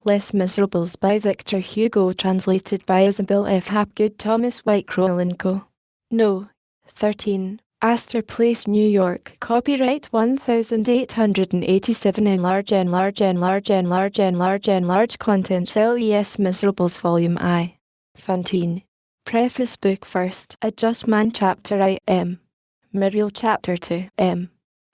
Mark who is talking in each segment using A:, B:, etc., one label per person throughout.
A: Les Miserables by Victor Hugo, translated by Isabel F. Hapgood, Thomas White, Crowell & Co. No. 13. Astor Place, New York. Copyright 1887. Enlarge contents Les Miserables Volume I. Fantine. Preface. Book first. A Just Man. Chapter I. M. Muriel. Chapter 2. M.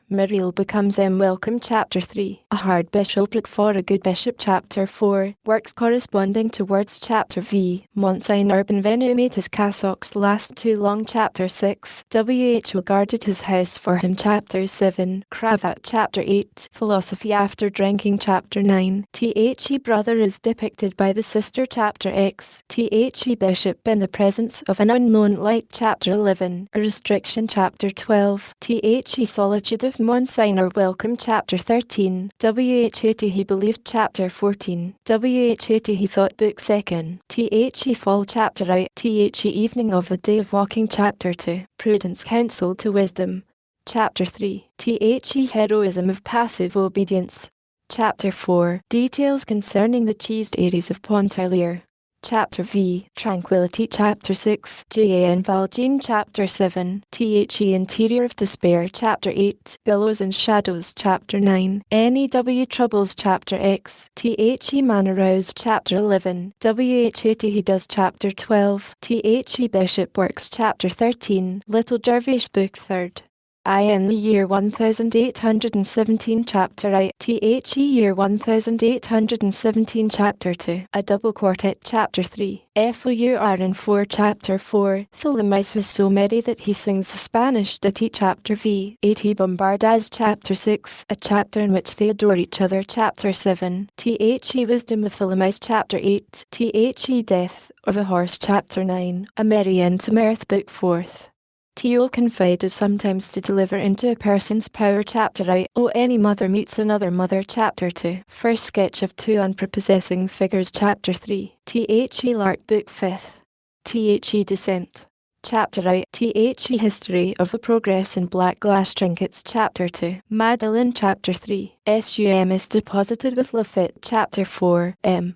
A: Muriel becomes M. Welcome. Chapter 3. A hard bishopric for a good bishop. Chapter 4. Works corresponding to words. Chapter V. Monsignor Urban Venumated his cassocks last too long. Chapter 6. W.H. guarded his house for him. Chapter 7. Cravat. Chapter 8. Philosophy after drinking. Chapter 9. T.H.E. brother is depicted by the sister. Chapter X. T.H.E. bishop in the presence of an unknown light. Chapter 11. A restriction. Chapter 12. T.H.E. solitude of Monsignor welcome. Chapter 13. W.H.E. he believed. Chapter 14. W.H.E. he thought. Book 2nd. T.H.E. fall. Chapter out. T.H.E. evening of a day of walking. Chapter 2. Prudence counsel to wisdom. Chapter 3. T.H.E. heroism of passive obedience. Chapter 4. Details concerning the cheesed Aries of Pontarlier. Chapter V. Tranquility. Chapter 6. Jan Valjean. Chapter 7. T.H.E. Interior of Despair. Chapter 8. Billows and Shadows. Chapter 9. N.E.W. Troubles. Chapter X. T.H.E. Man aroused. Chapter 11. W.H.E. he does. Chapter 12. T.H.E. Bishop works. Chapter 13. Little Dervish. Book 3rd. I in the year 1817. Chapter I. T.H.E. year 1817. Chapter 2. A double quartet. Chapter 3. FOUR in 4. Chapter 4. Thelemice is so merry that he sings the Spanish ditty. Chapter V. A.T. Bombardas. Chapter 6. A chapter in which they adore each other. Chapter 7. T.H.E. Wisdom of Thelemice. Chapter 8. T.H.E. Death of a Horse. Chapter 9. A merry end to mirth. Book 4th. T.O. confide is sometimes to deliver into a person's power. Chapter I. O any mother meets another mother. Chapter 2. First sketch of two unprepossessing figures. Chapter 3. T.H.E. Lark. Book 5th. T.H.E. Descent. Chapter I. T.H.E. History of a Progress in Black Glass Trinkets. Chapter 2. Madeline. Chapter 3. S.U.M. is deposited with Lafitte. Chapter 4. M.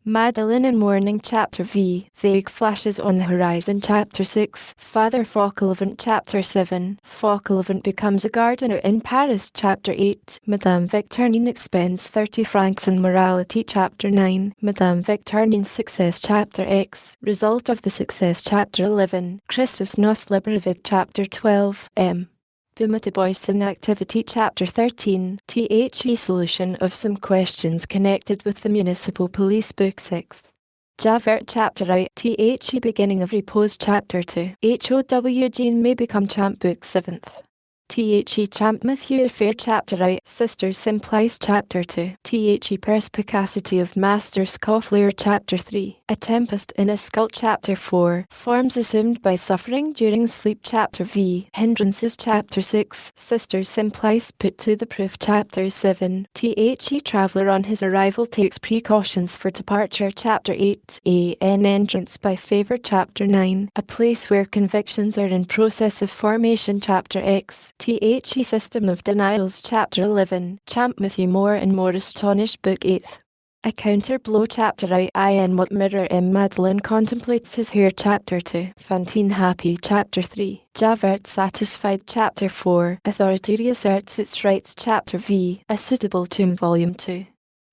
A: Madeline in mourning. Chapter V. Vague flashes on the horizon. Chapter 6. Father Fauchelevent. Chapter 7. Fauchelevent becomes a gardener in Paris. Chapter 8. Madame Victorine expends 30 francs in morality. Chapter 9. Madame Victorine's success. Chapter X. Result of the success. Chapter 11. Christus nos liberavid. Chapter 12. M. Vomitibois in activity. Chapter 13. T.H.E. solution of some questions connected with the municipal police. Book 6th. Javert. Chapter I. T.H.E. beginning of repose. Chapter 2. H.O.W. Jean may become champ. Book 7th. T.H.E. Champ Matthew Affair. Chapter I. Sister Simplice. Chapter 2. T.H.E. Perspicacity of Master Scofflair. Chapter 3. A Tempest in a Skull. Chapter 4. Forms assumed by suffering during sleep. Chapter V. Hindrances. Chapter 6. Sister Simplice put to the proof. Chapter 7. T.H.E. Traveller on his arrival takes precautions for departure. Chapter 8. An entrance by favour. Chapter 9. A place where convictions are in process of formation. Chapter X. T.H.E. System of Denials. Chapter 11. Champ Matthew more and more astonished. Book 8th. A counter blow. Chapter I in what mirror M. Madeline contemplates his hair. Chapter 2. Fantine happy. Chapter 3. Javert satisfied. Chapter 4. Authority reasserts its rights. Chapter V. A suitable tomb. Volume 2.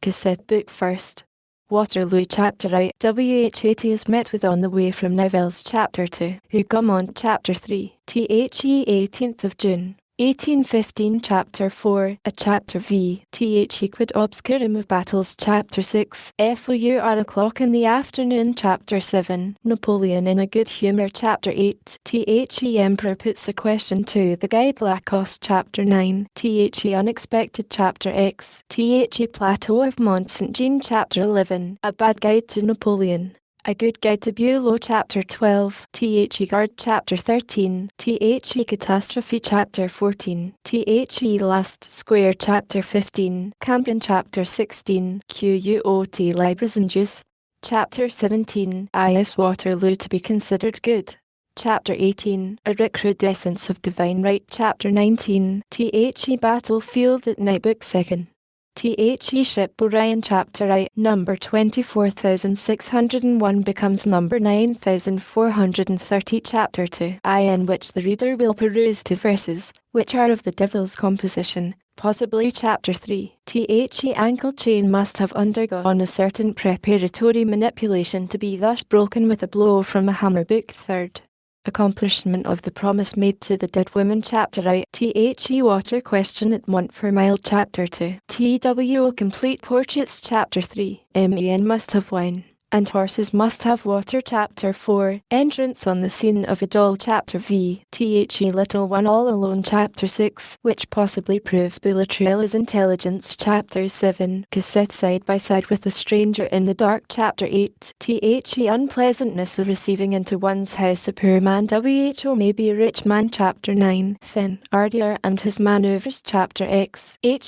A: Cassette. Book 1st. Waterloo. Chapter I. W.H.E. is met with on the way from Nivelles. Chapter 2. Hugomont. Chapter 3. T.H.E. 18th of June. 1815. Chapter 4. A Chapter V. T.H.E. Quid Obscurum of Battles. Chapter 6. FOUR o'clock in the afternoon. Chapter 7. Napoleon in a good humour. Chapter 8. T.H.E. Emperor puts a question to the guide Lacoste. Chapter 9. T.H.E. Unexpected. Chapter X. T.H.E. Plateau of Mont Saint Jean. Chapter 11. A bad guide to Napoleon. A Good Guide to Bülow. Chapter 12. T.H.E. Guard. Chapter 13. T.H.E. Catastrophe. Chapter 14. T.H.E. Last Square. Chapter 15. Campion. Chapter 16. QUOT Libras and Juice. Chapter 17. I.S. Waterloo to be considered good. Chapter 18. A Recrudescence of Divine Right. Chapter 19. T.H.E. Battlefield at Night. Book 2nd. The ship Orion chapter I, number 24601 becomes number 9430 chapter 2 I, in which the reader will peruse two verses, which are of the devil's composition, possibly chapter 3. The ankle chain must have undergone a certain preparatory manipulation to be thus broken with a blow from a hammer. Book 3rd. Accomplishment of the promise made to the dead woman chapter I. The water question at Montfermeil chapter 2. TWO complete portraits chapter 3. Men must have wine, and horses must have water chapter 4. Entrance on the scene of a doll chapter V. The little one all alone chapter 6, which possibly proves Boulatruelle's intelligence chapter 7. Cassette side by side with the stranger in the dark chapter 8. The unpleasantness of receiving into one's house a poor man. Who may be a rich man chapter 9. Thin Ardier and his manoeuvres chapter X. Who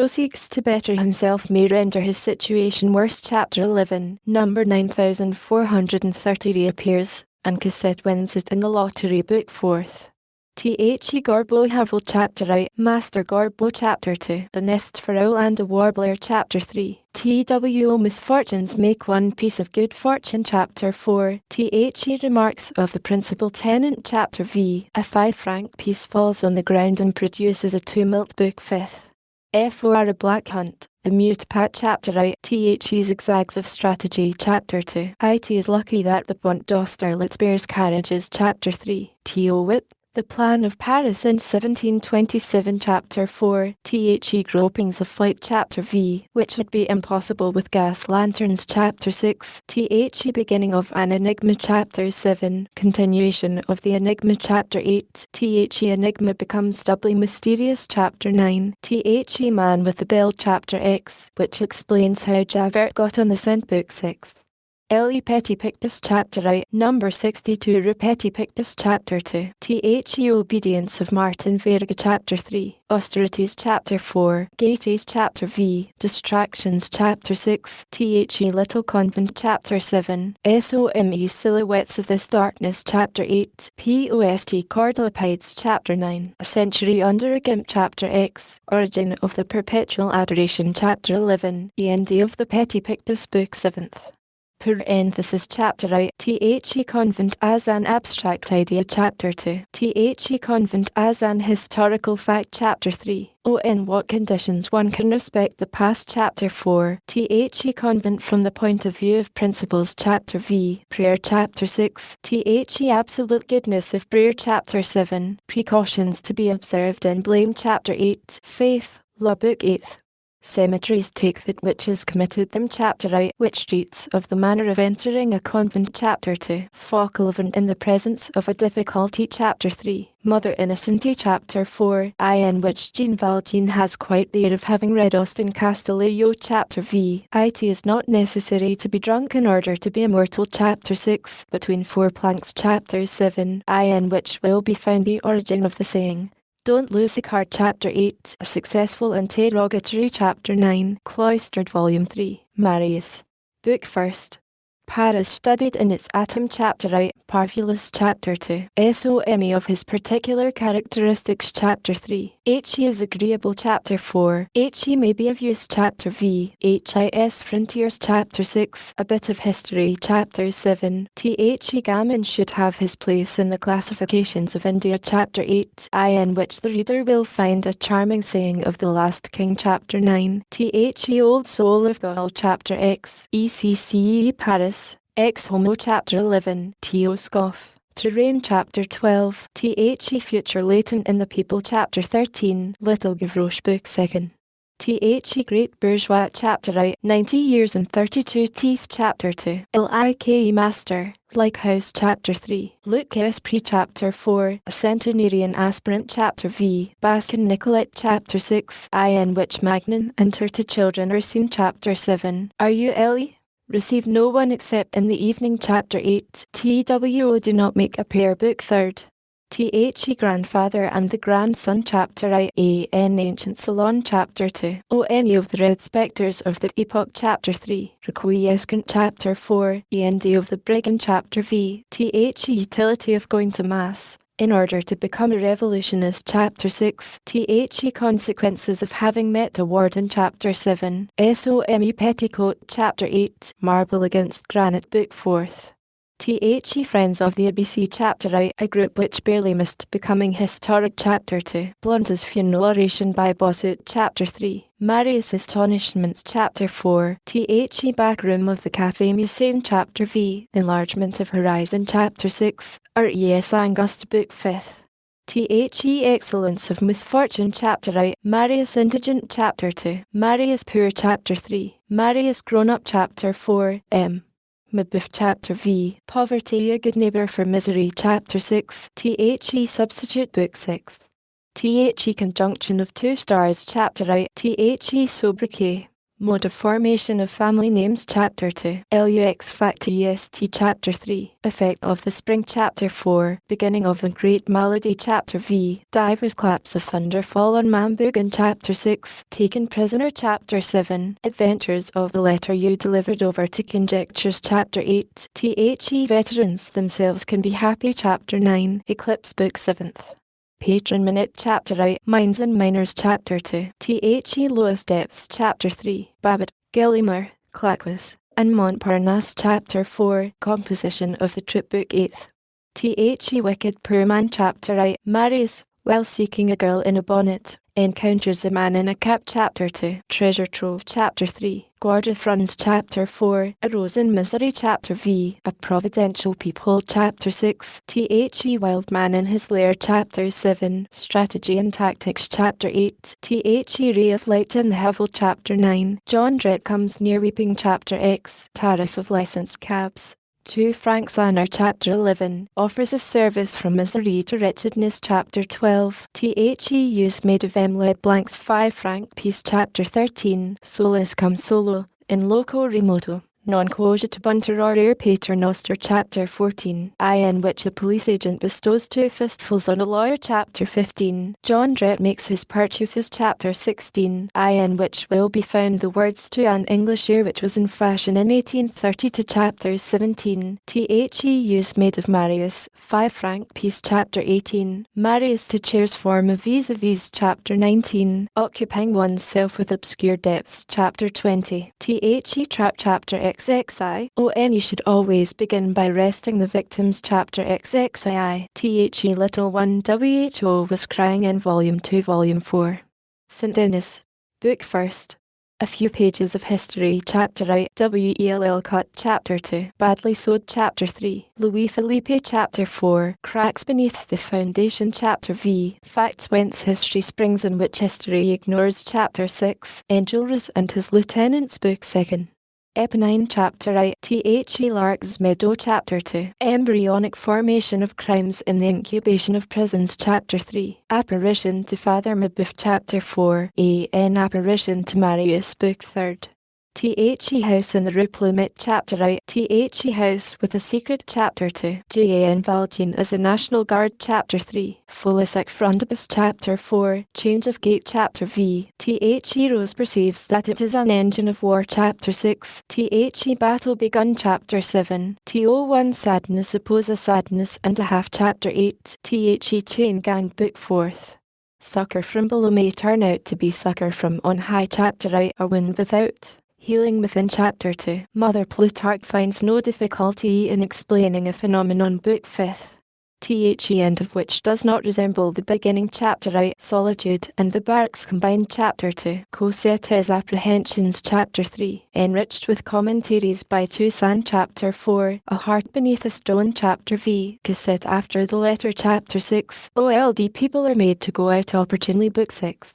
A: seeks to better himself may render his situation worse chapter 11. Number 9430 reappears, and Cassette wins it in the lottery. Book 4th. The Gorbo Havel chapter I. Master Gorbo chapter 2. The Nest for Owl and a Warbler chapter 3. TWO misfortunes make one piece of good fortune chapter 4. The remarks of the principal tenant chapter V. A 5-franc piece falls on the ground and produces a tumult. Book 5th. For a black hunt, the mute pat chapter I. The zigzags of strategy chapter 2. It is lucky that the Pont d'Austerlitz bears carriages chapter 3. Wit, the plan of Paris in 1727 chapter 4. The gropings of flight chapter V, which would be impossible with gas lanterns chapter 6. The beginning of an enigma chapter 7. Continuation of the enigma chapter 8. The enigma becomes doubly mysterious chapter 9. The man with the bell chapter X, which explains how Javert got on the scent. Book 6. Le Petit Picpus chapter I. Number 62 Rue Petit Picpus chapter 2. The obedience of Martin Verga chapter 3. Austerities chapter 4. Gaieties chapter V. Distractions chapter 6. The Little Convent chapter 7. SOME Silhouettes of this Darkness chapter 8. POST Cordolepides chapter 9. A Century Under a Gimp chapter X. Origin of the Perpetual Adoration chapter 11. END of the Petit Picpus. Book 7th. Parenthesis chapter I. The Convent as an Abstract Idea chapter 2. The Convent as an Historical Fact chapter 3. In what conditions one can respect the past chapter 4. The Convent from the point of view of principles chapter V. Prayer chapter 6. The absolute goodness of prayer chapter 7. Precautions to be observed in blame chapter 8. Faith, law. Book 8th. Cemeteries take that which is committed them chapter I. Which treats of the manner of entering a convent chapter 2. Fauchelevent in the presence of a difficulty chapter 3. Mother Innocenty chapter 4. I, in which Jean Valjean has quite the air of having read Austin Castillejo chapter V. It is not necessary to be drunk in order to be immortal chapter 6. Between four planks chapter 7. I, in which will be found the origin of the saying, Don't lose the card chapter 8. A successful interrogatory chapter 9. Cloistered volume 3. Marius. Book 1st. Paris studied in its atom chapter I. Parvulus chapter 2. SOME of his particular characteristics chapter 3. He is agreeable chapter 4. He may be of use chapter V. HIS frontiers chapter 6. A bit of history chapter 7. Gammon should have his place in the classifications of India chapter 8. I, in which the reader will find a charming saying of the last king chapter 9. Old soul of Gaul chapter X. ECCE Paris. Ex Homo chapter 11. Scoff. Terrain chapter 12. Future latent in the people chapter 13. Little Gavroche. Book 2nd. Great Bourgeois chapter I. 90 years and 32 teeth chapter 2. Like Master. Like House chapter 3. Luc Esprit chapter 4. A centenarian aspirant chapter V. Baskin Nicolette chapter 6. I, in which Magnan and her two children are seen chapter 7. Are you Ellie? Receive no one except in the evening chapter 8. TWO do not make a pair. Book 3rd. Grandfather and the grandson chapter I. An ancient salon chapter 2. Any of the red spectres of the epoch chapter 3. Requiescent chapter 4. END of the brigand chapter V. Utility of going to mass. In order to become a revolutionist, Chapter 6, The Consequences of Having Met a Warden, Chapter 7, SOME Petticoat, Chapter 8, Marble Against Granite, Book 4th. The Friends of the ABC, Chapter 8, a group which barely missed becoming historic, Chapter 2, Blunder's Funeral Oration by Bossuet, Chapter 3, Marius Astonishments, Chapter 4, The Backroom of the Café Museum, Chapter V, Enlargement of Horizon, Chapter 6, RES Angust, Book 5th. The Excellence of Misfortune, Chapter 8, Marius Indigent, Chapter 2, Marius Poor, Chapter 3, Marius Grown Up, Chapter 4, Mabuff, Chapter V, Poverty, a Good Neighbour for Misery, Chapter 6, The Substitute, Book 6. The Conjunction of Two Stars, Chapter 8, The Sobriquet, Mode of Formation of Family Names, Chapter 2, Lux Facta Est, Chapter 3, Effect of the Spring, Chapter 4, Beginning of a Great Malady, Chapter V, Divers Claps of Thunder Fall on Mambugan, Chapter 6, Taken Prisoner, Chapter 7, Adventures of the Letter U Delivered Over to Conjectures, Chapter 8, The Veterans Themselves Can Be Happy, Chapter 9, Eclipse, Book 7th. Patron Minute, Chapter 8, Mines and Miners, Chapter 2, The Lowest Depths, Chapter 3, Babbitt, Gallimore, Clackwis, and Montparnasse, Chapter 4, Composition of the Troop, Book 8th. The Wicked Poor Man, Chapter 8, Marius, while seeking a girl in a bonnet, encounters a man in a cap, Chapter 2, Treasure Trove, Chapter 3, Guardafrons, Chapter 4, A Rose in Misery, Chapter V, A Providential Peephole, Chapter 6, The Wild Man in His Lair, Chapter 7, Strategy and Tactics, Chapter 8, The Ray of Light in the Hovel, Chapter 9, John Drett Comes Near Weeping, Chapter X, Tariff of Licensed Cabs, 2 francs honor, Chapter 11, Offers of Service from Misery to Wretchedness, Chapter 12, The Use Made of M. Le Blanc's 5 franc piece, Chapter 13, Solus Cum Solo, In Loco Remoto, Non Quogitibunter Aurere Pater Noster, Chapter 14, in which a police agent bestows 2 fistfuls on a lawyer, Chapter 15, John Drett Makes His Purchases, Chapter 16, in which will be found the words to an English year which was in fashion in 1830 to Chapter 17, The Use Made of Marius, 5 franc piece, Chapter 18, Marius to Chair's Form of Vis-a-Vis, Chapter 19, Occupying Oneself with Obscure Depths, Chapter 20, The Trap, Chapter XXI. You should always begin by resting the victims, Chapter XXII. The Little One WHO was crying in Volume 2, Volume 4. St. Denis, Book 1st. A Few Pages of History, Chapter 8, WELL Cut, Chapter 2, Badly Sewed, Chapter 3, Louis Philippe, Chapter 4, Cracks Beneath the Foundation, Chapter V, Facts Whence History Springs and Which History Ignores, Chapter 6, Enjolras and His Lieutenants, Book 2nd. Eponine, Chapter 8, The Lark's Meadow, Chapter 2, Embryonic Formation of Crimes in the Incubation of Prisons, Chapter 3, Apparition to Father Mabeuf, Chapter 4, An Apparition to Marius, Book 3rd. The House in the Rue Plumet, Chapter 8, The House with a Secret, Chapter 2, Jan Valjean as a National Guard, Chapter 3, Folis ac Frontibus, Chapter 4, Change of Gate, Chapter V, The Rose Perceives that it is an Engine of War, Chapter 6, The Battle Begun, Chapter 7, One Sadness Oppose a Sadness and a Half, Chapter 8, The Chain Gang, Book 4th. Succor from below may turn out to be succor from on high, Chapter 8, or wind without. Healing Within, Chapter 2. Mother Plutarch finds no difficulty in explaining a phenomenon, Book 5th. The end of which does not resemble the beginning, Chapter 8. Solitude and the Barracks Combined, Chapter 2. Cossette's Apprehensions, Chapter 3. Enriched with commentaries by Toussaint, Chapter 4. A Heart Beneath a Stone, Chapter V. Cassette After the Letter, Chapter 6. OLD People Are Made to Go Out Opportunely, Book 6.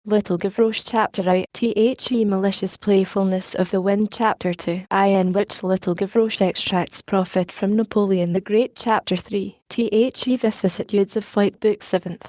A: Little Gavroche, Chapter 8, The Malicious Playfulness of the Wind, Chapter 2, in which Little Gavroche extracts profit from Napoleon the Great, Chapter 3, The Vicissitudes of Flight, Book 7th.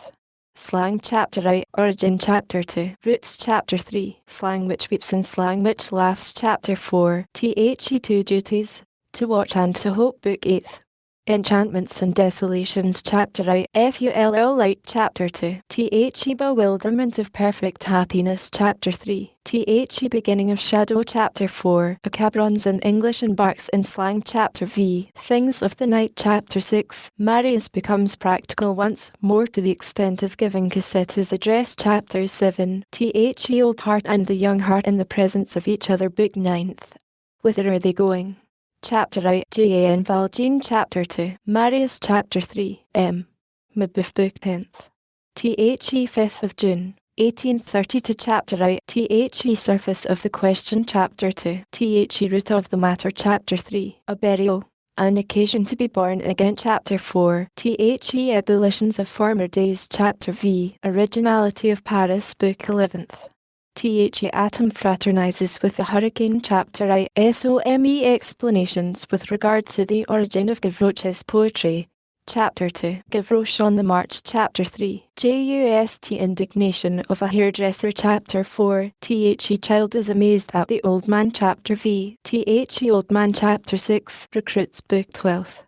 A: Slang, Chapter 8, Origin, Chapter 2, Roots, Chapter 3, Slang Which Weeps and Slang Which Laughs, Chapter 4, The Two Duties, To Watch and to Hope, Book 8th. Enchantments and Desolations Chapter I FULL Light Chapter 2 THE Bewilderment of Perfect Happiness Chapter 3 THE Beginning of Shadow Chapter 4 Acabrons in English and Barks in Slang Chapter V Things of the Night Chapter 6 Marius becomes practical once more to the extent of giving Cosette his address Chapter 7 THE Old Heart and the Young Heart in the Presence of Each Other Book 9th Whither Are They Going? Chapter I Jan Valjean Chapter 2 Marius Chapter 3 Mabeuf Book 10th THE 5th of June 1830 to Chapter I THE Surface of the Question Chapter 2 THE Root of the Matter Chapter 3 A Burial An Occasion to be Born Again Chapter 4 THE Ebullitions of Former Days Chapter V Originality of Paris Book 11th THE Atom fraternizes with the hurricane Chapter I SOME explanations with regard to the origin of Gavroche's poetry Chapter 2 Gavroche on the March Chapter 3 JUST Indignation of a Hairdresser Chapter 4 THE Child is Amazed at the Old Man Chapter V THE Old Man Chapter 6 Recruits Book 12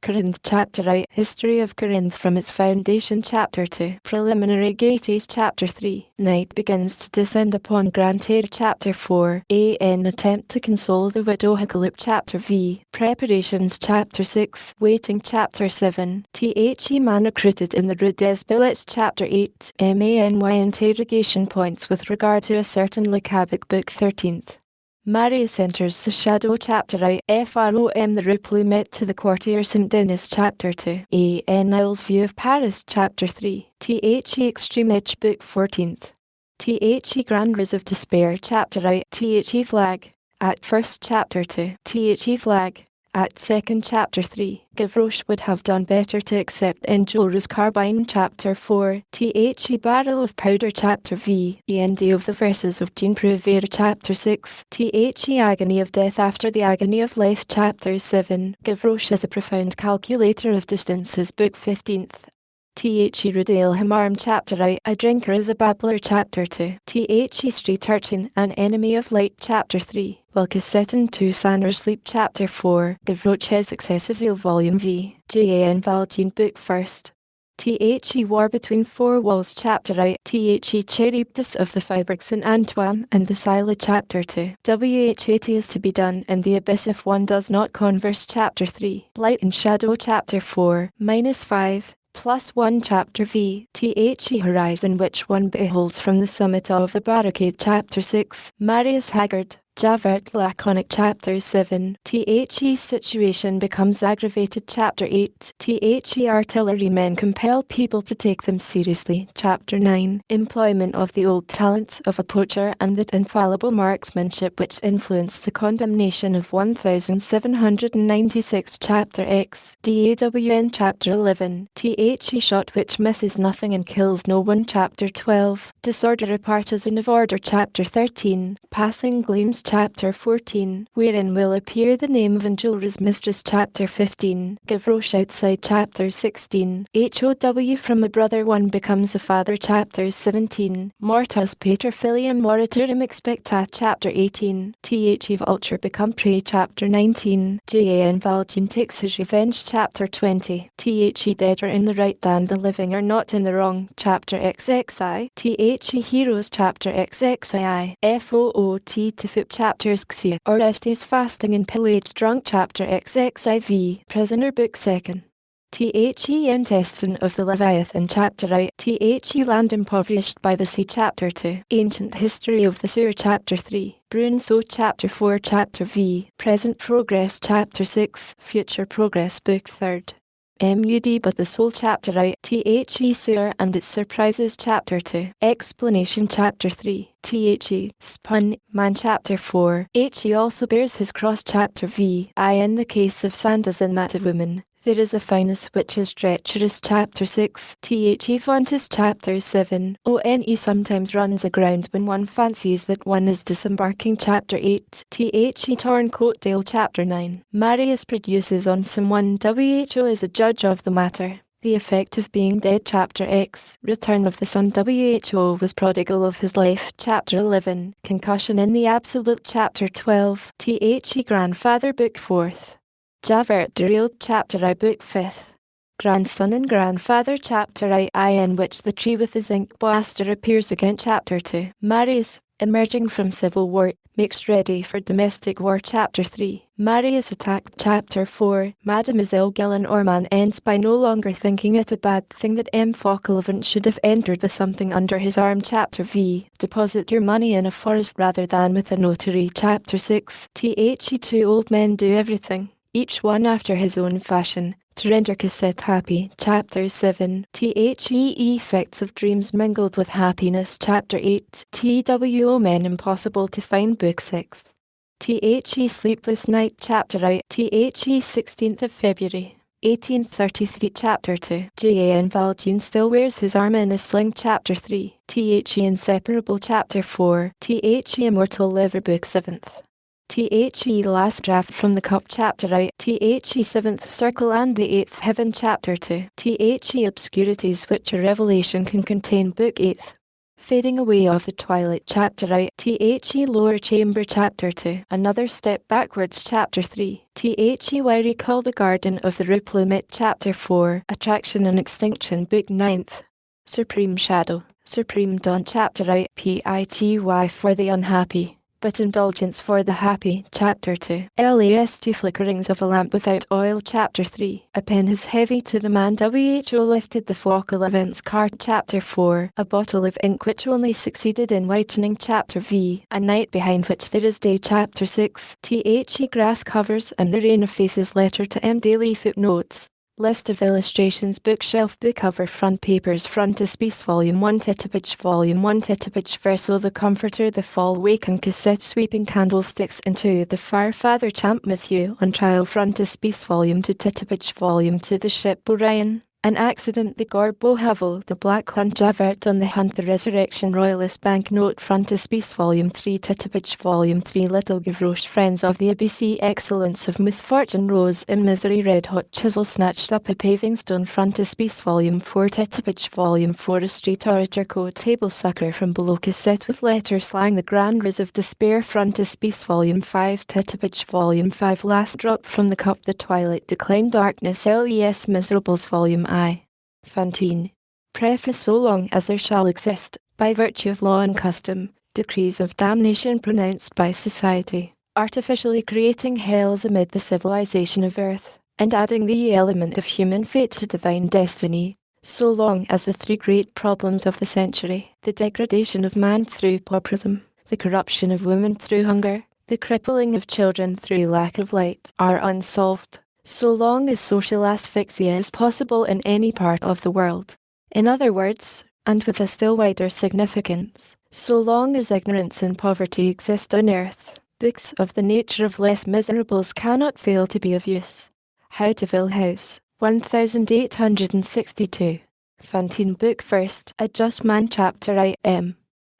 A: Corinth Chapter I History of Corinth from its foundation Chapter 2 Preliminary Gaieties Chapter 3 Night begins to descend upon Grantaire Chapter 4 An attempt to console the widow Hiccup Chapter V Preparations Chapter 6 Waiting Chapter 7 THE Man recruited in the Rue des Billets Chapter 8 MANY interrogation points with regard to a certain Le Cabic Book 13th Marius enters the Shadow Chapter I FROM the Rue Plumet to the Quartier Saint-Denis Chapter 2 Niles View of Paris Chapter 3 THE Extreme Edge Book 14th THE Grand Ruse of Despair Chapter I THE Flag at First Chapter 2 THE Flag at Second Chapter 3 Gavroche would have done better to accept Enjolras Carbine Chapter 4 THE Barrel of Powder Chapter V The Ending of the Verses of Jean Prouvaire Chapter 6 THE Agony of Death After the Agony of Life Chapter 7 Gavroche is a profound calculator of distances Book 15th THE Rudale Hamarm Chapter I A Drinker is a Babbler Chapter 2 THE Street Urchin An Enemy of Light Chapter 3 While Cosette and Toussaint are asleep Chapter 4 Gavroche's Excessive Zeal Volume V Jan Valjean Book 1st THE War Between Four Walls Chapter I THE Charybdis of the Faubourg Saint-Antoine and the Sila Chapter 2 WHAT is to be done in the abyss if one does not converse Chapter 3 Light and Shadow Chapter 4 -5 +1 Chapter V THE Horizon which one beholds from the summit of the barricade Chapter 6 Marius Haggard Javert Laconic Chapter 7 THE Situation becomes aggravated Chapter 8 THE Artillerymen compel people to take them seriously Chapter 9 Employment of the old talents of a poacher and that infallible marksmanship which influenced the condemnation of 1796 Chapter X DAWN Chapter 11 THE Shot which misses nothing and kills no one Chapter 12 Disorder a Partisan of Order Chapter 13 Passing Gleams Chapter 14 Wherein will appear the name of Enjolras' mistress Chapter 15 Gavroche outside Chapter 16 HOW from a brother one becomes a father Chapter 17 Mortas Pater Filium Moriturum Expectat Chapter 18 THE Vulture become prey Chapter 19 Jan Valjean takes his revenge Chapter 20 THE Dead are in the right and the living are not in the wrong Chapter XXI THE Heroes Chapter XXII FOOT to foot Chapters Xia Orestes fasting and pillaged drunk Chapter XXIV Prisoner Book 2nd THE Intestine of the Leviathan Chapter I THE Land impoverished by the sea Chapter 2 Ancient History of the Sewer Chapter 3 Brunso Chapter 4 Chapter V Present Progress Chapter 6 Future Progress Book 3rd MUD but the Soul Chapter I THE Sewer and its Surprises Chapter 2 Explanation Chapter 3 THE Spun Man Chapter 4 HE also bears his cross Chapter V in the case of sand as in that of woman there is a fineness which is treacherous Chapter 6 THE Fontes Chapter 7 ONE sometimes runs aground when one fancies that one is disembarking Chapter 8 THE Torn Coat Dale Chapter 9 Marius produces on someone WHO is a judge of the matter The Effect of Being Dead Chapter X Return of the Sun WHO was prodigal of his life Chapter 11 Concussion in the Absolute Chapter 12 THE Grandfather Book 4th Javert derailed Chapter I Book 5th. Grandson and Grandfather Chapter I in which the tree with his ink blaster appears again Chapter 2. Marius, emerging from civil war, makes ready for domestic war Chapter 3. Marius attacked Chapter 4. Mademoiselle Gillenormand ends by no longer thinking it a bad thing that M. Fauchelevent should have entered with something under his arm Chapter V. Deposit your money in a forest rather than with a notary Chapter 6. Two old men do everything, each one after his own fashion, to render Cosette happy. Chapter 7. Effects of dreams mingled with happiness. Chapter 8. Men impossible to find. Book 6. Sleepless night. Chapter I. 16th of February, 1833. Chapter 2. J.A.N. Valjean still wears his arm in a sling. Chapter 3. Inseparable. Chapter 4. Immortal liver. Book 7th. Last draft from the cup. Chapter I. 7th circle and the 8th heaven. Chapter 2. Obscurities which a revelation can contain. Book 8th. Fading away of the twilight. Chapter I. Lower chamber. Chapter 2. Another step backwards. Chapter 3. Why recall the garden of the Rue Plumet. Chapter 4. Attraction and extinction. Book 9th. Supreme shadow. Supreme dawn. Chapter I. Pity for the unhappy, but indulgence for the happy. Chapter 2. Last flickerings of a lamp without oil. Chapter 3. A pen is heavy to the man. Who lifted the Fauchelevent's card. Chapter 4. A bottle of ink which only succeeded in whitening. Chapter V. A night behind which there is day. Chapter 6. Grass covers and the rain effaces. Letter to M. Daily. Footnotes. List of illustrations. Bookshelf. Book cover. Front papers. Frontispiece. Volume 1. Titipage. Volume 1. Titipage. Verso. The Comforter. The Fall. Wake and Cassette. Sweeping candlesticks into the fire. Father Champ Matthew on trial. Frontispiece. Volume 2. Titipage. Volume 2. The Ship. Orion. An accident. The Gorbeau Havel. The Black Hunt. Javert on the Hunt. The Resurrection. Royalist Banknote. Frontispiece. Volume 3. Titipage. Volume 3. Little Gavroche. Friends of the ABC. Excellence of Misfortune. Rose in Misery. Red Hot Chisel snatched up a paving stone. Frontispiece. Volume 4. Titipage. Volume 4. A Street Orator. Table sucker from below. Cassette with letter slang. The Grand Ruse of Despair. Frontispiece. Volume 5. Titipage. Volume 5. Last drop from the cup. The Twilight. Decline. Darkness. Misérables. Volume I. Fantine. Preface. So long as there shall exist, by virtue of law and custom, decrees of damnation pronounced by society, artificially creating hells amid the civilization of earth, and adding the element of human fate to divine destiny, so long as the three great problems of the century, the degradation of man through pauperism, the corruption of women through hunger, the crippling of children through lack of light, are unsolved, so long as social asphyxia is possible in any part of the world. In other words, and with a still wider significance, so long as ignorance and poverty exist on earth, books of the nature of Les Miserables cannot fail to be of use. Hauteville House, 1862. Fantine. Book 1st. A Just Man. Chapter I. M.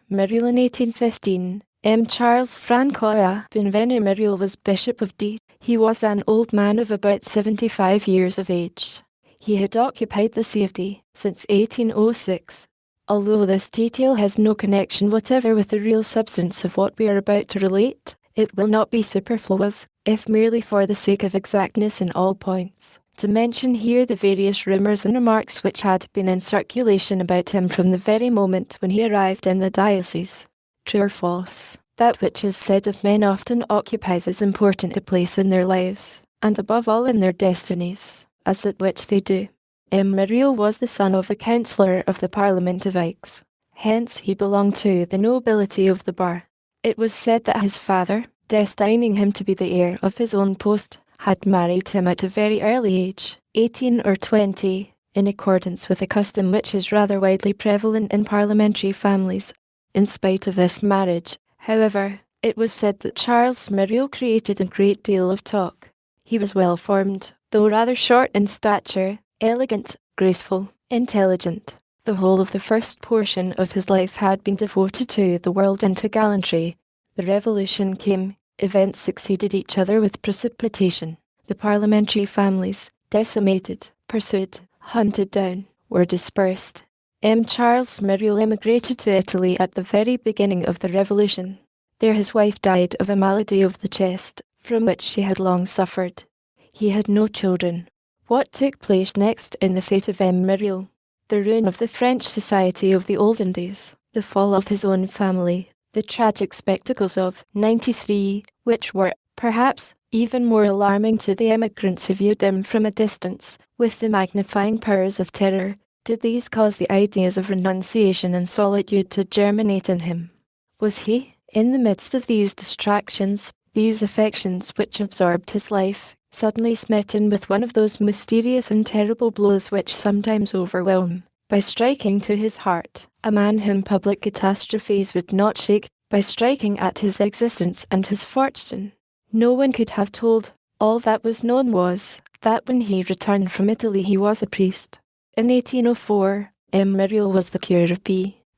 A: Myriel in 1815. M. Charles Francois Benvenu Myriel was Bishop of D. He was an old man of about 75 years of age. He had occupied the see of D since 1806. Although this detail has no connection whatever with the real substance of what we are about to relate, it will not be superfluous, if merely for the sake of exactness in all points, to mention here the various rumours and remarks which had been in circulation about him from the very moment when he arrived in the diocese. True or false, that which is said of men often occupies as important a place in their lives, and above all in their destinies, as that which they do. M. Myriel was the son of a councillor of the Parliament of Aix. Hence he belonged to the nobility of the bar. It was said that his father, destining him to be the heir of his own post, had married him at a very early age, 18 or 20, in accordance with a custom which is rather widely prevalent in parliamentary families. In spite of this marriage, however, it was said that Charles Myriel created a great deal of talk. He was well formed, though rather short in stature, elegant, graceful, intelligent. The whole of the first portion of his life had been devoted to the world and to gallantry. The revolution came, events succeeded each other with precipitation. The parliamentary families, decimated, pursued, hunted down, were dispersed. M. Charles Myriel emigrated to Italy at the very beginning of the revolution. There his wife died of a malady of the chest, from which she had long suffered. He had no children. What took place next in the fate of M. Myriel? The ruin of the French society of the olden days, the fall of his own family, the tragic spectacles of 93, which were, perhaps, even more alarming to the emigrants who viewed them from a distance, with the magnifying powers of terror. Did these cause the ideas of renunciation and solitude to germinate in him? Was he, in the midst of these distractions, these affections which absorbed his life, suddenly smitten with one of those mysterious and terrible blows which sometimes overwhelm, by striking to his heart, a man whom public catastrophes would not shake, by striking at his existence and his fortune? No one could have told. All that was known was, that when he returned from Italy he was a priest. In 1804, M. Myriel was the curé of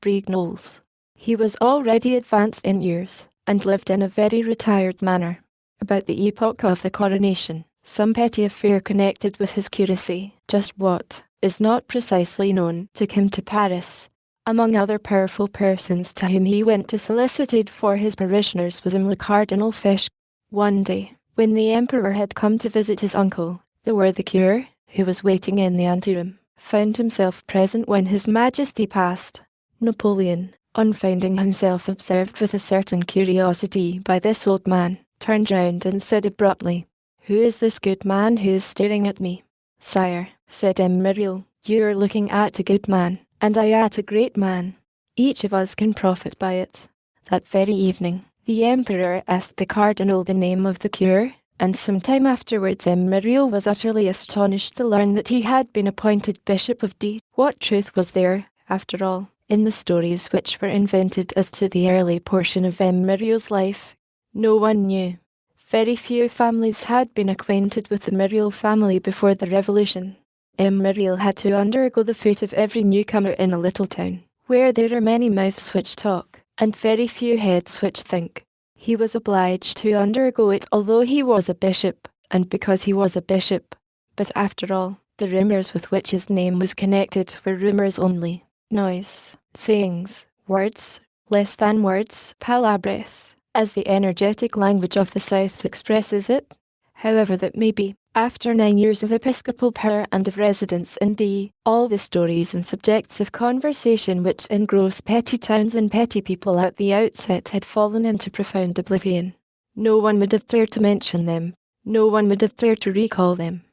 A: Brignoles. He was already advanced in years, and lived in a very retired manner. About the epoch of the coronation, some petty affair connected with his curacy, just what, is not precisely known, took him to Paris. Among other powerful persons to whom he went to solicit for his parishioners was le Cardinal Fesch. One day, when the emperor had come to visit his uncle, the worthy curé, who was waiting in the anteroom, found himself present when his majesty passed. Napoleon, on finding himself observed with a certain curiosity by this old man, turned round and said abruptly, "Who is this good man who is staring at me?" "Sire," said M. Myriel, "you are looking at a good man, and I at a great man. Each of us can profit by it." That very evening, the emperor asked the cardinal the name of the curé, and some time afterwards M. Myriel was utterly astonished to learn that he had been appointed Bishop of D. What truth was there, after all, in the stories which were invented as to the early portion of M. Myriel's life? No one knew. Very few families had been acquainted with the Myriel family before the Revolution. M. Myriel had to undergo the fate of every newcomer in a little town, where there are many mouths which talk, and very few heads which think. He was obliged to undergo it although he was a bishop, and because he was a bishop. But after all, the rumours with which his name was connected were rumours only. Noise, sayings, words, less than words, palabras, as the energetic language of the South expresses it. However that may be, after 9 years of episcopal power and of residence in D, all the stories and subjects of conversation which engross petty towns and petty people at the outset had fallen into profound oblivion. No one would have dared to mention them. No one would have dared to recall them.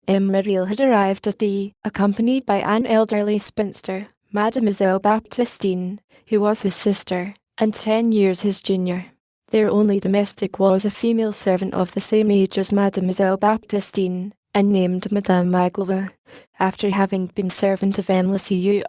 A: M. Myriel had arrived at D, accompanied by an elderly spinster, Mademoiselle Baptistine, who was his sister, and 10 years his junior. Their only domestic was a female servant of the same age as Mademoiselle Baptistine, and named Madame Magloire, after having been servant of M. Lucie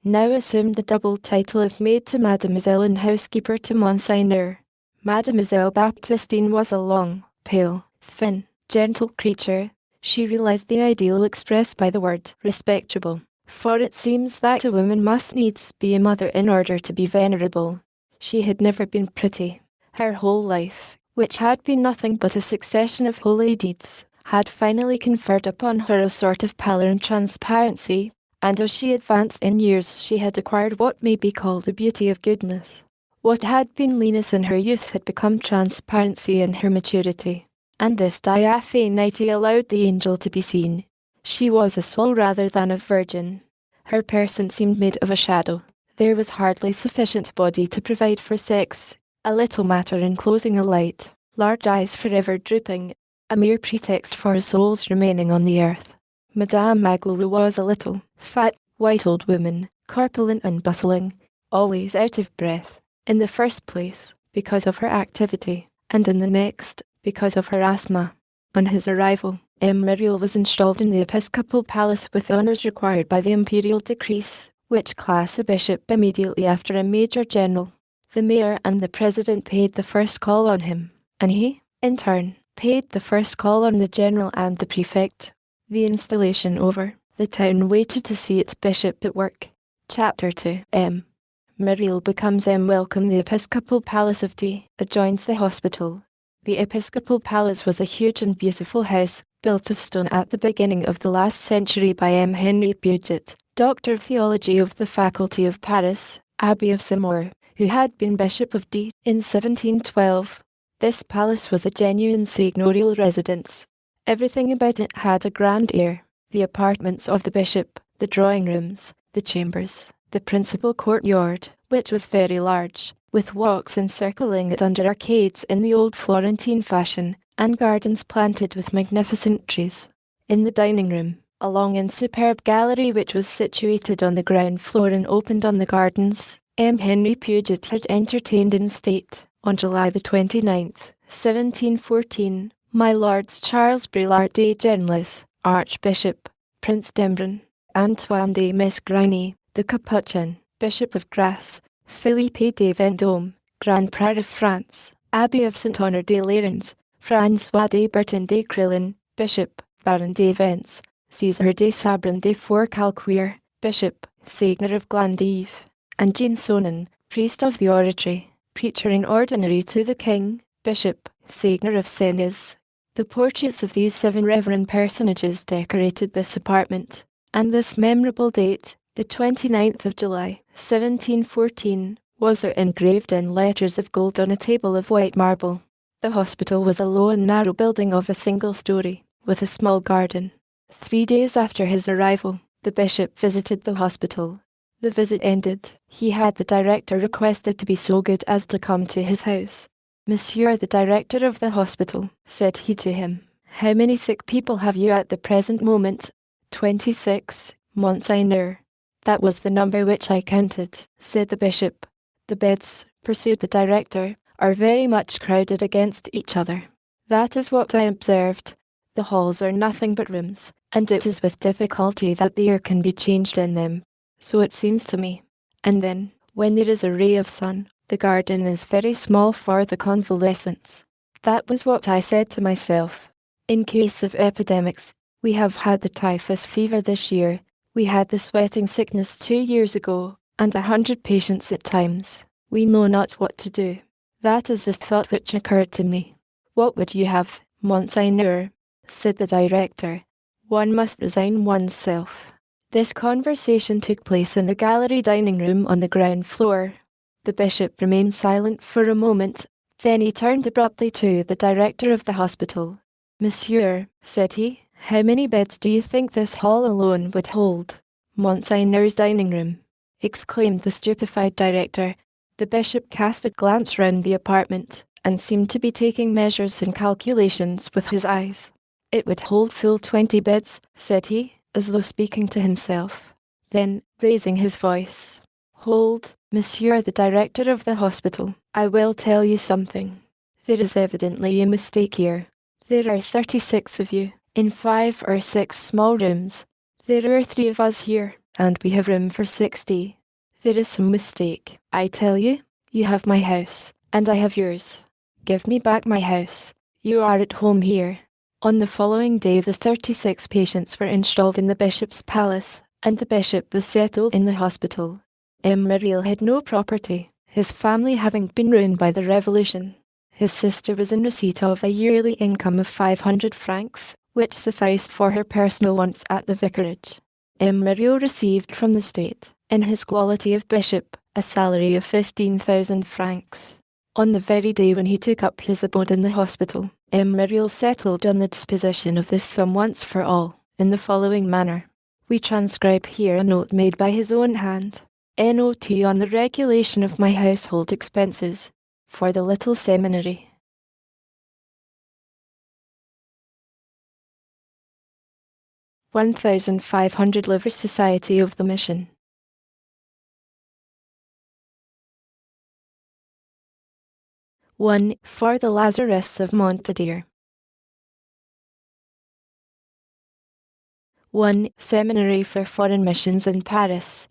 A: now assumed the double title of maid to Mademoiselle and housekeeper to Monseigneur. Mademoiselle Baptistine was a long, pale, thin, gentle creature. She realized the ideal expressed by the word respectable, for it seems that a woman must needs be a mother in order to be venerable. She had never been pretty. Her whole life, which had been nothing but a succession of holy deeds, had finally conferred upon her a sort of pallor and transparency, and as she advanced in years she had acquired what may be called the beauty of goodness. What had been leanness in her youth had become transparency in her maturity, and this diaphanity allowed the angel to be seen. She was a soul rather than a virgin. Her person seemed made of a shadow. There was hardly sufficient body to provide for sex, a little matter enclosing a light, large eyes forever drooping, a mere pretext for souls remaining on the earth. Madame Magloire was a little, fat, white old woman, corpulent and bustling, always out of breath, in the first place, because of her activity, and in the next, because of her asthma. On his arrival, M. Myriel was installed in the episcopal palace with honours required by the imperial decrees, which class a bishop immediately after a major general. The mayor and the president paid the first call on him, and he, in turn, paid the first call on the general and the prefect. The installation over, the town waited to see its bishop at work. Chapter 2. M. Myriel becomes M. Welcome. The episcopal palace of D adjoins the hospital. The episcopal palace was a huge and beautiful house, built of stone at the beginning of the last century by M. Henry Puget, Doctor of Theology of the Faculty of Paris, Abbey of Saumur, who had been Bishop of D in 1712. This palace was a genuine seigneurial residence. Everything about it had a grand air. The apartments of the bishop, the drawing rooms, the chambers, the principal courtyard, which was very large, with walks encircling it under arcades in the old Florentine fashion, and gardens planted with magnificent trees. In the dining room, a long and superb gallery which was situated on the ground floor and opened on the gardens, Henry Puget had entertained in state, on July the 29th, 1714, my lords Charles Brillard de Genlis, Archbishop, Prince d'Embrun, Antoine de Mesgrigny, the Capuchin, Bishop of Grasse, Philippe de Vendôme, Grand Prior of France, Abbé of Saint Honor de Lérins, François de Bertin de Crillon, Bishop, Baron de Vence, César de Sabran de Forcalquier, Bishop, Sagner of Glandive, and Jean Sonnen, priest of the Oratory, preacher in ordinary to the King, Bishop, Sagner of Senez. The portraits of these 7 reverend personages decorated this apartment, and this memorable date, the 29th of July, 1714, was there engraved in letters of gold on a table of white marble. The hospital was a low and narrow building of a single story, with a small garden. 3 days after his arrival, the bishop visited the hospital. The visit ended, he had the director requested to be so good as to come to his house. Monsieur the director of the hospital, said he to him, how many sick people have you at the present moment? 26, Monseigneur. That was the number which I counted, said the bishop. The beds, pursued the director, are very much crowded against each other. That is what I observed. The halls are nothing but rooms, and it is with difficulty that the air can be changed in them. So it seems to me. And then, when there is a ray of sun, the garden is very small for the convalescents. That was what I said to myself. In case of epidemics, we have had the typhus fever this year, we had the sweating sickness 2 years ago, and 100 patients at times. We know not what to do. That is the thought which occurred to me. What would you have, Monseigneur? Said the director. One must resign oneself. This conversation took place in the gallery dining room on the ground floor. The bishop remained silent for a moment, then he turned abruptly to the director of the hospital. Monsieur, said he, how many beds do you think this hall alone would hold? Monseigneur's dining room, exclaimed the stupefied director. The bishop cast a glance round the apartment, and seemed to be taking measures and calculations with his eyes. It would hold full 20 beds, said he, as though speaking to himself. Then, raising his voice, hold, Monsieur the director of the hospital, I will tell you something. There is evidently a mistake here. There are 36 of you, in 5 or 6 small rooms. There are 3 of us here, and we have room for 60. There is some mistake, I tell you. You have my house, and I have yours. Give me back my house. You are at home here. On the following day the 36 patients were installed in the bishop's palace, and the bishop was settled in the hospital. Myriel had no property, his family having been ruined by the revolution. His sister was in receipt of a yearly income of 500 francs, which sufficed for her personal wants at the vicarage. Myriel received from the state, in his quality of bishop, a salary of 15,000 francs. On the very day when he took up his abode in the hospital, Myriel settled on the disposition of this sum once for all, in the following manner. We transcribe here a note made by his own hand. Note on the regulation of my household expenses, for the little seminary. £1,500 livres Society of the Mission. One for the Lazarists of Montdidier. 1 Seminary for Foreign Missions in Paris.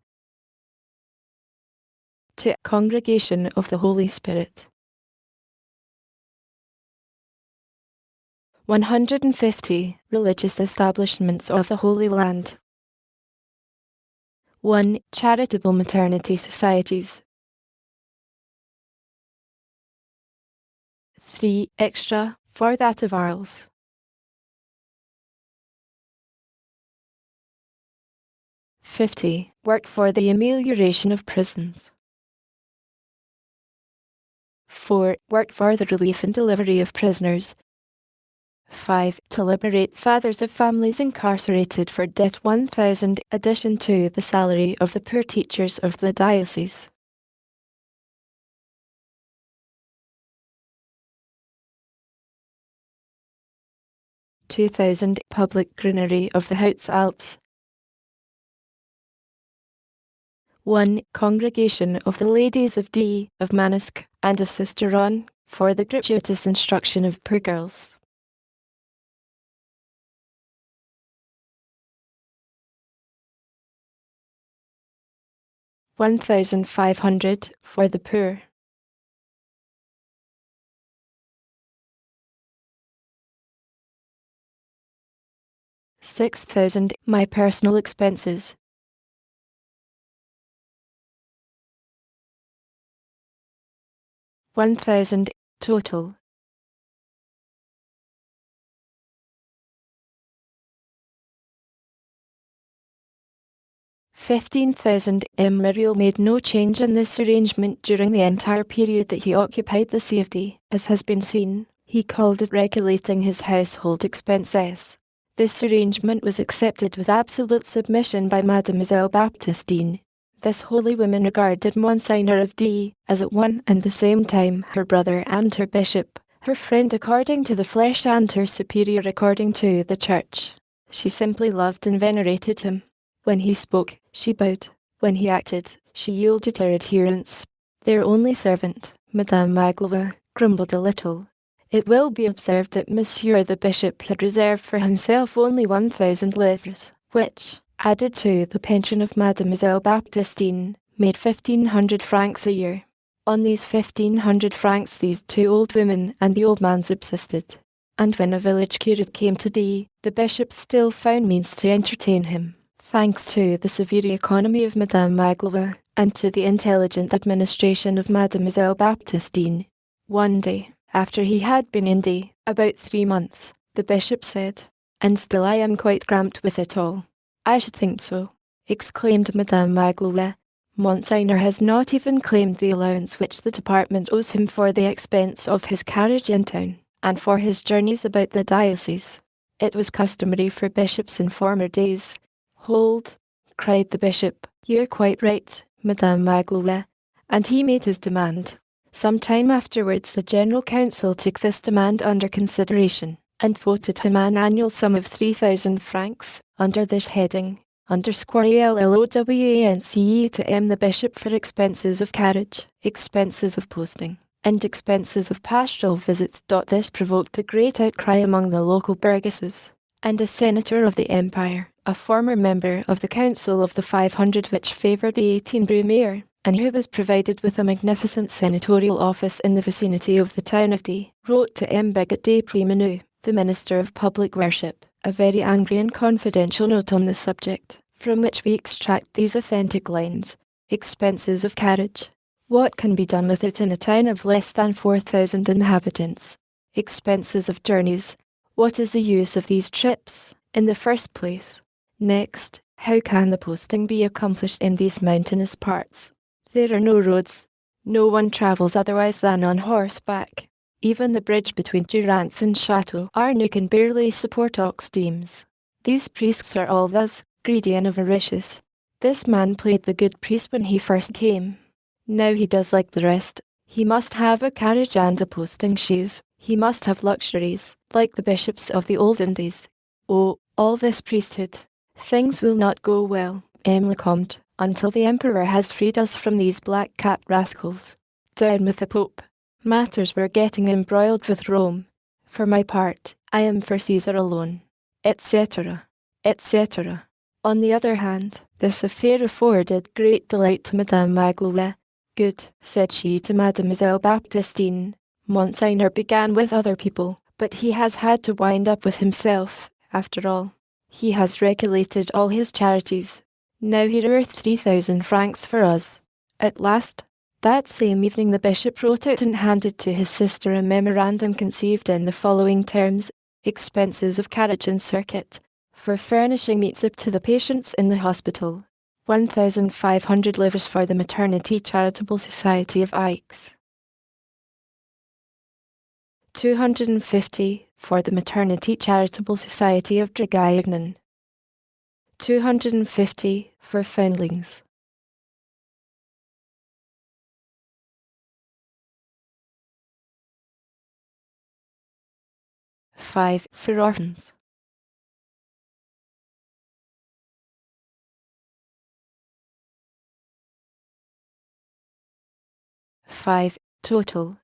A: 2 Congregation of the Holy Spirit. 150 Religious Establishments of the Holy Land. 1 Charitable Maternity Societies. 3 Extra for that of Arles. 50 Work for the amelioration of prisons. 4 Work for the relief and delivery of prisoners. 5. To liberate fathers of families incarcerated for debt. 1,000 addition to the salary of the poor teachers of the diocese. 2,000 public greenery of the Hautes Alps. 1. Congregation of the Ladies of D. of Manosque and of Sister Ron for the gratuitous instruction of poor girls. 1,500 for the poor. 6,000 my personal expenses. 1,000 total. 15,000 Muriel made no change in this arrangement during the entire period that he occupied the See of D. As has been seen, he called it regulating his household expenses. This arrangement was accepted with absolute submission by Mademoiselle Baptistine. This holy woman regarded Monsignor of D. as at one and the same time her brother and her bishop, her friend according to the flesh and her superior according to the church. She simply loved and venerated him. When he spoke, she bowed. When he acted, she yielded her adherence. Their only servant, Madame Magloire, grumbled a little. It will be observed that Monsieur the Bishop had reserved for himself only 1,000 livres, which, added to the pension of Mademoiselle Baptistine, made 1,500 francs a year. On these 1,500 francs these two old women and the old man subsisted. And when a village curate came to D, the bishop still found means to entertain him, thanks to the severe economy of Madame Magloire, and to the intelligent administration of Mademoiselle Baptistine. One day, after he had been in D, about 3 months, the bishop said, "And still I am quite cramped with it all." "I should think so," exclaimed Madame Magloire. "Monsignor has not even claimed the allowance which the department owes him for the expense of his carriage in town, and for his journeys about the diocese. It was customary for bishops in former days." "Hold," cried the bishop, "you're quite right, Madame Magloire." And he made his demand. Some time afterwards the General Council took this demand under consideration, and voted him an annual sum of 3,000 francs, under this heading, _LLOWANCE to M the bishop for expenses of carriage, expenses of posting, and expenses of pastoral visits. This provoked a great outcry among the local burgesses, and a senator of the empire, a former member of the Council of the 500 which favoured the 18 Brumaire, and who was provided with a magnificent senatorial office in the vicinity of the town of D, wrote to M. Bigot de Prémenou, the Minister of Public Worship, a very angry and confidential note on the subject, from which we extract these authentic lines: "Expenses of carriage. What can be done with it in a town of less than 4,000 inhabitants? Expenses of journeys. What is the use of these trips, in the first place? Next, how can the posting be accomplished in these mountainous parts? There are no roads. No one travels otherwise than on horseback. Even the bridge between Durance and Château Arnoux can barely support ox teams. These priests are all thus, greedy and avaricious. This man played the good priest when he first came. Now he does like the rest. He must have a carriage and a posting chaise. He must have luxuries, like the bishops of the olden days. Oh, all this priesthood. Things will not go well, M. le Comte, until the Emperor has freed us from these black cat rascals. Down with the Pope. Matters were getting embroiled with Rome. For my part, I am for Caesar alone, etc., etc. On the other hand, this affair afforded great delight to Madame Magloire. "Good," said she to Mademoiselle Baptistine. "Monsignor began with other people, but he has had to wind up with himself, after all. He has regulated all his charities. Now here are 3,000 francs for us." At last, that same evening the bishop wrote out and handed to his sister a memorandum conceived in the following terms: "Expenses of carriage and circuit, for furnishing meats up to the patients in the hospital. 1,500 livres for the Maternity Charitable Society of Aix. 250 for the Maternity Charitable Society of Dragagnan. 250 for foundlings. 5 for orphans. 5 total.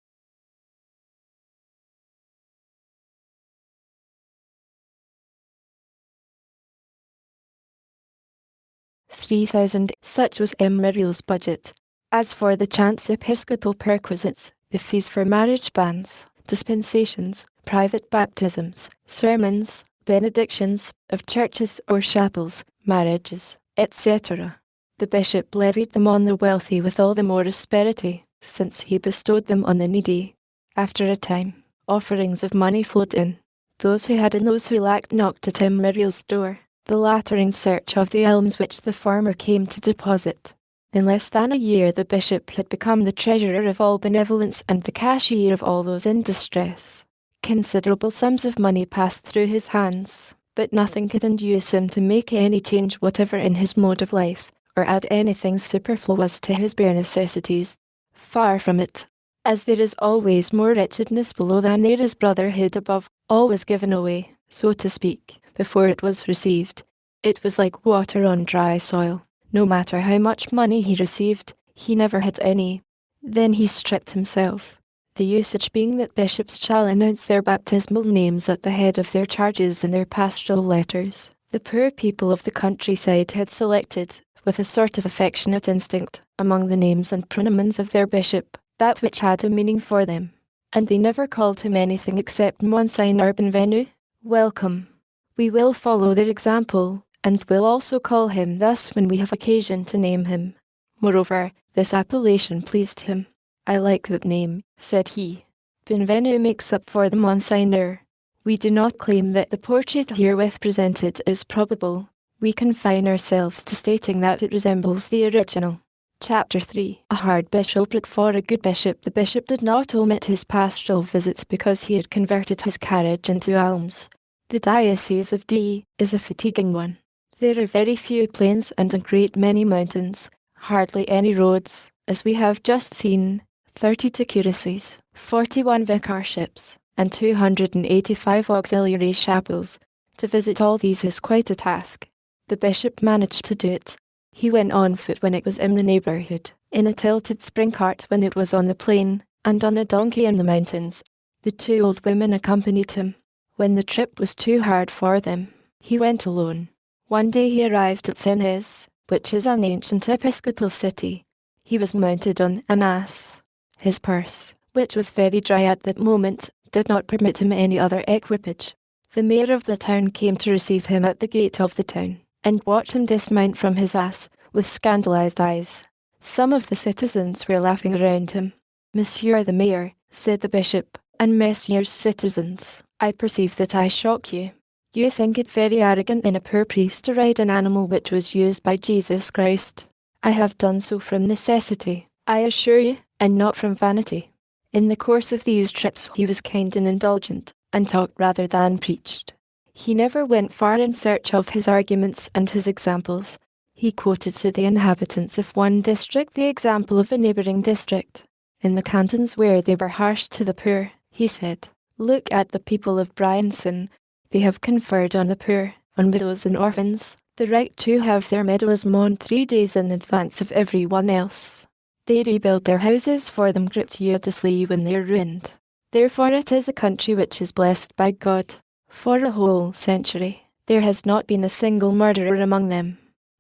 A: 3,000. Such was Muriel's budget. As for the chance episcopal perquisites, the fees for marriage bans, dispensations, private baptisms, sermons, benedictions of churches or chapels, marriages, etc., the bishop levied them on the wealthy with all the more asperity, since he bestowed them on the needy. After a time, offerings of money flowed in. Those who had and those who lacked knocked at Muriel's door, the latter in search of the alms which the former came to deposit. In less than a year the bishop had become the treasurer of all benevolence and the cashier of all those in distress. Considerable sums of money passed through his hands, but nothing could induce him to make any change whatever in his mode of life, or add anything superfluous to his bare necessities. Far from it. As there is always more wretchedness below than there is brotherhood above, all was given away, so to speak, before it was received. It was like water on dry soil. No matter how much money he received, he never had any. Then he stripped himself. The usage being that bishops shall announce their baptismal names at the head of their charges in their pastoral letters. The poor people of the countryside had selected, with a sort of affectionate instinct, among the names and pronomens of their bishop, that which had a meaning for them. And they never called him anything except Monsignor Benvenu, welcome. We will follow their example, and will also call him thus when we have occasion to name him. Moreover, this appellation pleased him. I like that name, said he. Benvenu makes up for the Monsignor. We do not claim that the portrait herewith presented is probable. We confine ourselves to stating that it resembles the original. Chapter 3. A hard bishopric for a good bishop. The bishop did not omit his pastoral visits because he had converted his carriage into alms. The diocese of D is a fatiguing one. There are very few plains and a great many mountains, hardly any roads, as we have just seen, 32 curacies, 41 vicarships, and 285 auxiliary chapels. To visit all these is quite a task. The bishop managed to do it. He went on foot when it was in the neighbourhood, in a tilted spring cart when it was on the plain, and on a donkey in the mountains. The 2 old women accompanied him. When the trip was too hard for them, he went alone. One day he arrived at Senez, which is an ancient episcopal city. He was mounted on an ass. His purse, which was very dry at that moment, did not permit him any other equipage. The mayor of the town came to receive him at the gate of the town, and watched him dismount from his ass, with scandalized eyes. Some of the citizens were laughing around him. Monsieur the mayor, said the bishop, and messieurs citizens, I perceive that I shock you. You think it very arrogant in a poor priest to ride an animal which was used by Jesus Christ. I have done so from necessity, I assure you, and not from vanity. In the course of these trips he was kind and indulgent, and talked rather than preached. He never went far in search of his arguments and his examples. He quoted to the inhabitants of one district the example of a neighbouring district. In the cantons where they were harsh to the poor, he said, look at the people of Briançon. They have conferred on the poor, on widows and orphans, the right to have their meadows mown 3 days in advance of every one else. They rebuild their houses for them gratuitously when they are ruined. Therefore it is a country which is blessed by God. For a whole century, there has not been a single murderer among them.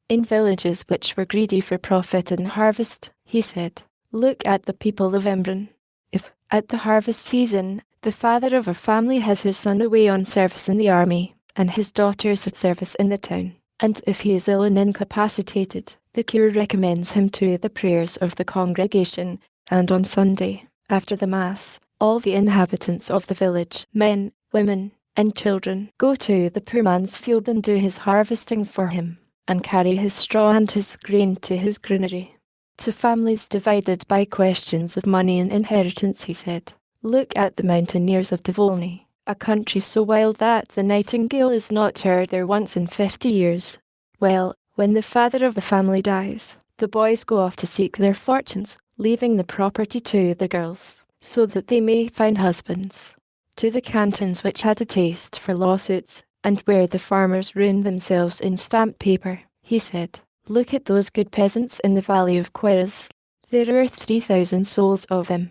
A: In villages which were greedy for profit and harvest, he said, look at the people of Embrun. If, at the harvest season, the father of a family has his son away on service in the army, and his daughters at service in the town, and if he is ill and incapacitated, the cure recommends him to the prayers of the congregation, and on Sunday, after the Mass, all the inhabitants of the village, men, women, and children, go to the poor man's field and do his harvesting for him, and carry his straw and his grain to his granary. To families divided by questions of money and inheritance, he said, Look at the mountaineers of Divolny, a country so wild that the nightingale is not heard there once in 50 years. Well, when the father of a family dies, the boys go off to seek their fortunes, leaving the property to the girls, so that they may find husbands. To the cantons which had a taste for lawsuits, and where the farmers ruined themselves in stamp paper, he said, look at those good peasants in the valley of Queyras. There are 3,000 souls of them.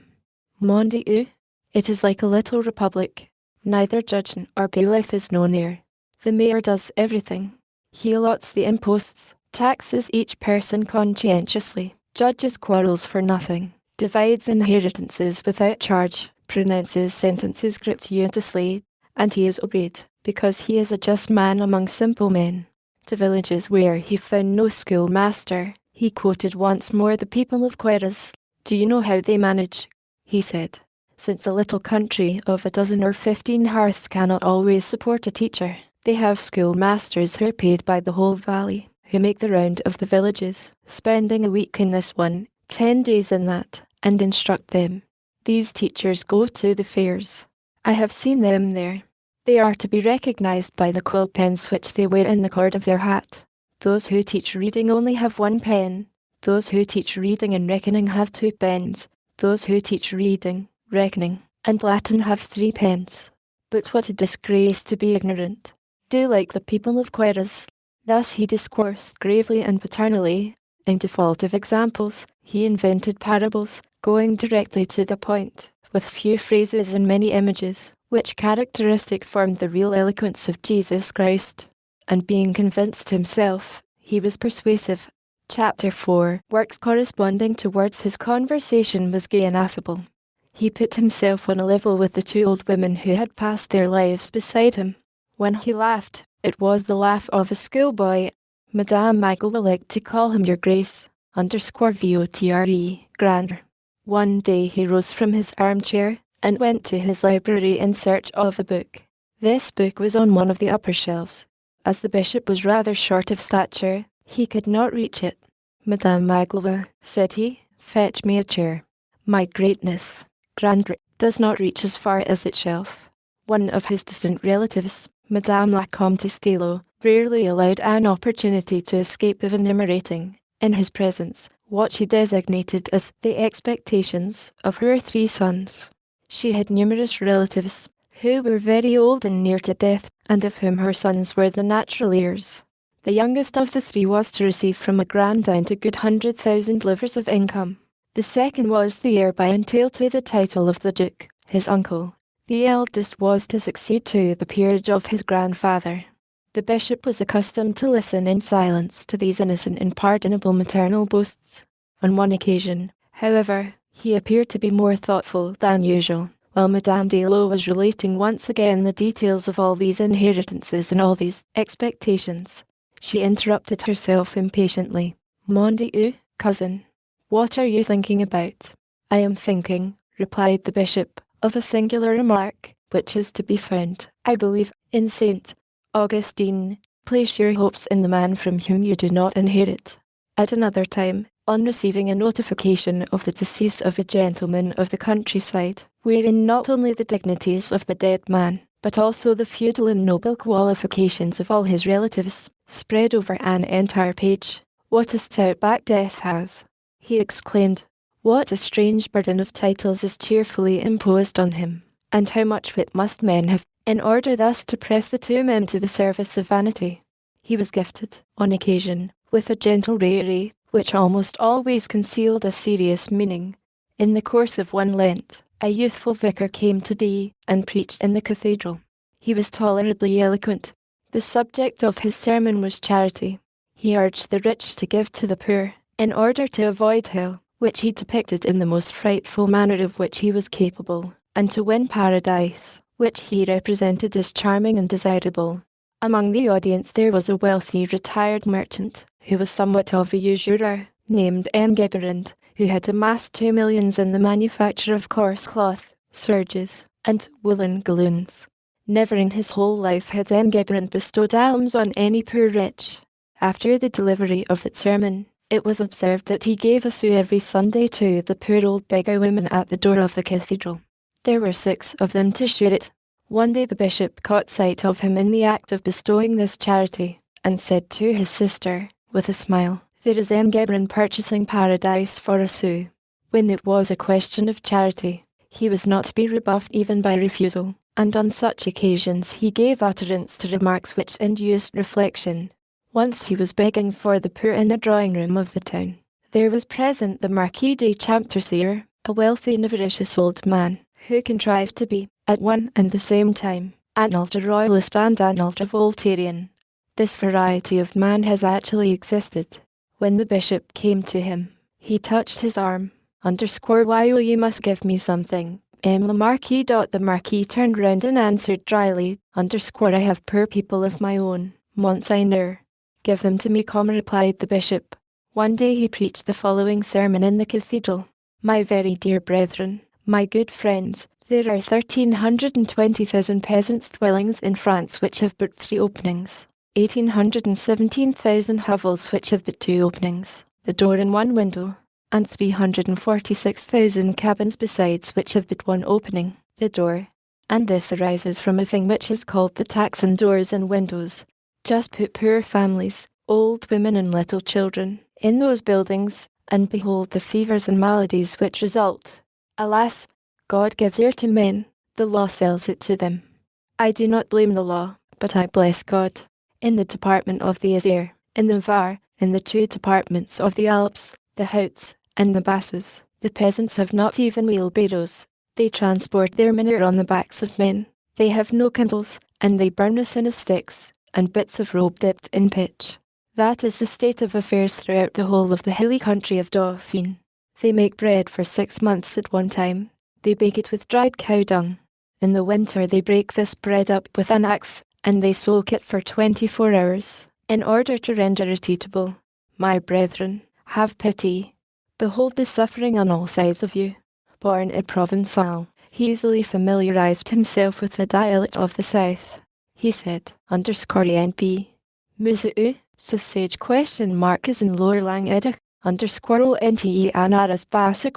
A: Mon Dieu, it is like a little republic. Neither judge or bailiff is known there. The mayor does everything. He allots the imposts, taxes each person conscientiously, judges quarrels for nothing, divides inheritances without charge, pronounces sentences gratuitously, and he is obeyed, because he is a just man among simple men. To villages where he found no schoolmaster, he quoted once more the people of Queyras. Do you know how they manage? He said. Since a little country of 12 or 15 hearths cannot always support a teacher, they have schoolmasters who are paid by the whole valley, who make the round of the villages, spending a week in this one, 10 days in that, and instruct them. These teachers go to the fairs. I have seen them there. They are to be recognized by the quill pens which they wear in the cord of their hat. Those who teach reading only have 1 pen. Those who teach reading and reckoning have 2 pens. Those who teach reading, reckoning, and Latin have 3 pens. But what a disgrace to be ignorant. Do like the people of Queyras. Thus he discoursed gravely and paternally. In default of examples, he invented parables, going directly to the point, with few phrases and many images, which characteristic formed the real eloquence of Jesus Christ. And being convinced himself, he was persuasive. Chapter 4. Works corresponding to words. His conversation was gay and affable. He put himself on a level with the 2 old women who had passed their lives beside him. When he laughed, it was the laugh of a schoolboy. Madame Michael will like to call him your grace, _VOTRE, grander. One day he rose from his armchair, and went to his library in search of a book. This book was on one of the upper shelves. As the bishop was rather short of stature, he could not reach it. Madame Magloire, said he, fetch me a chair. My greatness, grandeur, does not reach as far as its shelf. One of his distant relatives, Madame la Comtesse Stelo, rarely allowed an opportunity to escape of enumerating, in his presence, what she designated as the expectations of her 3 sons. She had numerous relatives, who were very old and near to death, and of whom her sons were the natural heirs. The youngest of the 3 was to receive from a grandaunt a good 100,000 livres of income. The second was the heir by entail to the title of the Duke, his uncle. The eldest was to succeed to the peerage of his grandfather. The bishop was accustomed to listen in silence to these innocent and pardonable maternal boasts. On one occasion, however, he appeared to be more thoughtful than usual. While Madame Deslos was relating once again the details of all these inheritances and all these expectations, she interrupted herself impatiently. Mon Dieu, cousin, what are you thinking about? I am thinking, replied the bishop, of a singular remark, which is to be found, I believe, in St. Augustine. Place your hopes in the man from whom you do not inherit. At another time, on receiving a notification of the decease of a gentleman of the countryside, wherein not only the dignities of the dead man, but also the feudal and noble qualifications of all his relatives, spread over an entire page, what a stout back death has, he exclaimed. What a strange burden of titles is cheerfully imposed on him, and how much wit must men have, in order thus to press the 2 men to the service of vanity. He was gifted, on occasion, with a gentle raillery, which almost always concealed a serious meaning. In the course of one Lent, a youthful vicar came to D and preached in the cathedral. He was tolerably eloquent. The subject of his sermon was charity. He urged the rich to give to the poor, in order to avoid hell, which he depicted in the most frightful manner of which he was capable, and to win paradise, which he represented as charming and desirable. Among the audience there was a wealthy retired merchant, who was somewhat of a usurer, named M. Geberand, who had amassed 2 millions in the manufacture of coarse cloth, serges, and woolen galloons. Never in his whole life had M. Geberand bestowed alms on any poor wretch. After the delivery of that sermon, it was observed that he gave a sou every Sunday to the poor old beggar women at the door of the cathedral. There were 6 of them to shoot it. One day the bishop caught sight of him in the act of bestowing this charity, and said to his sister, with a smile, "There is Gebron purchasing paradise for a sou." When it was a question of charity, he was not to be rebuffed even by refusal, and on such occasions he gave utterance to remarks which induced reflection. Once he was begging for the poor in a drawing-room of the town. There was present the Marquis de Champtercier, a wealthy and avaricious old man, who contrived to be, at one and the same time, an ultra-royalist and an ultra-Voltairean. This variety of man has actually existed. When the bishop came to him, he touched his arm. Why you must give me something. Le Marquis. The Marquis turned round and answered dryly, I have poor people of my own, Monseigneur. Give them to me, replied the bishop. One day he preached the following sermon in the cathedral. My very dear brethren, my good friends, there are 1,320,000 peasants' dwellings in France which have but 3 openings, 1,817,000 hovels which have but 2 openings, the door and 1 window, and 346,000 cabins besides which have but 1 opening, the door. And this arises from a thing which is called the tax on doors and windows. Just put poor families, old women and little children, in those buildings, and behold the fevers and maladies which result. Alas, God gives ear to men, the law sells it to them. I do not blame the law, but I bless God. In the department of the Isère, in the Var, in the 2 departments of the Alps, the Hauts, and the Basses, the peasants have not even wheelbarrows. They transport their manure on the backs of men. They have no kindles, and they burn us in sticks, and bits of rope dipped in pitch. That is the state of affairs throughout the whole of the hilly country of Dauphine. They make bread for 6 months at one time. They bake it with dried cow dung. In the winter they break this bread up with an axe, and they soak it for 24 hours, in order to render it eatable. My brethren, have pity. Behold the suffering on all sides of you. Born a Provençal, he easily familiarized himself with the dialect of the south. He said, _NP. Museu, sausage is in lower Languedoc, _ONTE anaras bassa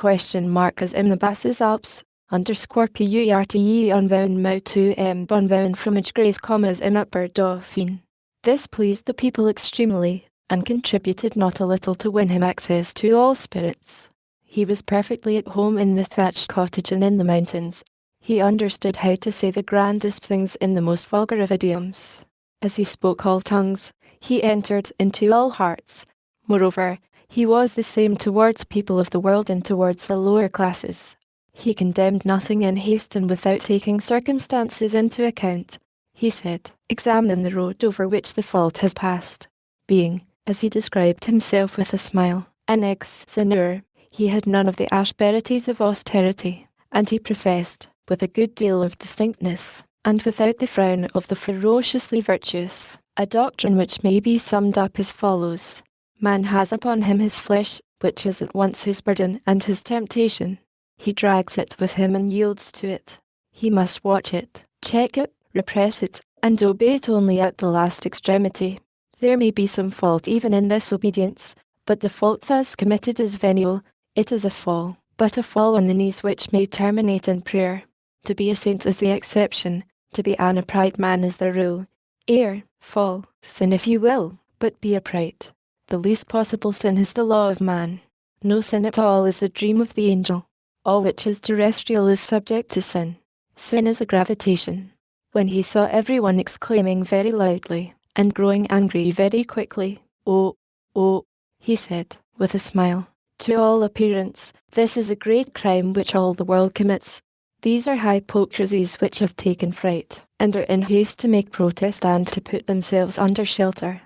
A: is in the Basses Alps, _PURTE onvouwen mau 2 bonvouwen fromage grace commas in upper Dauphine. This pleased the people extremely, and contributed not a little to win him access to all spirits. He was perfectly at home in the thatched cottage and in the mountains. He understood how to say the grandest things in the most vulgar of idioms. As he spoke all tongues, he entered into all hearts. Moreover, he was the same towards people of the world and towards the lower classes. He condemned nothing in haste and without taking circumstances into account. He said, examine the road over which the fault has passed. Being, as he described himself with a smile, an ex-seigneur, he had none of the asperities of austerity, and he professed, with a good deal of distinctness, and without the frown of the ferociously virtuous, a doctrine which may be summed up as follows. Man has upon him his flesh, which is at once his burden and his temptation. He drags it with him and yields to it. He must watch it, check it, repress it, and obey it only at the last extremity. There may be some fault even in this obedience, but the fault thus committed is venial. It is a fall, but a fall on the knees which may terminate in prayer. To be a saint is the exception, to be an upright man is the rule. Err, fall, sin if you will, but be upright. The least possible sin is the law of man. No sin at all is the dream of the angel. All which is terrestrial is subject to sin. Sin is a gravitation. When he saw everyone exclaiming very loudly, and growing angry very quickly, oh, he said, with a smile, to all appearance, this is a great crime which all the world commits. These are hypocrisies which have taken fright, and are in haste to make protest and to put themselves under shelter.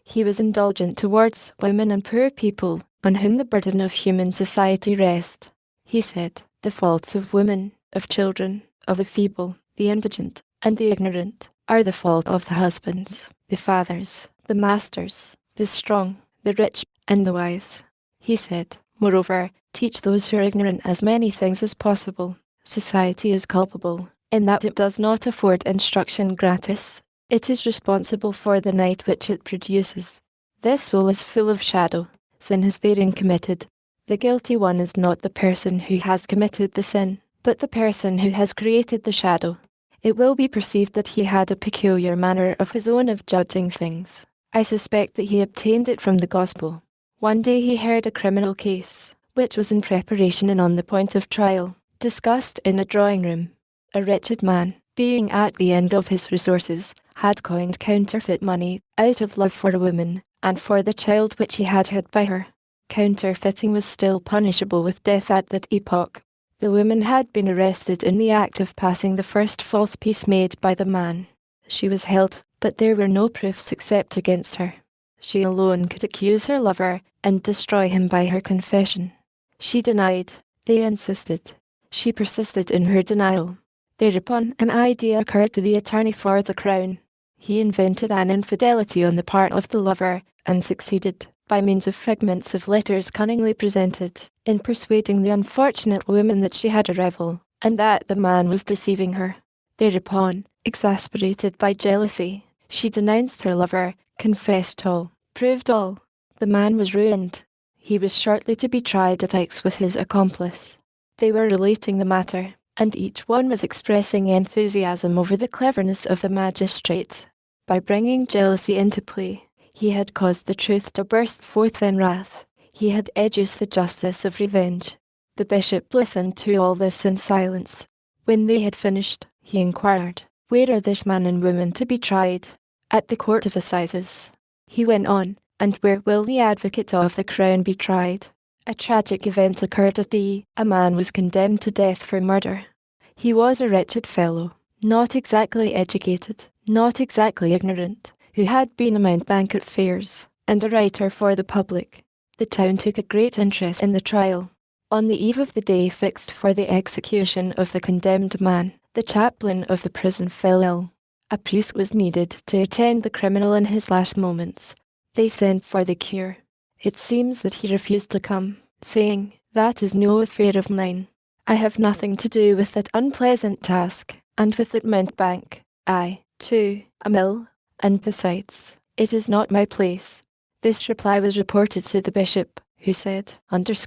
A: He was indulgent towards women and poor people, on whom the burden of human society rests. He said, the faults of women, of children, of the feeble, the indigent, and the ignorant, are the fault of the husbands, the fathers, the masters, the strong, the rich, and the wise. He said, moreover, teach those who are ignorant as many things as possible. Society is culpable, in that it does not afford instruction gratis. It is responsible for the night which it produces. This soul is full of shadow. Sin is therein committed. The guilty one is not the person who has committed the sin, but the person who has created the shadow. It will be perceived that he had a peculiar manner of his own of judging things. I suspect that he obtained it from the gospel. One day he heard a criminal case, which was in preparation and on the point of trial, discussed in a drawing room. A wretched man, being at the end of his resources, had coined counterfeit money out of love for a woman, and for the child which he had had by her. Counterfeiting was still punishable with death at that epoch. The woman had been arrested in the act of passing the first false piece made by the man. She was held, but there were no proofs except against her. She alone could accuse her lover and destroy him by her confession. She denied. They insisted. She persisted in her denial. Thereupon an idea occurred to the attorney for the crown. He invented an infidelity on the part of the lover, and succeeded, by means of fragments of letters cunningly presented, in persuading the unfortunate woman that she had a rival, and that the man was deceiving her. Thereupon, exasperated by jealousy, she denounced her lover, confessed all, proved all. The man was ruined. He was shortly to be tried at Aix with his accomplice. They were relating the matter, and each one was expressing enthusiasm over the cleverness of the magistrate. By bringing jealousy into play, he had caused the truth to burst forth in wrath. He had educed the justice of revenge. The bishop listened to all this in silence. When they had finished, he inquired, "Where are this man and woman to be tried?" "At the court of assizes." He went on, "And where will the advocate of the crown be tried?" A tragic event occurred at D. A man was condemned to death for murder. He was a wretched fellow, not exactly educated, not exactly ignorant, who had been a mountebank at fairs, and a writer for the public. The town took a great interest in the trial. On the eve of the day fixed for the execution of the condemned man, the chaplain of the prison fell ill. A priest was needed to attend the criminal in his last moments. They sent for the cure. It seems that he refused to come, saying, "That is no affair of mine. I have nothing to do with that unpleasant task, and with that mountebank. I, too, am ill, and besides, it is not my place." This reply was reported to the bishop, who said, "MONSIUR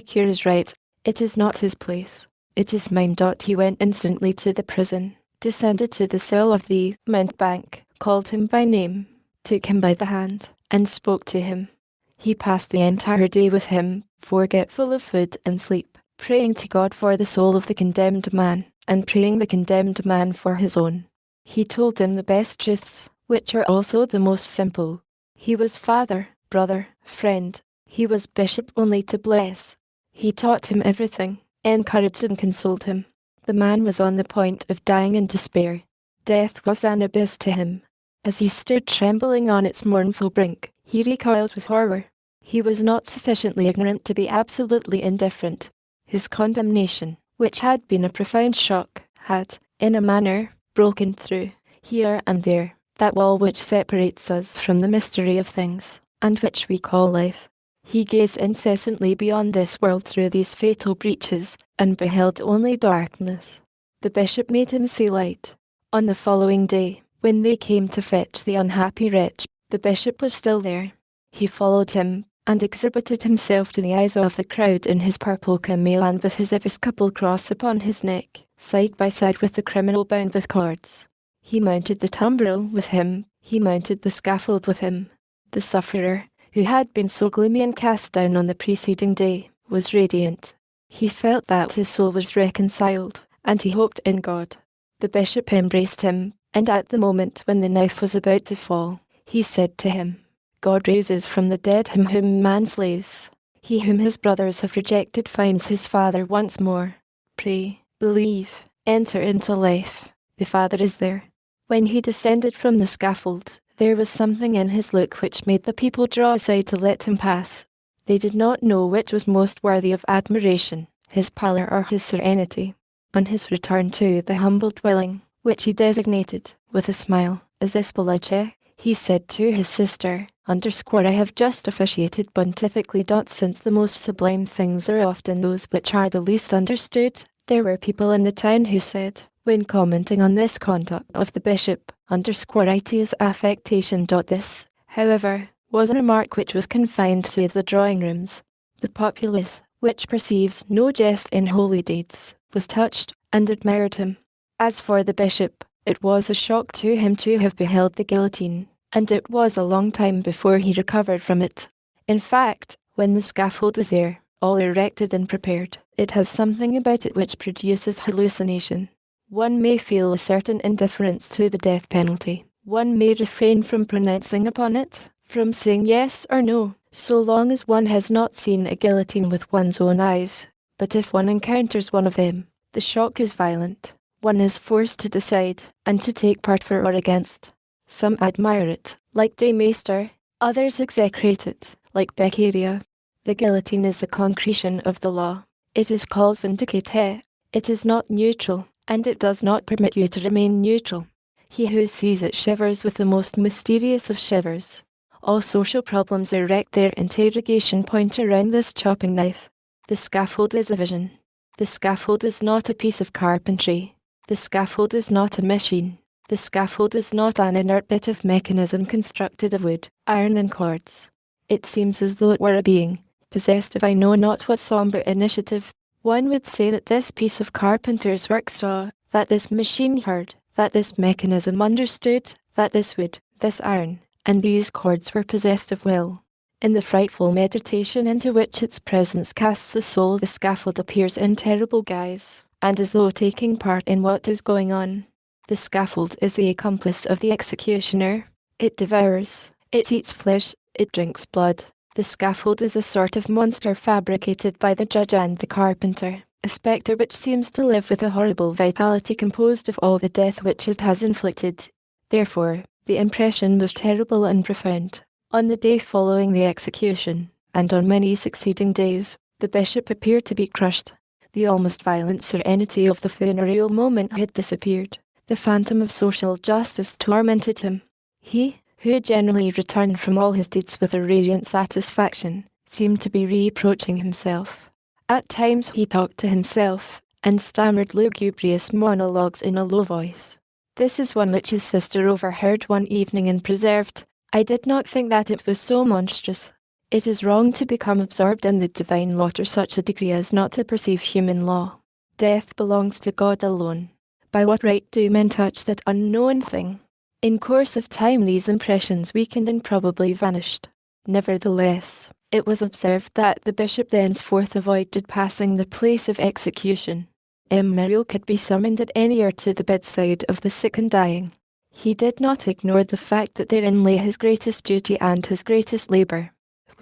A: cure is right. It is not his place. It is mine." He went instantly to the prison, descended to the cell of the mountebank, called him by name, took him by the hand, and spoke to him. He passed the entire day with him, forgetful of food and sleep, praying to God for the soul of the condemned man, and praying the condemned man for his own. He told him the best truths, which are also the most simple. He was father, brother, friend. He was bishop only to bless. He taught him everything, encouraged and consoled him. The man was on the point of dying in despair. Death was an abyss to him. As he stood trembling on its mournful brink, he recoiled with horror. He was not sufficiently ignorant to be absolutely indifferent. His condemnation, which had been a profound shock, had, in a manner, broken through, here and there, that wall which separates us from the mystery of things, and which we call life. He gazed incessantly beyond this world through these fatal breaches, and beheld only darkness. The bishop made him see light. On the following day, when they came to fetch the unhappy wretch, the bishop was still there. He followed him, and exhibited himself to the eyes of the crowd in his purple cameo and with his episcopal cross upon his neck, side by side with the criminal bound with cords. He mounted the tumbril with him, he mounted the scaffold with him. The sufferer, who had been so gloomy and cast down on the preceding day, was radiant. He felt that his soul was reconciled, and he hoped in God. The bishop embraced him, and at the moment when the knife was about to fall, he said to him, "God raises from the dead him whom man slays. He whom his brothers have rejected finds his Father once more. Pray, believe, enter into life. The Father is there." When he descended from the scaffold, there was something in his look which made the people draw aside to let him pass. They did not know which was most worthy of admiration, his pallor or his serenity. On his return to the humble dwelling, which he designated, with a smile, as Espolache, he said to his sister, "I have just officiated pontifically. Since the most sublime things are often those which are the least understood, there were people in the town who said, when commenting on this conduct of the bishop, "It is affectation." This, however, was a remark which was confined to the drawing rooms. The populace, which perceives no jest in holy deeds, was touched, and admired him. As for the bishop, it was a shock to him to have beheld the guillotine, and it was a long time before he recovered from it. In fact, when the scaffold is there, all erected and prepared, it has something about it which produces hallucination. One may feel a certain indifference to the death penalty. One may refrain from pronouncing upon it, from saying yes or no, so long as one has not seen a guillotine with one's own eyes. But if one encounters one of them, the shock is violent. One is forced to decide, and to take part for or against. Some admire it, like De Maester, others execrate it, like Beccaria. The guillotine is the concretion of the law. It is called vindicate. It is not neutral, and it does not permit you to remain neutral. He who sees it shivers with the most mysterious of shivers. All social problems erect their interrogation point around this chopping knife. The scaffold is a vision. The scaffold is not a piece of carpentry. The scaffold is not a machine. The scaffold is not an inert bit of mechanism constructed of wood, iron and cords. It seems as though it were a being, possessed of I know not what sombre initiative. One would say that this piece of carpenter's work saw, that this machine heard, that this mechanism understood, that this wood, this iron, and these cords were possessed of will. In the frightful meditation into which its presence casts the soul, the scaffold appears in terrible guise, and as though taking part in what is going on. The scaffold is the accomplice of the executioner. It devours, it eats flesh, it drinks blood. The scaffold is a sort of monster fabricated by the judge and the carpenter, a spectre which seems to live with a horrible vitality composed of all the death which it has inflicted. Therefore, the impression was terrible and profound. On the day following the execution, and on many succeeding days, the bishop appeared to be crushed. The almost violent serenity of the funereal moment had disappeared. The phantom of social justice tormented him. He, who generally returned from all his deeds with a radiant satisfaction, seemed to be reproaching himself. At times he talked to himself, and stammered lugubrious monologues in a low voice. This is one which his sister overheard one evening and preserved. I did not think that it was so monstrous. It is wrong to become absorbed in the divine law to such a degree as not to perceive human law. Death belongs to God alone. By what right do men touch that unknown thing? In course of time these impressions weakened and probably vanished. Nevertheless, it was observed that the bishop thenceforth avoided passing the place of execution. Muriel could be summoned at any hour to the bedside of the sick and dying. He did not ignore the fact that therein lay his greatest duty and his greatest labour.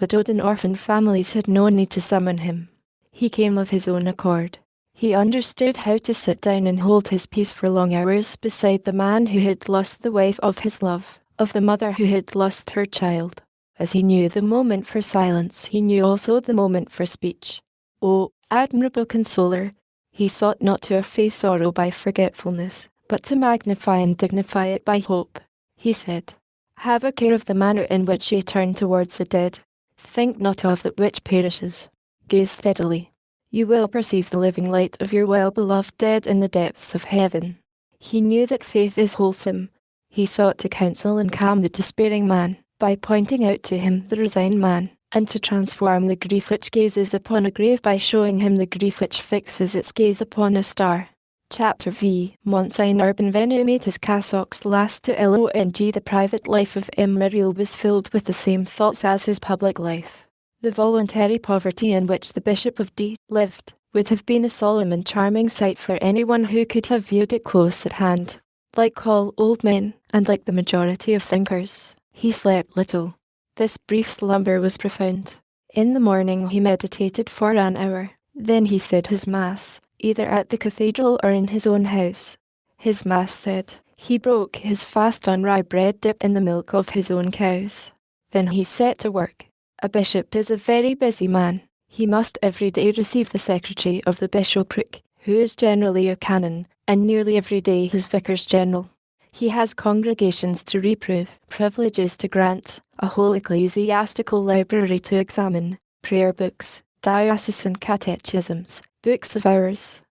A: Widowed and orphaned families had no need to summon him. He came of his own accord. He understood how to sit down and hold his peace for long hours beside the man who had lost the wife of his love, of the mother who had lost her child. As he knew the moment for silence, he knew also the moment for speech. O admirable consoler! He sought not to efface sorrow by forgetfulness, but to magnify and dignify it by hope. He said, "Have a care of the manner in which ye turn towards the dead. Think not of that which perishes. Gaze steadily. You will perceive the living light of your well-beloved dead in the depths of heaven." He knew that faith is wholesome. He sought to counsel and calm the despairing man, by pointing out to him the resigned man, and to transform the grief which gazes upon a grave by showing him the grief which fixes its gaze upon a star. Chapter V. Monsignor Benvenu made his cassocks last to long. The private life of Muriel was filled with the same thoughts as his public life. The voluntary poverty in which the Bishop of D lived would have been a solemn and charming sight for anyone who could have viewed it close at hand. Like all old men, and like the majority of thinkers, he slept little. This brief slumber was profound. In the morning he meditated for an hour. Then he said his Mass, either at the cathedral or in his own house. His Mass said, he broke his fast on rye bread dipped in the milk of his own cows. Then he set to work. A bishop is a very busy man. He must every day receive the secretary of the bishopric, who is generally a canon, and nearly every day his vicars general. He has congregations to reprove, privileges to grant, a whole ecclesiastical library to examine, prayer books, diocesan catechisms, books of hours,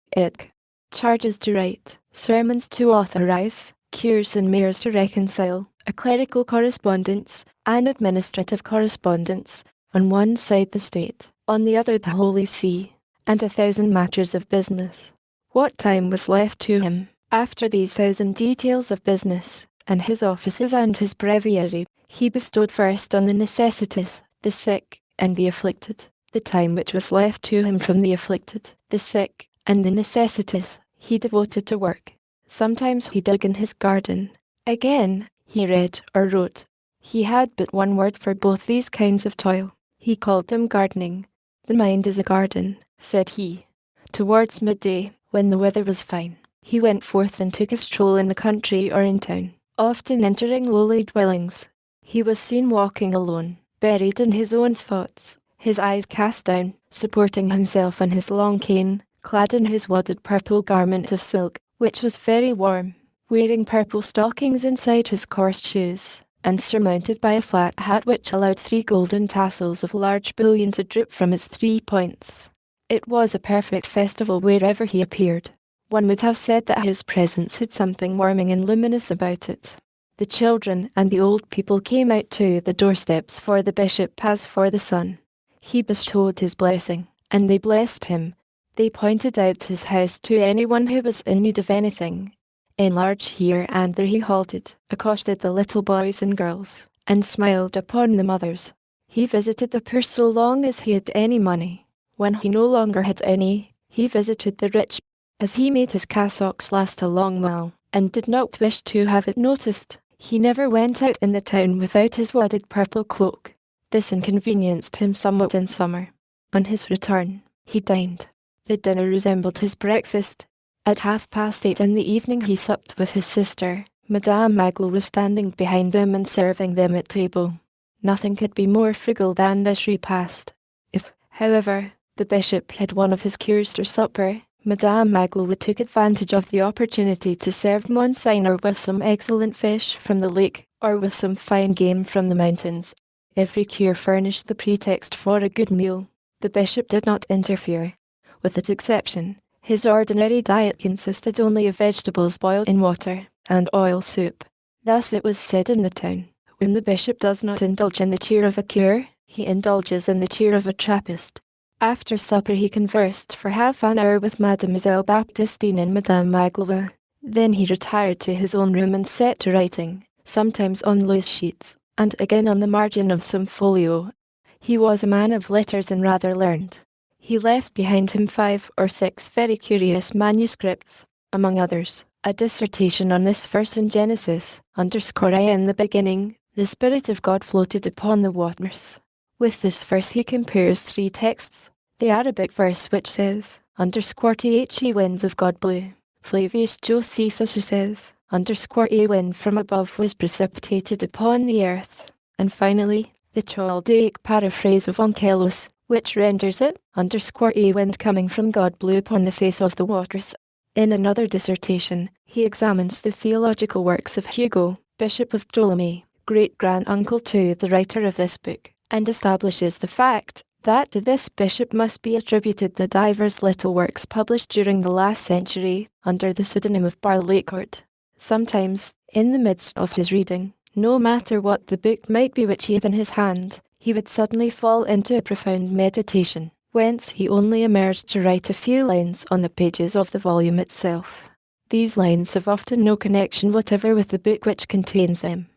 A: charges to write, sermons to authorize, cures and mayors to reconcile, a clerical correspondence, an administrative correspondence, on one side the state, on the other the Holy See, and 1,000 matters of business. What time was left to him, after these 1,000 details of business, and his offices and his breviary, he bestowed first on the necessitous, the sick, and the afflicted. The time which was left to him from the afflicted, the sick, and the necessitous, he devoted to work. Sometimes he dug in his garden. Again, he read or wrote. He had but one word for both these kinds of toil. He called them gardening. The mind is a garden, said he. Towards midday, when the weather was fine, he went forth and took a stroll in the country or in town, often entering lowly dwellings. He was seen walking alone, buried in his own thoughts, his eyes cast down, supporting himself on his long cane, clad in his wadded purple garment of silk, which was very warm, wearing purple stockings inside his coarse shoes, and surmounted by a flat hat which allowed 3 golden tassels of large bullion to drip from its 3 points. It was a perfect festival wherever he appeared. One would have said that his presence had something warming and luminous about it. The children and the old people came out to the doorsteps for the bishop as for the sun. He bestowed his blessing, and they blessed him. They pointed out his house to anyone who was in need of anything. Enlarged here and there he halted, accosted the little boys and girls, and smiled upon the mothers. He visited the poor so long as he had any money. When he no longer had any, he visited the rich, as he made his cassocks last a long while, and did not wish to have it noticed. He never went out in the town without his wadded purple cloak. This inconvenienced him somewhat in summer. On his return, he dined. The dinner resembled his breakfast. At 8:30 in the evening he supped with his sister. Madame Magloire was standing behind them and serving them at table. Nothing could be more frugal than this repast. If, however, the bishop had one of his cures for supper, Madame Magloire took advantage of the opportunity to serve Monsignor with some excellent fish from the lake, or with some fine game from the mountains. Every cure furnished the pretext for a good meal. The bishop did not interfere. With that exception, his ordinary diet consisted only of vegetables boiled in water, and oil soup. Thus it was said in the town, when the bishop does not indulge in the cheer of a cure, he indulges in the cheer of a Trappist. After supper he conversed for half an hour with Mademoiselle Baptistine and Madame Magloire. Then he retired to his own room and set to writing, sometimes on loose sheets, and again on the margin of some folio. He was a man of letters and rather learned. He left behind him 5 or 6 very curious manuscripts, among others, a dissertation on this verse in Genesis, _ in the beginning, the Spirit of God floated upon the waters. With this verse he compares 3 texts. The Arabic verse which says, _the winds of God blew. Flavius Josephus who says, _ a wind from above was precipitated upon the earth. And finally, the Chaldaic paraphrase of Onkelos, which renders it, _ a wind coming from God blew upon the face of the waters. In another dissertation, he examines the theological works of Hugo, Bishop of Ptolemy, great-granduncle to the writer of this book, and establishes the fact that to this bishop must be attributed the divers little works published during the last century under the pseudonym of Barleycourt. Sometimes, in the midst of his reading, no matter what the book might be which he had in his hand, he would suddenly fall into a profound meditation, whence he only emerged to write a few lines on the pages of the volume itself. These lines have often no connection whatever with the book which contains them.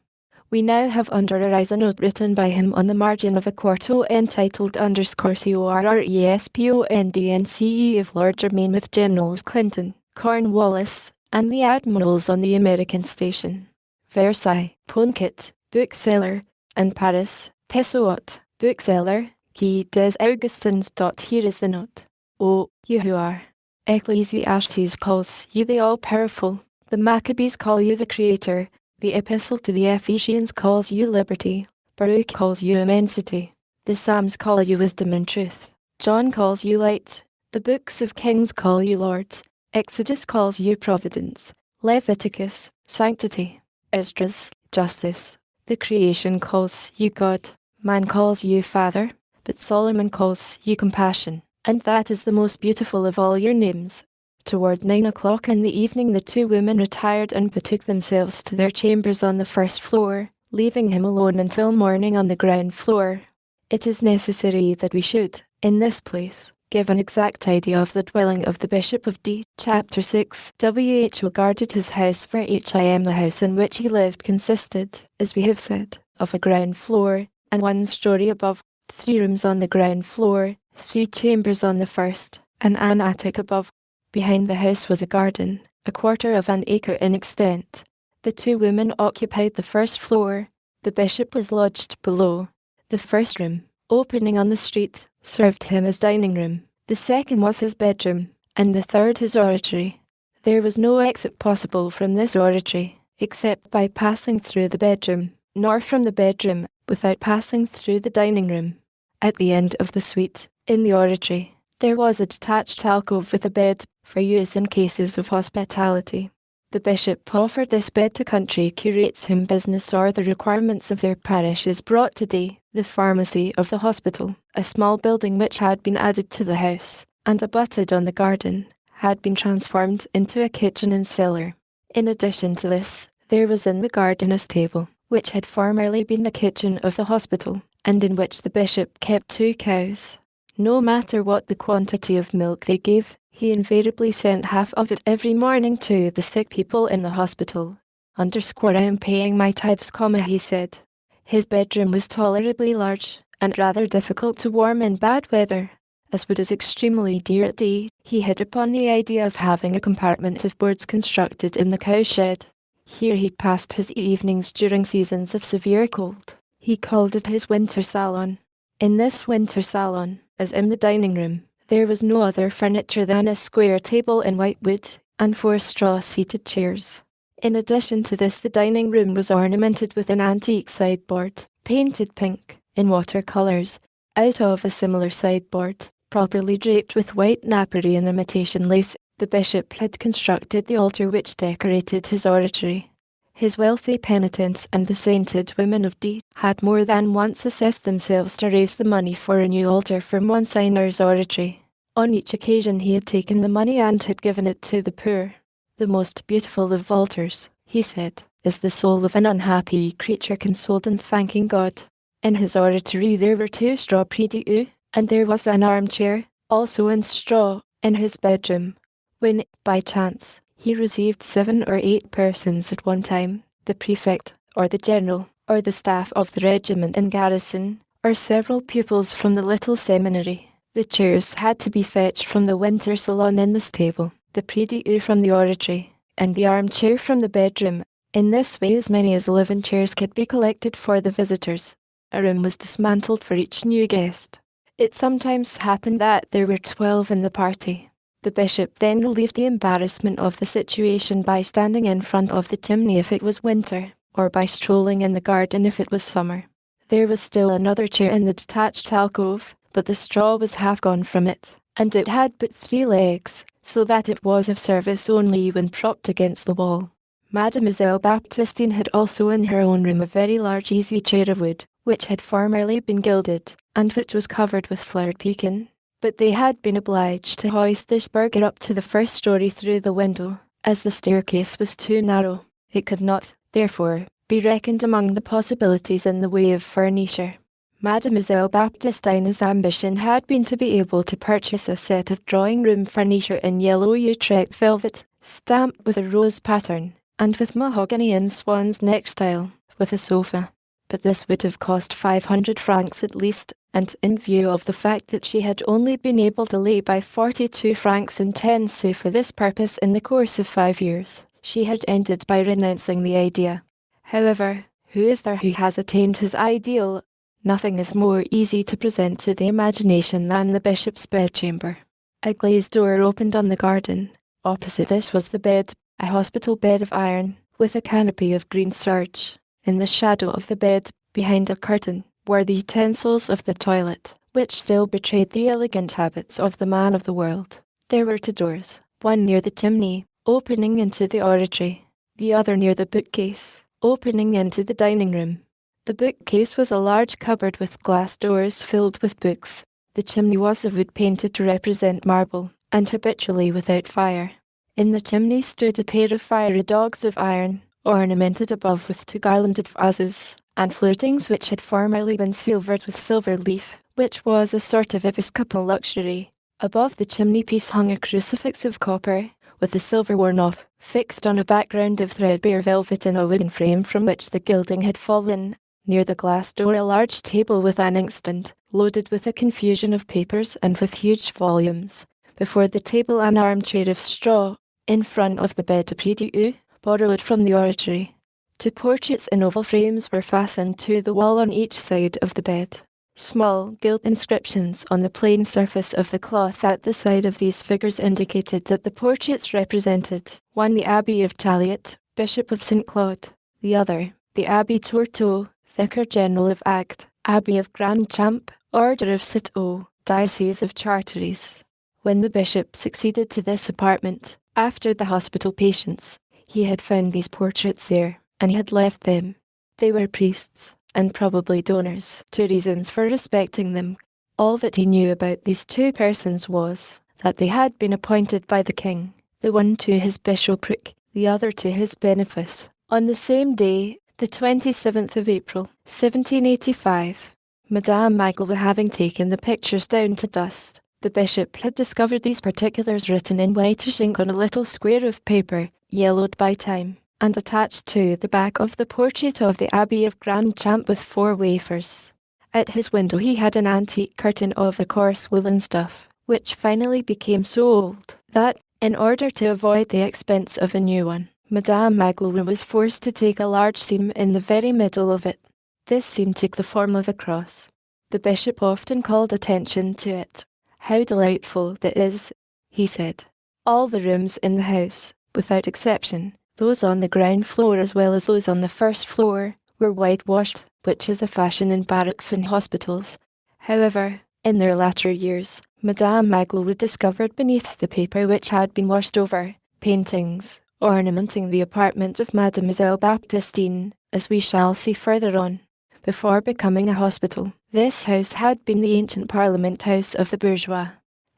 A: We now have under our eyes a note written by him on the margin of a quarto entitled _correspondence of Lord Germain with Generals Clinton, Cornwallis, and the Admirals on the American station. Versailles, Pontcat, bookseller, and Paris, Pessoat, bookseller, Quai des Augustins. Here is the note. O, you who are. Ecclesiastes calls you the all-powerful, the Maccabees call you the Creator, the Epistle to the Ephesians calls you liberty, Baruch calls you immensity, the Psalms call you wisdom and truth, John calls you light, the books of Kings call you Lord, Exodus calls you providence, Leviticus, sanctity, Esdras, justice, the creation calls you God, man calls you Father, but Solomon calls you compassion, and that is the most beautiful of all your names. Toward 9 o'clock in the evening the 2 women retired and betook themselves to their chambers on the first floor, leaving him alone until morning on the ground floor. It is necessary that we should, In this place, give an exact idea of the dwelling of the Bishop of D. Chapter 6. W.H. regarded his house for him. The house in which he lived consisted, as we have said, of a ground floor, and 1 story above, 3 rooms on the ground floor, 3 chambers on the first, and an attic above. Behind the house was a garden, 1/4 of an acre in extent. The 2 women occupied the first floor. The bishop was lodged below. The first room, opening on the street, served him as dining room. The second was his bedroom, and the third his oratory. There was no exit possible from this oratory, except by passing through the bedroom, nor from the bedroom, without passing through the dining room. At the end of the suite, in the oratory, there was a detached alcove with a bed, for use in cases of hospitality. The bishop offered this bed to country curates whom business or the requirements of their parishes brought to day. The pharmacy of the hospital, a small building which had been added to the house, and abutted on the garden, had been transformed into a kitchen and cellar. In addition to this, there was in the garden a stable, which had formerly been the kitchen of the hospital, and in which the bishop kept 2 cows. No matter what the quantity of milk they gave, he invariably sent half of it every morning to the sick people in the hospital. "I am paying my tithes, he said. His bedroom was tolerably large, and rather difficult to warm in bad weather. As wood is extremely dear at day, he hit upon the idea of having a compartment of boards constructed in the cowshed. Here he passed his evenings during seasons of severe cold. He called it his winter salon. In this winter salon, as in the dining room, there was no other furniture than a square table in white wood, and 4 straw-seated chairs. In addition to this, the dining room was ornamented with an antique sideboard, painted pink, in watercolours, out of a similar sideboard, properly draped with white napery and imitation lace. The bishop had constructed the altar which decorated his oratory. His wealthy penitents and the sainted women of D had more than once assessed themselves to raise the money for a new altar for Monsignor's oratory. On each occasion he had taken the money and had given it to the poor. "The most beautiful of altars," he said, "is the soul of an unhappy creature consoled and thanking God." In his oratory there were 2 straw prie-dieu, and there was an armchair, also in straw, in his bedroom. When, by chance, he received 7 or 8 persons at one time, the prefect, or the general, or the staff of the regiment in garrison, or several pupils from the little seminary, the chairs had to be fetched from the winter salon in the stable, the prie-dieu from the oratory, and the armchair from the bedroom. In this way as many as 11 chairs could be collected for the visitors. A room was dismantled for each new guest. It sometimes happened that there were 12 in the party. The bishop then relieved the embarrassment of the situation by standing in front of the chimney if it was winter, or by strolling in the garden if it was summer. There was still another chair in the detached alcove, but the straw was half gone from it, and it had but 3 legs, so that it was of service only when propped against the wall. Mademoiselle Baptistine had also in her own room a very large easy chair of wood, which had formerly been gilded, and which was covered with flowered pekin. But they had been obliged to hoist this burgher up to the first story through the window, as the staircase was too narrow. It could not, therefore, be reckoned among the possibilities in the way of furniture. Mademoiselle Baptistine's ambition had been to be able to purchase a set of drawing-room furniture in yellow Utrecht velvet, stamped with a rose pattern, and with mahogany in swan's neck style, with a sofa. But this would have cost 500 francs at least, and in view of the fact that she had only been able to lay by 42 francs and 10 sous for this purpose in the course of 5 years, she had ended by renouncing the idea. However, who is there who has attained his ideal? Nothing is more easy to present to the imagination than the bishop's bedchamber. A glazed door opened on the garden. Opposite this was the bed, a hospital bed of iron, with a canopy of green serge. In the shadow of the bed, behind a curtain, were the utensils of the toilet, which still betrayed the elegant habits of the man of the world. There were 2 doors, one near the chimney, opening into the oratory, the other near the bookcase, opening into the dining room. The bookcase was a large cupboard with glass doors filled with books. The chimney was of wood painted to represent marble, and habitually without fire. In the chimney stood a pair of fiery dogs of iron, ornamented above with 2 garlanded vases, and flutings which had formerly been silvered with silver leaf, which was a sort of episcopal luxury. Above the chimney-piece hung a crucifix of copper, with the silver worn off, fixed on a background of threadbare velvet in a wooden frame from which the gilding had fallen. Near the glass door a large table with an inkstand, loaded with a confusion of papers and with huge volumes. Before the table an armchair of straw, in front of the bed a prie-dieu, borrowed from the oratory. Two portraits in oval frames were fastened to the wall on each side of the bed. Small gilt inscriptions on the plain surface of the cloth at the side of these figures indicated that the portraits represented, one the Abbey of Chaliot, Bishop of St. Claude, the other, the Abbey Tourteau, Vicar General of Agde, Abbey of Grand Champ, Order of Citeaux, Diocese of Chartres. When the bishop succeeded to this apartment, after the hospital patients, he had found these portraits there, and he had left them. They were priests, and probably donors, two reasons for respecting them. All that he knew about these two persons was that they had been appointed by the king, the one to his bishopric, the other to his benefice, on the same day, the 27th of April, 1785. Madame Magloire having taken the pictures down to dust, the bishop had discovered these particulars written in whitish ink on a little square of paper, yellowed by time, and attached to the back of the portrait of the Abbey of Grand Champ with 4 wafers. At his window he had an antique curtain of a coarse woolen stuff, which finally became so old that, in order to avoid the expense of a new one, Madame Magloire was forced to take a large seam in the very middle of it. This seam took the form of a cross. The bishop often called attention to it. "How delightful that is," he said. All the rooms in the house, without exception, those on the ground floor as well as those on the first floor, were whitewashed, which is a fashion in barracks and hospitals. However, in their latter years, Madame Magloire discovered beneath the paper which had been washed over, paintings, ornamenting the apartment of Mademoiselle Baptistine, as we shall see further on. Before becoming a hospital, this house had been the ancient parliament house of the bourgeois.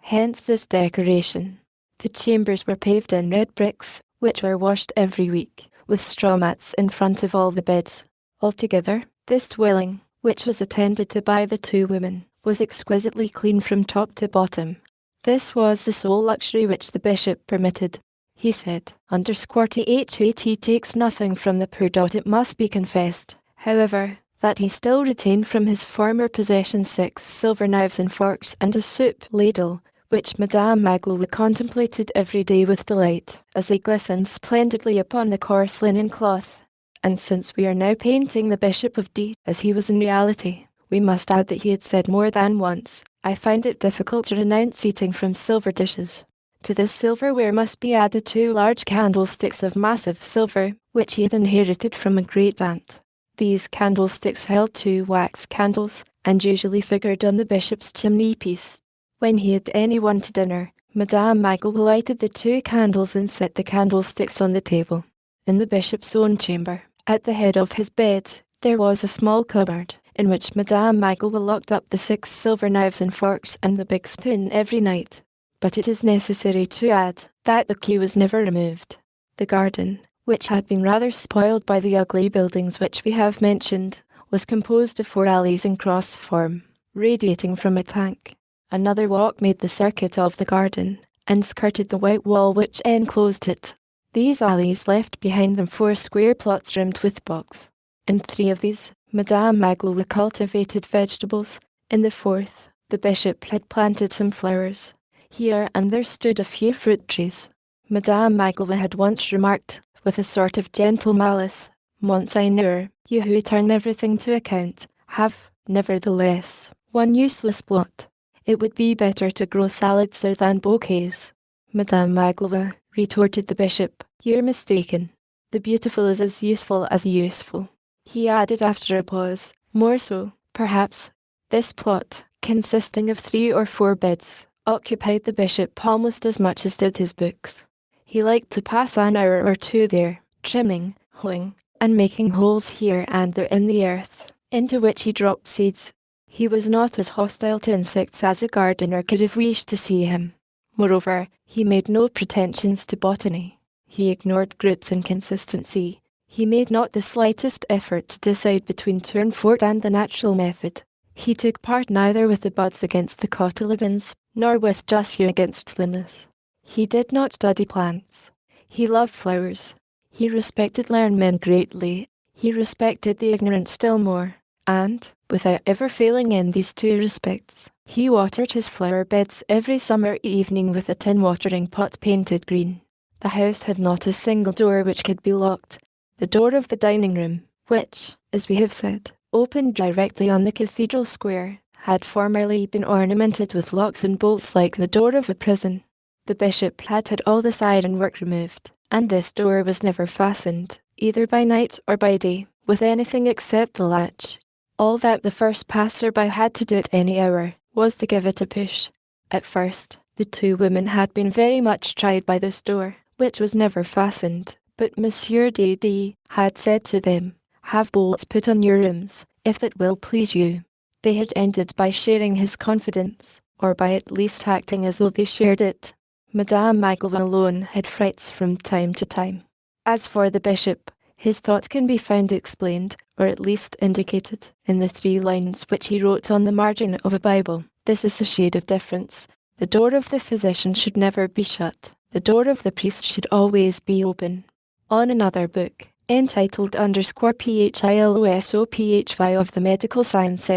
A: Hence this decoration. The chambers were paved in red bricks, which were washed every week, with straw mats in front of all the beds. Altogether, this dwelling, which was attended to by the 2 women, was exquisitely clean from top to bottom. This was the sole luxury which the bishop permitted. He said, he takes nothing from the poor dot, it must be confessed, however, that he still retained from his former possession 6 silver knives and forks and a soup ladle, which Madame Magloire contemplated every day with delight, as they glistened splendidly upon the coarse linen cloth. And since we are now painting the Bishop of D, as he was in reality, we must add that he had said more than once, "I find it difficult to renounce eating from silver dishes." To this silverware must be added 2 large candlesticks of massive silver, which he had inherited from a great aunt. These candlesticks held 2 wax candles, and usually figured on the bishop's chimney-piece. When he had anyone to dinner, Madame Magloire lighted the 2 candles and set the candlesticks on the table. In the bishop's own chamber, at the head of his bed, there was a small cupboard, in which Madame Magloire locked up the 6 silver knives and forks and the big spoon every night. But it is necessary to add that the key was never removed. The garden, which had been rather spoiled by the ugly buildings which we have mentioned, was composed of 4 alleys in cross form, radiating from a tank. Another walk made the circuit of the garden, and skirted the white wall which enclosed it. These alleys left behind them 4 square plots rimmed with box. In 3 of these, Madame Magloire cultivated vegetables. In the 4th, the bishop had planted some flowers. Here and there stood a few fruit trees. Madame Magloire had once remarked, with a sort of gentle malice, "Monseigneur, you who turn everything to account, have, nevertheless, one useless blot. It would be better to grow salads there than bouquets." "Madame Magloire," retorted the bishop, "you're mistaken. The beautiful is as useful as the useful." He added after a pause, "More so, perhaps." This plot, consisting of 3 or 4 beds, occupied the bishop almost as much as did his books. He liked to pass an hour or 2 there, trimming, hoeing, and making holes here and there in the earth, into which he dropped seeds. He was not as hostile to insects as a gardener could have wished to see him. Moreover, he made no pretensions to botany. He ignored groups and consistency. He made not the slightest effort to decide between Turnfort and the natural method. He took part neither with the buds against the cotyledons, nor with Jussu against thymus. He did not study plants. He loved flowers. He respected learned men greatly. He respected the ignorant still more, and, without ever failing in these two respects, he watered his flower beds every summer evening with a tin watering pot painted green. The house had not a single door which could be locked. The door of the dining room, which, as we have said, opened directly on the cathedral square, had formerly been ornamented with locks and bolts like the door of a prison. The bishop had had all this ironwork removed, and this door was never fastened, either by night or by day, with anything except the latch. All that the first passer-by had to do at any hour was to give it a push. At first, the two women had been very much tried by this door, which was never fastened, but Monsieur D.D. had said to them, "Have bolts put on your rooms, if it will please you." They had ended by sharing his confidence, or by at least acting as though they shared it. Madame Magloire alone had frights from time to time. As for the bishop, his thoughts can be found explained, or at least indicated, in the 3 lines which he wrote on the margin of a Bible. This is the shade of difference. The door of the physician should never be shut. The door of the priest should always be open. On another book, entitled _PHILOSOPHY of the medical science,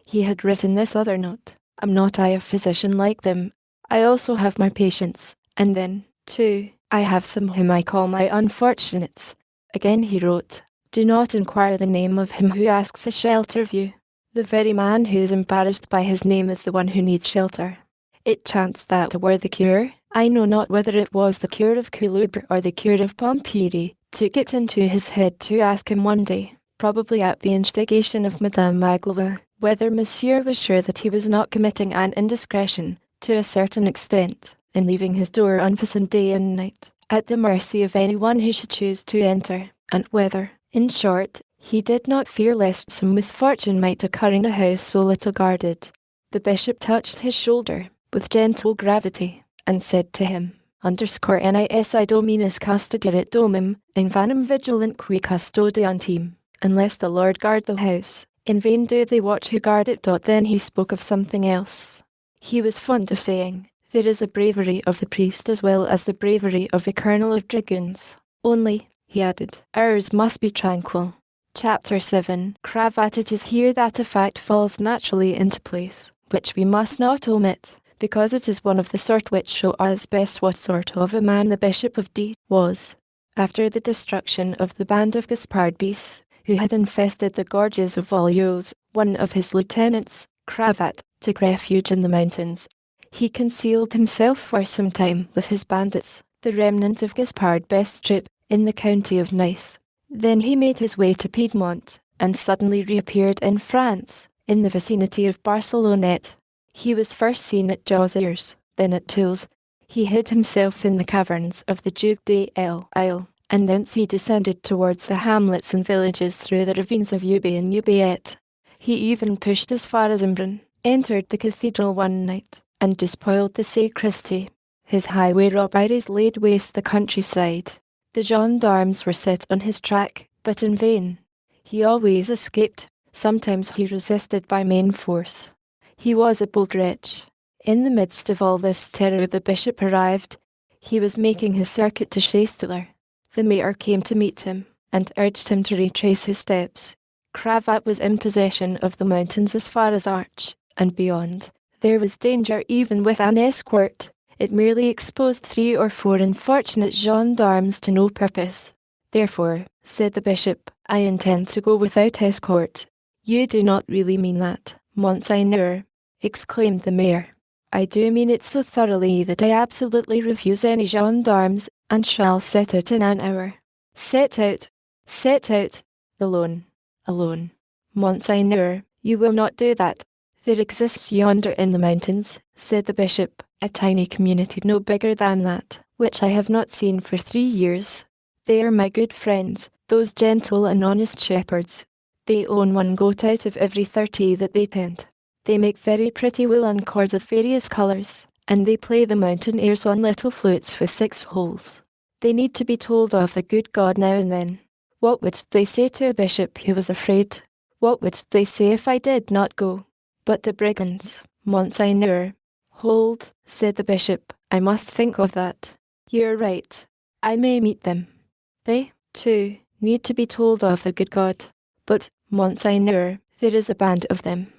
A: he had written this other note: "Am not I a physician like them? I also have my patients, and then, too, I have some whom I call my unfortunates." Again he wrote, "Do not inquire the name of him who asks a shelter of you. The very man who is embarrassed by his name is the one who needs shelter." It chanced that were the cure, I know not whether it was the cure of Couloudre or the cure of Pompiri, took it into his head to ask him one day, probably at the instigation of Madame Magloire, whether Monsieur was sure that he was not committing an indiscretion, to a certain extent, in leaving his door unfastened day and night, at the mercy of anyone who should choose to enter, and whether, in short, he did not fear lest some misfortune might occur in a house so little guarded. The bishop touched his shoulder, with gentle gravity, and said to him, "NISI Dominus custodieret domum, infanum vigilant qui custodiantim." Unless the Lord guard the house, in vain do they watch who guard it. Then he spoke of something else. He was fond of saying, "There is a bravery of the priest as well as the bravery of the colonel of dragoons. Only," he added, "ours must be tranquil." Chapter 7. Cravat. It is here that a fact falls naturally into place, which we must not omit, because it is one of the sort which show us best what sort of a man the Bishop of D. was. After the destruction of the band of Gaspard Bis, who had infested the gorges of Volioz, one of his lieutenants, Cravat, took refuge in the mountains. He concealed himself for some time with his bandits, the remnant of Gaspard Best's troop, in the county of Nice. Then he made his way to Piedmont, and suddenly reappeared in France, in the vicinity of Barcelonnette. He was first seen at Jauziers, then at Tours. He hid himself in the caverns of the Duc d'Isle, and thence he descended towards the hamlets and villages through the ravines of Ubi and Ubiette. He even pushed as far as Embrun, entered the cathedral one night, and despoiled the sacristy. His highway robberies laid waste the countryside. The gendarmes were set on his track, but in vain. He always escaped. Sometimes he resisted by main force. He was a bold wretch. In the midst of all this terror the bishop arrived. He was making his circuit to Chasteler. The mayor came to meet him, and urged him to retrace his steps. Cravat was in possession of the mountains as far as Arch, and beyond. There was danger even with an escort. It merely exposed 3 or 4 unfortunate gendarmes to no purpose. "Therefore," said the bishop, "I intend to go without escort." "You do not really mean that, Monseigneur," exclaimed the mayor. "I do mean it so thoroughly that I absolutely refuse any gendarmes, and shall set out in an hour." Set out! Alone. "Monseigneur, you will not do that." "There exists yonder in the mountains," said the bishop, "a tiny community no bigger than that, which I have not seen for 3 years. They are my good friends, those gentle and honest shepherds. They own 1 goat out of every 30 that they tend. They make very pretty woolen cords of various colours, and they play the mountain airs on little flutes with 6 holes. They need to be told of the good God now and then. What would they say to a bishop who was afraid? What would they say if I did not go? But the brigands, Monseigneur. Hold, said the bishop, I must think of that. You're right. I may meet them. They, too, need to be told of the good God. But, Monseigneur, there is a band of them.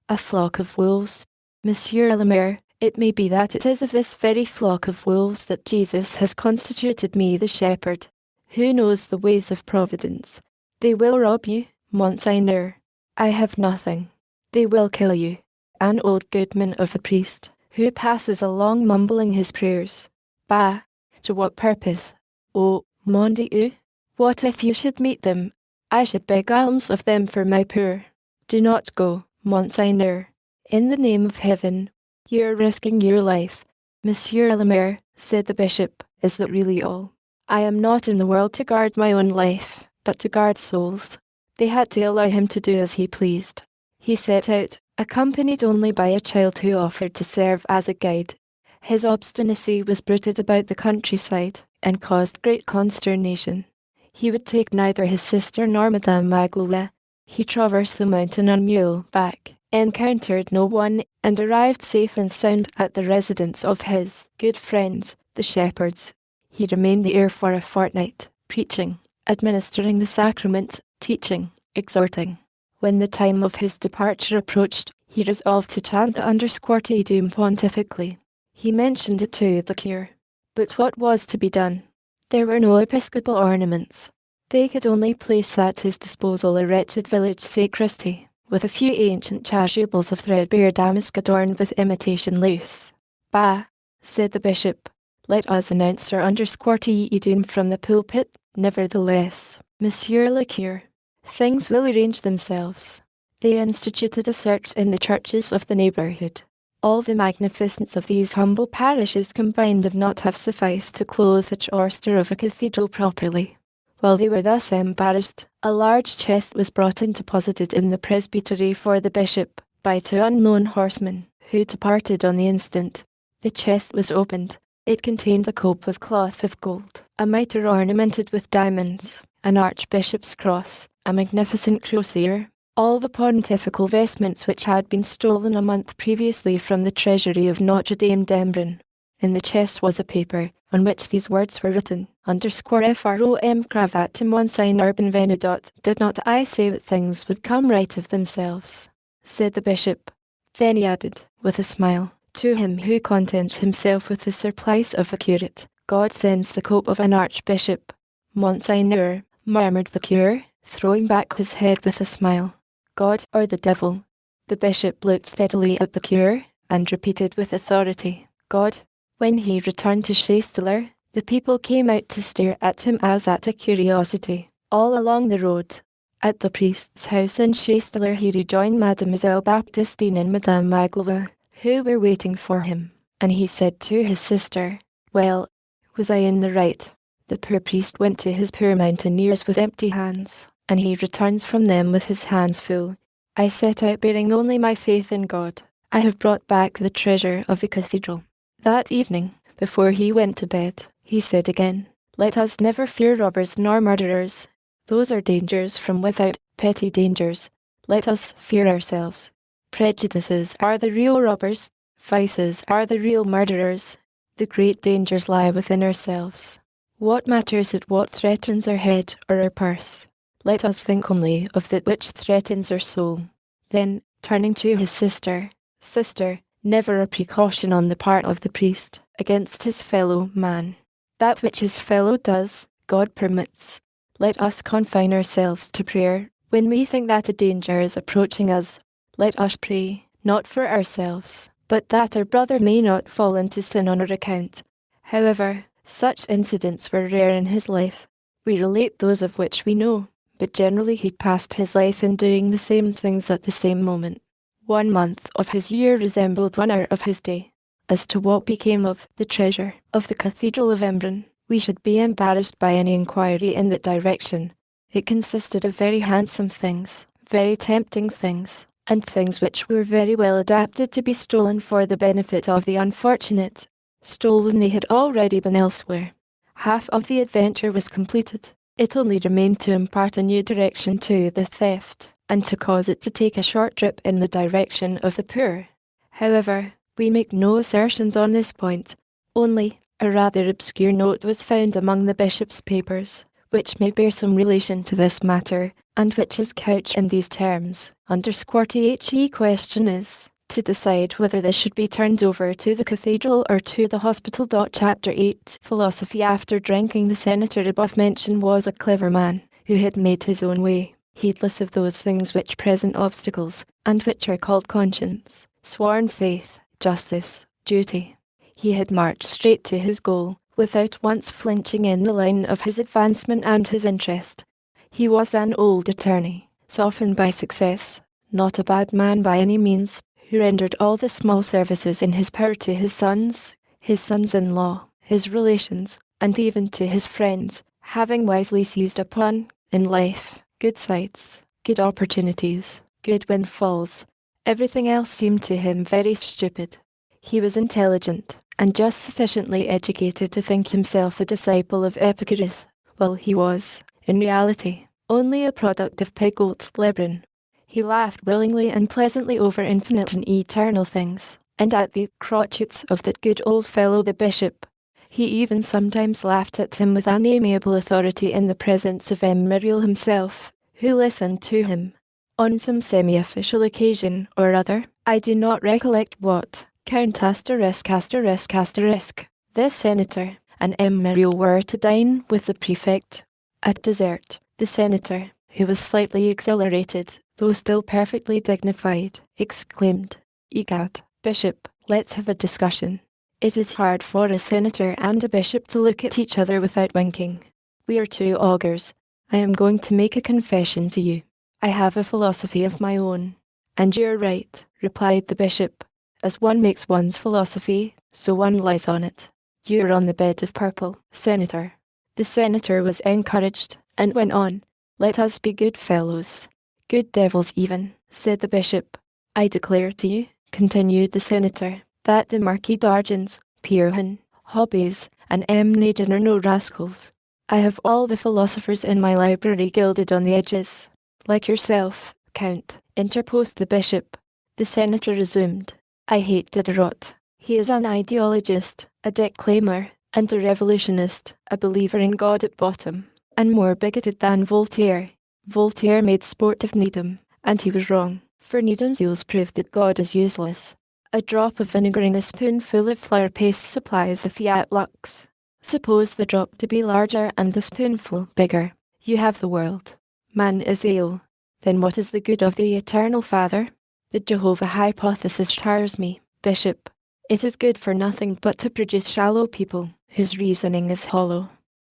A: A flock of wolves. Monsieur le Maire, it may be that it is of this very flock of wolves that Jesus has constituted me the shepherd. Who knows the ways of providence? They will rob you, Monseigneur. I have nothing. They will kill you. An old goodman of a priest, who passes along mumbling his prayers. Bah! To what purpose? Oh, mon Dieu! What if you should meet them? I should beg alms of them for my poor. Do not go, Monseigneur. In the name of heaven, you are risking your life. Monsieur le Maire, said the bishop, is that really all? I am not in the world to guard my own life, but to guard souls. They had to allow him to do as he pleased. He set out, accompanied only by a child who offered to serve as a guide. His obstinacy was bruited about the countryside, and caused great consternation. He would take neither his sister nor Madame Magloire. He traversed the mountain on mule-back, encountered no one, and arrived safe and sound at the residence of his good friends, the shepherds. He remained there for a fortnight, preaching, administering the sacrament, teaching, exhorting. When the time of his departure approached, he resolved to chant under Te Deum pontifically. He mentioned it to the cure. But what was to be done? There were no episcopal ornaments. They could only place at his disposal a wretched village sacristy, with a few ancient chasubles of threadbare damask adorned with imitation lace. Bah! Said the bishop. Let us announce our under Te Deum from the pulpit. Nevertheless, Monsieur le Cure, things will arrange themselves. They instituted a search in the churches of the neighbourhood. All the magnificence of these humble parishes combined would not have sufficed to clothe the chorister of a cathedral properly. While they were thus embarrassed, a large chest was brought and deposited in the presbytery for the bishop, by 2 unknown horsemen, who departed on the instant. The chest was opened. It contained a cope of cloth of gold, a mitre ornamented with diamonds, an archbishop's cross, a magnificent crosier, all the pontifical vestments which had been stolen a month previously from the treasury of Notre Dame d'Embrun. In the chest was a paper, on which these words were written, _FROM cravat to Monseigneur Benvenudot. Did not I say that things would come right of themselves? Said the bishop. Then he added, with a smile, to him who contents himself with the surplice of a curate, God sends the cope of an archbishop. Monseigneur, murmured the cure, throwing back his head with a smile. God or the devil? The bishop looked steadily at the cure, and repeated with authority, God. When he returned to Chasteler, the people came out to stare at him as at a curiosity, all along the road. At the priest's house in Chasteler he rejoined Mademoiselle Baptistine and Madame Magloire, who were waiting for him, and he said to his sister, well, was I in the right? The poor priest went to his poor mountaineers with empty hands, and he returns from them with his hands full. I set out bearing only my faith in God. I have brought back the treasure of the cathedral. That evening, before he went to bed, he said again, let us never fear robbers nor murderers. Those are dangers from without, petty dangers. Let us fear ourselves. Prejudices are the real robbers. Vices are the real murderers. The great dangers lie within ourselves. What matters it what threatens our head or our purse? Let us think only of that which threatens our soul. Then, turning to his sister, Sister, never a precaution on the part of the priest against his fellow man. That which his fellow does, God permits. Let us confine ourselves to prayer. When we think that a danger is approaching us, let us pray, not for ourselves, but that our brother may not fall into sin on our account. However, such incidents were rare in his life. We relate those of which we know, but generally he passed his life in doing the same things at the same moment. 1 month of his year resembled 1 hour of his day. As to what became of the treasure of the Cathedral of Embrun, we should be embarrassed by any inquiry in that direction. It consisted of very handsome things, very tempting things, and things which were very well adapted to be stolen for the benefit of the unfortunate. Stolen they had already been elsewhere. Half of the adventure was completed. It only remained to impart a new direction to the theft, and to cause it to take a short trip in the direction of the poor. However, we make no assertions on this point, only a rather obscure note was found among the bishop's papers, which may bear some relation to this matter, and which is couched in these terms. _THE question is, to decide whether this should be turned over to the cathedral or to the hospital. Chapter 8 Philosophy. After drinking, the senator above mentioned was a clever man, who had made his own way, heedless of those things which present obstacles, and which are called conscience, sworn faith, justice, duty. He had marched straight to his goal, without once flinching in the line of his advancement and his interest. He was an old attorney, softened by success, not a bad man by any means, who rendered all the small services in his power to his sons-in-law, his relations, and even to his friends, having wisely seized upon, in life, good sights, good opportunities, good windfalls. Everything else seemed to him very stupid. He was intelligent, and just sufficiently educated to think himself a disciple of Epicurus, while he was, in reality, only a product of Pygot's Lebron. He laughed willingly and pleasantly over infinite and eternal things, and at the crotchets of that good old fellow the bishop. He even sometimes laughed at him with unamiable authority in the presence of Muriel himself, who listened to him. On some semi-official occasion or other, I do not recollect what, Count *****, this senator, and Muriel were to dine with the prefect. At dessert, the senator, who was slightly exhilarated, though still perfectly dignified, exclaimed, "Egad, Bishop, let's have a discussion. It is hard for a senator and a bishop to look at each other without winking. We are two augurs. I am going to make a confession to you. I have a philosophy of my own." "And you're right," replied the bishop. "As one makes one's philosophy, so one lies on it. You're on the bed of purple, senator." The senator was encouraged, and went on, "Let us be good fellows. Good devils even," said the bishop. "I declare to you," continued the senator, "that the Marquis d'Argens, Pierreton, Hobbes, and Naden are no rascals. I have all the philosophers in my library gilded on the edges." "Like yourself, Count," interposed the bishop. The senator resumed, "I hate Diderot. He is an ideologist, a declaimer, and a revolutionist, a believer in God at bottom, and more bigoted than Voltaire. Voltaire made sport of Needham, and he was wrong, for Needham's zeals proved that God is useless. A drop of vinegar in a spoonful of flour paste supplies the fiat lux. Suppose the drop to be larger and the spoonful bigger. You have the world. Man is ill. Then what is the good of the Eternal Father? The Jehovah hypothesis tires me, Bishop. It is good for nothing but to produce shallow people, whose reasoning is hollow.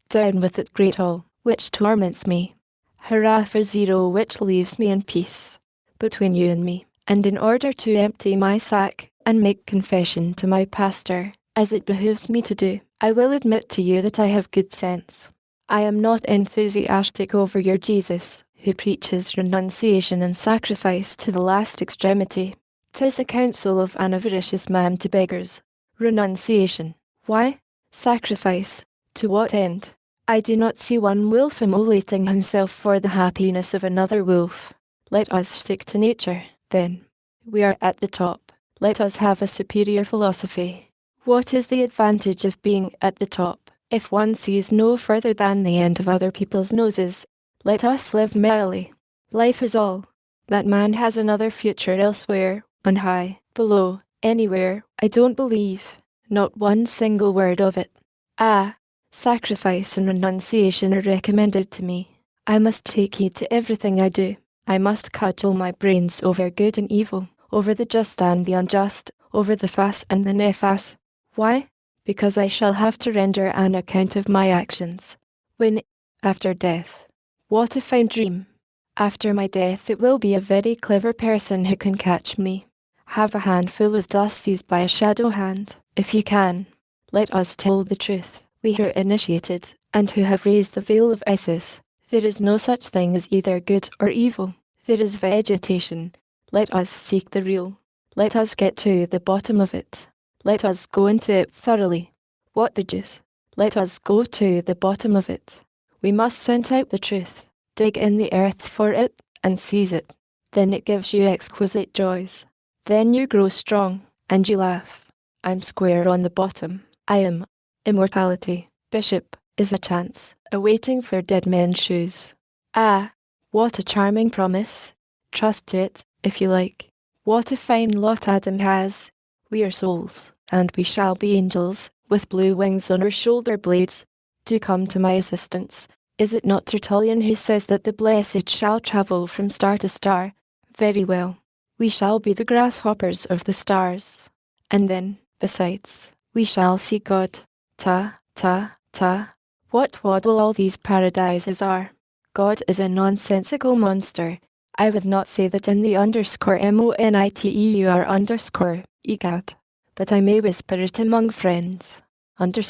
A: Down with it, great all, which torments me. Hurrah for zero, which leaves me in peace. Between you and me, and in order to empty my sack, and make confession to my pastor, as it behooves me to do, I will admit to you that I have good sense. I am not enthusiastic over your Jesus, who preaches renunciation and sacrifice to the last extremity. 'Tis the counsel of an avaricious man to beggars. Renunciation. Why? Sacrifice. To what end? I do not see one wolf immolating himself for the happiness of another wolf. Let us stick to nature, then. We are at the top. Let us have a superior philosophy. What is the advantage of being at the top, if one sees no further than the end of other people's noses? Let us live merrily. Life is all. That man has another future elsewhere, on high, below, anywhere, I don't believe. Not one single word of it. Ah, sacrifice and renunciation are recommended to me. I must take heed to everything I do. I must cudgel my brains over good and evil, over the just and the unjust, over the fas and the nefas. Why? Because I shall have to render an account of my actions. When, after death. What a fine dream! After my death it will be a very clever person who can catch me. Have a handful of dust seized by a shadow hand, if you can. Let us tell the truth, we who are initiated, and who have raised the veil of Isis. There is no such thing as either good or evil. There is vegetation. Let us seek the real. Let us get to the bottom of it. Let us go into it thoroughly. What the deuce? Let us go to the bottom of it. We must scent out the truth, dig in the earth for it, and seize it. Then it gives you exquisite joys. Then you grow strong, and you laugh. I'm square on the bottom. I am. Immortality, Bishop, is a chance, awaiting for dead men's shoes. Ah, what a charming promise. Trust it, if you like. What a fine lot Adam has. We are souls, and we shall be angels, with blue wings on our shoulder blades. Do come to my assistance. Is it not Tertullian who says that the blessed shall travel from star to star? Very well. We shall be the grasshoppers of the stars. And then, besides, we shall see God. Ta, ta, ta. What twaddle all these paradises are. God is a nonsensical monster. I would not say that in the _MONITEUR_EGAD. But I may whisper it among friends. _INTER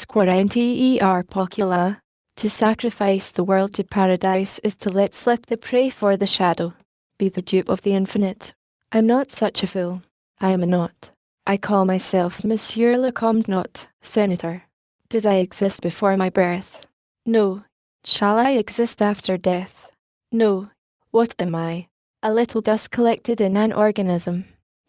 A: POCULA. To sacrifice the world to paradise is to let slip the prey for the shadow. Be the dupe of the infinite. I'm not such a fool. I am not. I call myself Monsieur le Comte not, Senator. Did I exist before my birth? No. Shall I exist after death? No. What am I? A little dust collected in an organism.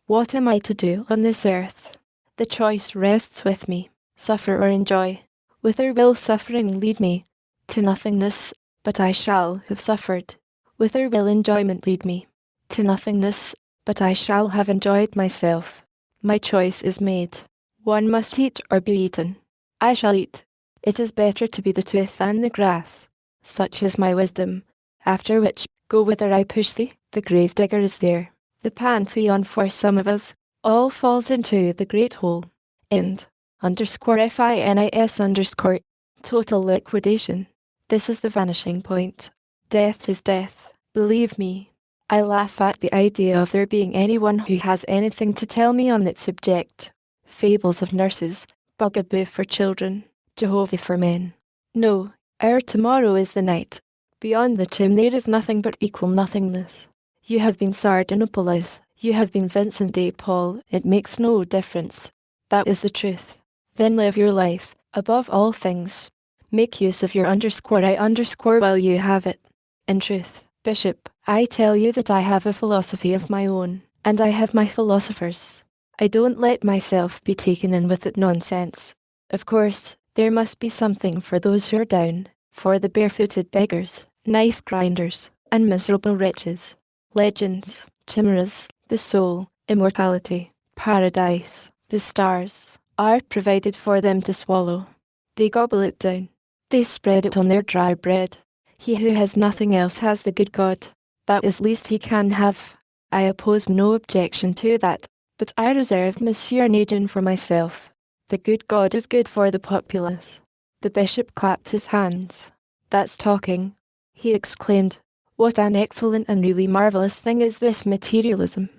A: What am I to do on this earth? The choice rests with me, suffer or enjoy. Whither will suffering lead me? To nothingness, but I shall have suffered. Whither will enjoyment lead me? To nothingness, but I shall have enjoyed myself. My choice is made. One must eat or be eaten. I shall eat. It is better to be the tooth than the grass. Such is my wisdom. After which, go whither I push thee, the grave digger is there. The Pantheon for some of us, all falls into the great hole. End. _FINIS_. Total liquidation. This is the vanishing point. Death is death, believe me. I laugh at the idea of there being anyone who has anything to tell me on that subject. Fables of nurses, bugaboo for children, Jehovah for men. No, our tomorrow is the night. Beyond the tomb there is nothing but equal nothingness. You have been Sardanapalus, you have been Vincent de Paul, it makes no difference. That is the truth. Then live your life, above all things. Make use of your _I_ while you have it. In truth, Bishop, I tell you that I have a philosophy of my own, and I have my philosophers. I don't let myself be taken in with that nonsense. Of course, there must be something for those who are down, for the barefooted beggars, knife grinders, and miserable wretches. Legends, chimeras, the soul, immortality, paradise, the stars, are provided for them to swallow. They gobble it down. They spread it on their dry bread. He who has nothing else has the good God. That is least he can have. I oppose no objection to that, but I reserve Monsieur Nugent for myself. The good God is good for the populace. The bishop clapped his hands. That's talking, he exclaimed. What an excellent and really marvellous thing is this materialism.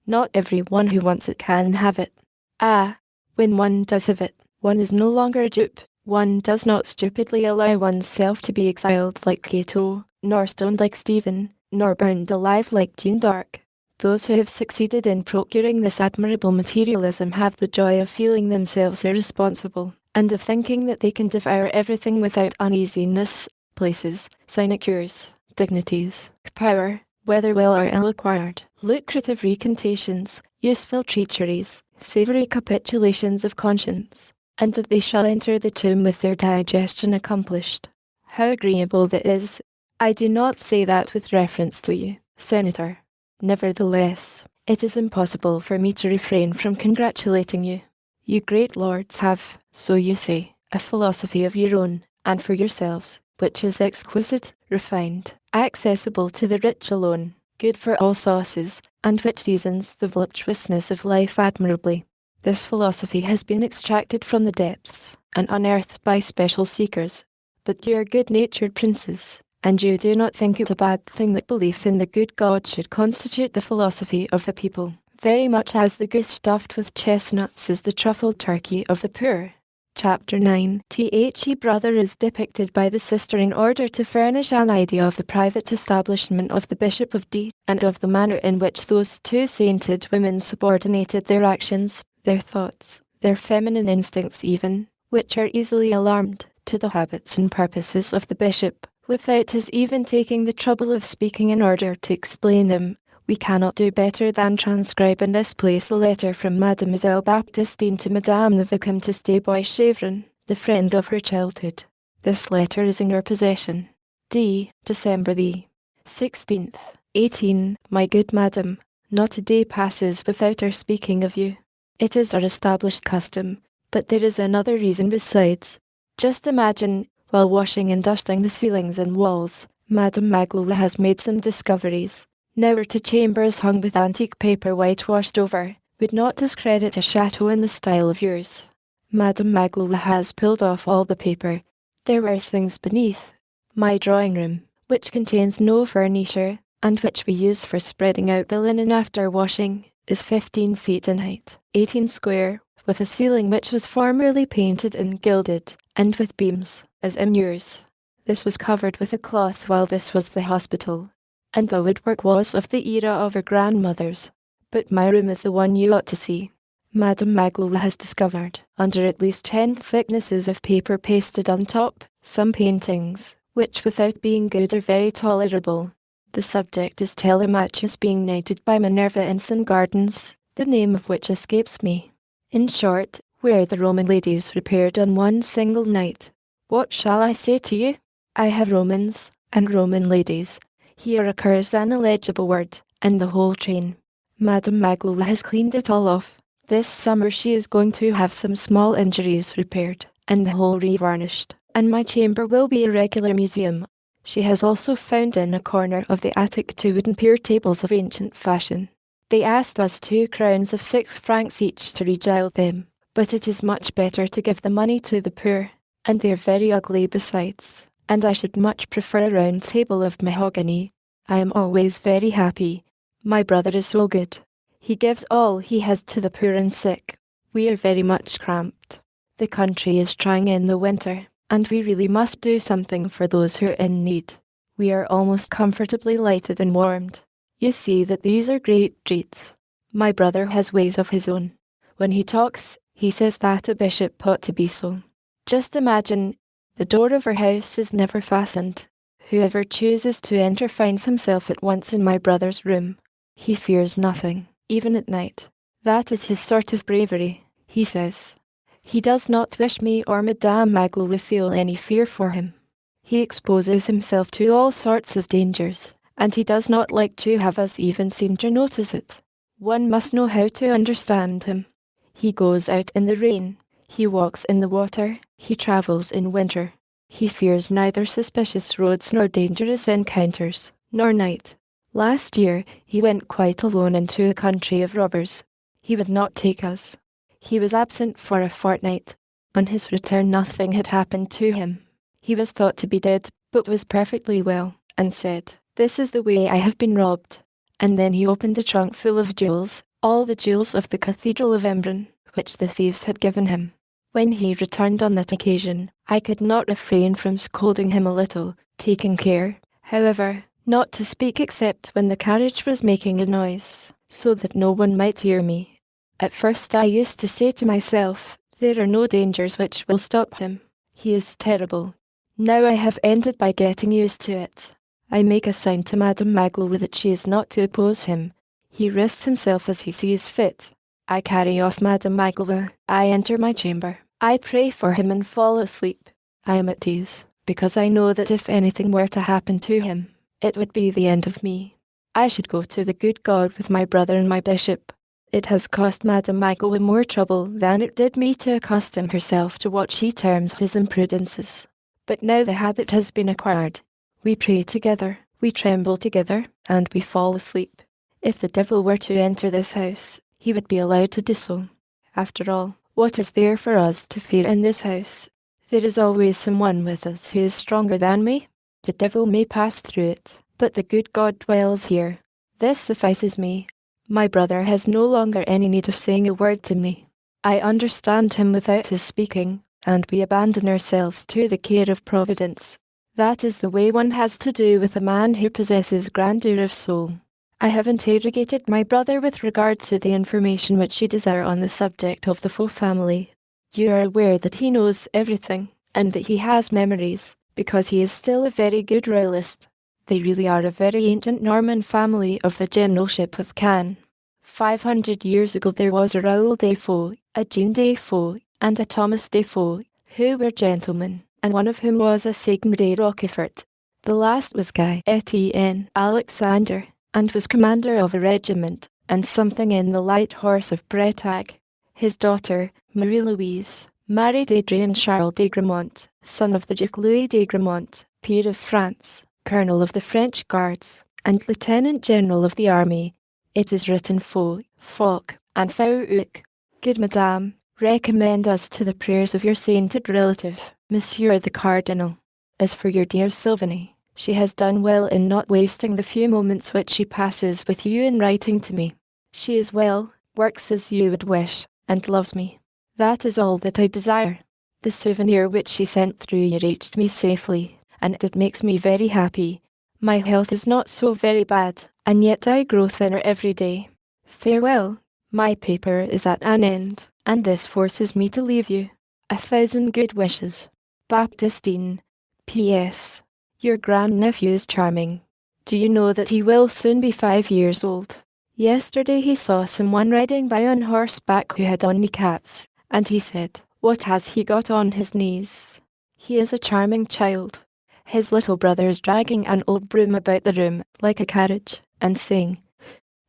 A: Not every one who wants it can have it. Ah, when one does have it, one is no longer a dupe. One does not stupidly allow oneself to be exiled like Cato, nor stoned like Stephen, nor burned alive like Jeanne d'Arc. Those who have succeeded in procuring this admirable materialism have the joy of feeling themselves irresponsible, and of thinking that they can devour everything without uneasiness, places, sinecures, dignities, power, whether well or ill acquired, lucrative recantations, useful treacheries, savoury capitulations of conscience, and that they shall enter the tomb with their digestion accomplished. How agreeable that is! I do not say that with reference to you, Senator. Nevertheless, it is impossible for me to refrain from congratulating you. You great lords have, so you say, a philosophy of your own, and for yourselves, which is exquisite, refined, accessible to the rich alone, good for all sauces, and which seasons the voluptuousness of life admirably. This philosophy has been extracted from the depths, and unearthed by special seekers. But you are good-natured princes, and you do not think it a bad thing that belief in the good God should constitute the philosophy of the people, very much as the goose stuffed with chestnuts is the truffled turkey of the poor. Chapter 9. The brother is depicted by the sister in order to furnish an idea of the private establishment of the Bishop of D, and of the manner in which those two sainted women subordinated their actions, their thoughts, their feminine instincts even, which are easily alarmed, to the habits and purposes of the bishop, without his even taking the trouble of speaking in order to explain them. We cannot do better than transcribe in this place a letter from Mademoiselle Baptistine to Madame the Vicomtesse de Bois-Chevron, the friend of her childhood. This letter is in your possession. D. December the 16th, 18. My good madam, not a day passes without our speaking of you. It is our established custom, but there is another reason besides. Just imagine, while washing and dusting the ceilings and walls, Madame Magloire has made some discoveries. Never to chambers hung with antique paper whitewashed over, would not discredit a chateau in the style of yours. Madame Magloire has pulled off all the paper. There are things beneath. My drawing room, which contains no furniture, and which we use for spreading out the linen after washing, is 15 feet in height, 18 square, with a ceiling which was formerly painted and gilded, and with beams, as in yours. This was covered with a cloth while this was the hospital, and the woodwork was of the era of our grandmothers. But my room is the one you ought to see. Madame Magloire has discovered, under at least 10 thicknesses of paper pasted on top, some paintings, which without being good are very tolerable. The subject is Telemachus being knighted by Minerva in some gardens, the name of which escapes me. In short, where the Roman ladies repaired on one single night. What shall I say to you? I have Romans, and Roman ladies. Here occurs an illegible word, and the whole train. Madame Magloire has cleaned it all off. This summer she is going to have some small injuries repaired, and the whole revarnished, and my chamber will be a regular museum. She has also found in a corner of the attic 2 wooden pier tables of ancient fashion. They asked us 2 crowns of 6 francs each to regild them, but it is much better to give the money to the poor, and they are very ugly besides, and I should much prefer a round table of mahogany. I am always very happy. My brother is so good. He gives all he has to the poor and sick. We are very much cramped. The country is trying in the winter, and we really must do something for those who are in need. We are almost comfortably lighted and warmed. You see that these are great treats. My brother has ways of his own. When he talks, he says that a bishop ought to be so. Just imagine, the door of our house is never fastened. Whoever chooses to enter finds himself at once in my brother's room. He fears nothing, even at night. That is his sort of bravery, he says. He does not wish me or Madame Magloire to feel any fear for him. He exposes himself to all sorts of dangers, and he does not like to have us even seem to notice it. One must know how to understand him. He goes out in the rain. He walks in the water, he travels in winter. He fears neither suspicious roads nor dangerous encounters, nor night. Last year, he went quite alone into a country of robbers. He would not take us. He was absent for a fortnight. On his return nothing had happened to him. He was thought to be dead, but was perfectly well, and said, "This is the way I have been robbed." And then he opened a trunk full of jewels, all the jewels of the Cathedral of Embrun, which the thieves had given him. When he returned on that occasion, I could not refrain from scolding him a little, taking care, however, not to speak except when the carriage was making a noise, so that no one might hear me. At first I used to say to myself, there are no dangers which will stop him. He is terrible. Now I have ended by getting used to it. I make a sign to Madame Magloire that she is not to oppose him. He risks himself as he sees fit. I carry off Madame Magloire. I enter my chamber. I pray for him and fall asleep. I am at ease, because I know that if anything were to happen to him, it would be the end of me. I should go to the good God with my brother and my bishop. It has cost Madame Magloire more trouble than it did me to accustom herself to what she terms his imprudences. But now the habit has been acquired. We pray together, we tremble together, and we fall asleep. If the devil were to enter this house, he would be allowed to do so. After all, what is there for us to fear in this house? There is always someone with us who is stronger than me. The devil may pass through it, but the good God dwells here. This suffices me. My brother has no longer any need of saying a word to me. I understand him without his speaking, and we abandon ourselves to the care of Providence. That is the way one has to do with a man who possesses grandeur of soul. I have interrogated my brother with regard to the information which you desire on the subject of the Faux family. You are aware that he knows everything, and that he has memories, because he is still a very good royalist. They really are a very ancient Norman family of the generalship of Caen. 500 years ago there was a Raoul de Faux, a Jean de Faux, and a Thomas de Faux, who were gentlemen, and one of whom was a Seigneur de Rochefort. The last was Guy Etienne Alexander, and was commander of a regiment, and something in the light horse of Bretagne. His daughter, Marie-Louise, married Adrien Charles de Gramont, son of the Duke Louis de Gramont, peer of France, colonel of the French Guards, and lieutenant general of the army. It is written Faux, Fauq, and Fauq. Good madame, recommend us to the prayers of your sainted relative, Monsieur the Cardinal. As for your dear Sylvanie, she has done well in not wasting the few moments which she passes with you in writing to me. She is well, works as you would wish, and loves me. That is all that I desire. The souvenir which she sent through you reached me safely, and it makes me very happy. My health is not so very bad, and yet I grow thinner every day. Farewell. My paper is at an end, and this forces me to leave you. 1,000 good wishes. Baptistine. P.S. Your grandnephew is charming. Do you know that he will soon be 5 years old? Yesterday he saw someone riding by on horseback who had on kneecaps, and he said, "What has he got on his knees?" He is a charming child. His little brother is dragging an old broom about the room, like a carriage, and saying,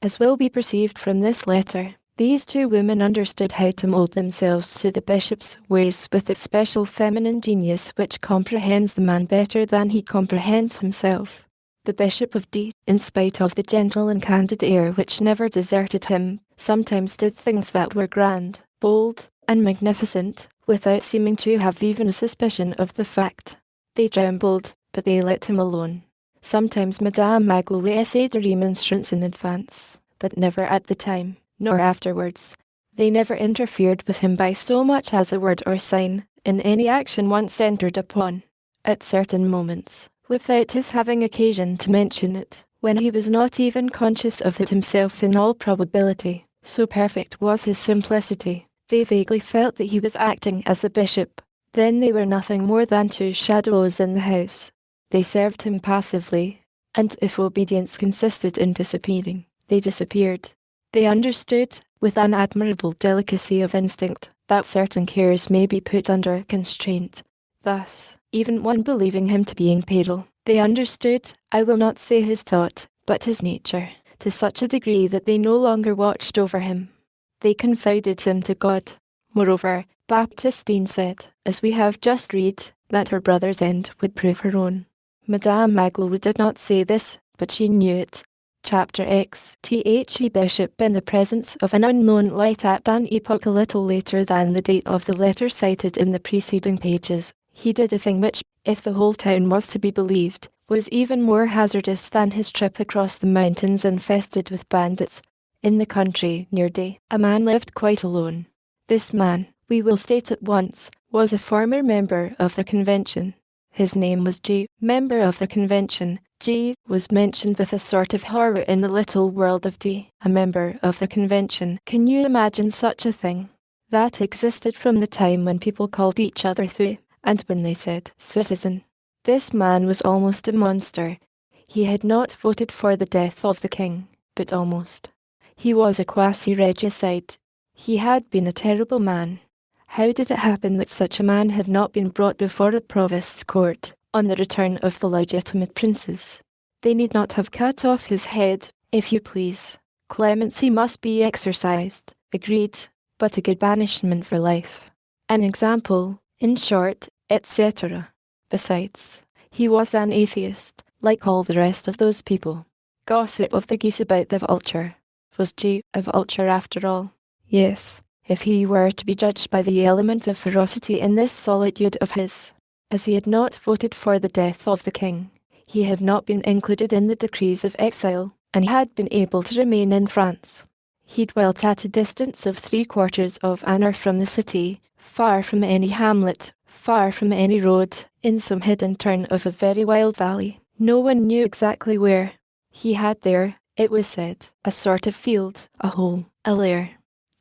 A: as will be perceived from this letter, these two women understood how to mould themselves to the bishop's ways with its special feminine genius which comprehends the man better than he comprehends himself. The Bishop of D, in spite of the gentle and candid air which never deserted him, sometimes did things that were grand, bold, and magnificent, without seeming to have even a suspicion of the fact. They trembled, but they let him alone. Sometimes Madame Magloire essayed a remonstrance in advance, but never at the time, nor afterwards. They never interfered with him by so much as a word or sign, in any action once entered upon. At certain moments, without his having occasion to mention it, when he was not even conscious of it himself in all probability, so perfect was his simplicity, they vaguely felt that he was acting as a bishop. Then they were nothing more than two shadows in the house. They served him passively, and if obedience consisted in disappearing, they disappeared. They understood, with an admirable delicacy of instinct, that certain cares may be put under constraint. Thus, even one believing him to be in peril, they understood, I will not say his thought, but his nature, to such a degree that they no longer watched over him. They confided him to God. Moreover, Baptistine said, as we have just read, that her brother's end would prove her own. Madame Magloire did not say this, but she knew it. Chapter X. The Bishop in the presence of an unknown light at an epoch a little later than the date of the letter cited in the preceding pages, he did a thing which, if the whole town was to be believed, was even more hazardous than his trip across the mountains infested with bandits. In the country near D, a man lived quite alone. This man, we will state at once, was a former member of the convention. His name was G. Member of the convention. G. was mentioned with a sort of horror in the little world of D. A member of the convention. Can you imagine such a thing? That existed from the time when people called each other Thu, and when they said citizen. This man was almost a monster. He had not voted for the death of the king, but almost. He was a quasi-regicide. He had been a terrible man. How did it happen that such a man had not been brought before a provost's court, on the return of the legitimate princes? They need not have cut off his head, if you please. Clemency must be exercised, agreed, but a good banishment for life. An example, in short, etc. Besides, he was an atheist, like all the rest of those people. Gossip of the geese about the vulture. Was G. a vulture after all? Yes, if he were to be judged by the element of ferocity in this solitude of his. As he had not voted for the death of the king, he had not been included in the decrees of exile, and had been able to remain in France. He dwelt at a distance of 3/4 of an hour from the city, far from any hamlet, far from any road, in some hidden turn of a very wild valley. No one knew exactly where. He had there, it was said, a sort of field, a hole, a lair.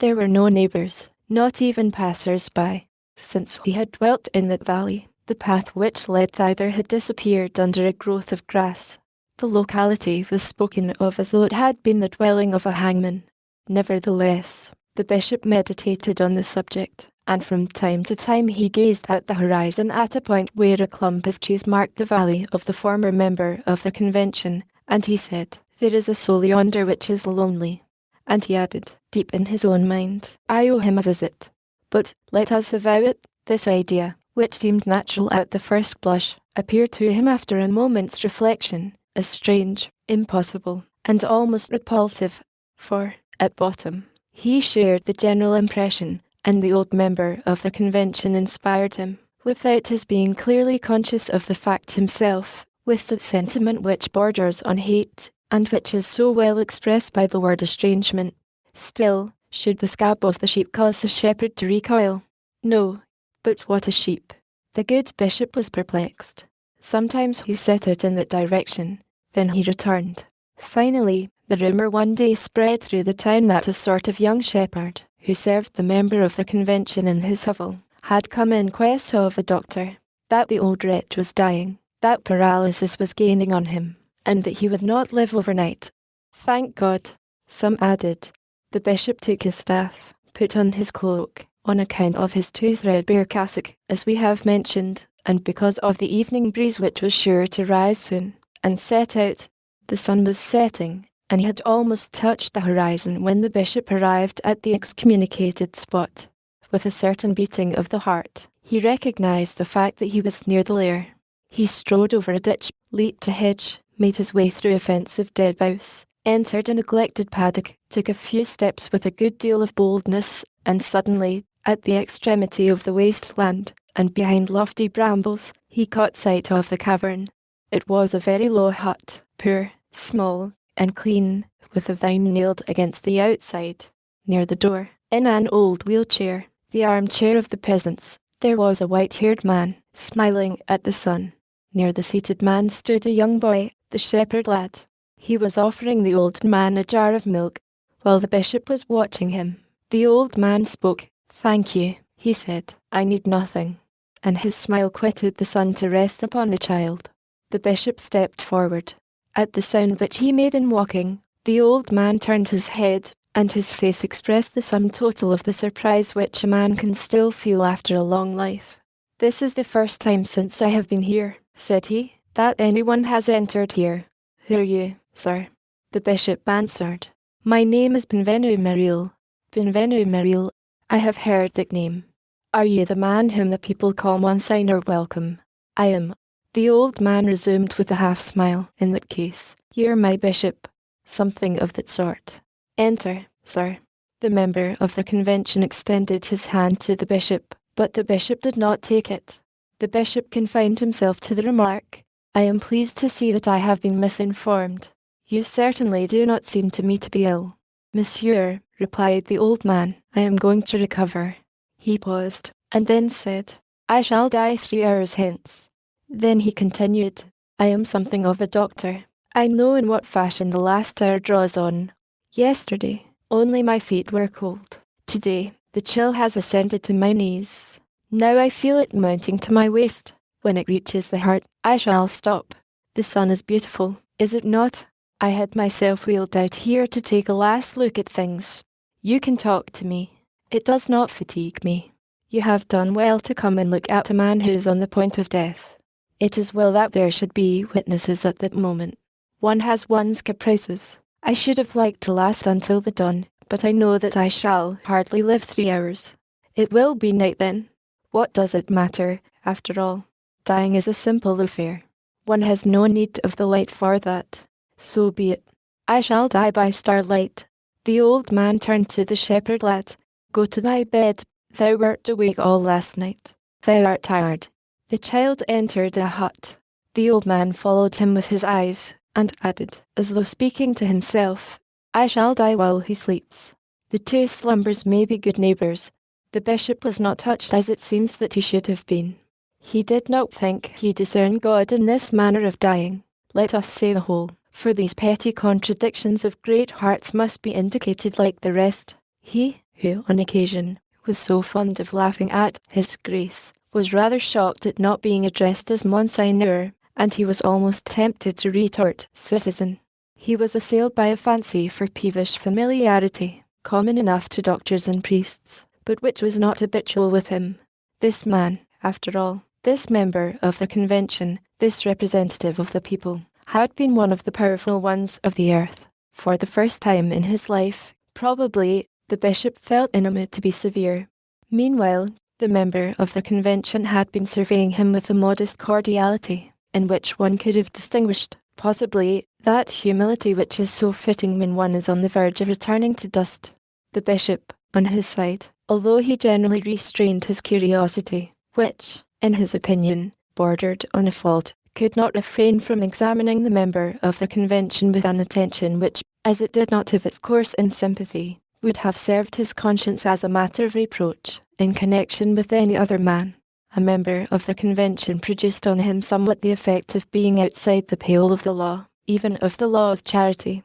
A: There were no neighbours, not even passers-by, since he had dwelt in that valley. The path which led thither had disappeared under a growth of grass. The locality was spoken of as though it had been the dwelling of a hangman. Nevertheless, the bishop meditated on the subject, and from time to time he gazed at the horizon at a point where a clump of trees marked the valley of the former member of the convention, and he said, "There is a soul yonder which is lonely." And he added, deep in his own mind, "I owe him a visit." But, let us avow it, this idea, which seemed natural at the first blush, appeared to him after a moment's reflection as strange, impossible, and almost repulsive, for, at bottom, he shared the general impression, and the old member of the convention inspired him, without his being clearly conscious of the fact himself, with the sentiment which borders on hate, and which is so well expressed by the word estrangement. Still, should the scab of the sheep cause the shepherd to recoil? No. But what a sheep! The good bishop was perplexed. Sometimes he set out in that direction, then he returned. Finally, the rumour one day spread through the town that a sort of young shepherd, who served the member of the convention in his hovel, had come in quest of a doctor, that the old wretch was dying, that paralysis was gaining on him, and that he would not live overnight. Thank God, some added. The bishop took his staff, put on his cloak, on account of his too threadbare cassock, as we have mentioned, and because of the evening breeze which was sure to rise soon, and set out. The sun was setting, and he had almost touched the horizon when the bishop arrived at the excommunicated spot. With a certain beating of the heart, he recognised the fact that he was near the lair. He strode over a ditch, leaped a hedge, made his way through a fence of dead boughs, entered a neglected paddock, took a few steps with a good deal of boldness, and suddenly, at the extremity of the waste land, and behind lofty brambles, he caught sight of the cavern. It was a very low hut, poor, small, and clean, with a vine nailed against the outside. Near the door, in an old wheelchair, the armchair of the peasants, there was a white-haired man, smiling at the sun. Near the seated man stood a young boy, the shepherd lad. He was offering the old man a jar of milk, while the bishop was watching him. The old man spoke. "Thank you," he said, "I need nothing." And his smile quitted the son to rest upon the child. The bishop stepped forward. At the sound which he made in walking, the old man turned his head, and his face expressed the sum total of the surprise which a man can still feel after a long life. "This is the first time since I have been here," said he, "that anyone has entered here." "Who are you, sir?" The bishop answered. "My name is Misérables. Misérables. I have heard that name." "Are you the man whom the people call Monsignor Welcome?" "I am." The old man resumed with a half-smile. "In that case, you're my bishop." "Something of that sort." "Enter, sir." The member of the convention extended his hand to the bishop, but the bishop did not take it. The bishop confined himself to the remark, "I am pleased to see that I have been misinformed. You certainly do not seem to me to be ill." "Monsieur," replied the old man, "I am going to recover." He paused, and then said, "I shall die 3 hours hence." Then he continued, "I am something of a doctor. I know in what fashion the last hour draws on. Yesterday, only my feet were cold. Today, the chill has ascended to my knees. Now I feel it mounting to my waist. When it reaches the heart, I shall stop. The sun is beautiful, is it not? I had myself wheeled out here to take a last look at things. You can talk to me. It does not fatigue me. You have done well to come and look at a man who is on the point of death. It is well that there should be witnesses at that moment. One has one's caprices. I should have liked to last until the dawn, but I know that I shall hardly live 3 hours. It will be night then. What does it matter, after all? Dying is a simple affair. One has no need of the light for that. So be it. I shall die by starlight." The old man turned to the shepherd lad. "Go to thy bed. Thou wert awake all last night. Thou art tired." The child entered the hut. The old man followed him with his eyes, and added, as though speaking to himself, "I shall die while he sleeps." The two slumbers may be good neighbours. The bishop was not touched as it seems that he should have been. He did not think he discerned God in this manner of dying. Let us say the whole, for these petty contradictions of great hearts must be indicated like the rest. He, who, on occasion, was so fond of laughing at his grace, was rather shocked at not being addressed as Monseigneur, and he was almost tempted to retort, citizen. He was assailed by a fancy for peevish familiarity, common enough to doctors and priests, but which was not habitual with him. This man, after all, this member of the convention, this representative of the people, had been one of the powerful ones of the earth. For the first time in his life, probably, the bishop felt in a mood to be severe. Meanwhile, the member of the convention had been surveying him with a modest cordiality, in which one could have distinguished, possibly, that humility which is so fitting when one is on the verge of returning to dust. The bishop, on his side, although he generally restrained his curiosity, which, in his opinion, bordered on a fault, could not refrain from examining the member of the convention with an attention which, as it did not have its course in sympathy, would have served his conscience as a matter of reproach, in connection with any other man. A member of the convention produced on him somewhat the effect of being outside the pale of the law, even of the law of charity.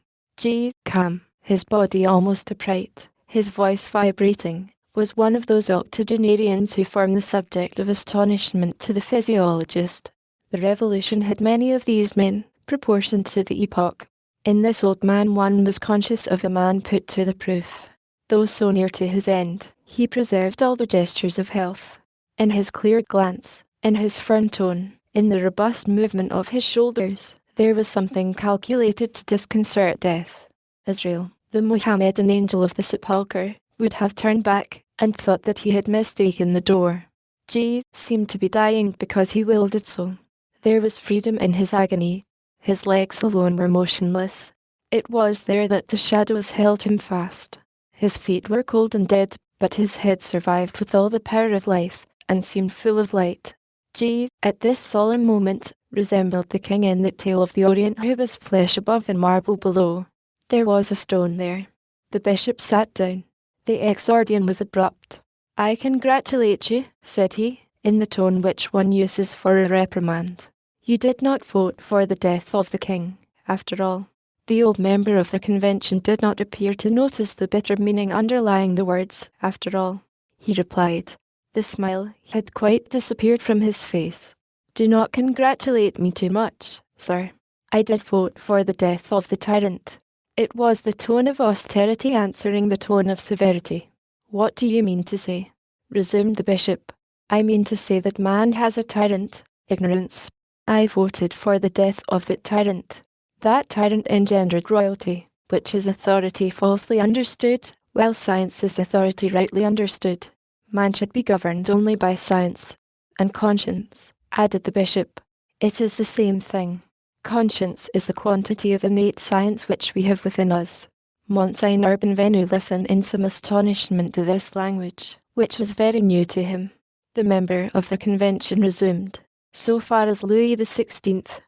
A: Calm, his body almost upright, his voice vibrating, was one of those octogenarians who form the subject of astonishment to the physiologist. The Revolution had many of these men, proportioned to the epoch. In this old man one was conscious of a man put to the proof. Though so near to his end, he preserved all the gestures of health. In his clear glance, in his firm tone, in the robust movement of his shoulders, there was something calculated to disconcert death. Israel, the Mohammedan angel of the sepulchre, would have turned back, and thought that he had mistaken the door. Seemed to be dying because he willed it so. There was freedom in his agony. His legs alone were motionless. It was there that the shadows held him fast. His feet were cold and dead, but his head survived with all the power of life, and seemed full of light. At this solemn moment, resembled the king in the tale of the Orient who was flesh above and marble below. There was a stone there. The bishop sat down. The exordium was abrupt. "I congratulate you," said he, in the tone which one uses for a reprimand. "You did not vote for the death of the king, after all." The old member of the convention did not appear to notice the bitter meaning underlying the words, after all. He replied. The smile had quite disappeared from his face. "Do not congratulate me too much, sir. I did vote for the death of the tyrant." It was the tone of austerity answering the tone of severity. "What do you mean to say?" resumed the bishop. "I mean to say that man has a tyrant, ignorance. I voted for the death of that tyrant. That tyrant engendered royalty, which is authority falsely understood, while science is authority rightly understood. Man should be governed only by science. And conscience," added the bishop. "It is the same thing. Conscience is the quantity of innate science which we have within us." Monsignor Benvenu listened in some astonishment to this language, which was very new to him. The member of the convention resumed. "So far as Louis XVI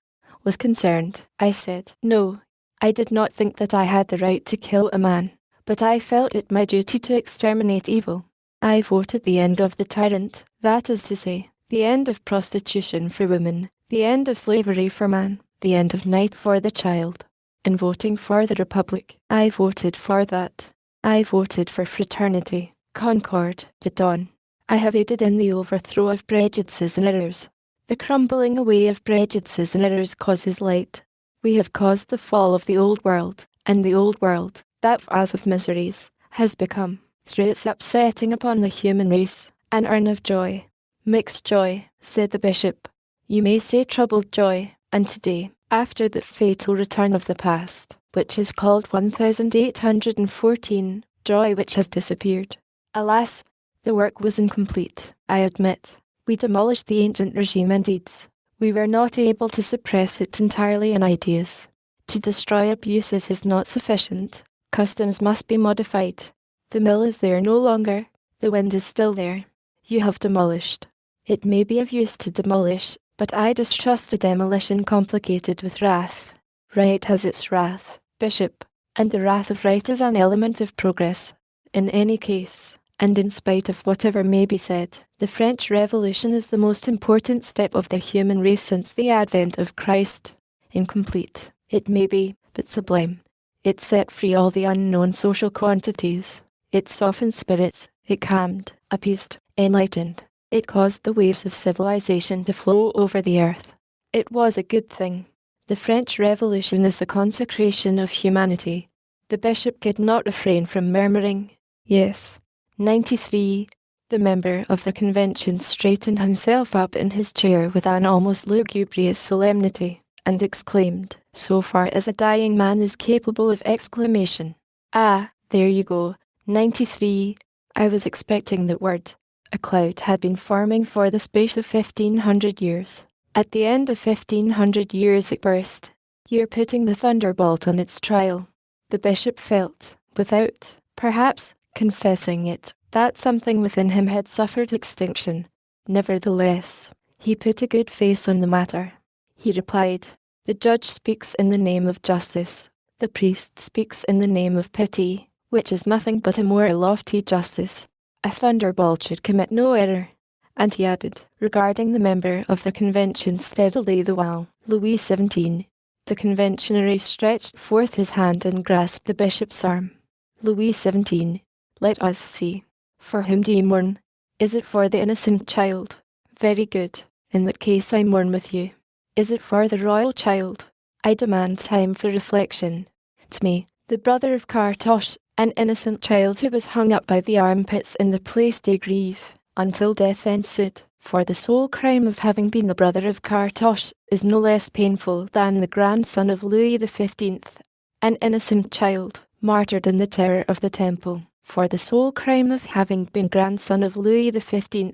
A: was concerned, I said, no, I did not think that I had the right to kill a man, but I felt it my duty to exterminate evil. I voted the end of the tyrant, that is to say, the end of prostitution for women, the end of slavery for man, the end of night for the child. In voting for the Republic, I voted for that. I voted for fraternity, concord, the dawn. I have aided in the overthrow of prejudices and errors. The crumbling away of prejudices and errors causes light. We have caused the fall of the old world, and the old world, that vase of miseries, has become, through its upsetting upon the human race, an urn of joy. Mixed joy, said the bishop. You may say troubled joy, and today, after the fatal return of the past, which is called 1814, joy which has disappeared. Alas, the work was incomplete, I admit. We demolished the ancient regime in deeds. We were not able to suppress it entirely in ideas. To destroy abuses is not sufficient. Customs must be modified. The mill is there no longer. The wind is still there. You have demolished. It may be of use to demolish, but I distrust a demolition complicated with wrath. Right has its wrath, Bishop, and the wrath of right is an element of progress. In any case, and in spite of whatever may be said, the French Revolution is the most important step of the human race since the advent of Christ. Incomplete, it may be, but sublime. It set free all the unknown social quantities. It softened spirits, it calmed, appeased, enlightened. It caused the waves of civilization to flow over the earth. It was a good thing. The French Revolution is the consecration of humanity. The bishop could not refrain from murmuring, "Yes." 93. The member of the convention straightened himself up in his chair with an almost lugubrious solemnity, and exclaimed, so far as a dying man is capable of exclamation, "Ah, there you go." 93. I was expecting that word. A cloud had been forming for the space of 1500 years. At the end of 1500 years it burst. You're putting the thunderbolt on its trial. The bishop felt, without, perhaps, confessing it, that something within him had suffered extinction. Nevertheless, he put a good face on the matter. He replied, "The judge speaks in the name of justice. The priest speaks in the name of pity, which is nothing but a more lofty justice. A thunderbolt should commit no error." And he added, regarding the member of the convention steadily the while, Louis XVII. The conventionary stretched forth his hand and grasped the bishop's arm. Louis XVII. Let us see. For whom do you mourn? Is it for the innocent child? Very good. In that case I mourn with you. Is it for the royal child? I demand time for reflection. To me, the brother of Cartouche, an innocent child who was hung up by the armpits in the Place des Grèves, until death ensued, for the sole crime of having been the brother of Cartouche, is no less painful than the grandson of Louis XV. An innocent child, martyred in the terror of the Temple, for the sole crime of having been grandson of Louis XV.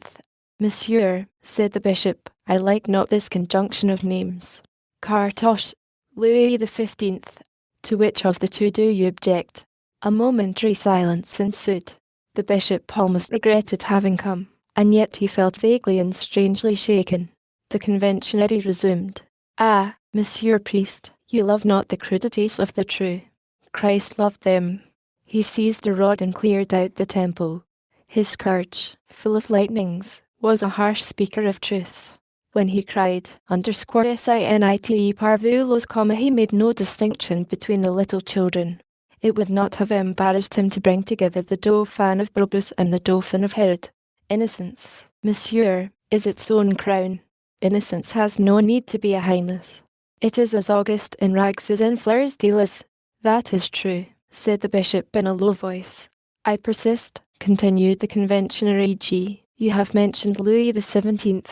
A: Monsieur, said the bishop, I like not this conjunction of names. Cartouche, Louis XV. To which of the two do you object? A momentary silence ensued. The bishop almost regretted having come, and yet he felt vaguely and strangely shaken. The conventionary resumed, Ah, Monsieur Priest, you love not the crudities of the true. Christ loved them. He seized a rod and cleared out the temple. His scourge, full of lightnings, was a harsh speaker of truths. When he cried, "Sinite parvulos," he made no distinction between the little children. It would not have embarrassed him to bring together the Dauphin of Brabus and the Dauphin of Herod. Innocence, monsieur, is its own crown. Innocence has no need to be a highness. It is as august in rags as in fleurs de lis. That is true, said the bishop in a low voice. I persist, continued the conventionary G. You have mentioned Louis XVII.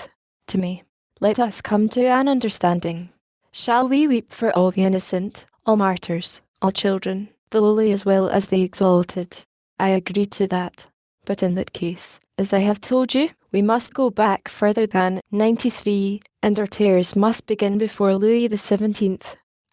A: To me. Let us come to an understanding. Shall we weep for all the innocent, all martyrs, all children, the lowly as well as the exalted? I agree to that. But in that case, as I have told you, we must go back further than 93, and our tears must begin before Louis XVII.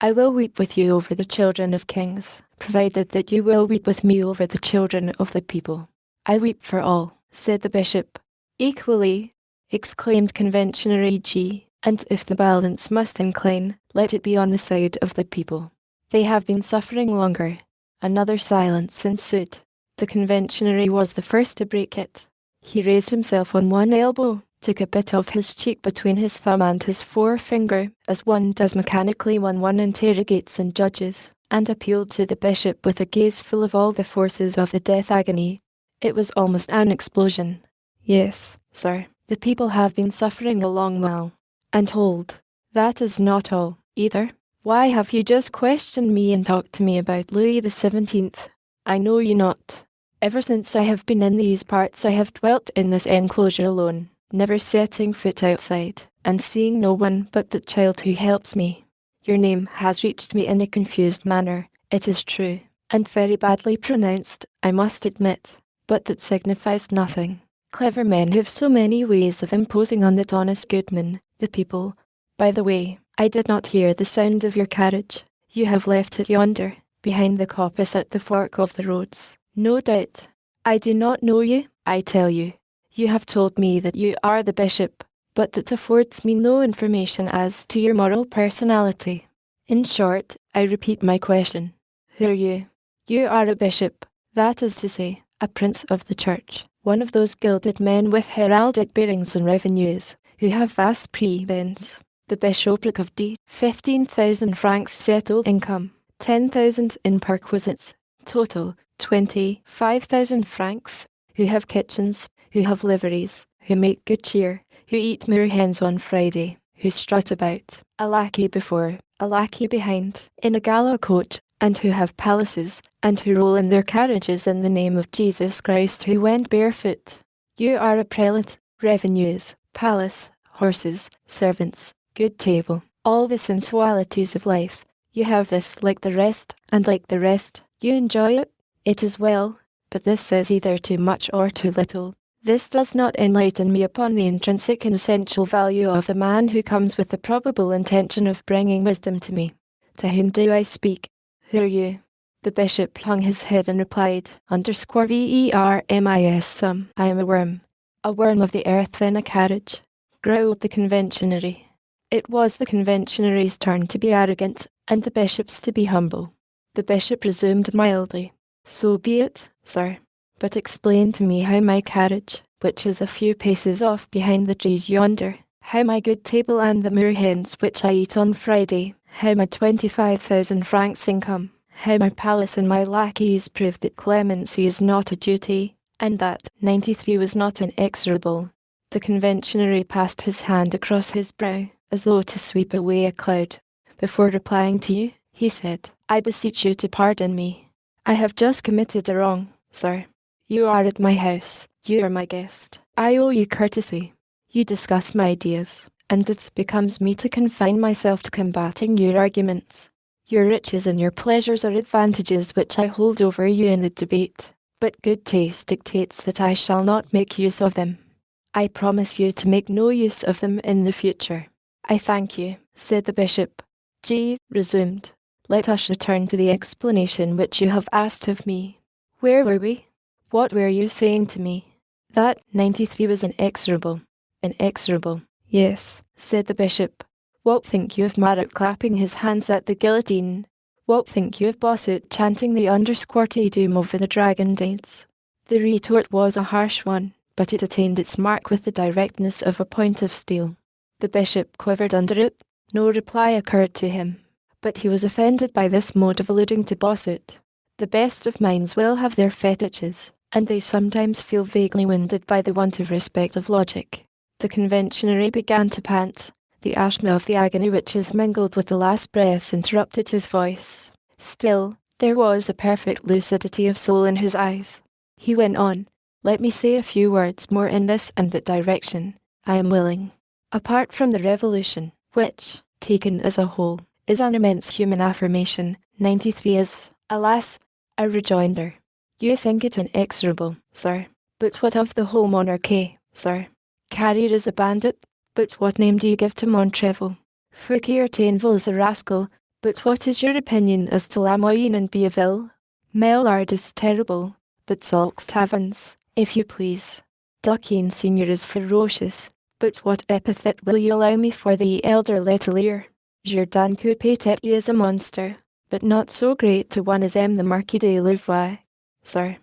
A: I will weep with you over the children of kings, provided that you will weep with me over the children of the people. I weep for all, said the bishop. Equally, exclaimed conventionary G, and if the balance must incline, let it be on the side of the people. They have been suffering longer. Another silence ensued. The conventionary was the first to break it. He raised himself on one elbow, took a bit of his cheek between his thumb and his forefinger, as one does mechanically when one interrogates and judges, and appealed to the bishop with a gaze full of all the forces of the death agony. It was almost an explosion. Yes, sir, the people have been suffering a long while. And hold, that is not all, either. Why have you just questioned me and talked to me about Louis XVII? I know you not. Ever since I have been in these parts I have dwelt in this enclosure alone, never setting foot outside, and seeing no one but the child who helps me. Your name has reached me in a confused manner, it is true, and very badly pronounced, I must admit, but that signifies nothing. Clever men have so many ways of imposing on the honest goodman, the people. By the way, I did not hear the sound of your carriage. You have left it yonder, behind the coppice at the fork of the roads. No doubt. I do not know you, I tell you. You have told me that you are the bishop, but that affords me no information as to your moral personality. In short, I repeat my question. Who are you? You are a bishop, that is to say, a prince of the church, one of those gilded men with heraldic bearings and revenues, who have vast prebends. The bishopric of D, 15,000 francs settled income, 10,000 in perquisites, total 25,000 francs, who have kitchens, who have liveries, who make good cheer, who eat moorhens on Friday, who strut about, a lackey before, a lackey behind, in a gala coach, and who have palaces, and who roll in their carriages in the name of Jesus Christ, who went barefoot. You are a prelate, revenues, palace, horses, servants, good table, all the sensualities of life. You have this like the rest, and like the rest, you enjoy it. It is well, but this says either too much or too little. This does not enlighten me upon the intrinsic and essential value of the man who comes with the probable intention of bringing wisdom to me. To whom do I speak? Who are you? The bishop hung his head and replied, _vermis sum. I am a worm of the earth in a carriage, growled the conventionary. It was the conventionary's turn to be arrogant, and the bishop's to be humble. The bishop resumed mildly, so be it, sir. But explain to me how my carriage, which is a few paces off behind the trees yonder, how my good table and the moorhens which I eat on Friday, how my 25,000 francs income, how my palace and my lackeys prove that clemency is not a duty, and that 93 was not inexorable. The conventionary passed his hand across his brow, as though to sweep away a cloud. Before replying to you, he said, I beseech you to pardon me. I have just committed a wrong, sir. You are at my house. You are my guest. I owe you courtesy. You discuss my ideas, and it becomes me to confine myself to combating your arguments. Your riches and your pleasures are advantages which I hold over you in the debate, but good taste dictates that I shall not make use of them. I promise you to make no use of them in the future. I thank you, said the bishop. G. resumed. Let us return to the explanation which you have asked of me. Where were we? What were you saying to me? That 93 was inexorable. Inexorable. Yes, said the bishop. What think you of Marat clapping his hands at the guillotine? What think you of Bossuet chanting the underscore doom over the dragon dance? The retort was a harsh one, but it attained its mark with the directness of a point of steel. The bishop quivered under it. No reply occurred to him, but he was offended by this mode of alluding to Bossuet. The best of minds will have their fetishes, and they sometimes feel vaguely wounded by the want of respect of logic. The conventionary began to pant. The asthma of the agony which is mingled with the last breaths interrupted his voice. Still, there was a perfect lucidity of soul in his eyes. He went on, let me say a few words more in this and that direction. I am willing. Apart from the revolution, which, taken as a whole, is an immense human affirmation, 93 is, alas, a rejoinder. You think it inexorable, sir. But what of the whole monarchy, sir? Carrier is a bandit, but what name do you give to Montrevel? Fouquier Tainville is a rascal, but what is your opinion as to Lamoyne and Bieville? Maillard is terrible, but Saulx Taverns, if you please. Duquesne Senior is ferocious, but what epithet will you allow me for the elder Letelier? Jourdan Coupetet is a monster, but not so great to one as M. the Marquis de Louvois. Sir,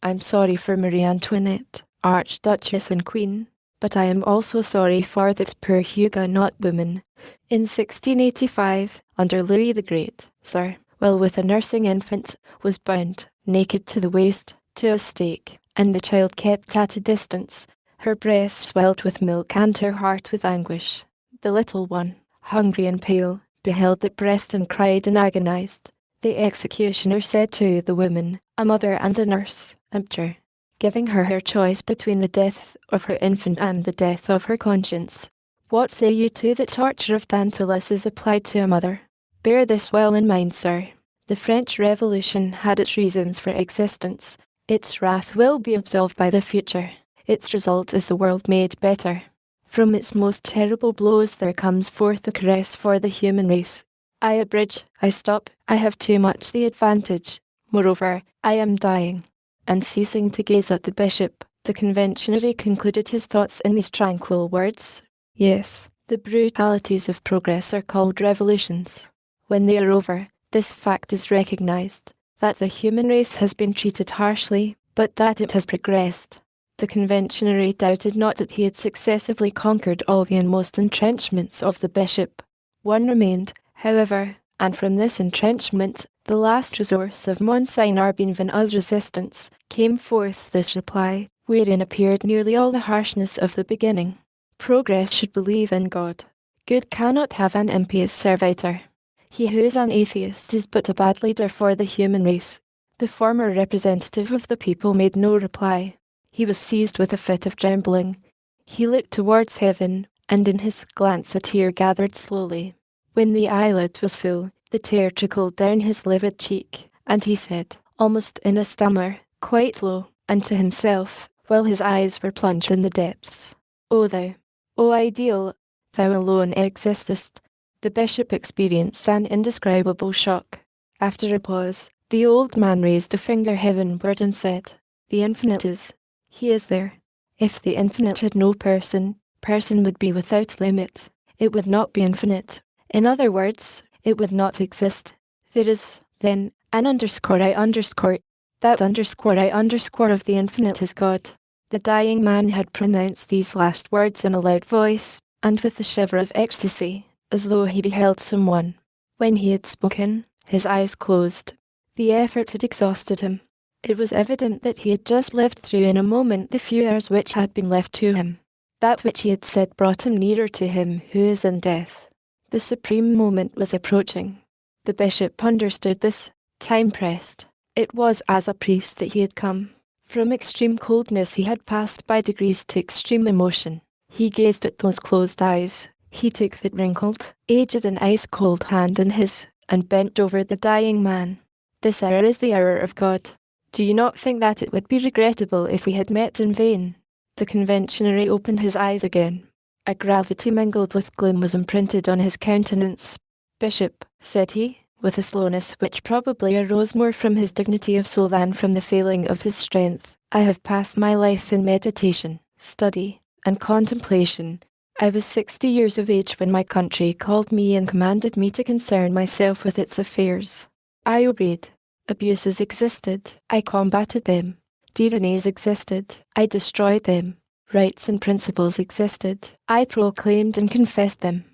A: I'm sorry for Marie Antoinette, Archduchess and Queen, but I am also sorry for that poor Huguenot woman. In 1685, under Louis the Great, sir, while with a nursing infant, was bound, naked to the waist, to a stake, and the child kept at a distance, her breast swelled with milk and her heart with anguish. The little one, hungry and pale, beheld the breast and cried and agonized. The executioner said to the woman, a mother and a nurse, Emptor, giving her her choice between the death of her infant and the death of her conscience, what say you to the torture of Tantalus is applied to a mother? Bear this well in mind, sir. The French Revolution had its reasons for existence. Its wrath will be absolved by the future. Its result is the world made better. From its most terrible blows there comes forth a caress for the human race. I abridge, I stop, I have too much the advantage. Moreover, I am dying. And ceasing to gaze at the bishop, the conventionary concluded his thoughts in these tranquil words. Yes, the brutalities of progress are called revolutions. When they are over, this fact is recognized, that the human race has been treated harshly, but that it has progressed. The conventionary doubted not that he had successively conquered all the inmost entrenchments of the bishop. One remained, however, and from this entrenchment, the last resource of Monsignor Bienvenu's resistance, came forth this reply, wherein appeared nearly all the harshness of the beginning. Progress should believe in God. Good cannot have an impious servitor. He who is an atheist is but a bad leader for the human race. The former representative of the people made no reply. He was seized with a fit of trembling. He looked towards heaven, and in his glance a tear gathered slowly. When the eyelid was full, the tear trickled down his livid cheek, and he said, almost in a stammer, quite low, and to himself, while his eyes were plunged in the depths, O thou, O ideal, thou alone existest. The bishop experienced an indescribable shock. After a pause, the old man raised a finger heavenward and said, the infinite is. He is there. If the infinite had no person, person would be without limit. It would not be infinite. In other words, it would not exist. There is, then, an underscore I underscore. That underscore I underscore of the infinite is God. The dying man had pronounced these last words in a loud voice, and with a shiver of ecstasy, as though he beheld someone. When he had spoken, his eyes closed. The effort had exhausted him. It was evident that he had just lived through in a moment the few hours which had been left to him. That which he had said brought him nearer to him who is in death. The supreme moment was approaching. The bishop understood this. Time pressed. It was as a priest that he had come. From extreme coldness he had passed by degrees to extreme emotion. He gazed at those closed eyes. He took the wrinkled, aged and ice-cold hand in his, and bent over the dying man. This hour is the hour of God. Do you not think that it would be regrettable if we had met in vain? The conventionary opened his eyes again. A gravity mingled with gloom was imprinted on his countenance. Bishop, said he, with a slowness which probably arose more from his dignity of soul than from the failing of his strength, I have passed my life in meditation, study, and contemplation. I was 60 years of age when my country called me and commanded me to concern myself with its affairs. I obeyed. Abuses existed, I combated them. Tyrannies existed, I destroyed them. Rights and principles existed, I proclaimed and confessed them.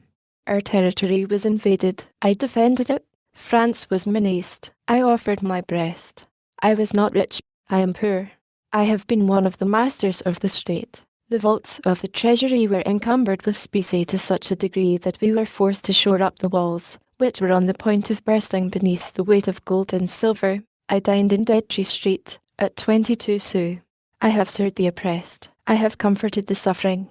A: Our territory was invaded, I defended it. France was menaced, I offered my breast. I was not rich, I am poor. I have been one of the masters of the state. The vaults of the treasury were encumbered with specie to such a degree that we were forced to shore up the walls, which were on the point of bursting beneath the weight of gold and silver. I dined in Detry Street, at 22 sous. I have served the oppressed, I have comforted the suffering.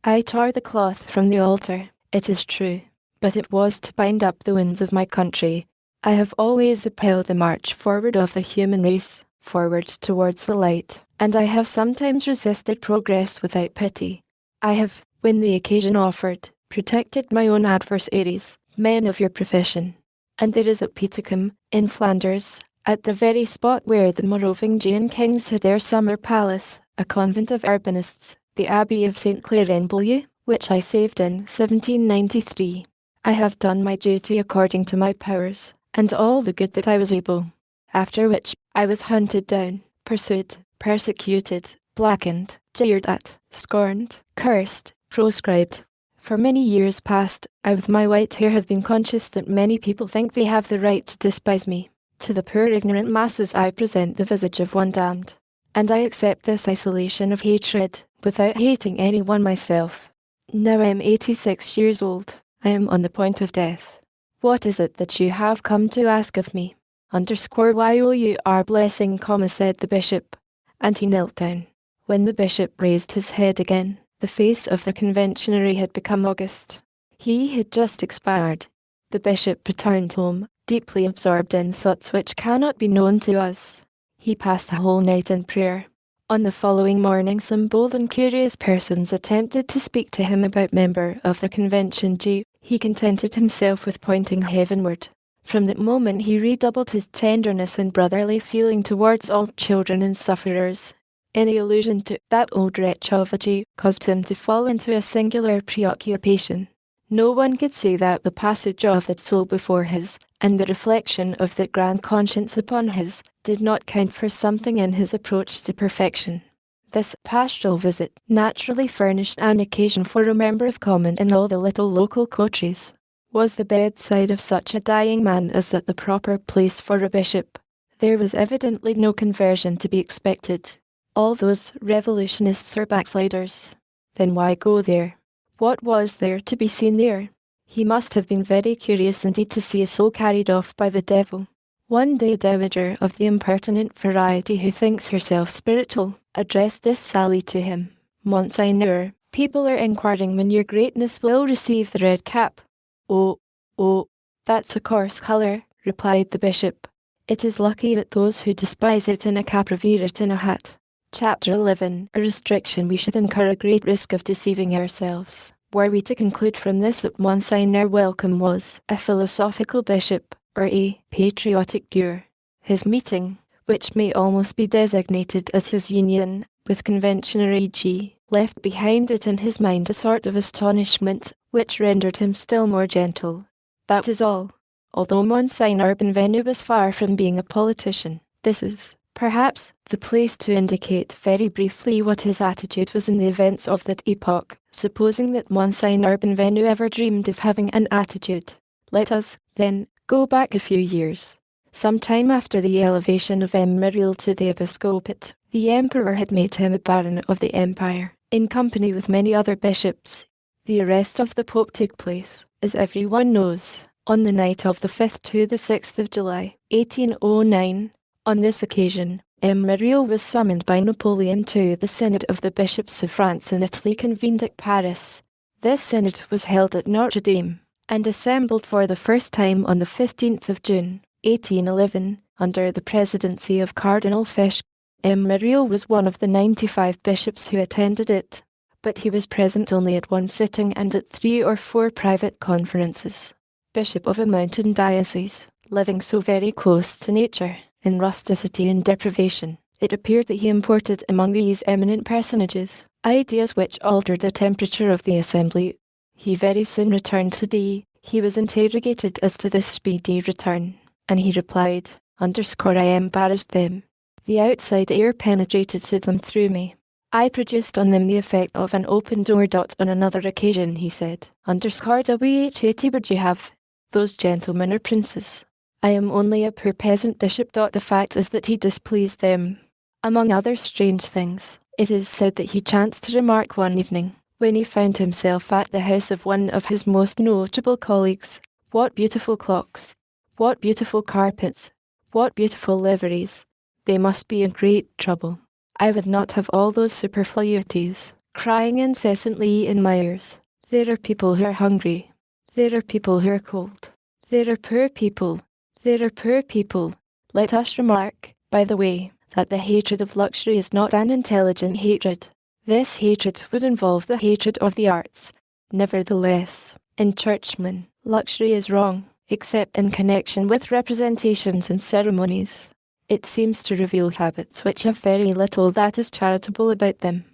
A: I tore the cloth from the altar, it is true, but it was to bind up the wounds of my country. I have always upheld the march forward of the human race, forward towards the light, and I have sometimes resisted progress without pity. I have, when the occasion offered, protected my own adversaries, men of your profession. And there is at Petercam, in Flanders, at the very spot where the Moravian Jain kings had their summer palace, a convent of Urbanists, the Abbey of St. Clare in Beaulieu, which I saved in 1793. I have done my duty according to my powers, and all the good that I was able. After which, I was hunted down, pursued, persecuted, blackened, jeered at, scorned, cursed, proscribed. For many years past, I with my white hair have been conscious that many people think they have the right to despise me. To the poor ignorant masses I present the visage of one damned. And I accept this isolation of hatred, without hating anyone myself. Now I am 86 years old. I am on the point of death. What is it that you have come to ask of me? _YOUR blessing, said the bishop. And he knelt down. When the bishop raised his head again, the face of the conventionary had become august. He had just expired. The bishop returned home, deeply absorbed in thoughts which cannot be known to us. He passed the whole night in prayer. On the following morning some bold and curious persons attempted to speak to him about member of the convention. He contented himself with pointing heavenward. From that moment he redoubled his tenderness and brotherly feeling towards all children and sufferers. Any allusion to that old wretch of a Jew caused him to fall into a singular preoccupation. No one could say that the passage of that soul before his, and the reflection of that grand conscience upon his, did not count for something in his approach to perfection. This pastoral visit naturally furnished an occasion for a member of comment in all the little local coteries. Was the bedside of such a dying man as that the proper place for a bishop? There was evidently no conversion to be expected. All those revolutionists are backsliders. Then why go there? What was there to be seen there? He must have been very curious indeed to see a soul carried off by the devil. One day a dowager of the impertinent variety who thinks herself spiritual addressed this sally to him. Monseigneur, people are inquiring when your greatness will receive the red cap. Oh, that's a coarse colour, replied the bishop. It is lucky that those who despise it in a cap revere it in a hat. Chapter 11. A restriction. We should incur a great risk of deceiving ourselves, were we to conclude from this that Monseigneur Welcome was a philosophical bishop, or a patriotic cure. His meeting, which may almost be designated as his union with Conventioner A.G., left behind it in his mind a sort of astonishment, which rendered him still more gentle. That is all. Although Monseigneur Benvenu was far from being a politician, this is, perhaps, the place to indicate very briefly what his attitude was in the events of that epoch, supposing that Monseigneur Benvenu ever dreamed of having an attitude. Let us, then, go back a few years. Some time after the elevation of Myriel to the episcopate, the emperor had made him a baron of the empire, in company with many other bishops. The arrest of the pope took place, as everyone knows, on the night of the 5th to the 6th of July, 1809. On this occasion, Myriel was summoned by Napoleon to the Synod of the Bishops of France and Italy convened at Paris. This synod was held at Notre Dame, and assembled for the first time on the 15th of June, 1811, under the presidency of Cardinal Fish. Myriel was one of the 95 bishops who attended it, but he was present only at one sitting and at 3 or 4 private conferences. Bishop of a mountain diocese, living so very close to nature, in rusticity and deprivation, it appeared that he imported among these eminent personages ideas which altered the temperature of the assembly. He very soon returned to D. He was interrogated as to this speedy return, and he replied, I embarrassed them. The outside air penetrated to them through me. I produced on them the effect of an open door. On another occasion, he said, WH80 would you have? Those gentlemen are princes. I am only a poor peasant bishop. The fact is that he displeased them. Among other strange things, it is said that he chanced to remark one evening, when he found himself at the house of one of his most notable colleagues, what beautiful clocks, what beautiful carpets, what beautiful liveries. They must be in great trouble. I would not have all those superfluities, crying incessantly in my ears. There are people who are hungry. There are people who are cold. There are poor people. There are poor people. Let us remark, by the way, that the hatred of luxury is not an intelligent hatred. This hatred would involve the hatred of the arts. Nevertheless, in churchmen, luxury is wrong, except in connection with representations and ceremonies. It seems to reveal habits which have very little that is charitable about them.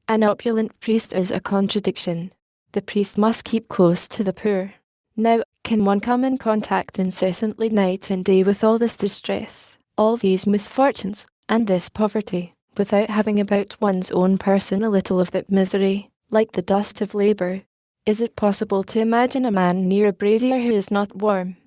A: An opulent priest is a contradiction. The priest must keep close to the poor. Now, can one come in contact incessantly night and day with all this distress, all these misfortunes, and this poverty, without having about one's own person a little of that misery, like the dust of labour? Is it possible to imagine a man near a brazier who is not warm?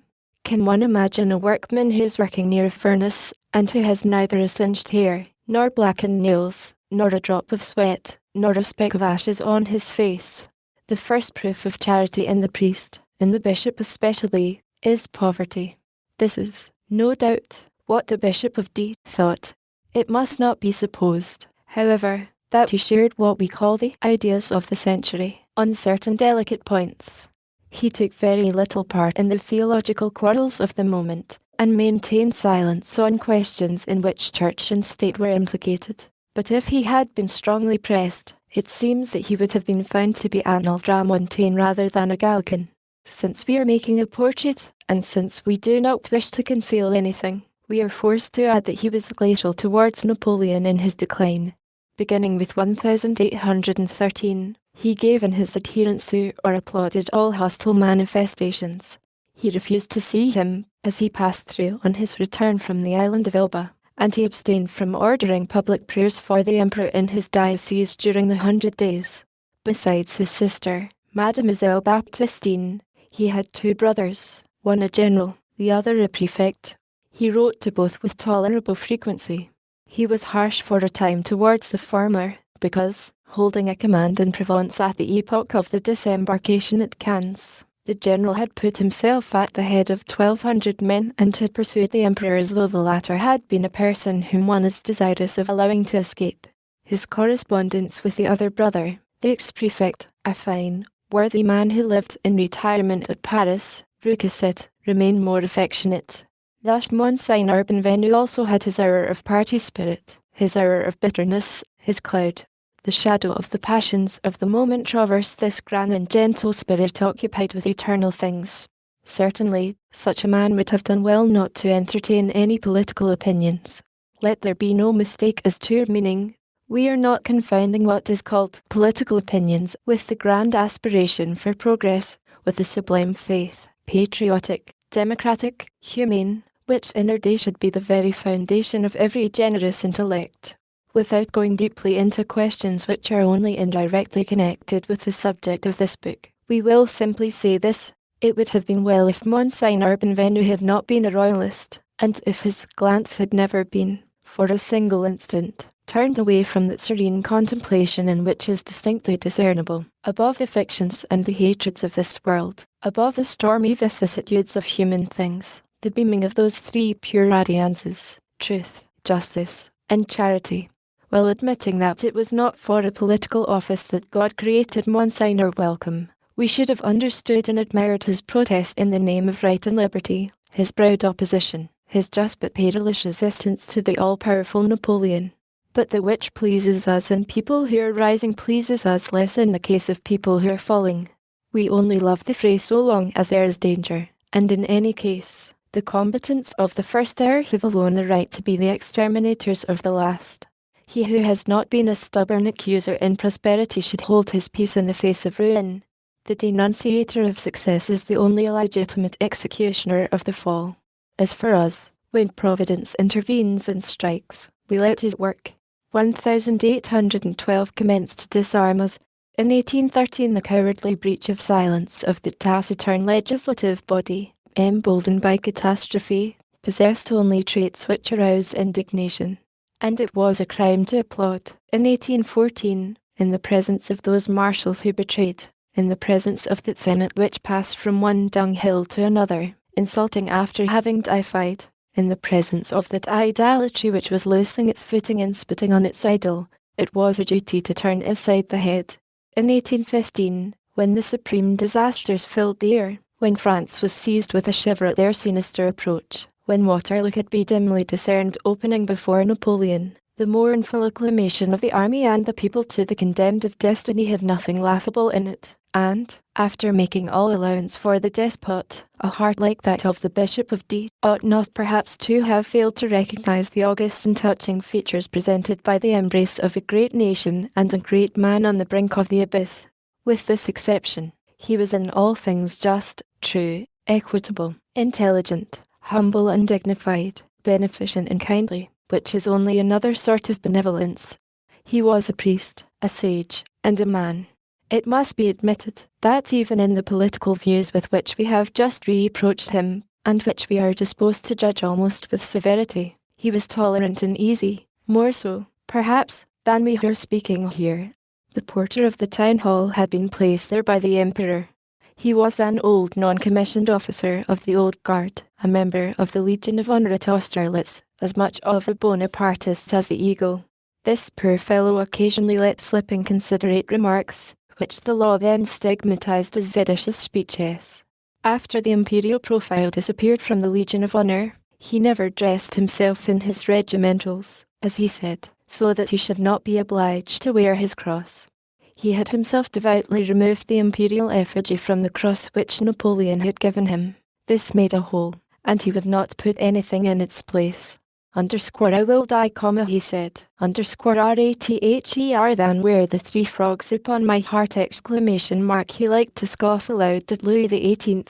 A: Can one imagine a workman who is working near a furnace, and who has neither a singed hair, nor blackened nails, nor a drop of sweat, nor a speck of ashes on his face? The first proof of charity in the priest, in the bishop especially, is poverty. This is, no doubt, what the Bishop of D thought. It must not be supposed, however, that he shared what we call the ideas of the century on certain delicate points. He took very little part in the theological quarrels of the moment, and maintained silence on questions in which church and state were implicated. But if he had been strongly pressed, it seems that he would have been found to be an ultramontane rather than a Gallican. Since we are making a portrait, and since we do not wish to conceal anything, we are forced to add that he was glacial towards Napoleon in his decline. Beginning with 1813, he gave in his adherence to or applauded all hostile manifestations. He refused to see him, as he passed through on his return from the island of Elba, and he abstained from ordering public prayers for the emperor in his diocese during the 100 days. Besides his sister, Mademoiselle Baptistine, he had 2 brothers, one a general, the other a prefect. He wrote to both with tolerable frequency. He was harsh for a time towards the former, because, holding a command in Provence at the epoch of the disembarkation at Cannes, the general had put himself at the head of 1,200 men and had pursued the emperor as though the latter had been a person whom one is desirous of allowing to escape. His correspondence with the other brother, the ex-prefect, a fine, worthy man who lived in retirement at Paris, Rouquesset, remained more affectionate. Thus Monsignor Benvenu also had his hour of party spirit, his hour of bitterness, his cloud. The shadow of the passions of the moment traversed this grand and gentle spirit occupied with eternal things. Certainly, such a man would have done well not to entertain any political opinions. Let there be no mistake as to your meaning. We are not confounding what is called political opinions with the grand aspiration for progress, with the sublime faith, patriotic, democratic, humane, which in our day should be the very foundation of every generous intellect. Without going deeply into questions which are only indirectly connected with the subject of this book, we will simply say this: it would have been well if Monsignor Benvenu had not been a royalist, and if his glance had never been, for a single instant, turned away from that serene contemplation in which is distinctly discernible, above the fictions and the hatreds of this world, above the stormy vicissitudes of human things, the beaming of those three pure radiances, truth, justice, and charity. While admitting that it was not for a political office that God created Monsignor Welcome, we should have understood and admired his protest in the name of right and liberty, his proud opposition, his just but perilous resistance to the all-powerful Napoleon. But that which pleases us in people who are rising pleases us less in the case of people who are falling. We only love the fray so long as there is danger, and in any case, the combatants of the first hour have alone the right to be the exterminators of the last. He who has not been a stubborn accuser in prosperity should hold his peace in the face of ruin. The denunciator of success is the only legitimate executioner of the fall. As for us, when Providence intervenes and strikes, we let it work. 1812 commenced to disarm us. In 1813 the cowardly breach of silence of the taciturn legislative body, emboldened by catastrophe, possessed only traits which aroused indignation. And it was a crime to applaud, in 1814, in the presence of those marshals who betrayed, in the presence of the Senate which passed from one dunghill to another, insulting after having deified, in the presence of that idolatry which was losing its footing and spitting on its idol, it was a duty to turn aside the head. In 1815, when the supreme disasters filled the air, when France was seized with a shiver at their sinister approach, when Waterloo could be dimly discerned opening before Napoleon, the mournful acclamation of the army and the people to the condemned of destiny had nothing laughable in it, and, after making all allowance for the despot, a heart like that of the Bishop of D ought not perhaps to have failed to recognize the august and touching features presented by the embrace of a great nation and a great man on the brink of the abyss. With this exception, he was in all things just, true, equitable, intelligent, humble and dignified, beneficent and kindly, which is only another sort of benevolence. He was a priest, a sage, and a man. It must be admitted that even in the political views with which we have just reproached him, and which we are disposed to judge almost with severity, he was tolerant and easy, more so, perhaps, than we who are speaking here. The porter of the town hall had been placed there by the emperor. He was an old non-commissioned officer of the Old Guard, a member of the Legion of Honor at Austerlitz, as much of a Bonapartist as the Eagle. This poor fellow occasionally let slip inconsiderate remarks, which the law then stigmatized as seditious speeches. After the imperial profile disappeared from the Legion of Honor, he never dressed himself in his regimentals, as he said, so that he should not be obliged to wear his cross. He had himself devoutly removed the imperial effigy from the cross which Napoleon had given him. This made a hole, and he would not put anything in its place. I will die, he said, _RATHER than wear the three frogs upon my heart, ! He liked to scoff aloud at Louis XVIII,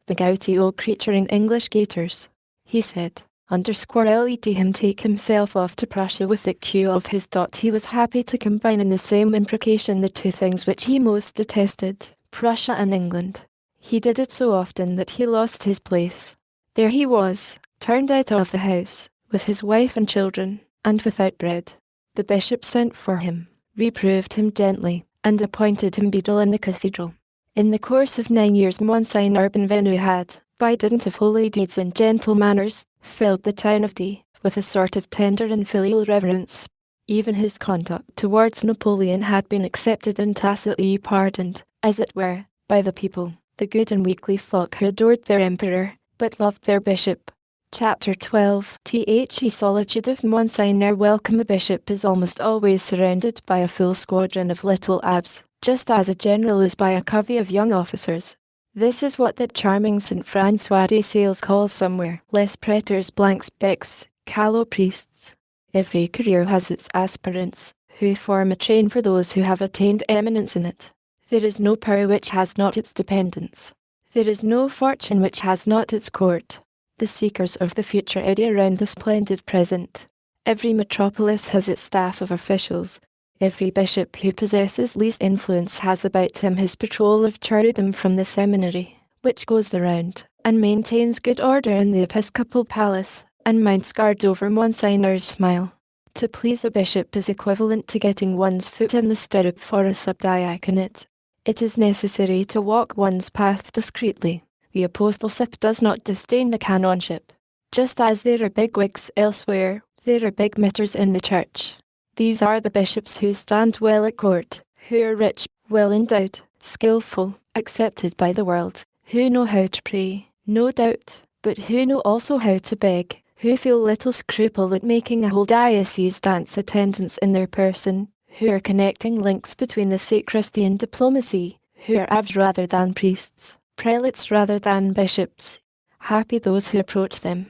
A: the gouty old creature in English gaiters. He said, let him take himself off to Prussia with the cue of his dot. He was happy to combine in the same imprecation the two things which he most detested, Prussia and England. He did it so often that he lost his place. There he was, turned out of the house, with his wife and children, and without bread. The bishop sent for him, reproved him gently, and appointed him beadle in the cathedral. In the course of 9 years Monsignor Benvenu had, by dint of holy deeds and gentle manners, filled the town of D with a sort of tender and filial reverence. Even his conduct towards Napoleon had been accepted and tacitly pardoned, as it were, by the people, the good and weakly flock who adored their emperor, but loved their bishop. Chapter 12. The solitude of Monsignor Welcome. A bishop is almost always surrounded by a full squadron of little abs, just as a general is by a covey of young officers. This is what that charming St. Francois de Sales calls somewhere les prétors blancs becs, callow priests. Every career has its aspirants, who form a train for those who have attained eminence in it. There is no power which has not its dependents. There is no fortune which has not its court. The seekers of the future eddy around the splendid present. Every metropolis has its staff of officials. Every bishop who possesses least influence has about him his patrol of cherubim from the seminary, which goes the round, and maintains good order in the episcopal palace, and mounts guard over Monsignor's smile. To please a bishop is equivalent to getting one's foot in the stirrup for a subdiaconate. It is necessary to walk one's path discreetly. The apostleship does not disdain the canonship. Just as there are bigwigs elsewhere, there are big mitters in the church. These are the bishops who stand well at court, who are rich, well endowed, skillful, accepted by the world, who know how to pray, no doubt, but who know also how to beg, who feel little scruple at making a whole diocese dance attendance in their person, who are connecting links between the sacristy and diplomacy, who are abts rather than priests, prelates rather than bishops. Happy those who approach them.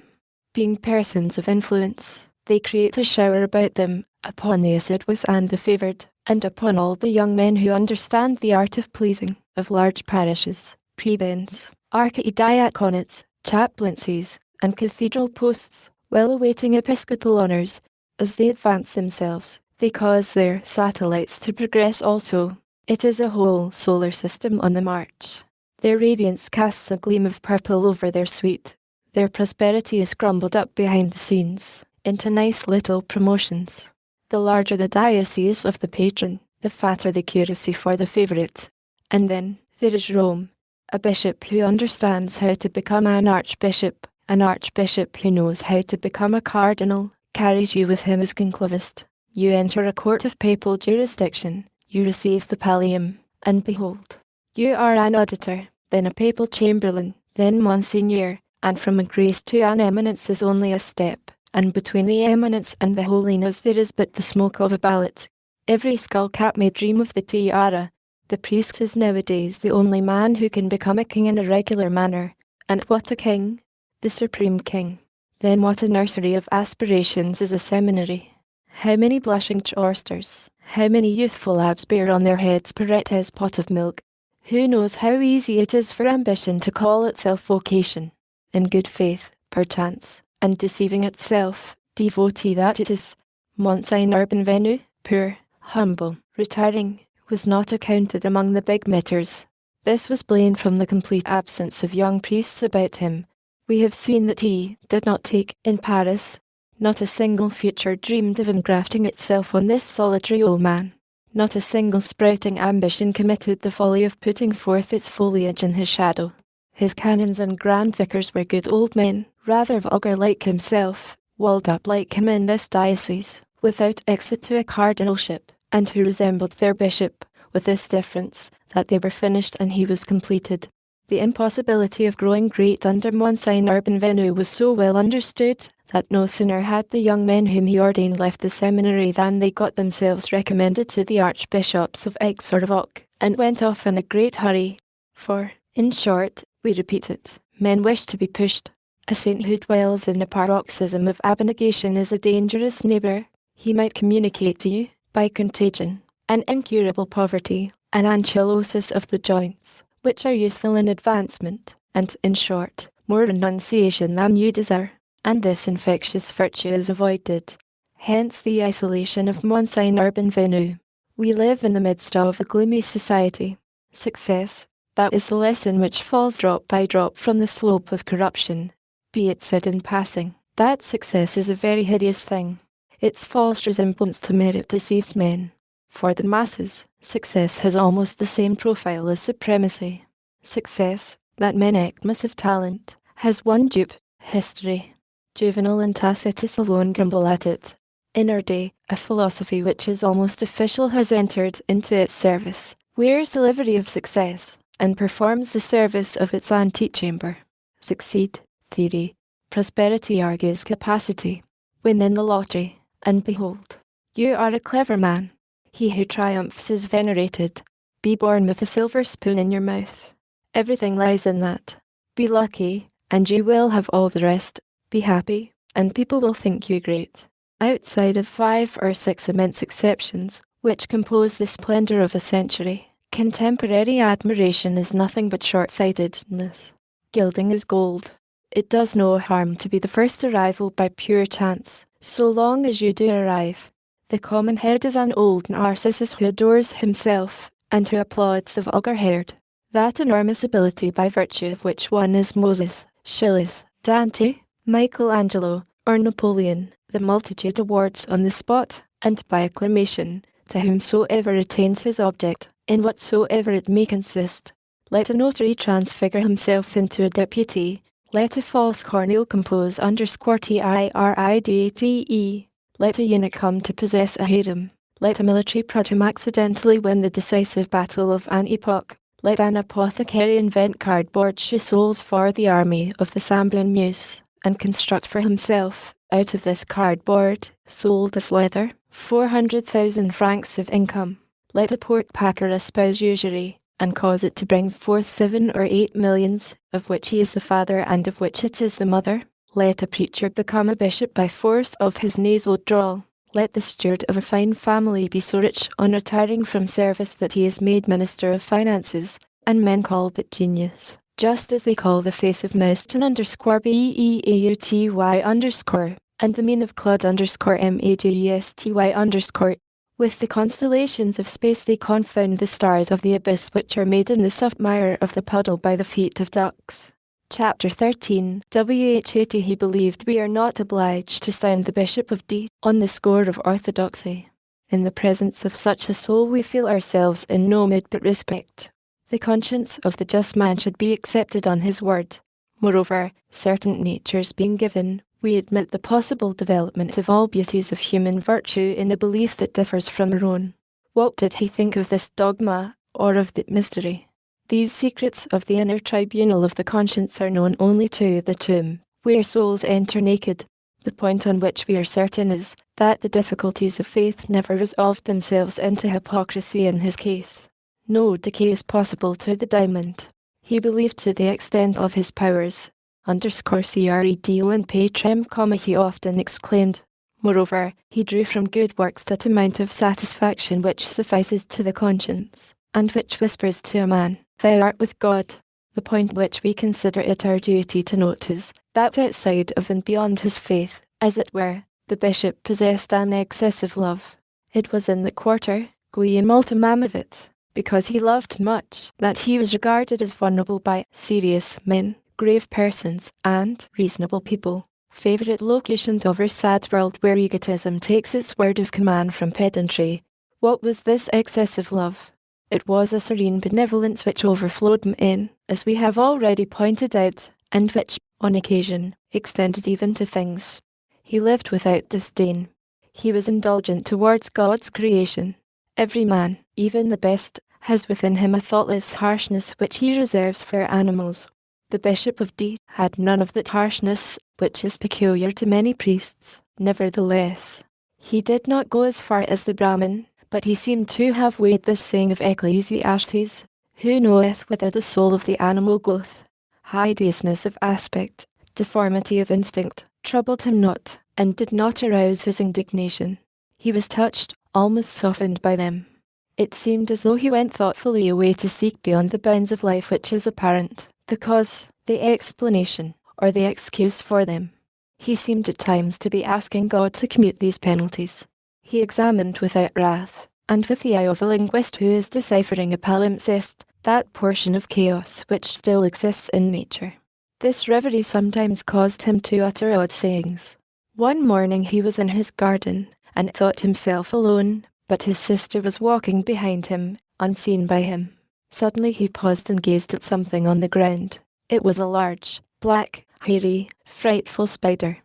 A: Being persons of influence, they create a shower about them, upon the assiduous and the favoured, and upon all the young men who understand the art of pleasing, of large parishes, prebends, archidiaconates, chaplaincies, and cathedral posts, while awaiting episcopal honours. As they advance themselves, they cause their satellites to progress also. It is a whole solar system on the march. Their radiance casts a gleam of purple over their suite. Their prosperity is crumbled up behind the scenes, into nice little promotions. The larger the diocese of the patron, the fatter the curacy for the favourite. And then, there is Rome, a bishop who understands how to become an archbishop who knows how to become a cardinal, carries you with him as conclavist. You enter a court of papal jurisdiction, you receive the pallium, and behold, you are an auditor, then a papal chamberlain, then Monsignor, and from a grace to an eminence is only a step, and between the eminence and the holiness there is but the smoke of a ballot. Every skullcap may dream of the tiara. The priest is nowadays the only man who can become a king in a regular manner. And what a king! The supreme king. Then what a nursery of aspirations is a seminary. How many blushing choristers, how many youthful abs bear on their heads Perette's pot of milk. Who knows how easy it is for ambition to call itself vocation, in good faith, perchance, and deceiving itself, devotee that it is. Monsignor Benvenu, poor, humble, retiring, was not accounted among the big mitters. This was blamed from the complete absence of young priests about him. We have seen that he did not take, in Paris, not a single future dreamed of engrafting itself on this solitary old man. Not a single sprouting ambition committed the folly of putting forth its foliage in his shadow. His canons and grand vicars were good old men, rather vulgar like himself, walled up like him in this diocese, without exit to a cardinalship, and who resembled their bishop, with this difference, that they were finished and he was completed. The impossibility of growing great under Monsignor Benvenu was so well understood, that no sooner had the young men whom he ordained left the seminary than they got themselves recommended to the archbishops of Aix or of Auch, and went off in a great hurry. For, in short, we repeat it, men wish to be pushed. A saint who dwells in a paroxysm of abnegation is a dangerous neighbour. He might communicate to you, by contagion, an incurable poverty, an ankylosis of the joints, which are useful in advancement, and, in short, more renunciation than you desire. And this infectious virtue is avoided. Hence the isolation of Monsignor Benvenu. We live in the midst of a gloomy society. Success, that is the lesson which falls drop by drop from the slope of corruption. Be it said in passing, that success is a very hideous thing. Its false resemblance to merit deceives men. For the masses, success has almost the same profile as supremacy. Success, that men act must have talent, has one dupe, history. Juvenal and Tacitus alone grumble at it. In our day, a philosophy which is almost official has entered into its service, wears the livery of success, and performs the service of its antechamber. Succeed, theory. Prosperity argues capacity. Win in the lottery, and behold, you are a clever man. He who triumphs is venerated. Be born with a silver spoon in your mouth. Everything lies in that. Be lucky, and you will have all the rest. Be happy, and people will think you great. Outside of 5 or 6 immense exceptions, which compose the splendor of a century, contemporary admiration is nothing but short-sightedness. Gilding is gold. It does no harm to be the first arrival by pure chance, so long as you do arrive. The common herd is an old Narcissus who adores himself, and who applauds the vulgar herd. That enormous ability by virtue of which one is Moses, Schiller, Dante, Michelangelo, or Napoleon, the multitude awards on the spot, and by acclamation, to whomsoever attains his object, in whatsoever it may consist. Let a notary transfigure himself into a deputy. Let a false Cornel compose _TIRIDATE. Let a eunuch come to possess a harem. Let a military prodrome accidentally win the decisive battle of an epoch. Let an apothecary invent cardboard chassoles for the army of the Sambrian Muse, and construct for himself, out of this cardboard, sold as leather, 400,000 francs of income. Let a pork packer espouse usury, and cause it to bring forth 7 or 8 millions, of which he is the father and of which it is the mother. Let a preacher become a bishop by force of his nasal drawl. Let the steward of a fine family be so rich on retiring from service that he is made minister of finances, and men call that genius, just as they call the face of Mouston _BEAUTY_ and the mien of Claude _MAJUSTY_. With the constellations of space they confound the stars of the abyss which are made in the soft mire of the puddle by the feet of ducks. Chapter 13. What he believed we are not obliged to sound the Bishop of D on the score of orthodoxy. In the presence of such a soul we feel ourselves in no mood but respect. The conscience of the just man should be accepted on his word. Moreover, certain natures being given, we admit the possible development of all beauties of human virtue in a belief that differs from our own. What did he think of this dogma, or of the mystery? These secrets of the inner tribunal of the conscience are known only to the tomb, where souls enter naked. The point on which we are certain is, that the difficulties of faith never resolved themselves into hypocrisy in his case. No decay is possible to the diamond. He believed to the extent of his powers, _CREDO and patrem, he often exclaimed. Moreover, he drew from good works that amount of satisfaction which suffices to the conscience, and which whispers to a man, "Thou art with God." The point which we consider it our duty to note is, that outside of and beyond his faith, as it were, the bishop possessed an excessive love. It was in the quarter, qui multum amavit, because he loved much, that he was regarded as vulnerable by serious men, grave persons, and reasonable people. Favourite locutions of our sad world where egotism takes its word of command from pedantry. What was this excessive love? It was a serene benevolence which overflowed in, as we have already pointed out, and which, on occasion, extended even to things. He lived without disdain. He was indulgent towards God's creation. Every man, even the best, has within him a thoughtless harshness which he reserves for animals. The Bishop of D had none of that harshness which is peculiar to many priests. Nevertheless, he did not go as far as the Brahmin, but he seemed to have weighed this saying of Ecclesiastes, "Who knoweth whither the soul of the animal goeth?" Hideousness of aspect, deformity of instinct, troubled him not, and did not arouse his indignation. He was touched, almost softened by them. It seemed as though he went thoughtfully away to seek beyond the bounds of life which is apparent, the cause, the explanation, or the excuse for them. He seemed at times to be asking God to commute these penalties. He examined without wrath, and with the eye of a linguist who is deciphering a palimpsest, that portion of chaos which still exists in nature. This reverie sometimes caused him to utter odd sayings. One morning he was in his garden, and thought himself alone, but his sister was walking behind him, unseen by him. Suddenly he paused and gazed at something on the ground. It was a large, black, hairy, frightful spider.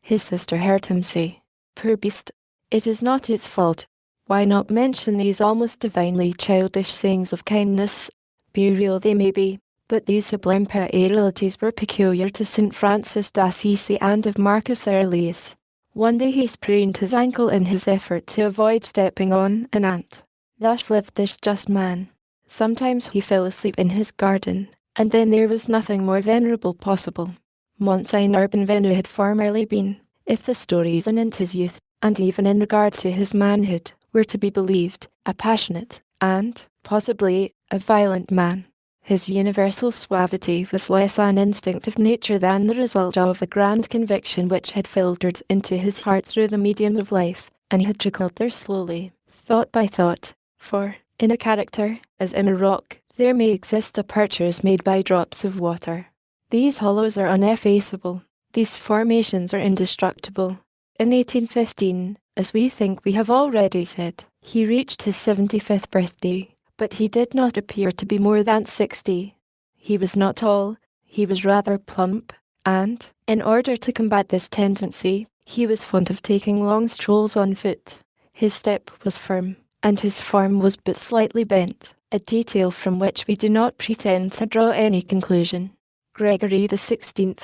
A: His sister heard him say, "Poor beast, it is not its fault." Why not mention these almost divinely childish sayings of kindness? Burial they may be, but these sublime puerilities were peculiar to St. Francis d'Assisi and of Marcus Aurelius. One day he sprained his ankle in his effort to avoid stepping on an ant. Thus lived this just man. Sometimes he fell asleep in his garden, and then there was nothing more venerable possible. Monsignor Benvenu had formerly been, if the stories anent his youth, and even in regard to his manhood, were to be believed, a passionate, and, possibly, a violent man. His universal suavity was less an instinctive nature than the result of a grand conviction which had filtered into his heart through the medium of life, and had trickled there slowly, thought by thought, for, in a character, as in a rock, there may exist apertures made by drops of water. These hollows are ineffaceable, these formations are indestructible. In 1815, as we think we have already said, he reached his 75th birthday. But he did not appear to be more than 60. He was not tall, he was rather plump, and, in order to combat this tendency, he was fond of taking long strolls on foot. His step was firm, and his form was but slightly bent, a detail from which we do not pretend to draw any conclusion. Gregory XVI,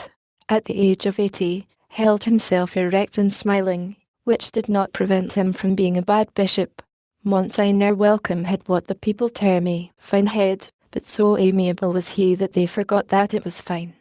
A: at the age of 80, held himself erect and smiling, which did not prevent him from being a bad bishop. Monsignor Welcome had what the people term a fine head, but so amiable was he that they forgot that it was fine.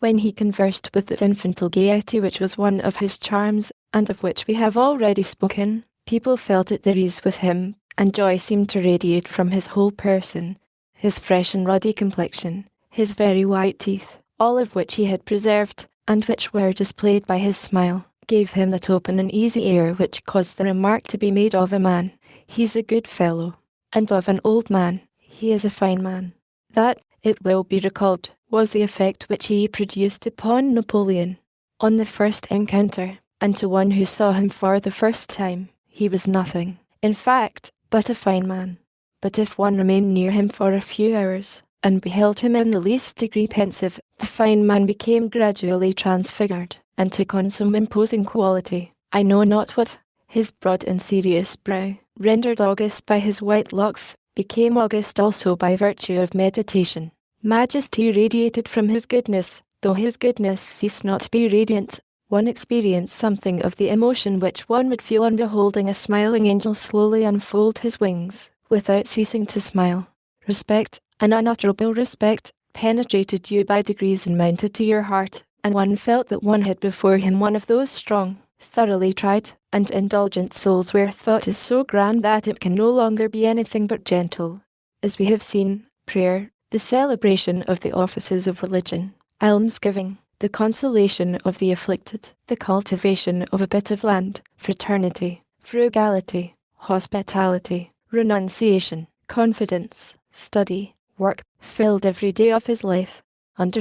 A: When he conversed with that infantile gaiety which was one of his charms, and of which we have already spoken, people felt at their ease with him, and joy seemed to radiate from his whole person. His fresh and ruddy complexion, his very white teeth, all of which he had preserved, and which were displayed by his smile, gave him that open and easy air which caused the remark to be made of a man, "He's a good fellow," and of an old man, "He is a fine man." That, it will be recalled, was the effect which he produced upon Napoleon. On the first encounter, and to one who saw him for the first time, he was nothing, in fact, but a fine man. But if one remained near him for a few hours, and beheld him in the least degree pensive, the fine man became gradually transfigured, and took on some imposing quality, I know not what. His broad and serious brow, rendered august by his white locks, became august also by virtue of meditation. Majesty radiated from his goodness, though his goodness ceased not to be radiant. One experienced something of the emotion which one would feel on beholding a smiling angel slowly unfold his wings, without ceasing to smile. Respect, an unutterable respect, penetrated you by degrees and mounted to your heart, and one felt that one had before him one of those strong, thoroughly tried, and indulgent souls where thought is so grand that it can no longer be anything but gentle. As we have seen, prayer, the celebration of the offices of religion, almsgiving, the consolation of the afflicted, the cultivation of a bit of land, fraternity, frugality, hospitality, renunciation, confidence, study, work, filled every day of his life. _FILLED_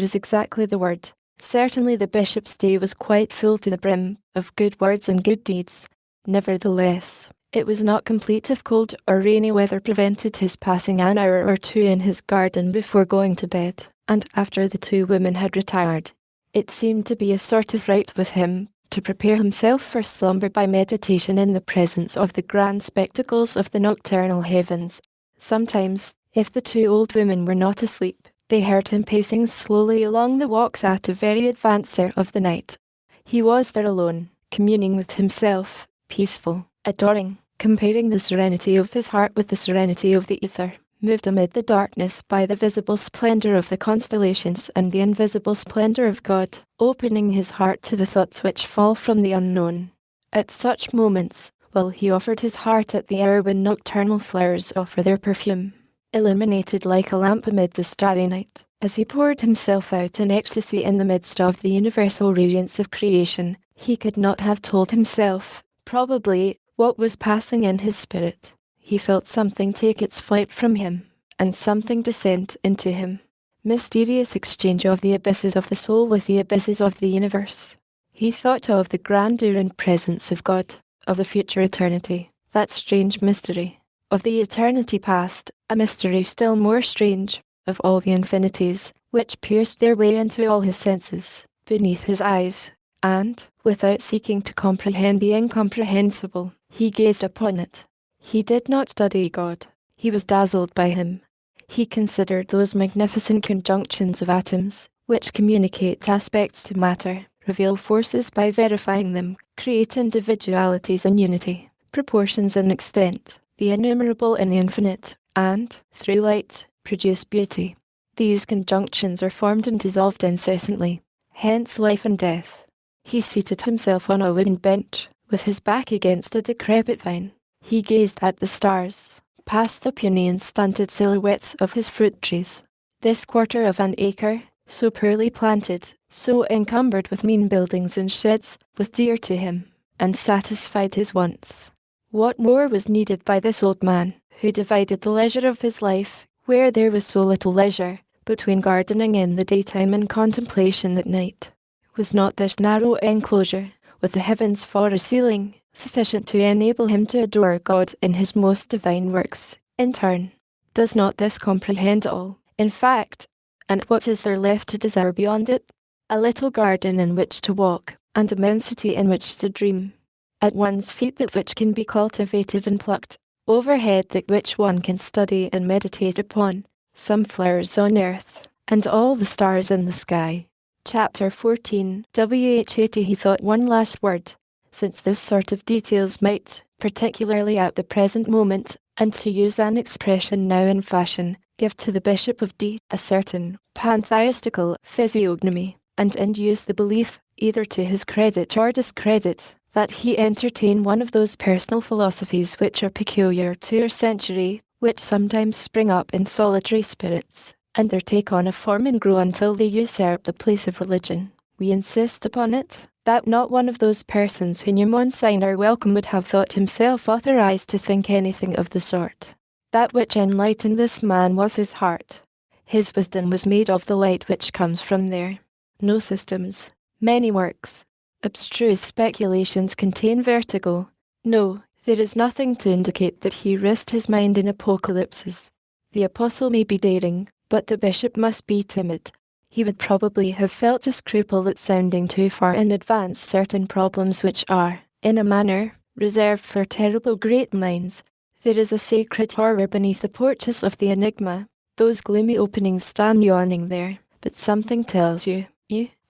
A: is exactly the word. Certainly the bishop's day was quite full to the brim of good words and good deeds. Nevertheless, it was not complete if cold or rainy weather prevented his passing an hour or two in his garden before going to bed, and after the two women had retired. It seemed to be a sort of rite with him to prepare himself for slumber by meditation in the presence of the grand spectacles of the nocturnal heavens. Sometimes, if the two old women were not asleep, they heard him pacing slowly along the walks at a very advanced hour of the night. He was there alone, communing with himself, peaceful, adoring, comparing the serenity of his heart with the serenity of the ether, moved amid the darkness by the visible splendor of the constellations and the invisible splendor of God, opening his heart to the thoughts which fall from the unknown. At such moments, while he offered his heart at the hour when nocturnal flowers offer their perfume, illuminated like a lamp amid the starry night, as he poured himself out in ecstasy in the midst of the universal radiance of creation, he could not have told himself, probably, what was passing in his spirit. He felt something take its flight from him, and something descend into him. mysterious exchange of the abysses of the soul with the abysses of the universe. He thought of the grandeur and presence of God, of the future eternity, that strange mystery, of the eternity past, a mystery still more strange, of all the infinities, which pierced their way into all his senses, beneath his eyes, and, without seeking to comprehend the incomprehensible, he gazed upon it. He did not study God, he was dazzled by him. He considered those magnificent conjunctions of atoms, which communicate aspects to matter, reveal forces by verifying them, create individualities and unity, proportions and extent, the innumerable and the infinite, and, through light, produce beauty. These conjunctions are formed and dissolved incessantly, hence life and death. He seated himself on a wooden bench, with his back against a decrepit vine. He gazed at the stars, past the puny and stunted silhouettes of his fruit trees. This quarter of an acre, so poorly planted, so encumbered with mean buildings and sheds, was dear to him, and satisfied his wants. What more was needed by this old man, who divided the leisure of his life, where there was so little leisure, between gardening in the daytime and contemplation at night? Was not this narrow enclosure, with the heavens for a ceiling, sufficient to enable him to adore God in his most divine works, in turn? Does not this comprehend all, in fact? And what is there left to desire beyond it? A little garden in which to walk, and immensity in which to dream. At one's feet that which can be cultivated and plucked, overhead that which one can study and meditate upon, some flowers on earth, and all the stars in the sky. Chapter 14. W.H.80 He thought one last word, since this sort of details might, particularly at the present moment, and to use an expression now in fashion, give to the Bishop of D a certain pantheistical physiognomy, and induce the belief, either to his credit or discredit, that he entertained one of those personal philosophies which are peculiar to our century, which sometimes spring up in solitary spirits, and there take on a form and grow until they usurp the place of religion. We insist upon it, that not one of those persons who knew Monsignor Welcome would have thought himself authorized to think anything of the sort. That which enlightened this man was his heart. His wisdom was made of the light which comes from there. No systems, many works, abstruse speculations contain vertigo. No, there is nothing to indicate that he risked his mind in apocalypses. The apostle may be daring, but the bishop must be timid. He would probably have felt a scruple at sounding too far in advance certain problems which are, in a manner, reserved for terrible great minds. There is a sacred horror beneath the porches of the enigma. Those gloomy openings stand yawning there, but something tells you,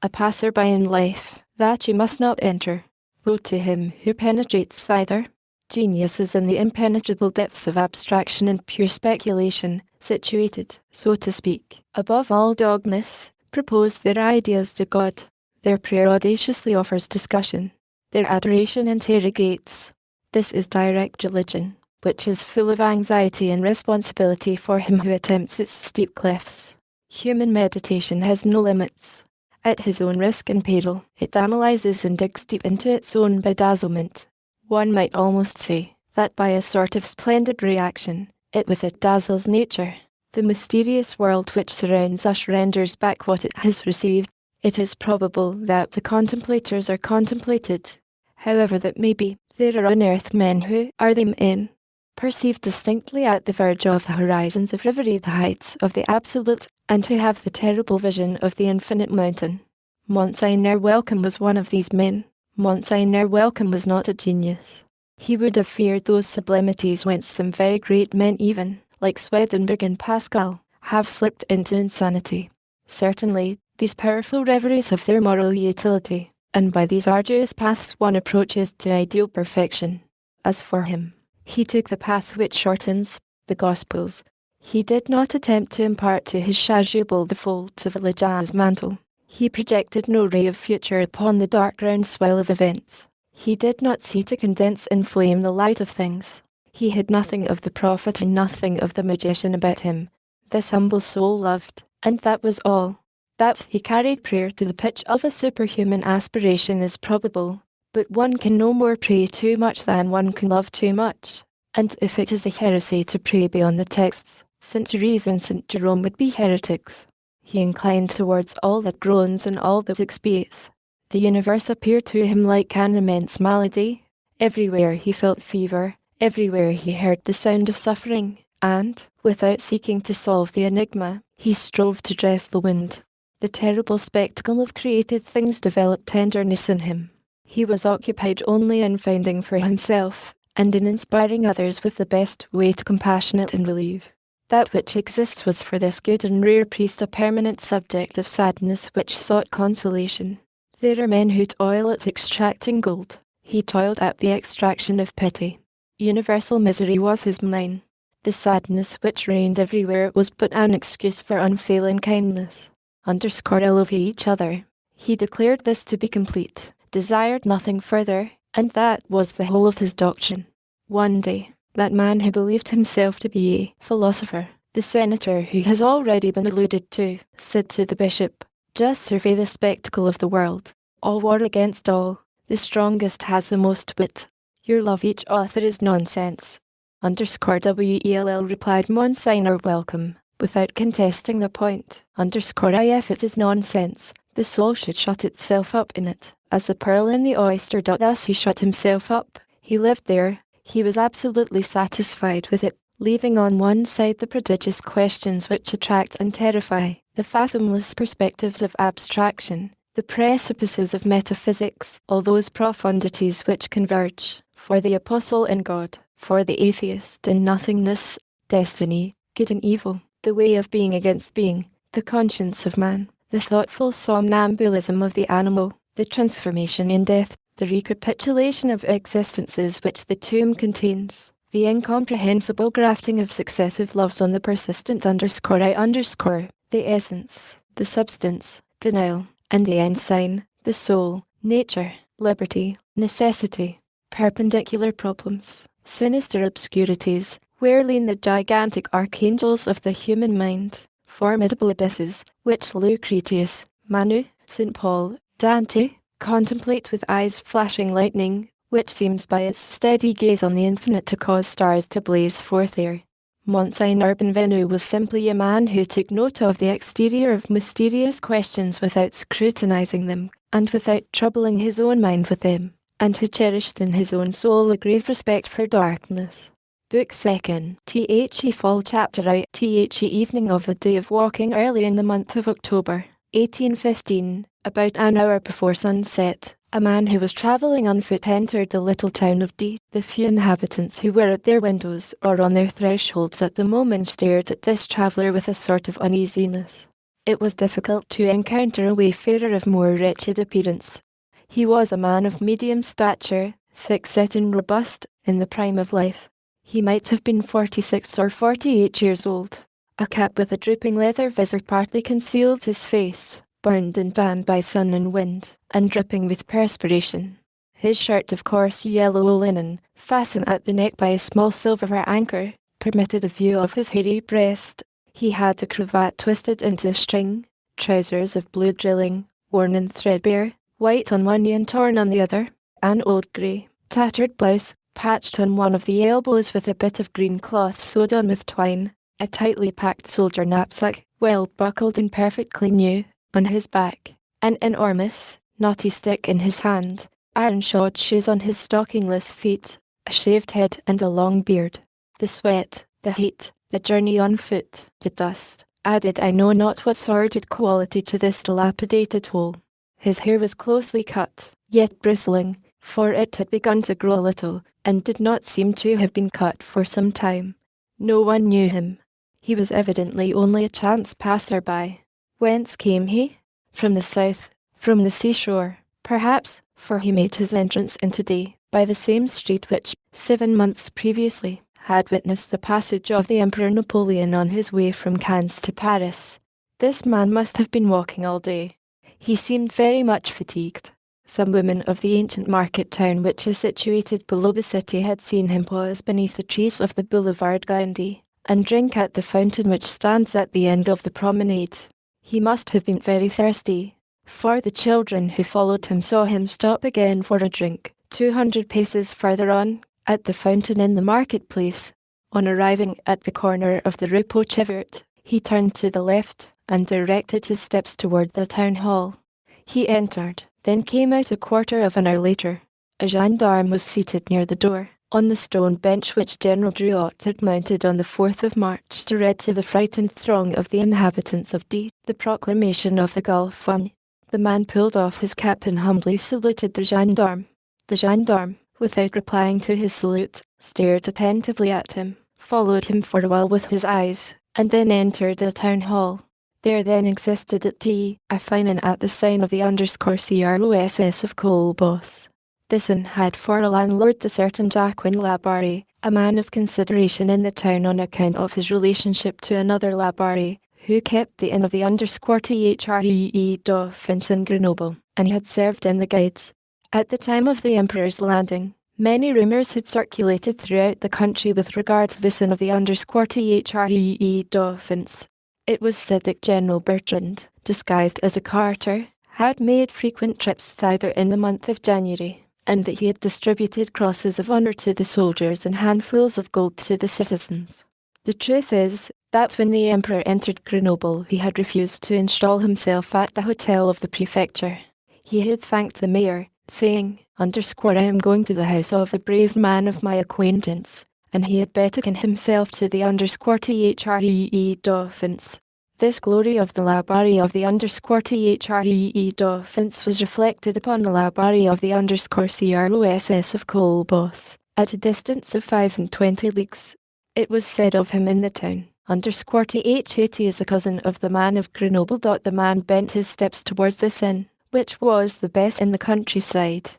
A: a passer-by in life, that you must not enter. Woe to him who penetrates thither. Genius is in the impenetrable depths of abstraction and pure speculation, situated, so to speak, above all dogmas, propose their ideas to God. Their prayer audaciously offers discussion. Their adoration interrogates. This is direct religion, which is full of anxiety and responsibility for him who attempts its steep cliffs. Human meditation has no limits. At his own risk and peril, it analyzes and digs deep into its own bedazzlement. One might almost say that by a sort of splendid reaction, it with it dazzles nature. The mysterious world which surrounds us renders back what it has received. It is probable that the contemplators are contemplated. However that may be, there are on earth men who are they men, perceive distinctly at the verge of the horizons of reverie the heights of the absolute, and who have the terrible vision of the infinite mountain. Monsignor Welcome was one of these men. Monsignor Welcome was not a genius. He would have feared those sublimities whence some very great men even, like Swedenborg and Pascal, have slipped into insanity. Certainly, these powerful reveries have their moral utility, and by these arduous paths one approaches to ideal perfection. As for him, he took the path which shortens, the Gospels. He did not attempt to impart to his chasuble the folds of Elijah's mantle. He projected no ray of future upon the dark groundswell of events. He did not seek to condense and flame the light of things. He had nothing of the prophet and nothing of the magician about him. This humble soul loved, and that was all. That he carried prayer to the pitch of a superhuman aspiration is probable, but one can no more pray too much than one can love too much. And if it is a heresy to pray beyond the texts, St. Therese and St. Jerome would be heretics. He inclined towards all that groans and all that expiates. The universe appeared to him like an immense malady. Everywhere he felt fever, everywhere he heard the sound of suffering, and, without seeking to solve the enigma, he strove to dress the wound. The terrible spectacle of created things developed tenderness in him. He was occupied only in finding for himself, and in inspiring others with the best way to compassionate and relieve. That which exists was for this good and rare priest a permanent subject of sadness which sought consolation. There are men who toil at extracting gold. He toiled at the extraction of pity. Universal misery was his mine. The sadness which reigned everywhere was but an excuse for unfailing kindness. Love each other. He declared this to be complete, desired nothing further, and that was the whole of his doctrine. One day, that man who believed himself to be a philosopher, the senator who has already been alluded to, said to the bishop, "Just survey the spectacle of the world. All war against all. The strongest has the most wit. Your love each author is nonsense." WELL replied Monsignor Welcome, without contesting the point. If it is nonsense, the soul should shut itself up in it, as the pearl in the oyster. Thus he shut himself up. He lived there. He was absolutely satisfied with it, leaving on one side the prodigious questions which attract and terrify, the fathomless perspectives of abstraction, the precipices of metaphysics, all those profundities which converge, for the apostle in God, for the atheist in nothingness, destiny, good and evil, the way of being against being, the conscience of man, the thoughtful somnambulism of the animal, the transformation in death, the recapitulation of existences which the tomb contains, the incomprehensible grafting of successive loves on the persistent the essence, the substance, the Nile, and the ensign, the soul, nature, liberty, necessity, perpendicular problems, sinister obscurities, where lean the gigantic archangels of the human mind, formidable abysses, which Lucretius, Manu, St. Paul, Dante, contemplate with eyes flashing lightning, which seems by its steady gaze on the infinite to cause stars to blaze forth there. Monsignor Benvenu was simply a man who took note of the exterior of mysterious questions without scrutinizing them, and without troubling his own mind with them, and who cherished in his own soul a grave respect for darkness. Book 2nd. The Fall Chapter Out. The evening of a day of walking early in the month of October, 1815, about an hour before sunset, a man who was travelling on foot entered the little town of D. The few inhabitants who were at their windows or on their thresholds at the moment stared at this traveller with a sort of uneasiness. It was difficult to encounter a wayfarer of more wretched appearance. He was a man of medium stature, thick-set and robust, in the prime of life. He might have been 46 or 48 years old. A cap with a drooping leather visor partly concealed his face, burned and tanned by sun and wind, and dripping with perspiration. His shirt of coarse yellow linen, fastened at the neck by a small silver anchor, permitted a view of his hairy breast. He had a cravat twisted into a string, trousers of blue drilling, worn and threadbare, white on one knee and torn on the other, an old grey, tattered blouse, patched on one of the elbows with a bit of green cloth sewed on with twine, a tightly packed soldier knapsack, well buckled and perfectly new, on his back, an enormous, knotty stick in his hand, iron-shod shoes on his stockingless feet, a shaved head and a long beard. The sweat, the heat, the journey on foot, the dust, added I know not what sordid quality to this dilapidated whole. His hair was closely cut, yet bristling, for it had begun to grow a little, and did not seem to have been cut for some time. No one knew him. He was evidently only a chance passer-by. Whence came he? From the south, from the seashore, perhaps, for he made his entrance into D. by the same street which, 7 months previously, had witnessed the passage of the Emperor Napoleon on his way from Cannes to Paris. This man must have been walking all day. He seemed very much fatigued. Some women of the ancient market town which is situated below the city had seen him pause beneath the trees of the boulevard Gandhi, and drink at the fountain which stands at the end of the promenade. He must have been very thirsty, for the children who followed him saw him stop again for a drink, 200 paces further on, at the fountain in the marketplace. On arriving at the corner of the Rue Pochevert, he turned to the left, and directed his steps toward the town hall. He entered, then came out a quarter of an hour later. A gendarme was seated near the door, on the stone bench which General Drouot had mounted on the 4th of March to read to the frightened throng of the inhabitants of D. the proclamation of the Gulf One. The man pulled off his cap and humbly saluted the gendarme. The gendarme, without replying to his salute, stared attentively at him, followed him for a while with his eyes, and then entered the town hall. There then existed at D. a fine inn at the sign of the _CROSS of Colbos. This inn had for a landlord the certain Jacquin Labarre, a man of consideration in the town on account of his relationship to another Labarre, who kept the inn of the _THREE d'Offense in Grenoble, and had served in the guides. At the time of the Emperor's landing, many rumours had circulated throughout the country with regard to this inn of the _THREE d'Offense. It was said that General Bertrand, disguised as a carter, had made frequent trips thither in the month of January, and that he had distributed crosses of honour to the soldiers and handfuls of gold to the citizens. The truth is, that when the Emperor entered Grenoble he had refused to install himself at the hotel of the prefecture. He had thanked the mayor, saying, "I am going to the house of a brave man of my acquaintance, and he had betaken himself to the _THREE d'Offense." This glory of the Labarre of the _THREE d'Offense was reflected upon the Labarre of the _CROSS of Colbos, at a distance of 25 leagues. It was said of him in the town, _THAT is the cousin of the man of Grenoble. The man bent his steps towards this inn, which was the best in the countryside.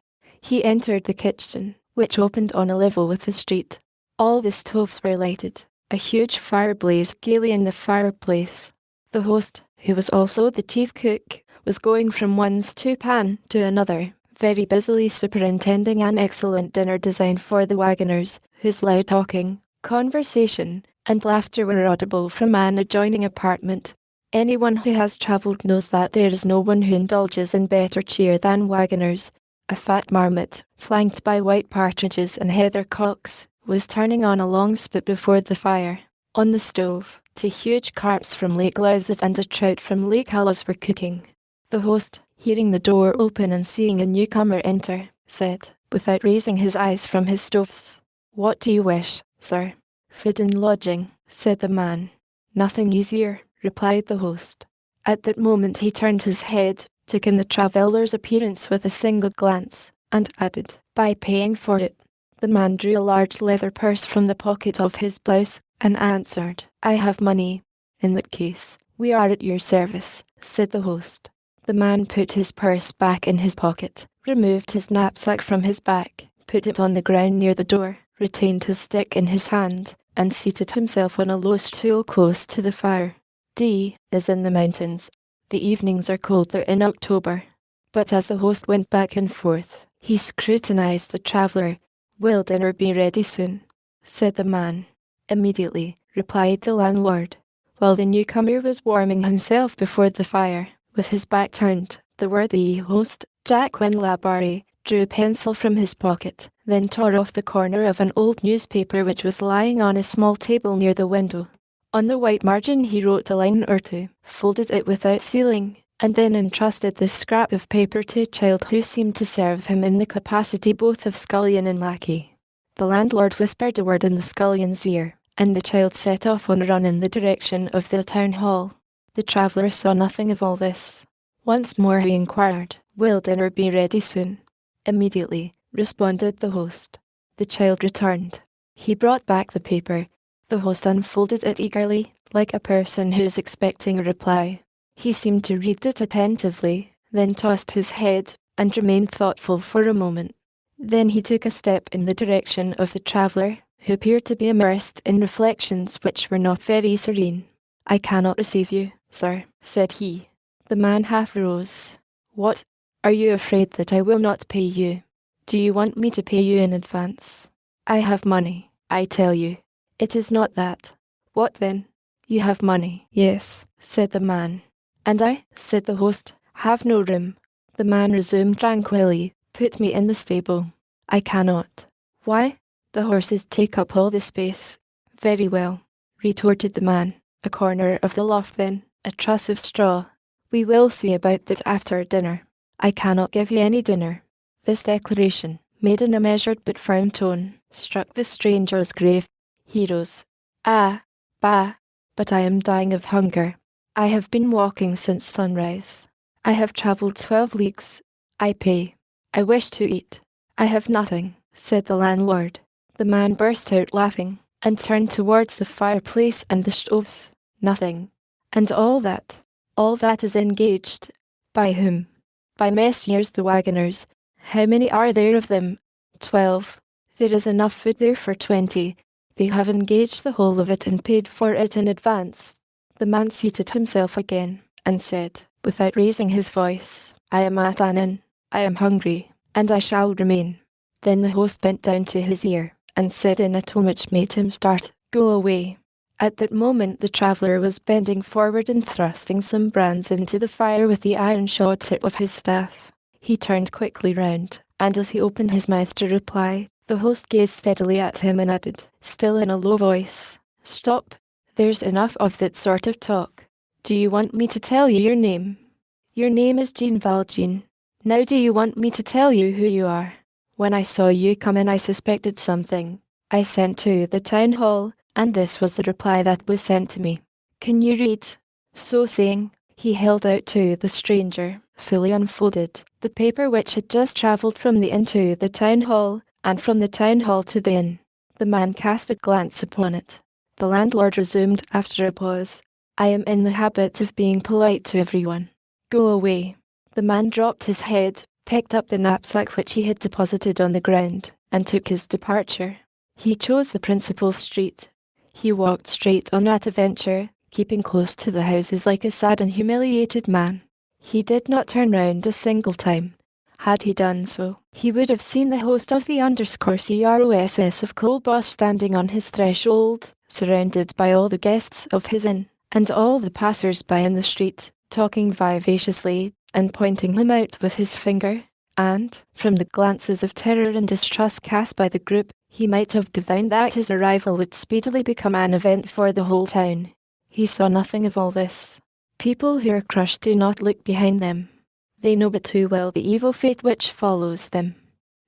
A: He entered the kitchen, which opened on a level with the street. All the stoves were lighted. A huge fire blazed gaily in the fireplace. The host, who was also the chief cook, was going from one stew-pan to another, very busily superintending an excellent dinner designed for the wagoners, whose loud talking, conversation, and laughter were audible from an adjoining apartment. Anyone who has travelled knows that there is no one who indulges in better cheer than wagoners. A fat marmot, flanked by white partridges and heather cocks, was turning on a long spit before the fire. On the stove, 2 huge carps from Lake Lausitz and a trout from Lake Hallows were cooking. The host, hearing the door open and seeing a newcomer enter, said, without raising his eyes from his stoves, "What do you wish, sir?" "Food and lodging," said the man. "Nothing easier," replied the host. At that moment he turned his head, took in the traveller's appearance with a single glance, and added, "By paying for it." The man drew a large leather purse from the pocket of his blouse, and answered, "I have money." "In that case, we are at your service," said the host. The man put his purse back in his pocket, removed his knapsack from his back, put it on the ground near the door, retained his stick in his hand, and seated himself on a low stool close to the fire. D is in the mountains. The evenings are colder in October. But as the host went back and forth, he scrutinized the traveller. "Will dinner be ready soon?" said the man. "Immediately," replied the landlord. While the newcomer was warming himself before the fire, with his back turned, the worthy host, Jacquin Labarre, drew a pencil from his pocket, then tore off the corner of an old newspaper which was lying on a small table near the window. On the white margin he wrote a line or two, folded it without sealing, and then entrusted the scrap of paper to a child who seemed to serve him in the capacity both of scullion and lackey. The landlord whispered a word in the scullion's ear, and the child set off on a run in the direction of the town hall. The traveller saw nothing of all this. Once more he inquired, "Will dinner be ready soon?" "Immediately," responded the host. The child returned. He brought back the paper. The host unfolded it eagerly, like a person who is expecting a reply. He seemed to read it attentively, then tossed his head, and remained thoughtful for a moment. Then he took a step in the direction of the traveller, who appeared to be immersed in reflections which were not very serene. "I cannot receive you, sir," said he. The man half rose. "What? Are you afraid that I will not pay you? Do you want me to pay you in advance? I have money, I tell you." "It is not that." "What then?" "You have money." "Yes," said the man. "And I," said the host, "have no room." The man resumed tranquilly, "Put me in the stable." "I cannot." "Why?" "The horses take up all the space." "Very well," retorted the man. "A corner of the loft then." a truss of straw. We will see about that after dinner. I cannot give you any dinner. This declaration, made in a measured but firm tone, struck the stranger's grave. He rose. Ah, bah, but I am dying of hunger. I have been walking since sunrise. I have travelled 12 leagues. I pay. I wish to eat. I have nothing, said the landlord. The man burst out laughing, and turned towards the fireplace and the stoves. Nothing. And all that is engaged. By whom? By Messrs the waggoners. How many are there of them? 12. There is enough food there for 20. They have engaged the whole of it and paid for it in advance. The man seated himself again, and said, without raising his voice, I am at an inn. I am hungry, and I shall remain. Then the host bent down to his ear, and said in a tone which made him start, Go away. At that moment the traveller was bending forward and thrusting some brands into the fire with the iron-shod tip of his staff. He turned quickly round, and as he opened his mouth to reply, the host gazed steadily at him and added, still in a low voice, Stop. There's enough of that sort of talk. Do you want me to tell you your name? Your name is Jean Valjean. Now do you want me to tell you who you are? When I saw you come in I suspected something. I sent to the town hall, and this was the reply that was sent to me. Can you read? So saying, he held out to the stranger, fully unfolded, the paper which had just travelled from the inn to the town hall, and from the town hall to the inn. The man cast a glance upon it. The landlord resumed after a pause. I am in the habit of being polite to everyone. Go away. The man dropped his head, picked up the knapsack which he had deposited on the ground, and took his departure. He chose the principal street. He walked straight on at a venture, keeping close to the houses like a sad and humiliated man. He did not turn round a single time. Had he done so, he would have seen the host of the _CROSS of Colbos standing on his threshold, surrounded by all the guests of his inn, and all the passers-by in the street, talking vivaciously, and pointing him out with his finger, and, from the glances of terror and distrust cast by the group, he might have divined that his arrival would speedily become an event for the whole town. He saw nothing of all this. People who are crushed do not look behind them. They know but too well the evil fate which follows them.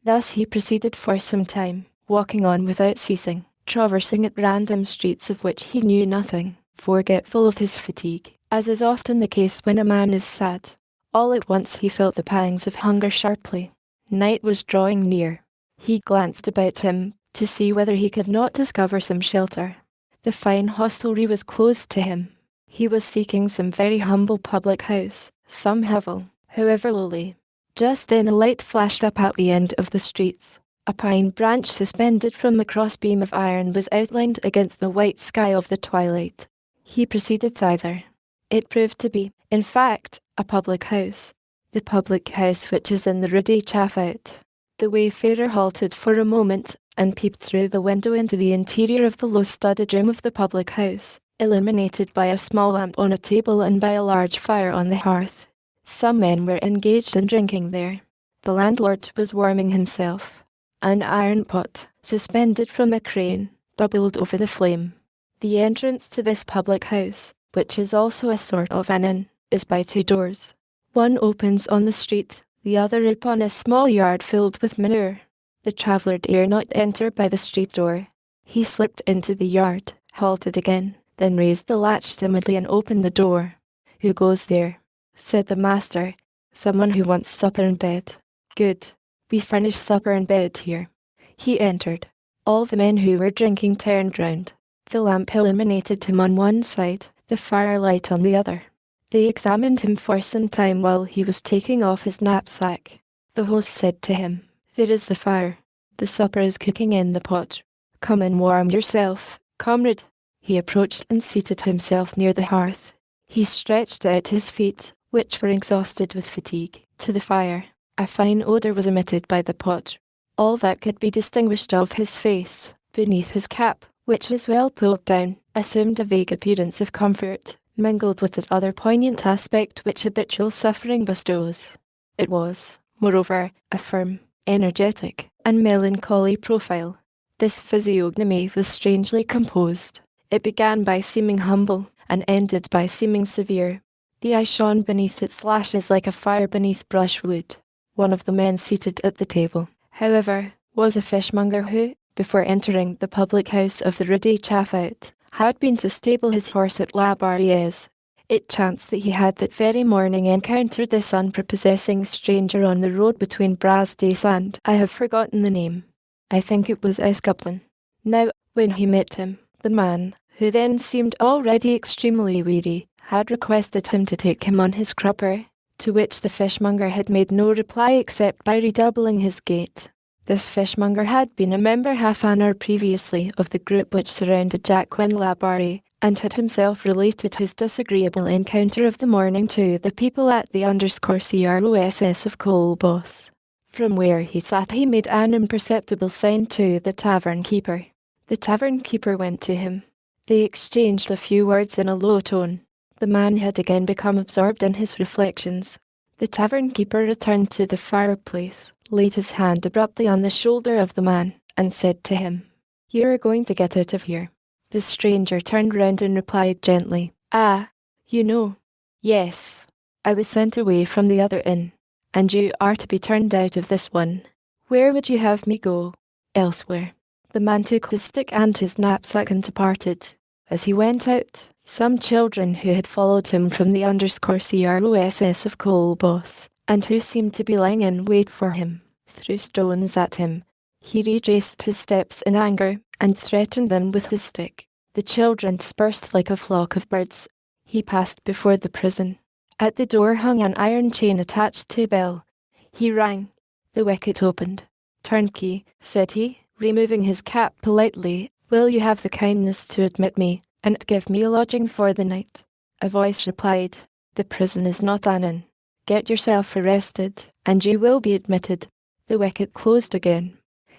A: Thus he proceeded for some time, walking on without ceasing, traversing at random streets of which he knew nothing, forgetful of his fatigue, as is often the case when a man is sad. All at once he felt the pangs of hunger sharply. Night was drawing near. He glanced about him, to see whether he could not discover some shelter. The fine hostelry was closed to him. He was seeking some very humble public house, some hovel, however lowly. Just then a light flashed up at the end of the street. A pine branch suspended from a crossbeam of iron was outlined against the white sky of the twilight. He proceeded thither. It proved to be, in fact, a public house. The public house which is in the Rue des Chaffaut. The wayfarer halted for a moment, and peeped through the window into the interior of the low-studded room of the public house, illuminated by a small lamp on a table and by a large fire on the hearth. Some men were engaged in drinking there. The landlord was warming himself. An iron pot, suspended from a crane, bubbled over the flame. The entrance to this public house, which is also a sort of an inn, is by two doors. One opens on the street, the other upon a small yard filled with manure. The traveller dare not enter by the street door. He slipped into the yard, halted again, then raised the latch timidly and opened the door. Who goes there? Said the master. Someone who wants supper and bed. Good. We furnish supper and bed here. He entered. All the men who were drinking turned round. The lamp illuminated him on one side, the firelight on the other. They examined him for some time while he was taking off his knapsack. The host said to him, There is the fire. The supper is cooking in the pot. Come and warm yourself, comrade. He approached and seated himself near the hearth. He stretched out his feet, which were exhausted with fatigue, to the fire. A fine odour was emitted by the pot. All that could be distinguished of his face, beneath his cap, which was well pulled down, assumed a vague appearance of comfort, mingled with that other poignant aspect which habitual suffering bestows. It was, moreover, a firm, energetic, and melancholy profile. This physiognomy was strangely composed. It began by seeming humble, and ended by seeming severe. The eye shone beneath its lashes like a fire beneath brushwood. One of the men seated at the table, however, was a fishmonger who, before entering the public house of the Rue des Chaffaut, had been to stable his horse at La Barrière's. It chanced that he had that very morning encountered this unprepossessing stranger on the road between Bras des and I have forgotten the name. I think it was Escaplin. Now, when he met him, the man, who then seemed already extremely weary, had requested him to take him on his crupper, to which the fishmonger had made no reply except by redoubling his gait. This fishmonger had been a member half an hour previously of the group which surrounded Jacqueline Labarre, and had himself related his disagreeable encounter of the morning to the people at the _CROSS of Colbos. From where he sat he made an imperceptible sign to the tavern keeper. The tavern keeper went to him. They exchanged a few words in a low tone. The man had again become absorbed in his reflections. The tavern keeper returned to the fireplace, laid his hand abruptly on the shoulder of the man, and said to him, "You are going to get out of here." The stranger turned round and replied gently, "Ah, you know." "Yes. I was sent away from the other inn, and you are to be turned out of this one. Where would you have me go?" "Elsewhere." The man took his stick and his knapsack and departed. As he went out, some children who had followed him from the _CROSS of Colbos, and who seemed to be lying in wait for him, threw stones at him. He retraced his steps in anger, and threatened them with his stick. The children dispersed like a flock of birds. He passed before the prison. At the door hung an iron chain attached to a bell. He rang. The wicket opened. "Turnkey," said he, removing his cap politely, "will you have the kindness to admit me, and give me a lodging for the night?" A voice replied, "The prison is not an inn. Get yourself arrested, and you will be admitted." The wicket closed again.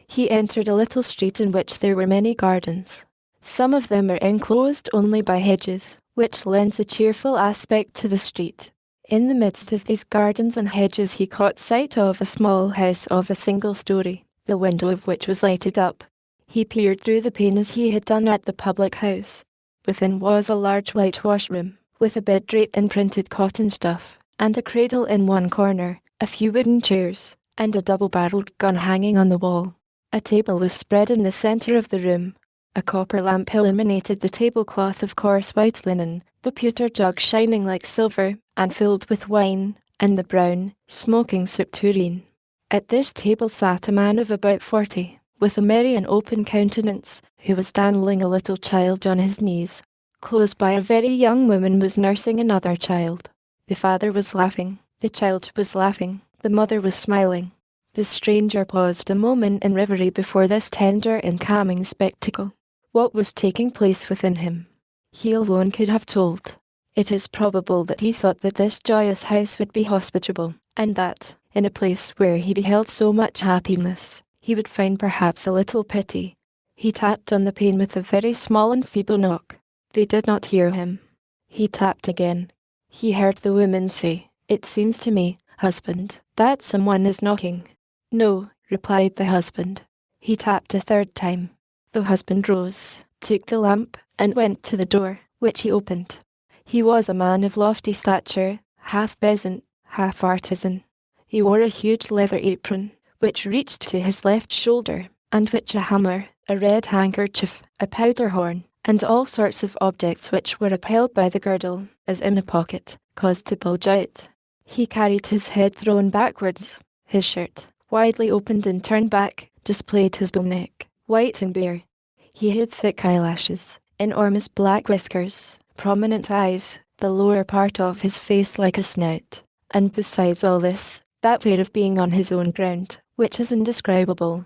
A: He entered a little street in which there were many gardens. Some of them are enclosed only by hedges, which lends a cheerful aspect to the street. In the midst of these gardens and hedges he caught sight of a small house of a single story, the window of which was lighted up. He peered through the pane as he had done at the public house. Within was a large whitewash room, with a bed draped in printed cotton stuff, and a cradle in one corner, a few wooden chairs, and a double-barreled gun hanging on the wall. A table was spread in the centre of the room. A copper lamp illuminated the tablecloth of coarse white linen, the pewter jug shining like silver, and filled with wine, and the brown, smoking soup tureen. At this table sat a man of about 40, with a merry and open countenance, who was dandling a little child on his knees. Close by a very young woman was nursing another child. The father was laughing, the child was laughing, the mother was smiling. The stranger paused a moment in reverie before this tender and calming spectacle. What was taking place within him, he alone could have told. It is probable that he thought that this joyous house would be hospitable, and that, in a place where he beheld so much happiness, he would find perhaps a little pity. He tapped on the pane with a very small and feeble knock. They did not hear him. He tapped again. He heard the woman say, "It seems to me, husband, that someone is knocking." "No," replied the husband. He tapped a third time. The husband rose, took the lamp, and went to the door, which he opened. He was a man of lofty stature, half peasant, half artisan. He wore a huge leather apron, which reached to his left shoulder, and which a hammer, a red handkerchief, a powder horn, and all sorts of objects which were upheld by the girdle, as in a pocket, caused to bulge out. He carried his head thrown backwards. His shirt, widely opened and turned back, displayed his bull neck, white and bare. He had thick eyelashes, enormous black whiskers, prominent eyes, the lower part of his face like a snout, and besides all this, that air of being on his own ground, which is indescribable.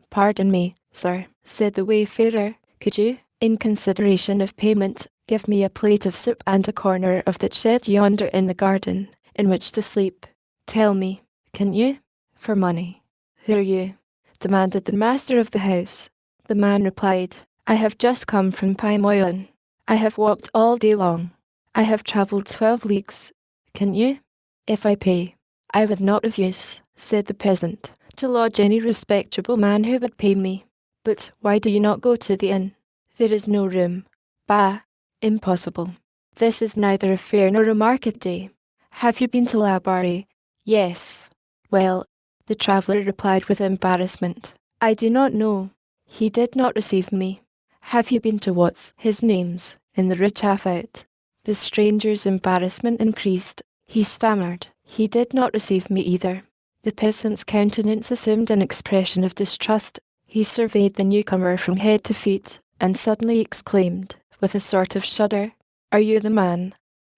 A: "Pardon me, sir," said the wayfarer, "could you, in consideration of payment, give me a plate of soup and a corner of that shed yonder in the garden, in which to sleep? Tell me, can you?" "For money." "Who are you?" demanded the master of the house. The man replied, "I have just come from Paimoilin. I have walked all day long. I have travelled 12 leagues. Can you?" "If I pay." "I would not refuse," said the peasant, "to lodge any respectable man who would pay me." "But why do you not go to the inn?" "There is no room." Bah! Impossible. This is neither a fair nor a market day. Have you been to Labarre? Yes. Well, the traveller replied with embarrassment. I do not know. He did not receive me. Have you been to what's his name's, in the rich half-out? The stranger's embarrassment increased. He stammered. He did not receive me either. The peasant's countenance assumed an expression of distrust. He surveyed the newcomer from head to feet, and suddenly exclaimed, with a sort of shudder, Are you the man?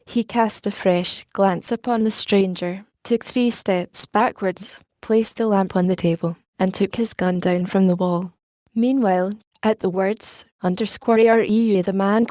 A: He cast a fresh glance upon the stranger, took 3 steps backwards, placed the lamp on the table, and took his gun down from the wall. Meanwhile, at the words, _REU, the man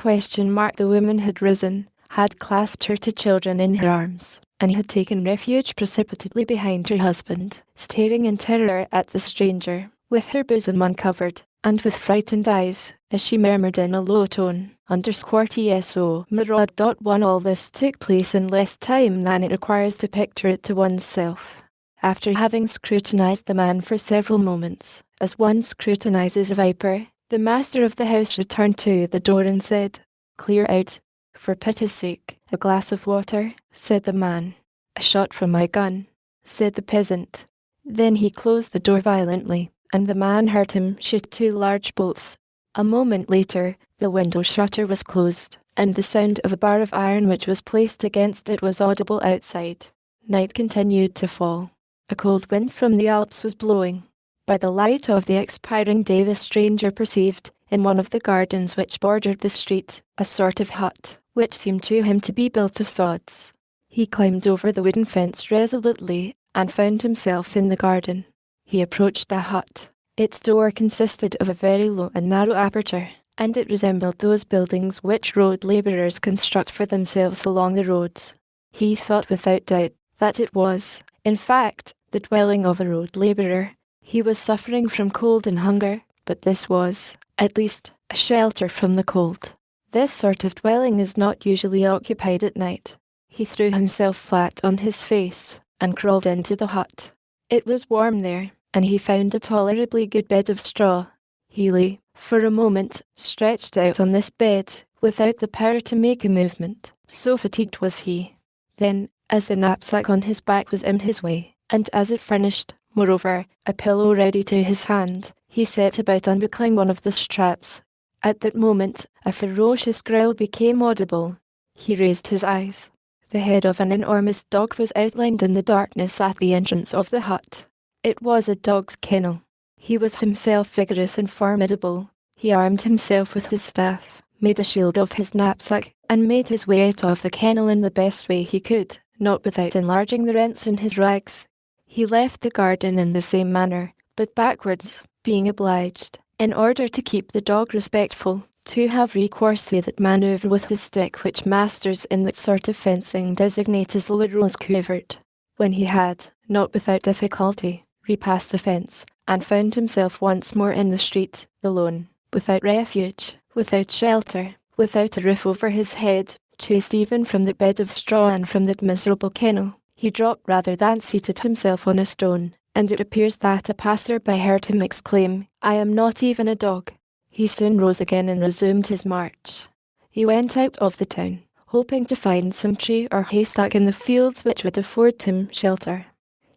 A: the woman had risen, had clasped her 2 children in her arms, and had taken refuge precipitately behind her husband, staring in terror at the stranger, with her bosom uncovered, and with frightened eyes, as she murmured in a low tone, _TSO Mirad.1 All this took place in less time than it requires to picture it to one's self. After having scrutinized the man for several moments, as one scrutinizes a viper, the master of the house returned to the door and said, Clear out. For pity's sake, a glass of water, said the man. A shot from my gun, said the peasant. Then he closed the door violently, and the man heard him shoot 2 large bolts. A moment later, the window shutter was closed, and the sound of a bar of iron which was placed against it was audible outside. Night continued to fall. A cold wind from the Alps was blowing. By the light of the expiring day the stranger perceived, in one of the gardens which bordered the street, a sort of hut, which seemed to him to be built of sods. He climbed over the wooden fence resolutely, and found himself in the garden. He approached the hut. Its door consisted of a very low and narrow aperture, and it resembled those buildings which road labourers construct for themselves along the roads. He thought without doubt that it was, in fact, the dwelling of a road labourer. He was suffering from cold and hunger, but this was, at least, a shelter from the cold. This sort of dwelling is not usually occupied at night. He threw himself flat on his face, and crawled into the hut. It was warm there, and he found a tolerably good bed of straw. He lay, for a moment, stretched out on this bed, without the power to make a movement, so fatigued was he. Then, as the knapsack on his back was in his way, and as it furnished, moreover, a pillow ready to his hand, he set about unbuckling one of the straps. At that moment, a ferocious growl became audible. He raised his eyes. The head of an enormous dog was outlined in the darkness at the entrance of the hut. It was a dog's kennel. He was himself vigorous and formidable. He armed himself with his staff, made a shield of his knapsack, and made his way out of the kennel in the best way he could, not without enlarging the rents in his rags. He left the garden in the same manner, but backwards, being obliged, in order to keep the dog respectful, to have recourse to that manoeuvre with his stick which masters in that sort of fencing designate as Leroy's covert. When he had, not without difficulty, repassed the fence, and found himself once more in the street, alone, without refuge, without shelter, without a roof over his head, chased even from the bed of straw and from that miserable kennel, he dropped rather than seated himself on a stone, and it appears that a passer-by heard him exclaim, I am not even a dog. He soon rose again and resumed his march. He went out of the town, hoping to find some tree or haystack in the fields which would afford him shelter.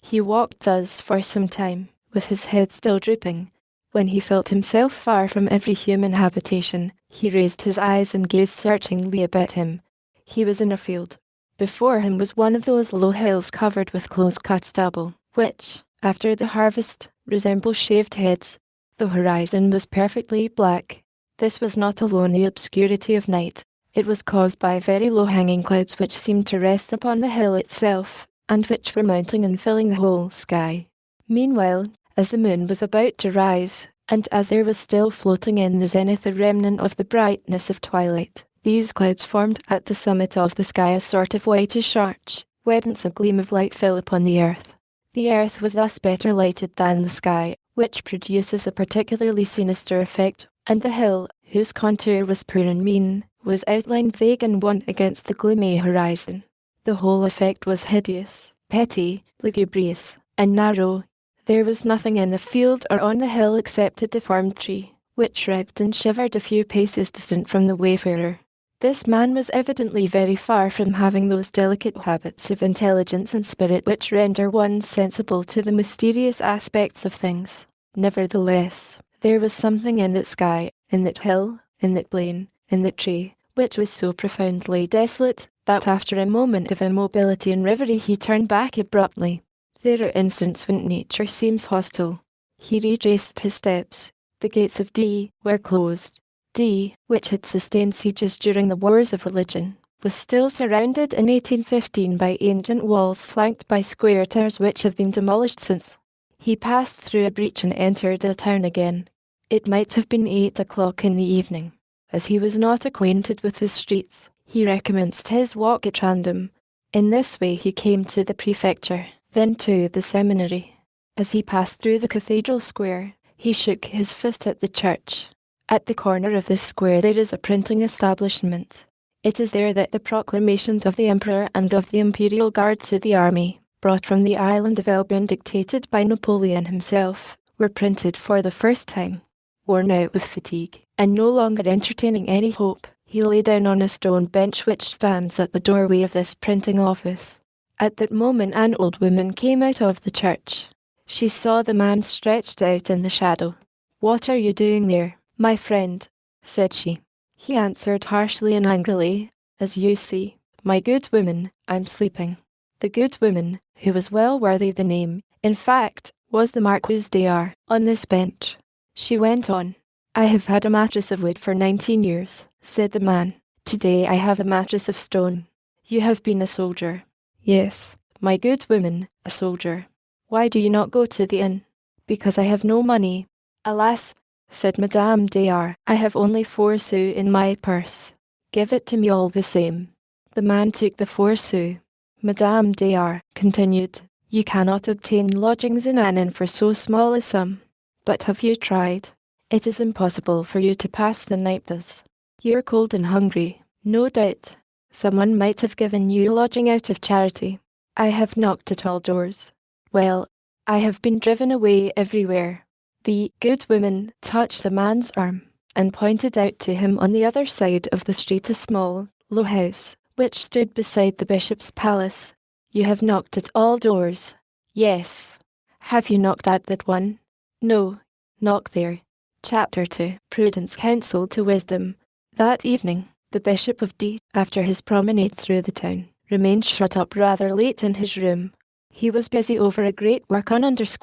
A: He walked thus for some time, with his head still drooping. When he felt himself far from every human habitation, he raised his eyes and gazed searchingly about him. He was in a field. Before him was one of those low hills covered with close-cut stubble, which, after the harvest, resemble shaved heads. The horizon was perfectly black. This was not alone the obscurity of night. It was caused by very low-hanging clouds which seemed to rest upon the hill itself, and which were mounting and filling the whole sky. Meanwhile, as the moon was about to rise, and as there was still floating in the zenith a remnant of the brightness of twilight, these clouds formed at the summit of the sky a sort of whitish arch, whence a gleam of light fell upon the earth. The earth was thus better lighted than the sky, which produces a particularly sinister effect, and the hill, whose contour was poor and mean, was outlined vague and wan against the gloomy horizon. The whole effect was hideous, petty, lugubrious, and narrow. There was nothing in the field or on the hill except a deformed tree, which writhed and shivered a few paces distant from the wayfarer. This man was evidently very far from having those delicate habits of intelligence and spirit which render one sensible to the mysterious aspects of things. Nevertheless, there was something in that sky, in that hill, in that plain, in that tree, which was so profoundly desolate, that after a moment of immobility and reverie he turned back abruptly. There are instants when nature seems hostile. He retraced his steps. The gates of D were closed. D, which had sustained sieges during the wars of religion, was still surrounded in 1815 by ancient walls flanked by square towers which have been demolished since. He passed through a breach and entered the town again. It might have been 8 o'clock in the evening. As he was not acquainted with the streets, he recommenced his walk at random. In this way he came to the prefecture, then to the seminary. As he passed through the cathedral square, he shook his fist at the church. At the corner of this square there is a printing establishment. It is there that the proclamations of the emperor and of the imperial guard to the army, brought from the island of Elba and dictated by Napoleon himself, were printed for the first time. Worn out with fatigue, and no longer entertaining any hope, he lay down on a stone bench which stands at the doorway of this printing office. At that moment an old woman came out of the church. She saw the man stretched out in the shadow. "What are you doing there, my friend?" said she. He answered harshly and angrily, "As you see, my good woman, I'm sleeping." The good woman, who was well worthy the name, in fact, was the Marquise d'Ar, on this bench. She went on. "I have had a mattress of wood for 19 years, said the man. "Today I have a mattress of stone. You have been a soldier." "Yes, my good woman, a soldier." "Why do you not go to the inn?" "Because I have no money." "Alas," said Madame d'Ar, "I have only 4 sous in my purse." "Give it to me all the same." The man took the 4 sous. Madame d'Ar continued, "You cannot obtain lodgings in an inn for so small a sum. But have you tried? It is impossible for you to pass the night thus. You're cold and hungry, no doubt. Someone might have given you lodging out of charity. I have knocked at all doors. Well, I have been driven away everywhere." The good woman touched the man's arm, and pointed out to him on the other side of the street a small, low house, which stood beside the bishop's palace. "You have knocked at all doors?" "Yes." "Have you knocked at that one?" "No." "Knock there." Chapter 2. Prudence Counsel to Wisdom. That evening, the Bishop of D, after his promenade through the town, remained shut up rather late in his room. He was busy over a great work on _duties_,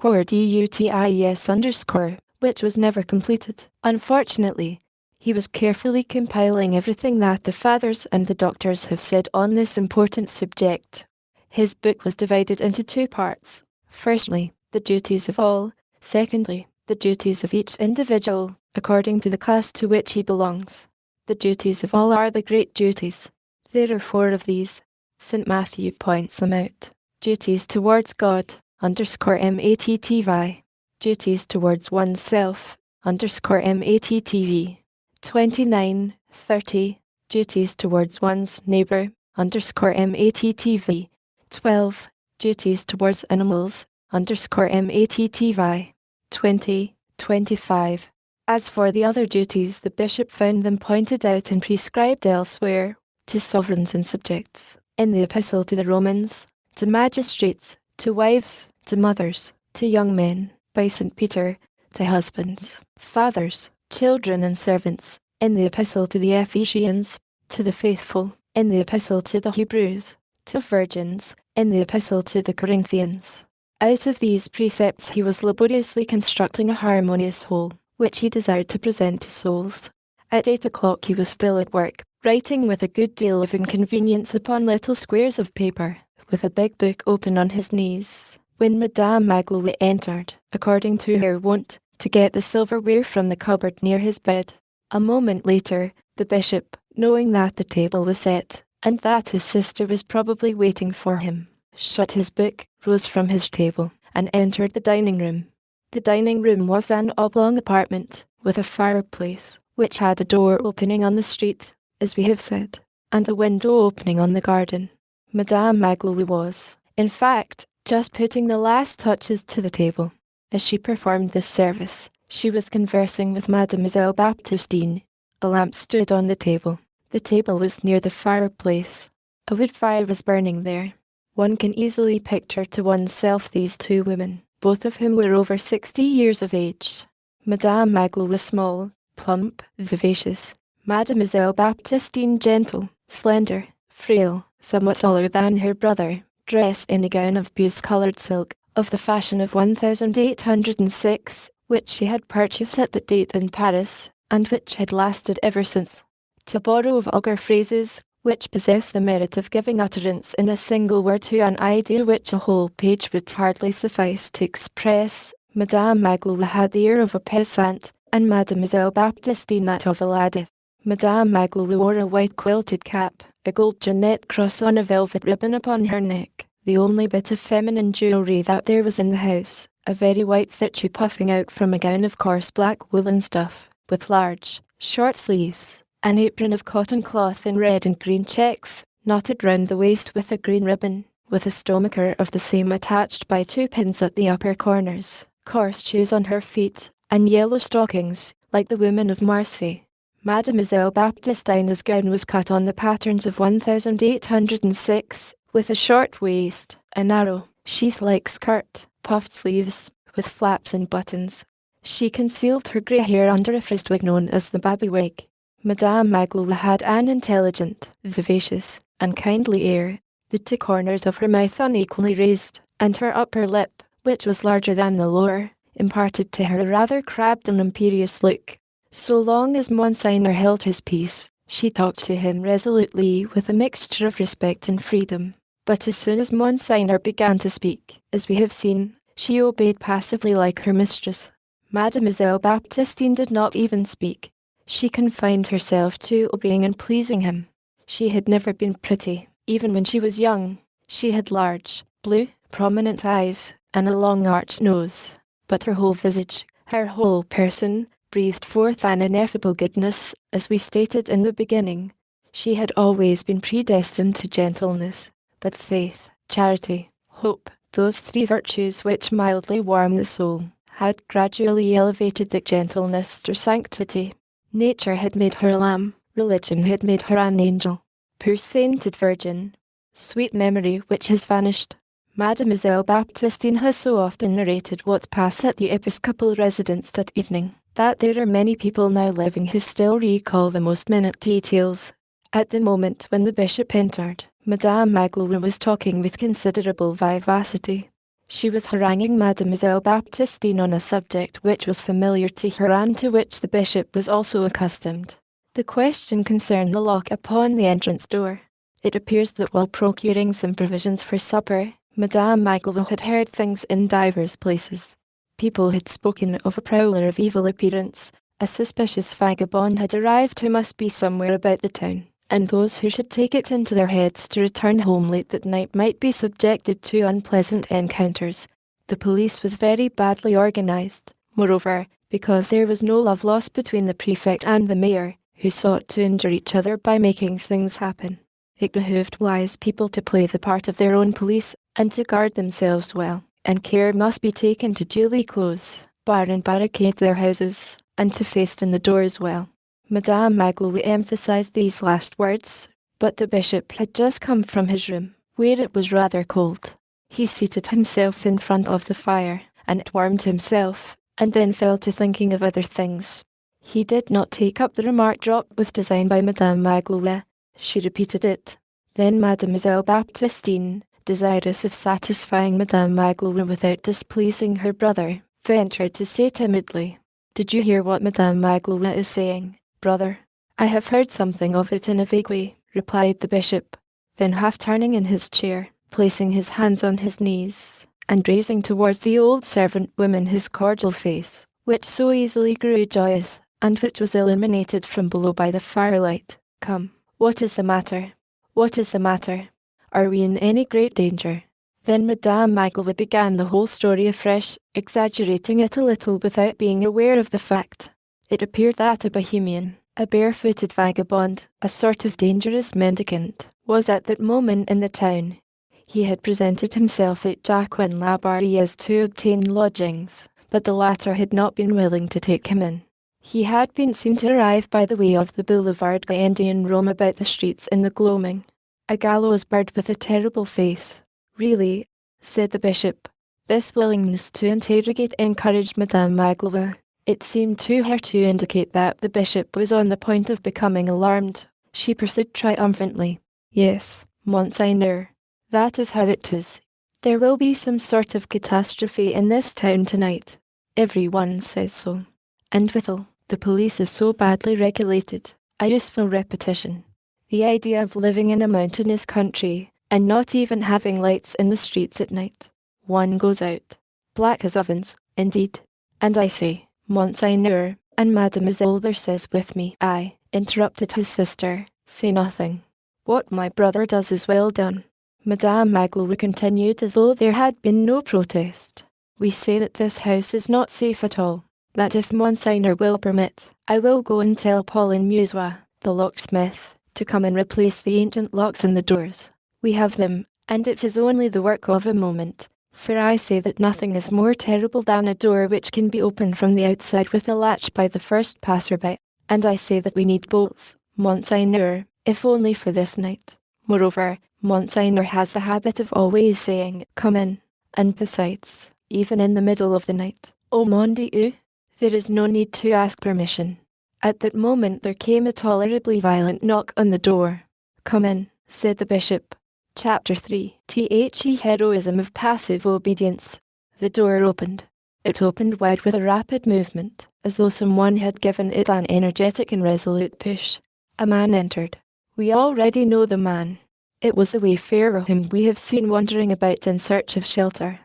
A: which was never completed. Unfortunately, he was carefully compiling everything that the fathers and the doctors have said on this important subject. His book was divided into 2 parts. Firstly, the duties of all. Secondly, the duties of each individual, according to the class to which he belongs. The duties of all are the great duties. There are 4 of these. St. Matthew points them out. Duties towards God, _matty. Duties towards oneself, _mattv. 29, 30. Duties towards one's neighbour, _mattv. 12. Duties towards animals, _matty. 20, 25. As for the other duties, the bishop found them pointed out and prescribed elsewhere, to sovereigns and subjects, in the Epistle to the Romans, to magistrates, to wives, to mothers, to young men, by St. Peter, to husbands, fathers, children and servants, in the Epistle to the Ephesians, to the faithful, in the Epistle to the Hebrews, to virgins, in the Epistle to the Corinthians. Out of these precepts he was laboriously constructing a harmonious whole, which he desired to present to souls. At 8 o'clock he was still at work, writing with a good deal of inconvenience upon little squares of paper, with a big book open on his knees, when Madame Magloire entered, according to her wont, to get the silverware from the cupboard near his bed. A moment later, the bishop, knowing that the table was set, and that his sister was probably waiting for him, shut his book, rose from his table, and entered the dining room. The dining room was an oblong apartment, with a fireplace, which had a door opening on the street, as we have said, and a window opening on the garden. Madame Magloire was, in fact, just putting the last touches to the table. As she performed this service, She was conversing with Mademoiselle Baptistine. A lamp stood on the table. The table was near the fireplace. A wood fire was burning there. One can easily picture to oneself these two women, both of whom were over 60 years of age. Madame Magloire was small, plump, vivacious. Mademoiselle Baptistine gentle, slender, frail, somewhat taller than her brother, dressed in a gown of puce-coloured silk, of the fashion of 1806, which she had purchased at that date in Paris, and which had lasted ever since. To borrow vulgar phrases, which possess the merit of giving utterance in a single word to an idea which a whole page would hardly suffice to express, Madame Magloire had the air of a peasant, and Mademoiselle Baptistine that of a lady. Madame Magloire wore a white quilted cap, a gold Jeannette cross on a velvet ribbon upon her neck, the only bit of feminine jewellery that there was in the house, a very white fichu puffing out from a gown of coarse black woolen stuff, with large, short sleeves, an apron of cotton cloth in red and green checks, knotted round the waist with a green ribbon, with a stomacher of the same attached by 2 pins at the upper corners, coarse shoes on her feet, and yellow stockings, like the women of Marseille. Mademoiselle Baptistine's gown was cut on the patterns of 1806, with a short waist, a narrow, sheath-like skirt, puffed sleeves, with flaps and buttons. She concealed her grey hair under a frizzed wig known as the baby wig. Madame Magloire had an intelligent, vivacious, and kindly air, the 2 corners of her mouth unequally raised, and her upper lip, which was larger than the lower, imparted to her a rather crabbed and imperious look. So long as Monsignor held his peace, she talked to him resolutely with a mixture of respect and freedom. But as soon as Monsignor began to speak, as we have seen, she obeyed passively like her mistress. Mademoiselle Baptistine did not even speak. She confined herself to obeying and pleasing him. She had never been pretty, even when she was young. She had large, blue, prominent eyes, and a long arched nose. But her whole visage, her whole person, breathed forth an ineffable goodness, as we stated in the beginning. She had always been predestined to gentleness, but faith, charity, hope, those 3 virtues which mildly warm the soul, had gradually elevated the gentleness to sanctity. Nature had made her a lamb, religion had made her an angel. Poor sainted virgin, sweet memory which has vanished. Mademoiselle Baptistine has so often narrated what passed at the episcopal residence that evening, that there are many people now living who still recall the most minute details. At the moment when the bishop entered, Madame Magloire was talking with considerable vivacity. She was haranguing Mademoiselle Baptistine on a subject which was familiar to her and to which the bishop was also accustomed. The question concerned the lock upon the entrance door. It appears that while procuring some provisions for supper, Madame Magloire had heard things in divers places. People had spoken of a prowler of evil appearance. A suspicious vagabond had arrived who must be somewhere about the town, and those who should take it into their heads to return home late that night might be subjected to unpleasant encounters. The police was very badly organised. Moreover, because there was no love lost between the prefect and the mayor, who sought to injure each other by making things happen, it behooved wise people to play the part of their own police, and to guard themselves well, and care must be taken to duly close, bar and barricade their houses, and to fasten the doors well. Madame Magloire emphasised these last words, but the bishop had just come from his room, where it was rather cold. He seated himself in front of the fire, and warmed himself, and then fell to thinking of other things. He did not take up the remark dropped with design by Madame Magloire. She repeated it. Then Mademoiselle Baptistine, desirous of satisfying Madame Magloire without displeasing her brother, ventured to say timidly, "Did you hear what Madame Magloire is saying, brother?" "I have heard something of it in a vague way," replied the bishop. Then half turning in his chair, placing his hands on his knees, and raising towards the old servant woman his cordial face, which so easily grew joyous, and which was illuminated from below by the firelight, "Come, what is the matter? What is the matter? Are we in any great danger?" Then Madame Magloire began the whole story afresh, exaggerating it a little without being aware of the fact. It appeared that a Bohemian, a barefooted vagabond, a sort of dangerous mendicant, was at that moment in the town. He had presented himself at Jacqueline Labarriere's to obtain lodgings, but the latter had not been willing to take him in. He had been seen to arrive by the way of the boulevard Gandhi and roam about the streets in the gloaming. A gallows bird with a terrible face. Really, said the bishop. This willingness to interrogate encouraged Madame Magloire. It seemed to her to indicate that the bishop was on the point of becoming alarmed. She pursued triumphantly. Yes, Monseigneur. That is how it is. There will be some sort of catastrophe in this town tonight. Everyone says so. And withal, the police is so badly regulated. A useful repetition. The idea of living in a mountainous country, and not even having lights in the streets at night. One goes out. Black as ovens, indeed. And I say, Monseigneur, and Mademoiselle there says with me, I, interrupted his sister, say nothing. What my brother does is well done. Madame Magloire continued as though there had been no protest. We say that this house is not safe at all. That if Monseigneur will permit, I will go and tell Pauline Musois, the locksmith, to come and replace the ancient locks in the doors. We have them, and it is only the work of a moment, for I say that nothing is more terrible than a door which can be opened from the outside with a latch by the first passerby, and I say that we need bolts, Monseigneur, if only for this night. Moreover, Monseigneur has the habit of always saying, come in, and besides, even in the middle of the night, oh mon Dieu, there is no need to ask permission. At that moment there came a tolerably violent knock on the door. Come in, said the bishop. Chapter 3. The heroism of passive obedience. The door opened. It opened wide with a rapid movement, as though someone had given it an energetic and resolute push. A man entered. We already know the man. It was the wayfarer whom we have seen wandering about in search of shelter.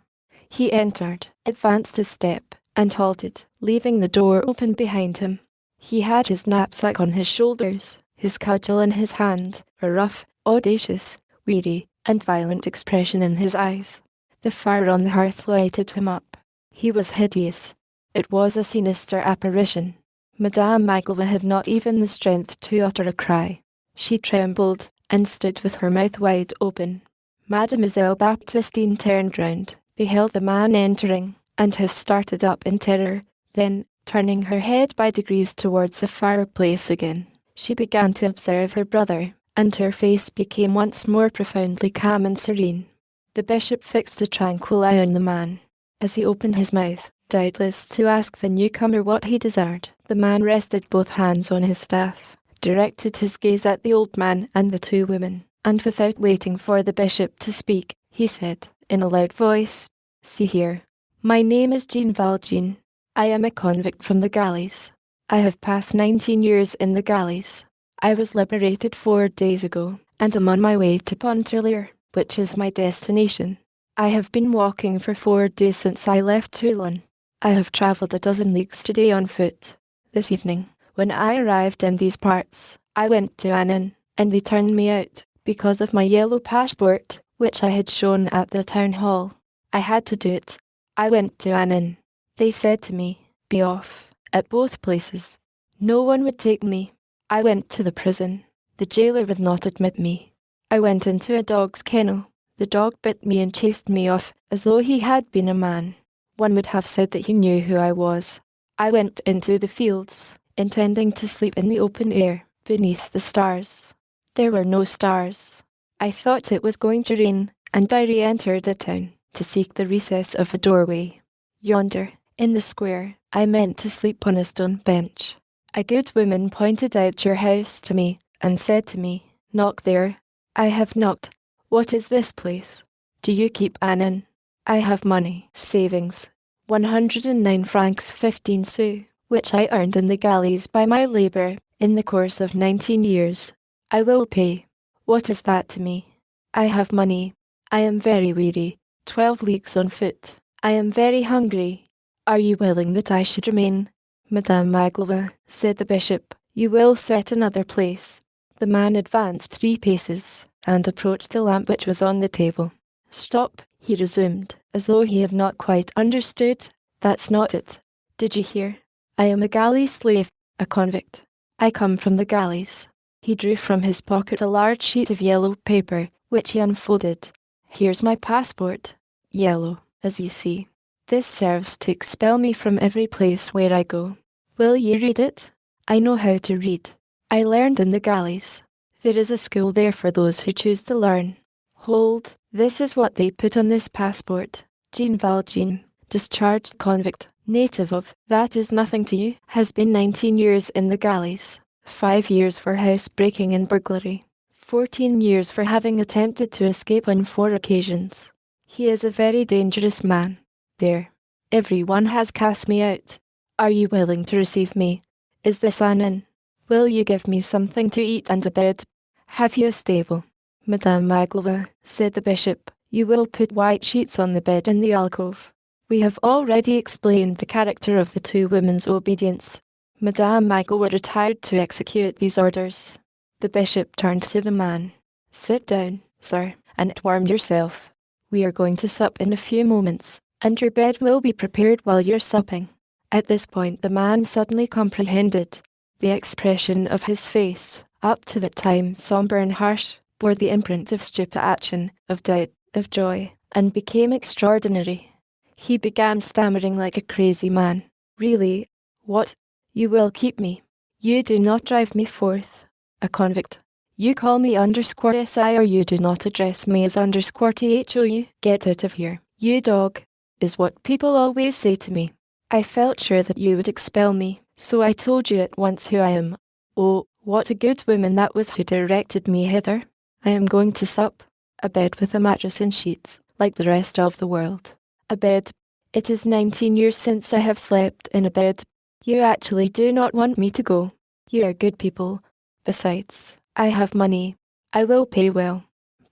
A: He entered, advanced a step, and halted, leaving the door open behind him. He had his knapsack on his shoulders, his cudgel in his hand, a rough, audacious, weary, and violent expression in his eyes. The fire on the hearth lighted him up. He was hideous. It was a sinister apparition. Madame Magloire had not even the strength to utter a cry. She trembled, and stood with her mouth wide open. Mademoiselle Baptistine turned round, beheld the man entering, and half started up in terror. Then, turning her head by degrees towards the fireplace again, she began to observe her brother, and her face became once more profoundly calm and serene. The bishop fixed a tranquil eye on the man. As he opened his mouth, doubtless to ask the newcomer what he desired, the man rested both hands on his staff, directed his gaze at the old man and the two women, and without waiting for the bishop to speak, he said, in a loud voice, See here. My name is Jean Valjean. I am a convict from the galleys. I have passed 19 years in the galleys. I was liberated 4 days ago, and am on my way to Pontarlier, which is my destination. I have been walking for 4 days since I left Toulon. I have travelled a dozen leagues today on foot. This evening, when I arrived in these parts, I went to an inn, and they turned me out, because of my yellow passport, which I had shown at the town hall. I had to do it. I went to an inn. They said to me, Be off, at both places. No one would take me. I went to the prison. The jailer would not admit me. I went into a dog's kennel. The dog bit me and chased me off, as though he had been a man. One would have said that he knew who I was. I went into the fields, intending to sleep in the open air, beneath the stars. There were no stars. I thought it was going to rain, and I re-entered the town, to seek the recess of a doorway. Yonder, in the square, I meant to sleep on a stone bench. A good woman pointed out your house to me, and said to me, Knock there. I have knocked. What is this place? Do you keep an inn? I have money, savings, 109 francs 15 sous, which I earned in the galleys by my labour, in the course of 19 years. I will pay. What is that to me? I have money. I am very weary, 12 leagues on foot. I am very hungry. Are you willing that I should remain? Madame Magloire, said the bishop, you will set another place. The man advanced 3 paces, and approached the lamp which was on the table. Stop, he resumed, as though he had not quite understood. That's not it. Did you hear? I am a galley slave, a convict. I come from the galleys. He drew from his pocket a large sheet of yellow paper, which he unfolded. Here's my passport. Yellow, as you see. This serves to expel me from every place where I go. Will you read it? I know how to read. I learned in the galleys. There is a school there for those who choose to learn. Hold, this is what they put on this passport. Jean Valjean, discharged convict, native of, that is nothing to you, has been 19 years in the galleys, 5 years for housebreaking and burglary, 14 years for having attempted to escape on 4 occasions. He is a very dangerous man. There. Everyone has cast me out. Are you willing to receive me? Is this an inn? Will you give me something to eat and a bed? Have you a stable? Madame Magloire, said the bishop, you will put white sheets on the bed in the alcove. We have already explained the character of the 2 women's obedience. Madame Magloire retired to execute these orders. The bishop turned to the man. Sit down, sir, and warm yourself. We are going to sup in a few moments, and your bed will be prepared while you're supping. At this point the man suddenly comprehended. The expression of his face, up to that time sombre and harsh, bore the imprint of stupefaction, of doubt, of joy, and became extraordinary. He began stammering like a crazy man. Really? What? You will keep me? You do not drive me forth, a convict. You call me _SI or you do not address me as _THOU. Get out of here, you dog, is what people always say to me. I felt sure that you would expel me, so I told you at once who I am. Oh, what a good woman that was who directed me hither. I am going to sup. A bed with a mattress and sheets, like the rest of the world. A bed. It is 19 years since I have slept in a bed. You actually do not want me to go. You are good people. Besides, I have money. I will pay well.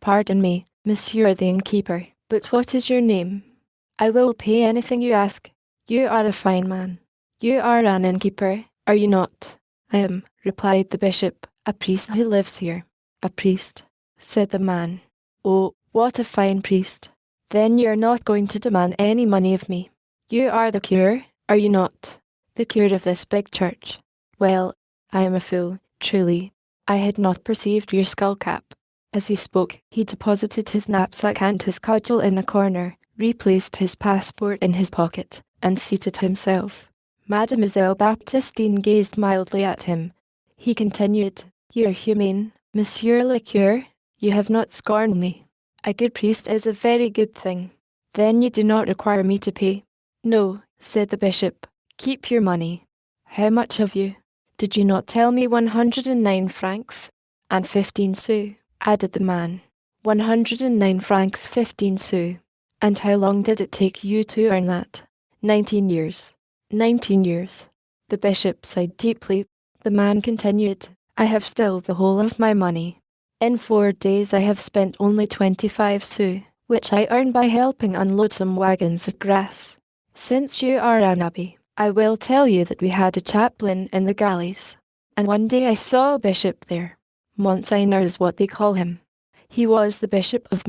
A: Pardon me, monsieur the innkeeper, but what is your name? I will pay anything you ask. You are a fine man. You are an innkeeper, are you not? I am, replied the bishop, a priest who lives here. A priest, said the man. Oh, what a fine priest. Then you are not going to demand any money of me. You are the cure, are you not? The cure of this big church. Well, I am a fool, truly. I had not perceived your skullcap. As he spoke, he deposited his knapsack and his cudgel in a corner, replaced his passport in his pocket, and seated himself. Mademoiselle Baptistine gazed mildly at him. He continued, You are humane, monsieur le cure. You have not scorned me. A good priest is a very good thing. Then you do not require me to pay? No, said the bishop. Keep your money. How much have you? Did you not tell me 109 francs? And 15 sous, added the man. 109 francs 15 sous. And how long did it take you to earn that? 19 years. 19 years. The bishop sighed deeply. The man continued, I have still the whole of my money. In 4 days I have spent only 25 sous, which I earned by helping unload some wagons of grass. Since you are an abbé, I will tell you that we had a chaplain in the galleys, and one day I saw a bishop there. Monsignor is what they call him. He was the bishop of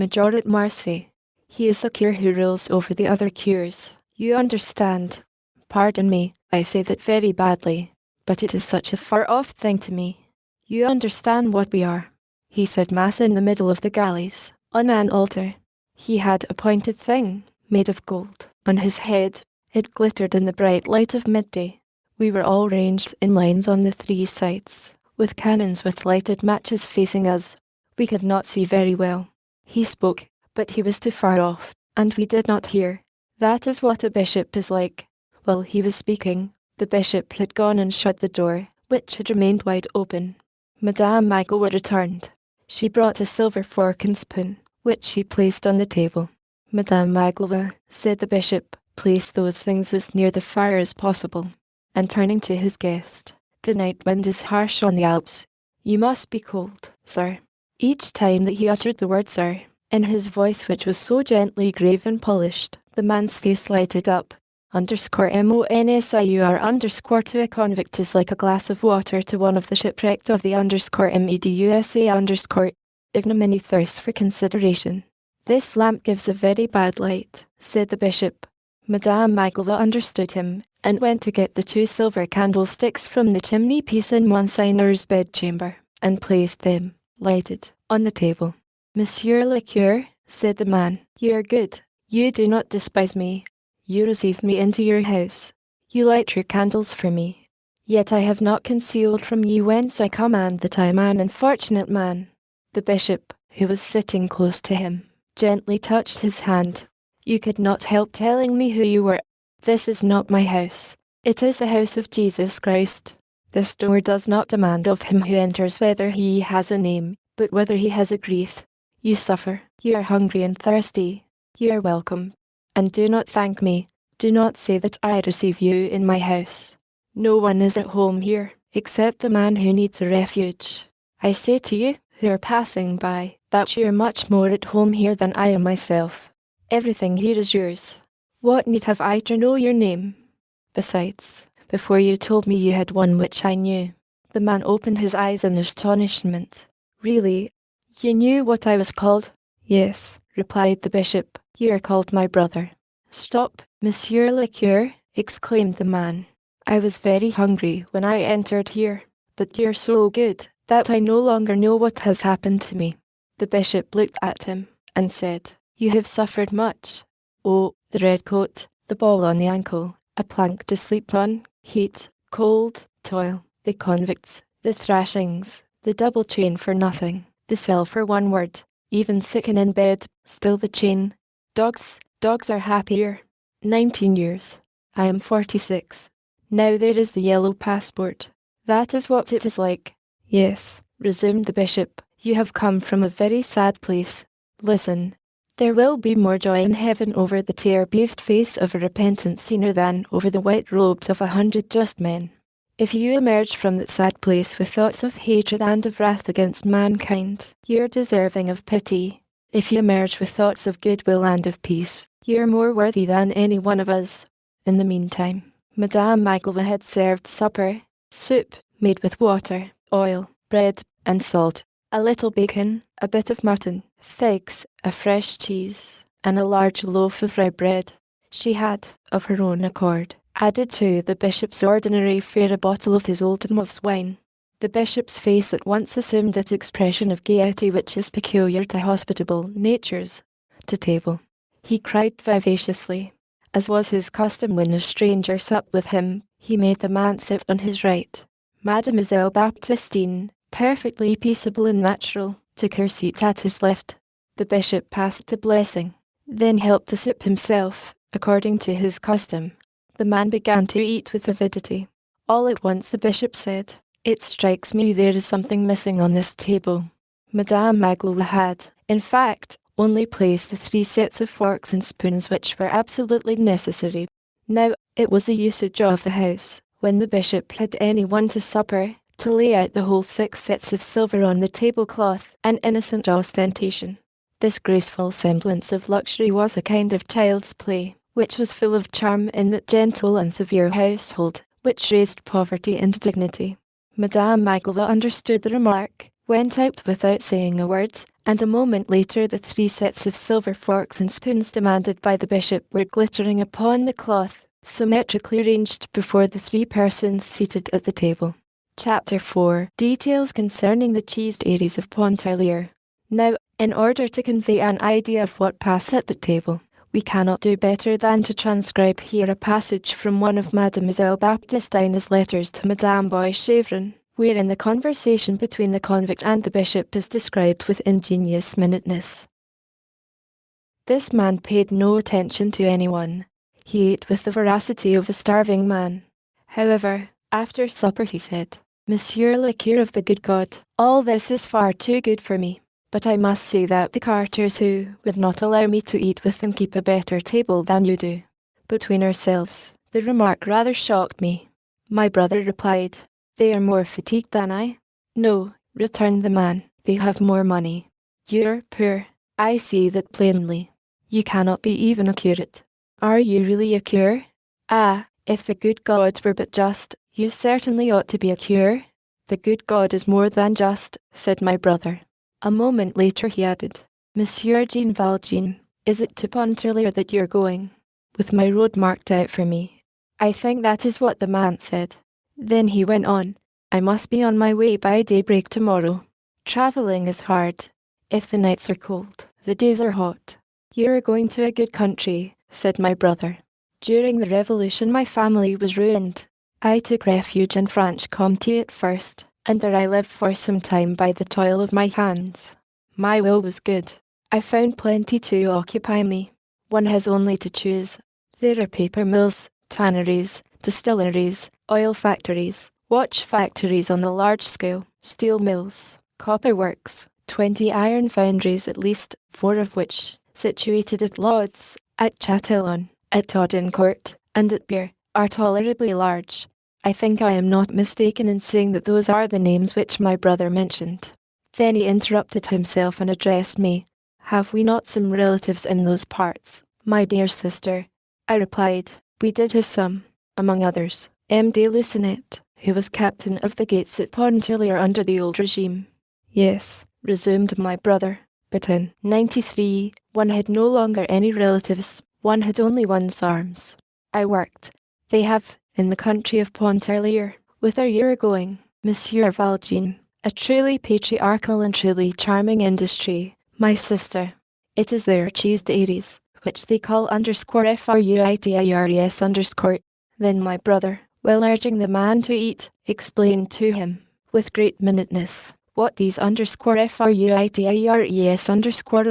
A: Marseille. He is the cure who rules over the other cures. You understand. Pardon me, I say that very badly, but it is such a far-off thing to me. You understand what we are. He said mass in the middle of the galleys, on an altar. He had a pointed thing, made of gold, on his head. It glittered in the bright light of midday. We were all ranged in lines on the 3 sides, with cannons with lighted matches facing us. We could not see very well. He spoke, but he was too far off, and we did not hear. That is what a bishop is like. While he was speaking, the bishop had gone and shut the door, which had remained wide open. Madame Magloire returned. She brought a silver fork and spoon, which she placed on the table. Madame Magloire, said the bishop, place those things as near the fire as possible. And turning to his guest, the night wind is harsh on the Alps. You must be cold, sir. Each time that he uttered the word sir, in his voice which was so gently grave and polished, the man's face lighted up. _MONSIUR_ to a convict is like a glass of water to one of the shipwrecked of the _MEDUSA_ ignominy thirsts for consideration. This lamp gives a very bad light, said the bishop. Madame Magloire understood him, and went to get the 2 silver candlesticks from the chimney piece in Monsignor's bedchamber, and placed them, lighted, on the table. Monsieur le cure, said the man, you are good. You do not despise me. You receive me into your house. You light your candles for me. Yet I have not concealed from you whence I come and that I am an unfortunate man. The bishop, who was sitting close to him, gently touched his hand. You could not help telling me who you were. This is not my house. It is the house of Jesus Christ. This door does not demand of him who enters whether he has a name, but whether he has a grief. You suffer, you are hungry and thirsty. You are welcome. And do not thank me. Do not say that I receive you in my house. No one is at home here, except the man who needs a refuge. I say to you, who are passing by, that you are much more at home here than I am myself. Everything here is yours. What need have I to know your name? Besides, before you told me you had one which I knew. The man opened his eyes in astonishment. Really? You knew what I was called? Yes, replied the bishop. You are called my brother. Stop, Monsieur le Curé, exclaimed the man. I was very hungry when I entered here, but you're so good that I no longer know what has happened to me. The bishop looked at him and said, You have suffered much. Oh, the red coat, the ball on the ankle, a plank to sleep on, heat, cold, toil, the convicts, the thrashings, the double chain for nothing, the cell for one word, even sicken in bed, still the chain. Dogs are happier. 19 years. I am 46. Now there is the yellow passport. That is what it is like. Yes, resumed the bishop, you have come from a very sad place. Listen. There will be more joy in heaven over the tear-bathed face of a repentant sinner than over the white robes of 100 just men. If you emerge from that sad place with thoughts of hatred and of wrath against mankind, you are deserving of pity. If you emerge with thoughts of goodwill and of peace, you are more worthy than any one of us. In the meantime, Madame Magloire had served supper, soup, made with water, oil, bread, and salt, a little bacon, a bit of mutton, figs, a fresh cheese, and a large loaf of rye bread. She had, of her own accord, added to the bishop's ordinary fare a bottle of his old Mauve's wine. The bishop's face at once assumed that expression of gaiety which is peculiar to hospitable natures. To table. He cried vivaciously. As was his custom when a stranger supped with him, he made the man sit on his right. Mademoiselle Baptistine, perfectly peaceable and natural, took her seat at his left. The bishop passed the blessing, then helped the soup himself, according to his custom. The man began to eat with avidity. All at once the bishop said, It strikes me there is something missing on this table. Madame Magloire had, in fact, only placed the 3 sets of forks and spoons which were absolutely necessary. Now, it was the usage of the house, when the bishop had anyone to supper, to lay out the whole 6 sets of silver on the tablecloth, an innocent ostentation. This graceful semblance of luxury was a kind of child's play, which was full of charm in that gentle and severe household, which raised poverty into dignity. Madame Magloire understood the remark, went out without saying a word, and a moment later the 3 sets of silver forks and spoons demanded by the bishop were glittering upon the cloth, symmetrically arranged before the 3 persons seated at the table. Chapter 4. Details concerning the cheese dairies of Pontarlier. Now, in order to convey an idea of what passed at the table, we cannot do better than to transcribe here a passage from one of Mademoiselle Baptistine's letters to Madame Boischevron, wherein the conversation between the convict and the bishop is described with ingenious minuteness. This man paid no attention to anyone. He ate with the voracity of a starving man. However, after supper he said, Monsieur le Curé of the good God, all this is far too good for me, but I must say that the carters who would not allow me to eat with them keep a better table than you do. Between ourselves, the remark rather shocked me. My brother replied, They are more fatigued than I. No, returned the man, they have more money. You're poor. I see that plainly. You cannot be even a curate. Are you really a curé? Ah, if the good God were but just, you certainly ought to be a curé. The good God is more than just, said my brother. A moment later he added, Monsieur Jean Valjean, is it to Pontarlier that you're going? With my road marked out for me. I think that is what the man said. Then he went on, I must be on my way by daybreak tomorrow. Travelling is hard. If the nights are cold, the days are hot. You are going to a good country, said my brother. During the revolution my family was ruined. I took refuge in Franche-Comté at first, and there I lived for some time by the toil of my hands. My will was good. I found plenty to occupy me. One has only to choose. There are paper mills, tanneries, distilleries, oil factories, watch factories on the large scale, steel mills, copper works, 20 iron foundries at least, 4 of which, situated at Lodz, at Châtillon, at Audincourt, and at Bier, are tolerably large. I think I am not mistaken in saying that those are the names which my brother mentioned. Then he interrupted himself and addressed me. Have we not some relatives in those parts, my dear sister? I replied, we did have some, among others, M. de Lucenat, who was captain of the gates at Pontarlier under the old regime. Yes, resumed my brother, but in 93, one had no longer any relatives, one had only one's arms. I worked. They have, in the country of Pontarlier, with our year going, Monsieur Valjean, a truly patriarchal and truly charming industry, my sister. It is their cheese dairies, which they call _fruiters_. Then my brother, while urging the man to eat, explained to him, with great minuteness, what these _fruiters_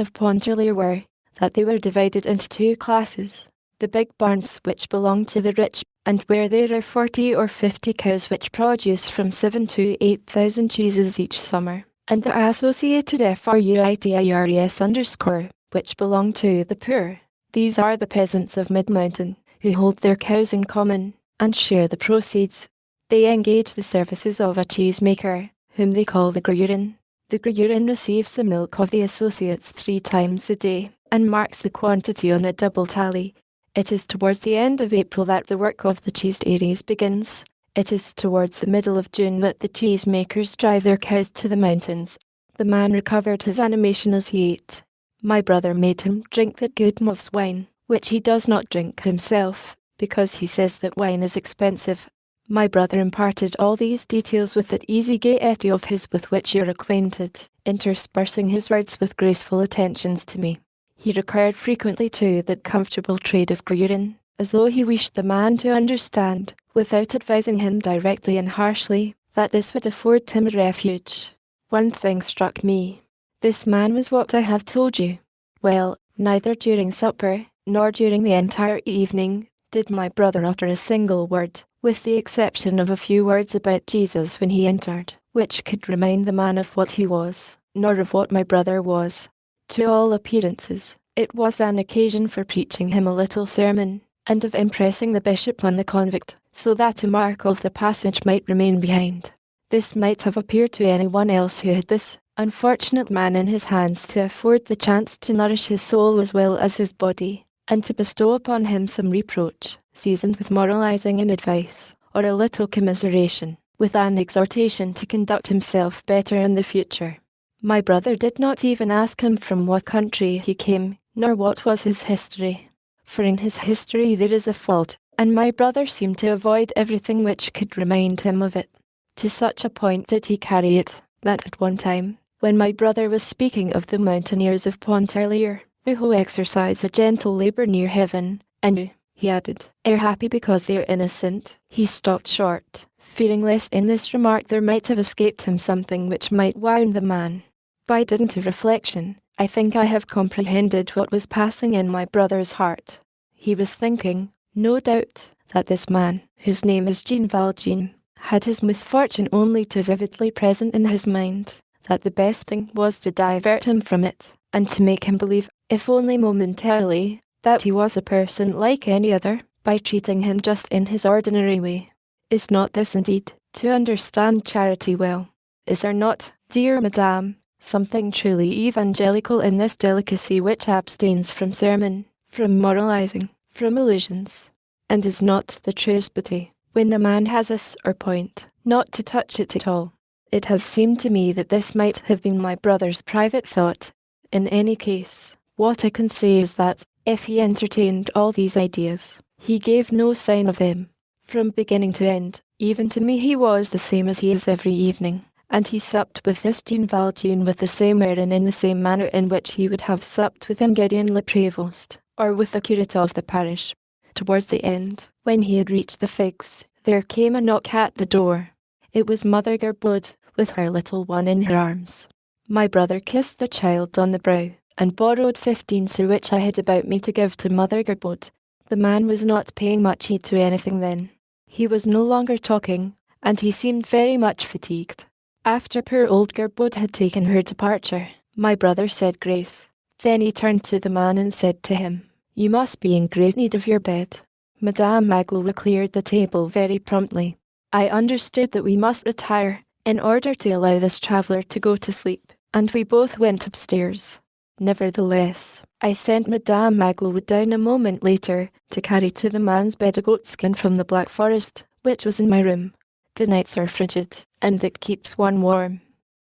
A: of Pontarlier were, that they were divided into 2 classes. The big barns which belong to the rich, and where there are 40 or 50 cows which produce from 7 to 8,000 cheeses each summer, and the associated _fruiters_ which belong to the poor. These are the peasants of mid-mountain, who hold their cows in common, and share the proceeds. They engage the services of a cheesemaker, whom they call the grurin. The grurin receives the milk of the associates 3 times a day, and marks the quantity on a double tally. It is towards the end of April that the work of the cheese dairies begins. It is towards the middle of June that the cheesemakers drive their cows to the mountains. The man recovered his animation as he ate. My brother made him drink the good Moff's wine, which he does not drink himself, because he says that wine is expensive. My brother imparted all these details with that easy gaiety of his with which you are acquainted, interspersing his words with graceful attentions to me. He recurred frequently to that comfortable trade of grurin, as though he wished the man to understand, without advising him directly and harshly, that this would afford him a refuge. One thing struck me. This man was what I have told you. Well, neither during supper, nor during the entire evening, did my brother utter a single word, with the exception of a few words about Jesus when he entered, which could remind the man of what he was, nor of what my brother was. To all appearances, it was an occasion for preaching him a little sermon, and of impressing the bishop on the convict, so that a mark of the passage might remain behind. This might have appeared to anyone else who had this unfortunate man in his hands to afford the chance to nourish his soul as well as his body, and to bestow upon him some reproach, seasoned with moralizing and advice, or a little commiseration, with an exhortation to conduct himself better in the future. My brother did not even ask him from what country he came, nor what was his history. For in his history there is a fault, and my brother seemed to avoid everything which could remind him of it. To such a point did he carry it, that at one time, when my brother was speaking of the mountaineers of Pontarlier, who exercise a gentle labour near heaven, and who, he added, are happy because they are innocent, he stopped short, fearing lest in this remark there might have escaped him something which might wound the man. By dint of reflection, I think I have comprehended what was passing in my brother's heart. He was thinking, no doubt, that this man, whose name is Jean Valjean, had his misfortune only too vividly present in his mind, that the best thing was to divert him from it, and to make him believe, if only momentarily, that he was a person like any other, by treating him just in his ordinary way. Is not this indeed to understand charity well? Is there not, dear madame, something truly evangelical in this delicacy which abstains from sermon, from moralizing, from illusions? And is not the truest pity, when a man has a sore point, not to touch it at all? It has seemed to me that this might have been my brother's private thought. In any case, what I can say is that, if he entertained all these ideas, he gave no sign of them. From beginning to end, even to me he was the same as he is every evening, and he supped with this Jean Valjean with the same air and in the same manner in which he would have supped with Gideon le Prévost, or with the curate of the parish. Towards the end, when he had reached the figs, there came a knock at the door. It was Mother Gertrude, with her little one in her arms. My brother kissed the child on the brow, and borrowed 15 sous which I had about me to give to Mother Gertrude. The man was not paying much heed to anything then. He was no longer talking, and he seemed very much fatigued. After poor old Gertrude had taken her departure, my brother said grace. Then he turned to the man and said to him, "You must be in great need of your bed." Madame Magloire cleared the table very promptly. I understood that we must retire, in order to allow this traveller to go to sleep, and we both went upstairs. Nevertheless, I sent Madame Magloire down a moment later to carry to the man's bed a goatskin from the Black Forest, which was in my room. The nights are frigid, and it keeps one warm.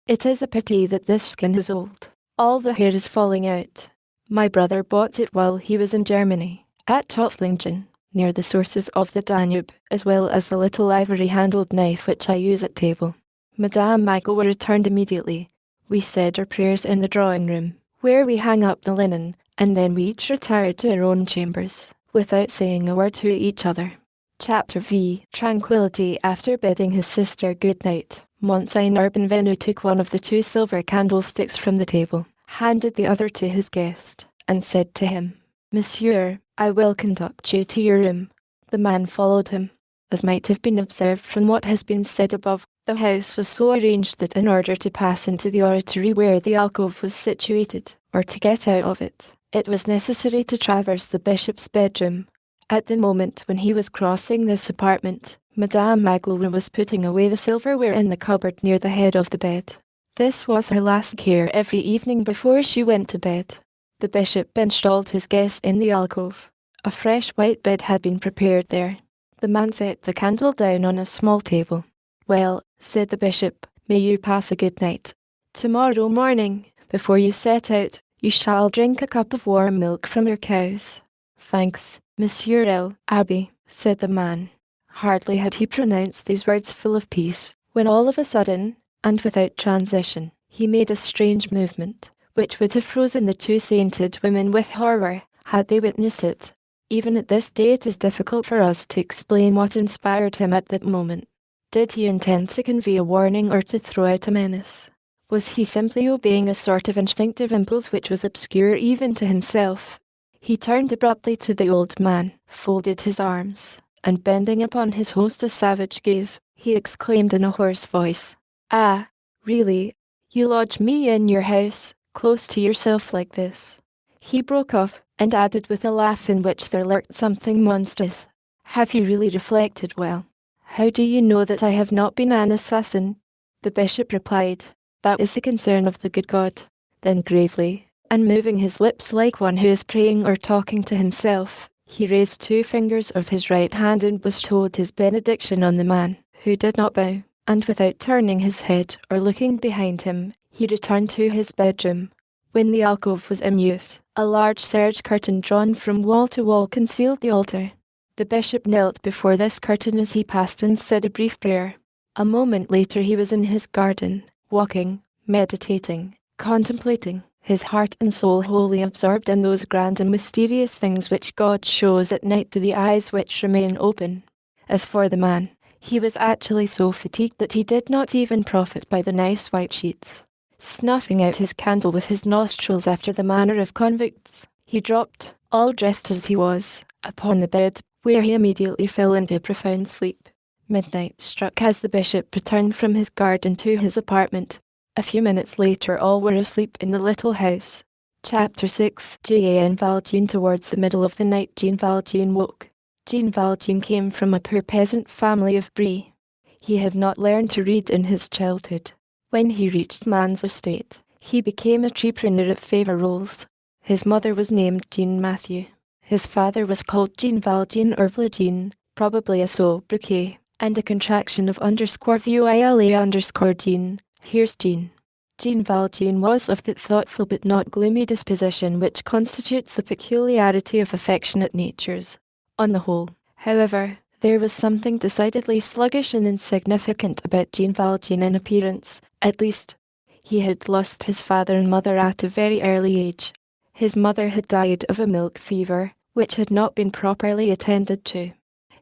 A: It is a pity that this skin is old. All the hair is falling out. My brother bought it while he was in Germany, at Tottlingen, near the sources of the Danube, as well as the little ivory-handled knife which I use at table. Madame Magloire returned immediately. We said our prayers in the drawing-room, where we hang up the linen, and then we each retired to our own chambers, without saying a word to each other. Chapter V. Tranquility. After bidding his sister good night, Monseigneur Benvenu took one of the 2 silver candlesticks from the table, handed the other to his guest, and said to him, "Monsieur, I will conduct you to your room." The man followed him. As might have been observed from what has been said above, the house was so arranged that in order to pass into the oratory where the alcove was situated, or to get out of it, it was necessary to traverse the bishop's bedroom. At the moment when he was crossing this apartment, Madame Magloire was putting away the silverware in the cupboard near the head of the bed. This was her last care every evening before she went to bed. The bishop installed his guest in the alcove. A fresh white bed had been prepared there. The man set the candle down on a small table. "Well," said the bishop, "may you pass a good night. Tomorrow morning, before you set out, you shall drink a cup of warm milk from your cows." "Thanks, Monsieur l'Abbé," said the man. Hardly had he pronounced these words full of peace, when all of a sudden, and without transition, he made a strange movement, which would have frozen the 2 sainted women with horror, had they witnessed it. Even at this day it is difficult for us to explain what inspired him at that moment. Did he intend to convey a warning or to throw out a menace? Was he simply obeying a sort of instinctive impulse which was obscure even to himself? He turned abruptly to the old man, folded his arms, and bending upon his host a savage gaze, he exclaimed in a hoarse voice, "Ah, really? You lodge me in your house, close to yourself like this?" He broke off, and added with a laugh in which there lurked something monstrous, "Have you really reflected well? How do you know that I have not been an assassin?" The bishop replied, "That is the concern of the good God." Then gravely, and moving his lips like one who is praying or talking to himself, he raised 2 fingers of his right hand and bestowed his benediction on the man, who did not bow, and without turning his head or looking behind him, he returned to his bedroom. When the alcove was in use, a large serge curtain drawn from wall to wall concealed the altar. The bishop knelt before this curtain as he passed and said a brief prayer. A moment later he was in his garden, walking, meditating, contemplating, his heart and soul wholly absorbed in those grand and mysterious things which God shows at night to the eyes which remain open. As for the man, he was actually so fatigued that he did not even profit by the nice white sheets. Snuffing out his candle with his nostrils after the manner of convicts, he dropped, all dressed as he was, upon the bed, where he immediately fell into a profound sleep. Midnight struck as the bishop returned from his garden to his apartment. A few minutes later all were asleep in the little house. Chapter 6. Jean Valjean. Towards the middle of the night Jean Valjean woke. Jean Valjean came from a poor peasant family of Brie. He had not learned to read in his childhood. When he reached man's estate, he became a entrepreneur at Faverolles. His mother was named Jean Mathieu. His father was called Jean Valjean or Valjean, probably a sobriquet, and a contraction of _voile_Jean. Here's Jean. Jean Valjean was of that thoughtful but not gloomy disposition which constitutes the peculiarity of affectionate natures. On the whole, however, there was something decidedly sluggish and insignificant about Jean Valjean in appearance. At least, he had lost his father and mother at a very early age. His mother had died of a milk fever, which had not been properly attended to.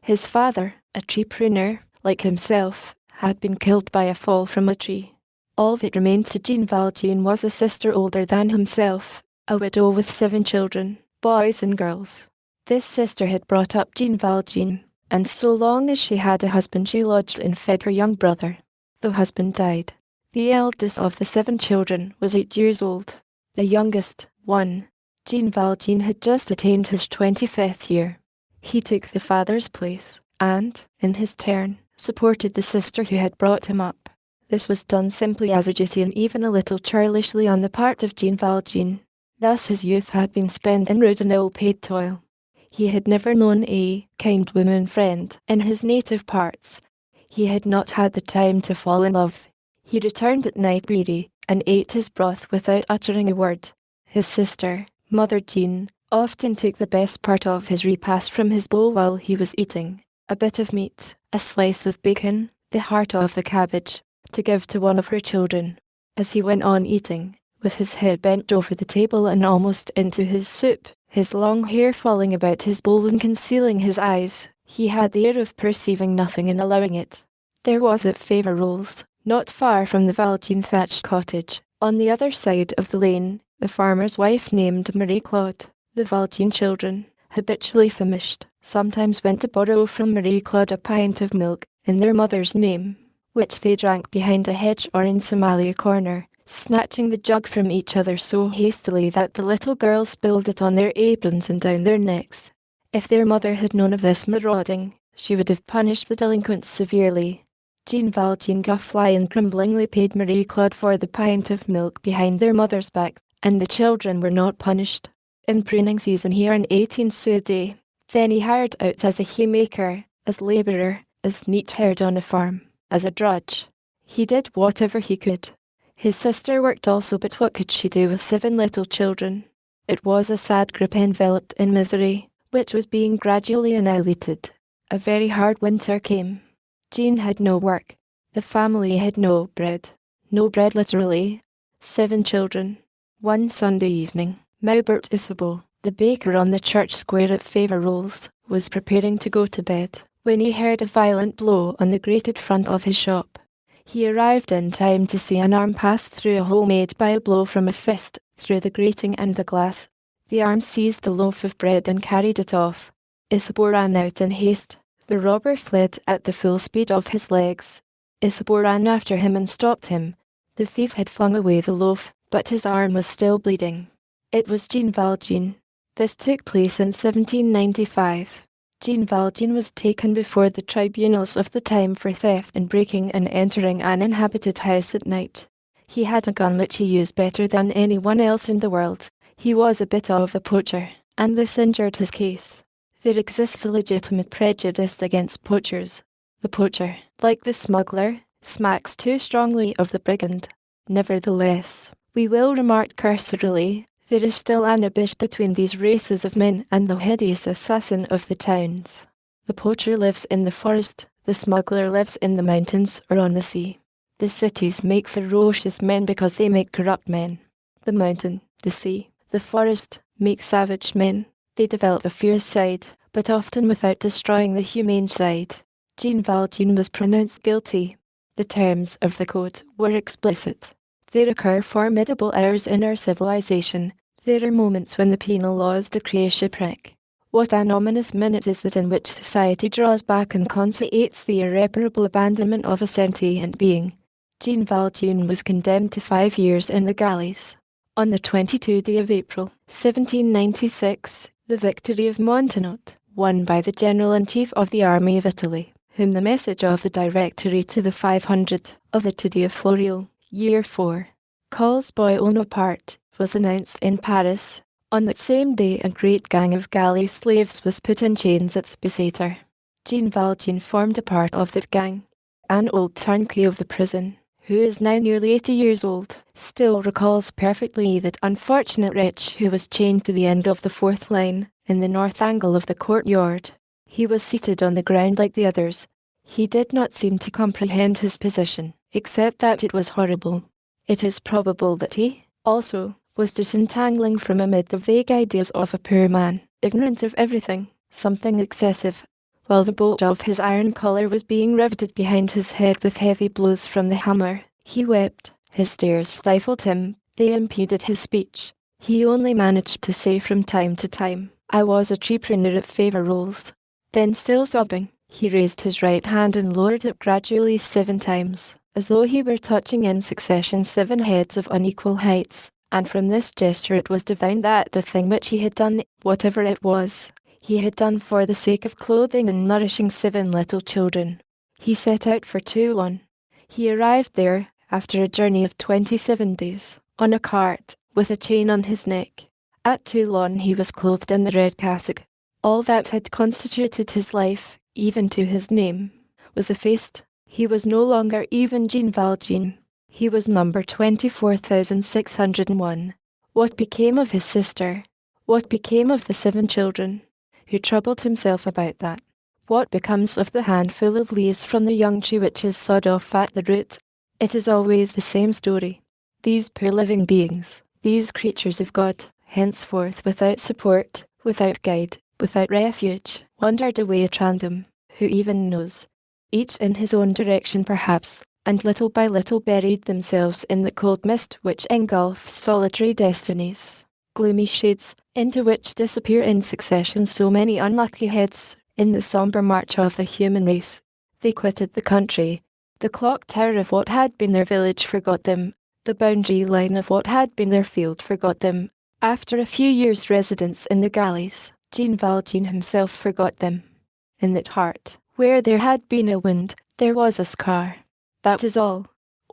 A: His father, a tree pruner, like himself, had been killed by a fall from a tree. All that remained to Jean Valjean was a sister older than himself, a widow with 7 children, boys and girls. This sister had brought up Jean Valjean, and so long as she had a husband she lodged and fed her young brother. The husband died. The eldest of the 7 children was 8 years old. The youngest, 1. Jean Valjean had just attained his 25th year. He took the father's place, and, in his turn, supported the sister who had brought him up. This was done simply as a duty and even a little churlishly on the part of Jean Valjean. Thus his youth had been spent in rude and ill-paid toil. He had never known a kind woman friend in his native parts. He had not had the time to fall in love. He returned at night weary, and ate his broth without uttering a word. His sister, Mother Jean, often took the best part of his repast from his bowl while he was eating, a bit of meat, a slice of bacon, the heart of the cabbage, to give to one of her children. As he went on eating, with his head bent over the table and almost into his soup, his long hair falling about his bowl and concealing his eyes, he had the air of perceiving nothing and allowing it. There was at Faverolles, not far from the Valjean thatched cottage, on the other side of the lane, the farmer's wife named Marie Claude. The Valjean children, habitually famished, sometimes went to borrow from Marie Claude a pint of milk in their mother's name, which they drank behind a hedge or in some alley corner, snatching the jug from each other so hastily that the little girls spilled it on their aprons and down their necks. If their mother had known of this marauding, she would have punished the delinquents severely. Jean Valjean gruffly and grumblingly paid Marie Claude for the pint of milk behind their mother's back, and the children were not punished. In pruning season he earned 18 sous a day. Then he hired out as a haymaker, as labourer, as neat-haired on a farm, as a drudge. He did whatever he could. His sister worked also, but what could she do with 7 little children? It was a sad group enveloped in misery, which was being gradually annihilated. A very hard winter came. Jean had no work. The family had no bread. No bread literally. 7 children. One Sunday evening, Maubert Isabeau, the baker on the church square at Faverolles, was preparing to go to bed, when he heard a violent blow on the grated front of his shop. He arrived in time to see an arm pass through a hole made by a blow from a fist through the grating and the glass. The arm seized a loaf of bread and carried it off. Isabeau ran out in haste. The robber fled at the full speed of his legs. Isabeau ran after him and stopped him. The thief had flung away the loaf, but his arm was still bleeding. It was Jean Valjean. This took place in 1795. Jean Valjean was taken before the tribunals of the time for theft and breaking and entering an inhabited house at night. He had a gun which he used better than anyone else in the world. He was a bit of a poacher, and this injured his case. There exists a legitimate prejudice against poachers. The poacher, like the smuggler, smacks too strongly of the brigand. Nevertheless, we will remark cursorily, there is still an abyss between these races of men and the hideous assassin of the towns. The poacher lives in the forest, the smuggler lives in the mountains or on the sea. The cities make ferocious men because they make corrupt men. The mountain, the sea, the forest make savage men. They develop the fierce side, but often without destroying the humane side. Jean Valjean was pronounced guilty. The terms of the code were explicit. There occur formidable errors in our civilization. There are moments when the penal laws decree shipwreck. What an ominous minute is that in which society draws back and consummates the irreparable abandonment of a sentient being. Jean Valjean was condemned to 5 years in the galleys. On the 22nd day of April, 1796, the victory of Montenotte, won by the General-in-Chief of the Army of Italy, whom the message of the Directory to the 500 of the Treaty of Floreal, Year 4, calls Bonaparte, was announced in Paris. On that same day a great gang of galley slaves was put in chains at Bicêtre. Jean Valjean formed a part of that gang. An old turnkey of the prison, who is now nearly 80 years old, still recalls perfectly that unfortunate wretch who was chained to the end of the 4th line, in the north angle of the courtyard. He was seated on the ground like the others. He did not seem to comprehend his position, except that it was horrible. It is probable that he, also, was disentangling from amid the vague ideas of a poor man, ignorant of everything, something excessive. While the bolt of his iron collar was being riveted behind his head with heavy blows from the hammer, he wept. His tears stifled him, they impeded his speech. He only managed to say from time to time, "I was a entrepreneur at favor rolls." Then, still sobbing, he raised his right hand and lowered it gradually 7 times, as though he were touching in succession 7 heads of unequal heights, and from this gesture it was divined that the thing which he had done, whatever it was, he had done for the sake of clothing and nourishing 7 little children. He set out for Toulon. He arrived there, after a journey of 27 days, on a cart, with a chain on his neck. At Toulon he was clothed in the red cassock. All that had constituted his life, even to his name, was effaced. He was no longer even Jean Valjean. He was number 24,601. What became of his sister? What became of the 7 children? Who troubled himself about that? What becomes of the handful of leaves from the young tree which is sawed off at the root? It is always the same story. These poor living beings, these creatures of God, henceforth without support, without guide, without refuge, wandered away at random, who even knows? Each in his own direction perhaps, and little by little buried themselves in the cold mist which engulfs solitary destinies, gloomy shades, into which disappear in succession so many unlucky heads, in the sombre march of the human race. They quitted the country. The clock tower of what had been their village forgot them. The boundary line of what had been their field forgot them. After a few years' residence in the galleys, Jean Valjean himself forgot them. In that heart, where there had been a wound, there was a scar. That is all.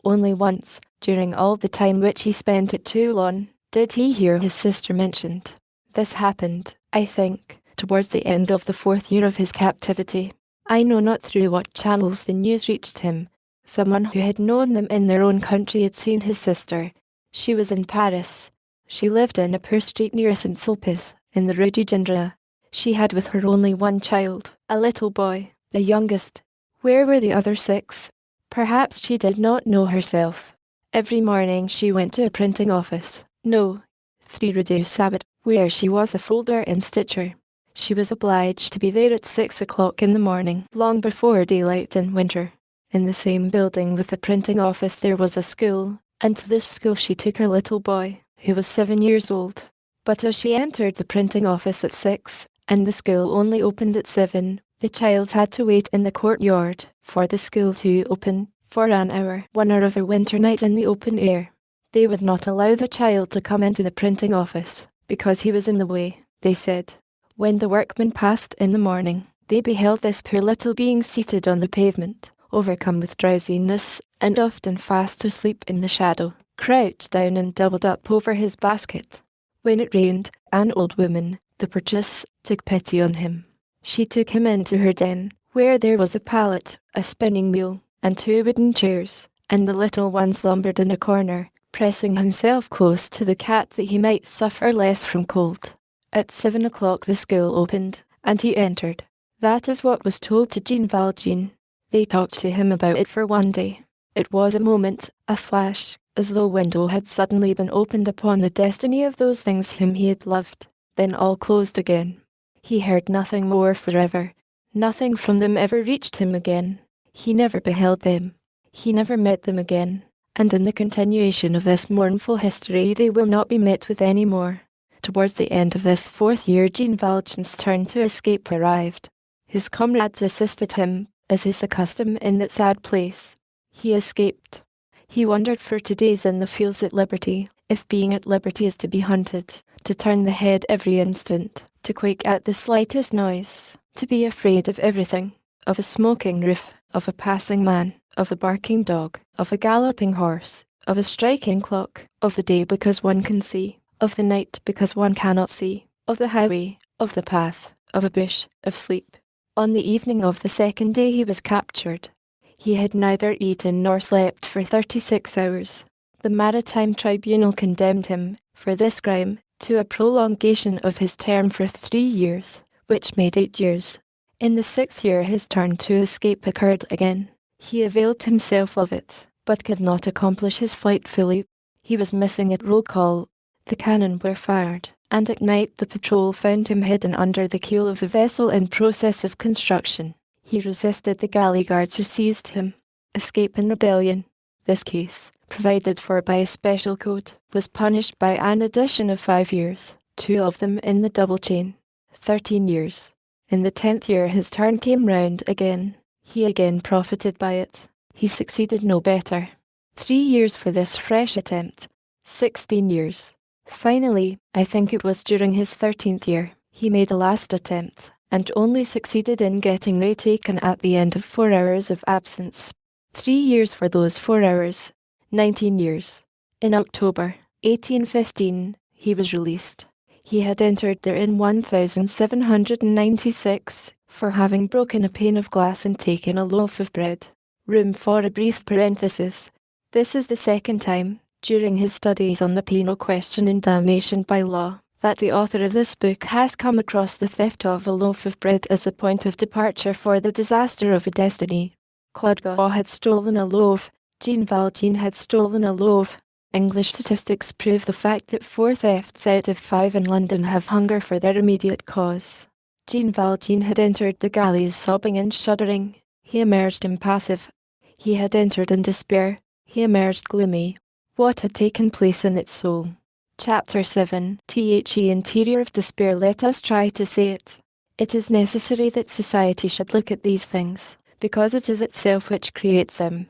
A: Only once, during all the time which he spent at Toulon, did he hear his sister mentioned. This happened, I think, towards the end of the 4th year of his captivity. I know not through what channels the news reached him. Someone who had known them in their own country had seen his sister. She was in Paris. She lived in a poor street near St. Sulpice, in the Rue du Gendrin. She had with her only one child, a little boy, the youngest. Where were the other 6? Perhaps she did not know herself. Every morning she went to a printing office. No, 3 Rue du Sabbat, where she was a folder and stitcher. She was obliged to be there at 6 o'clock in the morning, long before daylight in winter. In the same building with the printing office there was a school, and to this school she took her little boy, who was 7 years old. But as she entered the printing office at 6, and the school only opened at 7, the child had to wait in the courtyard for the school to open, for an hour, 1 hour of a winter night in the open air. They would not allow the child to come into the printing office, because he was in the way, they said. When the workmen passed in the morning, they beheld this poor little being seated on the pavement, overcome with drowsiness, and often fast asleep in the shadow, crouched down and doubled up over his basket. When it rained, an old woman, the portress, took pity on him. She took him into her den, where there was a pallet, a spinning wheel, and 2 wooden chairs, and the little one slumbered in a corner, pressing himself close to the cat that he might suffer less from cold. At 7 o'clock the school opened, and he entered. That is what was told to Jean Valjean. They talked to him about it for one day. It was a moment, a flash, as though a window had suddenly been opened upon the destiny of those things whom he had loved. Then all closed again. He heard nothing more forever. Nothing from them ever reached him again. He never beheld them. He never met them again. And in the continuation of this mournful history they will not be met with any more. Towards the end of this 4th year Jean Valjean's turn to escape arrived. His comrades assisted him, as is the custom in that sad place. He escaped. He wandered for 2 days in the fields at liberty, if being at liberty is to be hunted, to turn the head every instant, to quake at the slightest noise, to be afraid of everything, of a smoking roof, of a passing man, of a barking dog, of a galloping horse, of a striking clock, of the day because one can see, of the night because one cannot see, of the highway, of the path, of a bush, of sleep. On the evening of the 2nd day he was captured. He had neither eaten nor slept for 36 hours. The Maritime Tribunal condemned him, for this crime, to a prolongation of his term for 3 years, which made 8 years. In the 6th year his turn to escape occurred again. He availed himself of it, but could not accomplish his flight fully. He was missing at roll call. The cannon were fired. and at night the patrol found him hidden under the keel of a vessel in process of construction. He resisted the galley guards who seized him. Escape in rebellion. This case, provided for by a special code, was punished by an addition of 5 years, 2 of them in the double chain. 13 years. In the 10th year his turn came round again. He again profited by it. He succeeded no better. 3 years for this fresh attempt. 16 years. Finally, I think it was during his 13th year, he made a last attempt, and only succeeded in getting retaken at the end of 4 hours of absence. 3 years for those 4 hours. 19 years. In October 1815, he was released. He had entered there in 1796 for having broken a pane of glass and taken a loaf of bread. Room for a brief parenthesis. This is the second time, during his studies on the penal question in damnation by law, that the author of this book has come across the theft of a loaf of bread as the point of departure for the disaster of a destiny. Claude Gault had stolen a loaf. Jean Valjean had stolen a loaf. English statistics prove the fact that 4 thefts out of 5 in London have hunger for their immediate cause. Jean Valjean had entered the galleys sobbing and shuddering. He emerged impassive. He had entered in despair. He emerged gloomy. What had taken place in its soul? Chapter 7. The interior of despair. Let us try to say it. It is necessary that society should look at these things, because it is itself which creates them.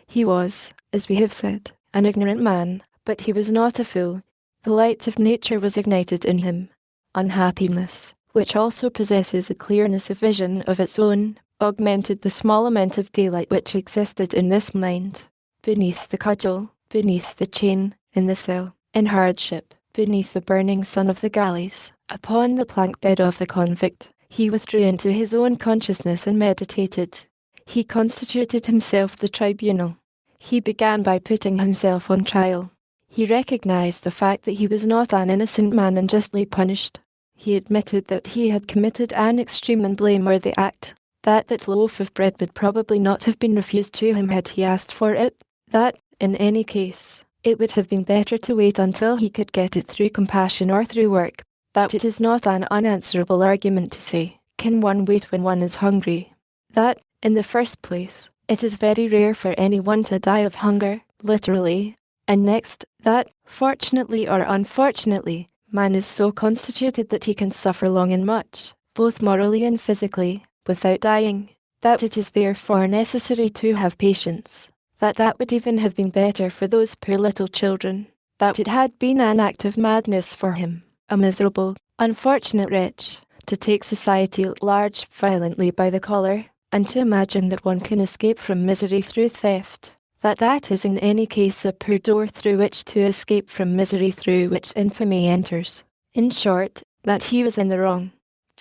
A: He was, as we have said, an ignorant man, but he was not a fool. The light of nature was ignited in him. Unhappiness, which also possesses a clearness of vision of its own, augmented the small amount of daylight which existed in this mind. Beneath the cudgel, beneath the chain, in the cell, in hardship, beneath the burning sun of the galleys, upon the plank bed of the convict, he withdrew into his own consciousness and meditated. He constituted himself the tribunal. He began by putting himself on trial. He recognized the fact that he was not an innocent man and justly punished. He admitted that he had committed an extreme and blameworthy act, that loaf of bread would probably not have been refused to him had he asked for it, that, in any case, it would have been better to wait until he could get it through compassion or through work, that it is not an unanswerable argument to say, can one wait when one is hungry? That, in the first place, it is very rare for anyone to die of hunger, literally, and next, that, fortunately or unfortunately, man is so constituted that he can suffer long and much, both morally and physically, without dying, that it is therefore necessary to have patience, that would even have been better for those poor little children, that it had been an act of madness for him, a miserable, unfortunate wretch, to take society at large violently by the collar, and to imagine that one can escape from misery through theft, that is in any case a poor door through which to escape from misery through which infamy enters. In short, that he was in the wrong.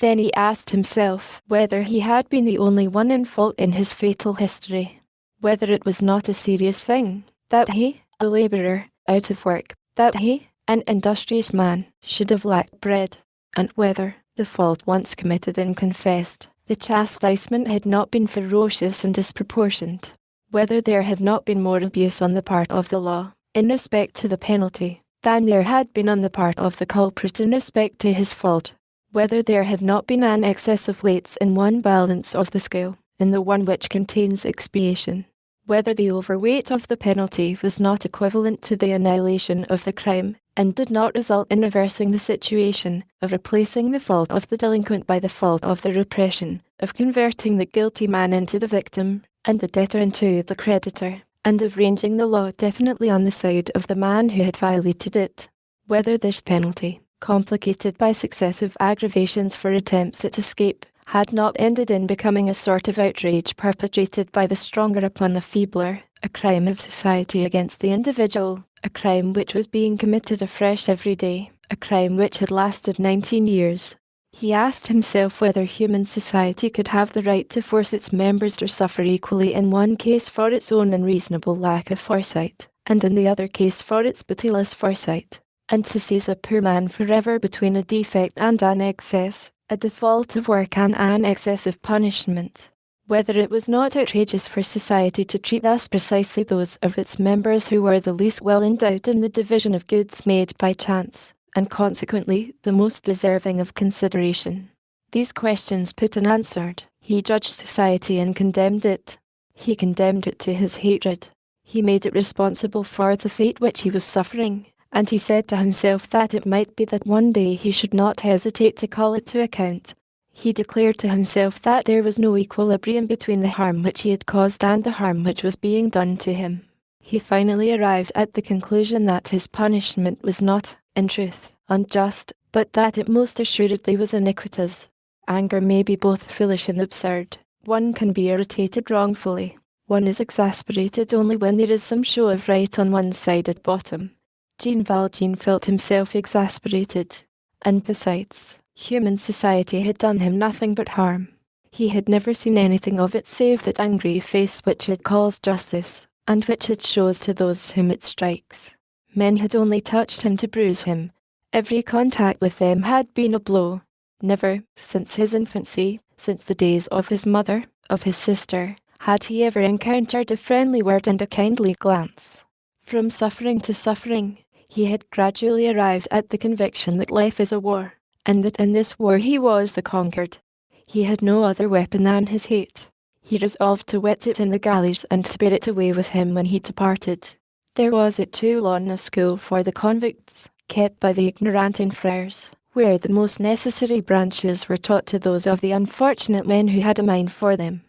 A: Then he asked himself whether he had been the only one in fault in his fatal history, whether it was not a serious thing, that he, a labourer, out of work, that he, an industrious man, should have lacked bread, and whether, the fault once committed and confessed, the chastisement had not been ferocious and disproportioned, whether there had not been more abuse on the part of the law, in respect to the penalty, than there had been on the part of the culprit in respect to his fault, whether there had not been an excess of weights in one balance of the scale, in the one which contains expiation, whether the overweight of the penalty was not equivalent to the annihilation of the crime, and did not result in reversing the situation, of replacing the fault of the delinquent by the fault of the repression, of converting the guilty man into the victim, and the debtor into the creditor, and of ranging the law definitely on the side of the man who had violated it. Whether this penalty, complicated by successive aggravations for attempts at escape, had not ended in becoming a sort of outrage perpetrated by the stronger upon the feebler, a crime of society against the individual, a crime which was being committed afresh every day, a crime which had lasted 19 years. He asked himself whether human society could have the right to force its members to suffer equally in one case for its own unreasonable lack of foresight, and in the other case for its pitiless foresight, and to seize a poor man forever between a defect and an excess, a default of work and an excess of punishment. Whether it was not outrageous for society to treat thus precisely those of its members who were the least well endowed in the division of goods made by chance, and consequently the most deserving of consideration. These questions put and answered, he judged society and condemned it. He condemned it to his hatred. He made it responsible for the fate which he was suffering, and he said to himself that it might be that one day he should not hesitate to call it to account. He declared to himself that there was no equilibrium between the harm which he had caused and the harm which was being done to him. He finally arrived at the conclusion that his punishment was not, in truth, unjust, but that it most assuredly was iniquitous. Anger may be both foolish and absurd. One can be irritated wrongfully. One is exasperated only when there is some show of right on one's side at bottom. Jean Valjean felt himself exasperated. And besides, human society had done him nothing but harm. He had never seen anything of it save that angry face which it calls justice, and which it shows to those whom it strikes. Men had only touched him to bruise him. Every contact with them had been a blow. Never, since his infancy, since the days of his mother, of his sister, had he ever encountered a friendly word and a kindly glance. From suffering to suffering, he had gradually arrived at the conviction that life is a war, and that in this war he was the conquered. He had no other weapon than his hate. He resolved to wet it in the galleys and to bear it away with him when he departed. There was at Toulon a school for the convicts, kept by the ignoranting friars, where the most necessary branches were taught to those of the unfortunate men who had a mind for them.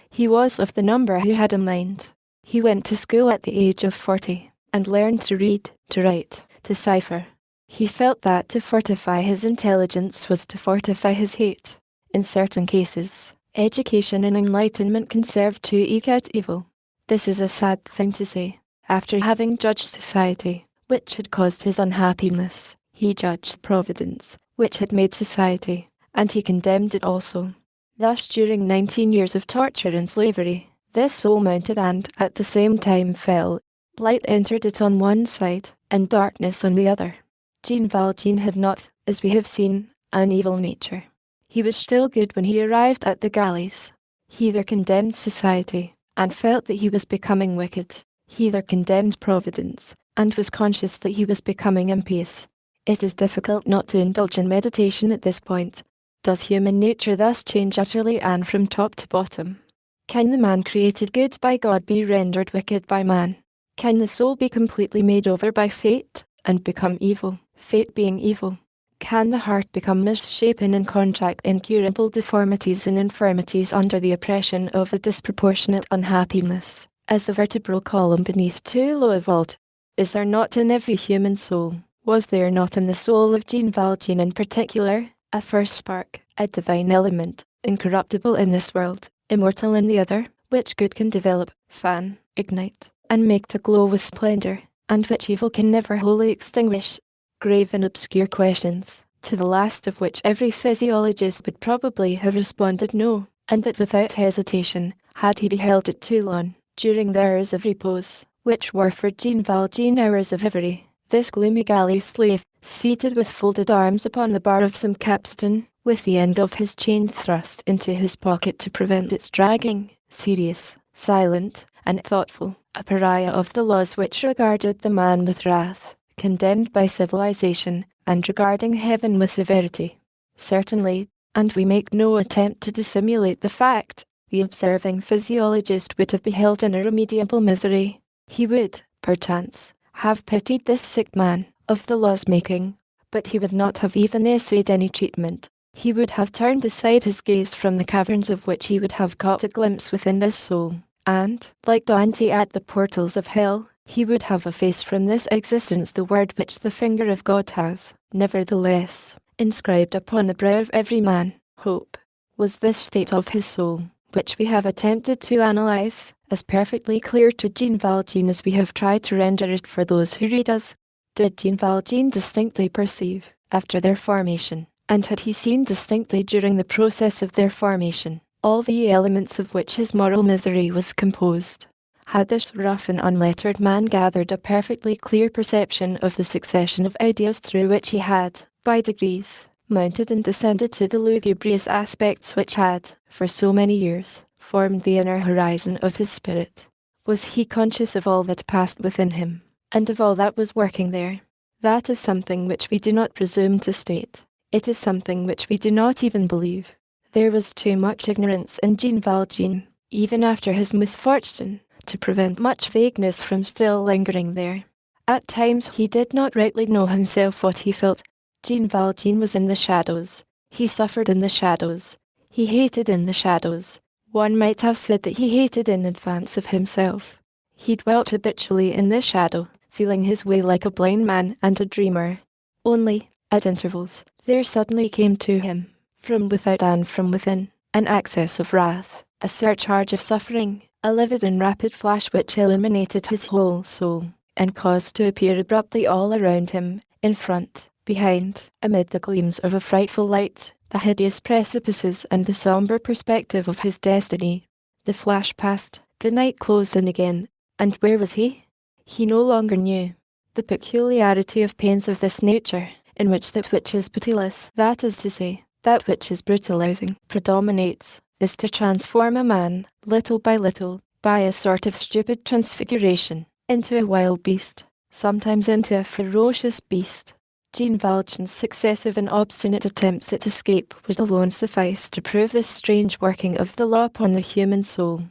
A: He was of the number who had a mind. He went to school at the age of 40, and learned to read, to write, to cipher. He felt that to fortify his intelligence was to fortify his hate. In certain cases, education and enlightenment can serve to eke out evil. This is a sad thing to say. After having judged society, which had caused his unhappiness, he judged Providence, which had made society, and he condemned it also. Thus, during 19 years of torture and slavery, this soul mounted and, at the same time, fell. Light entered it on one side, and darkness on the other. Jean Valjean had not, as we have seen, an evil nature. He was still good when he arrived at the galleys. He either condemned society, and felt that he was becoming wicked. He either condemned Providence, and was conscious that he was becoming impious. It is difficult not to indulge in meditation at this point. Does human nature thus change utterly and from top to bottom? Can the man created good by God be rendered wicked by man? Can the soul be completely made over by fate, and become evil, fate being evil? Can the heart become misshapen and contract incurable deformities and infirmities under the oppression of a disproportionate unhappiness, as the vertebral column beneath too low a vault? Is there not in every human soul, was there not in the soul of Jean Valjean in particular, a first spark, a divine element, incorruptible in this world, immortal in the other, which good can develop, fan, ignite, and make to glow with splendor, and which evil can never wholly extinguish? Grave and obscure questions, to the last of which every physiologist would probably have responded no, and that without hesitation, had he beheld at Toulon, during the hours of repose, which were for Jean Valjean hours of reverie. This gloomy galley slave, seated with folded arms upon the bar of some capstan, with the end of his chain thrust into his pocket to prevent its dragging, serious, silent, and thoughtful, a pariah of the laws which regarded the man with wrath, condemned by civilization, and regarding heaven with severity. Certainly, and we make no attempt to dissimulate the fact, the observing physiologist would have beheld an irremediable misery. He would, perchance, have pitied this sick man, of the laws making, but he would not have even essayed any treatment. He would have turned aside his gaze from the caverns of which he would have caught a glimpse within this soul, and, like Dante at the portals of hell, he would have effaced from this existence the word which the finger of God has, nevertheless, inscribed upon the brow of every man, hope. Was this state of his soul, which we have attempted to analyze, as perfectly clear to Jean Valjean as we have tried to render it for those who read us? Did Jean Valjean distinctly perceive, after their formation, and had he seen distinctly during the process of their formation, all the elements of which his moral misery was composed? Had this rough and unlettered man gathered a perfectly clear perception of the succession of ideas through which he had, by degrees, mounted and descended to the lugubrious aspects which had, for so many years, formed the inner horizon of his spirit? Was he conscious of all that passed within him, and of all that was working there? That is something which we do not presume to state. It is something which we do not even believe. There was too much ignorance in Jean Valjean, even after his misfortune, to prevent much vagueness from still lingering there. At times he did not rightly know himself what he felt. Jean Valjean was in the shadows. He suffered in the shadows. He hated in the shadows. One might have said that he hated in advance of himself. He dwelt habitually in the shadow, feeling his way like a blind man and a dreamer. Only, at intervals, there suddenly came to him, from without and from within, an access of wrath, a surcharge of suffering, a livid and rapid flash which illuminated his whole soul, and caused to appear abruptly all around him, in front, behind, amid the gleams of a frightful light, the hideous precipices and the sombre perspective of his destiny. The flash passed, the night closed in again, and where was he? He no longer knew. The peculiarity of pains of this nature, in which that which is pitiless, that is to say, that which is brutalizing, predominates, is to transform a man, little by a sort of stupid transfiguration, into a wild beast, sometimes into a ferocious beast. Jean Valjean's successive and obstinate attempts at escape would alone suffice to prove this strange working of the law upon the human soul.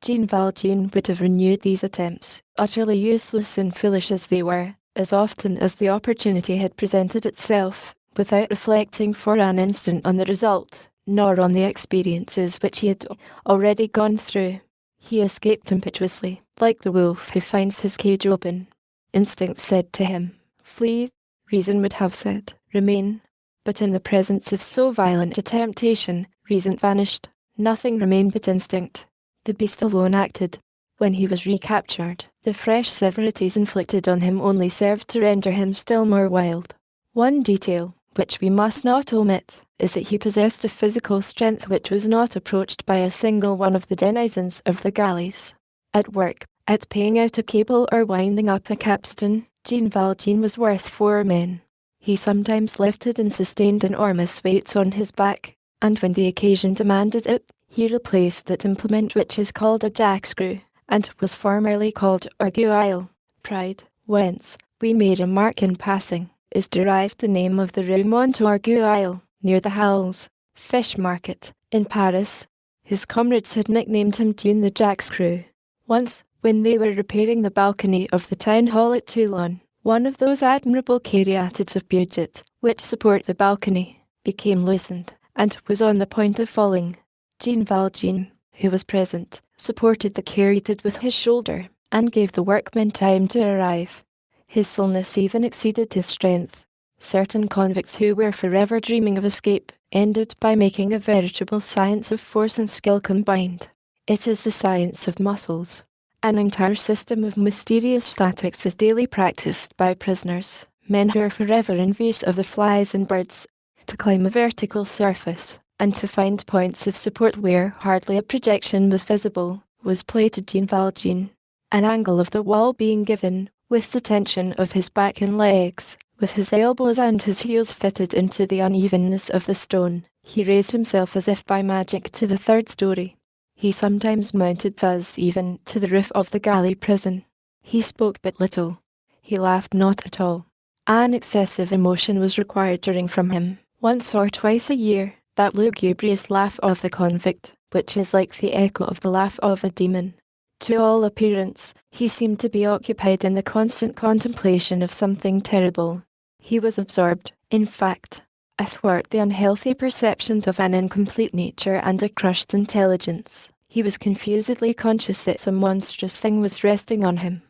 A: Jean Valjean would have renewed these attempts, utterly useless and foolish as they were, as often as the opportunity had presented itself, without reflecting for an instant on the result, nor on the experiences which he had already gone through. He escaped impetuously, like the wolf who finds his cage open. Instinct said to him, "Flee." Reason would have said, "Remain." But in the presence of so violent a temptation, reason vanished. Nothing remained but instinct. The beast alone acted. When he was recaptured, the fresh severities inflicted on him only served to render him still more wild. One detail, which we must not omit, is that he possessed a physical strength which was not approached by a single one of the denizens of the galleys. At work, at paying out a cable or winding up a capstan, Jean Valjean was worth 4 men. He sometimes lifted and sustained enormous weights on his back, and when the occasion demanded it, he replaced that implement which is called a jackscrew, and was formerly called arguile, pride, whence, we may remark in passing, is derived the name of the Rue Montorgueil, near the Halles, fish market, in Paris. His comrades had nicknamed him Dune the jackscrew. Once, when they were repairing the balcony of the town hall at Toulon, one of those admirable caryatids of Puget, which support the balcony, became loosened, and was on the point of falling. Jean Valjean, who was present, supported the caryatid with his shoulder, and gave the workmen time to arrive. His slowness even exceeded his strength. Certain convicts who were forever dreaming of escape, ended by making a veritable science of force and skill combined. It is the science of muscles. An entire system of mysterious statics is daily practiced by prisoners, men who are forever envious of the flies and birds, to climb a vertical surface, and to find points of support where hardly a projection was visible, was played to Jean Valjean. An angle of the wall being given, with the tension of his back and legs, with his elbows and his heels fitted into the unevenness of the stone, he raised himself as if by magic to the 3rd story. He sometimes mounted thus even to the roof of the galley prison. He spoke but little. He laughed not at all. An excessive emotion was required during from him, once or twice a year, that lugubrious laugh of the convict, which is like the echo of the laugh of a demon. To all appearance, he seemed to be occupied in the constant contemplation of something terrible. He was absorbed, in fact, athwart the unhealthy perceptions of an incomplete nature and a crushed intelligence. He was confusedly conscious that some monstrous thing was resting on him.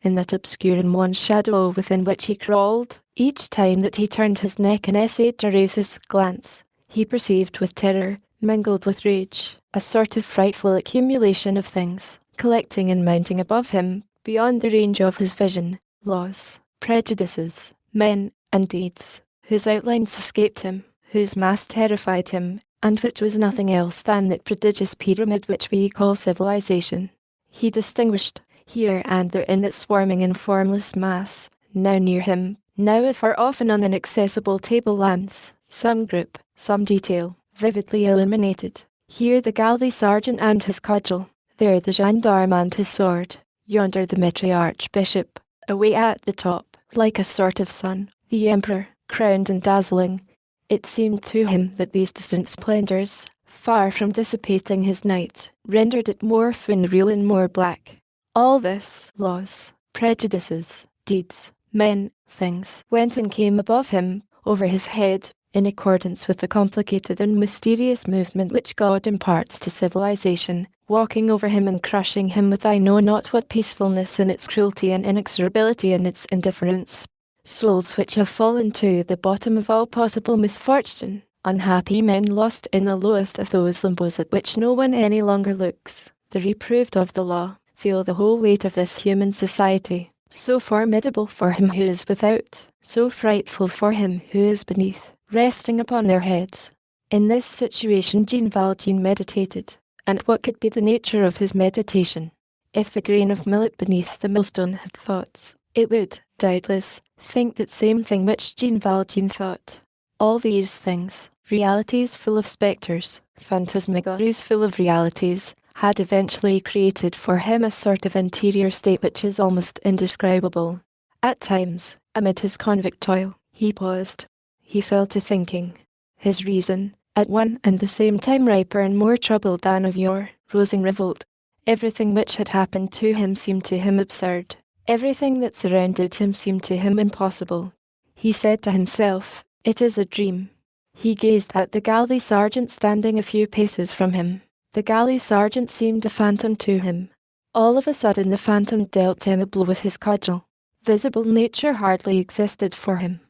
A: In that obscure and wan shadow within which he crawled, each time that he turned his neck and essayed to raise his glance, he perceived with terror, mingled with rage, a sort of frightful accumulation of things, collecting and mounting above him, beyond the range of his vision, laws, prejudices, men, and deeds, whose outlines escaped him, whose mass terrified him, and which was nothing else than that prodigious pyramid which we call civilization. He distinguished, here and there in its swarming and formless mass, now near him, now afar off on inaccessible tablelands, some group, some detail, vividly illuminated. Here the galley sergeant and his cudgel, there the gendarme and his sword, yonder the maitre archbishop, away at the top, like a sort of sun, the emperor, crowned and dazzling. It seemed to him that these distant splendours, far from dissipating his night, rendered it more funereal and more black. All this, laws, prejudices, deeds, men, things, went and came above him, over his head, in accordance with the complicated and mysterious movement which God imparts to civilization, walking over him and crushing him with I know not what peacefulness in its cruelty and inexorability in its indifference. Souls which have fallen to the bottom of all possible misfortune, unhappy men lost in the lowest of those limbos at which no one any longer looks, the reproved of the law, feel the whole weight of this human society, so formidable for him who is without, so frightful for him who is beneath, resting upon their heads. In this situation Jean Valjean meditated, and what could be the nature of his meditation? If the grain of millet beneath the millstone had thoughts, it would, doubtless, think that same thing which Jean Valjean thought. All these things, realities full of spectres, phantasmagories full of realities, had eventually created for him a sort of interior state which is almost indescribable. At times, amid his convict toil, he paused. He fell to thinking. His reason, at one and the same time riper and more troubled than of yore, rose in revolt. Everything which had happened to him seemed to him absurd. Everything that surrounded him seemed to him impossible. He said to himself, "It is a dream." He gazed at the galley sergeant standing a few paces from him. The galley sergeant seemed a phantom to him. All of a sudden the phantom dealt him a blow with his cudgel. Visible nature hardly existed for him.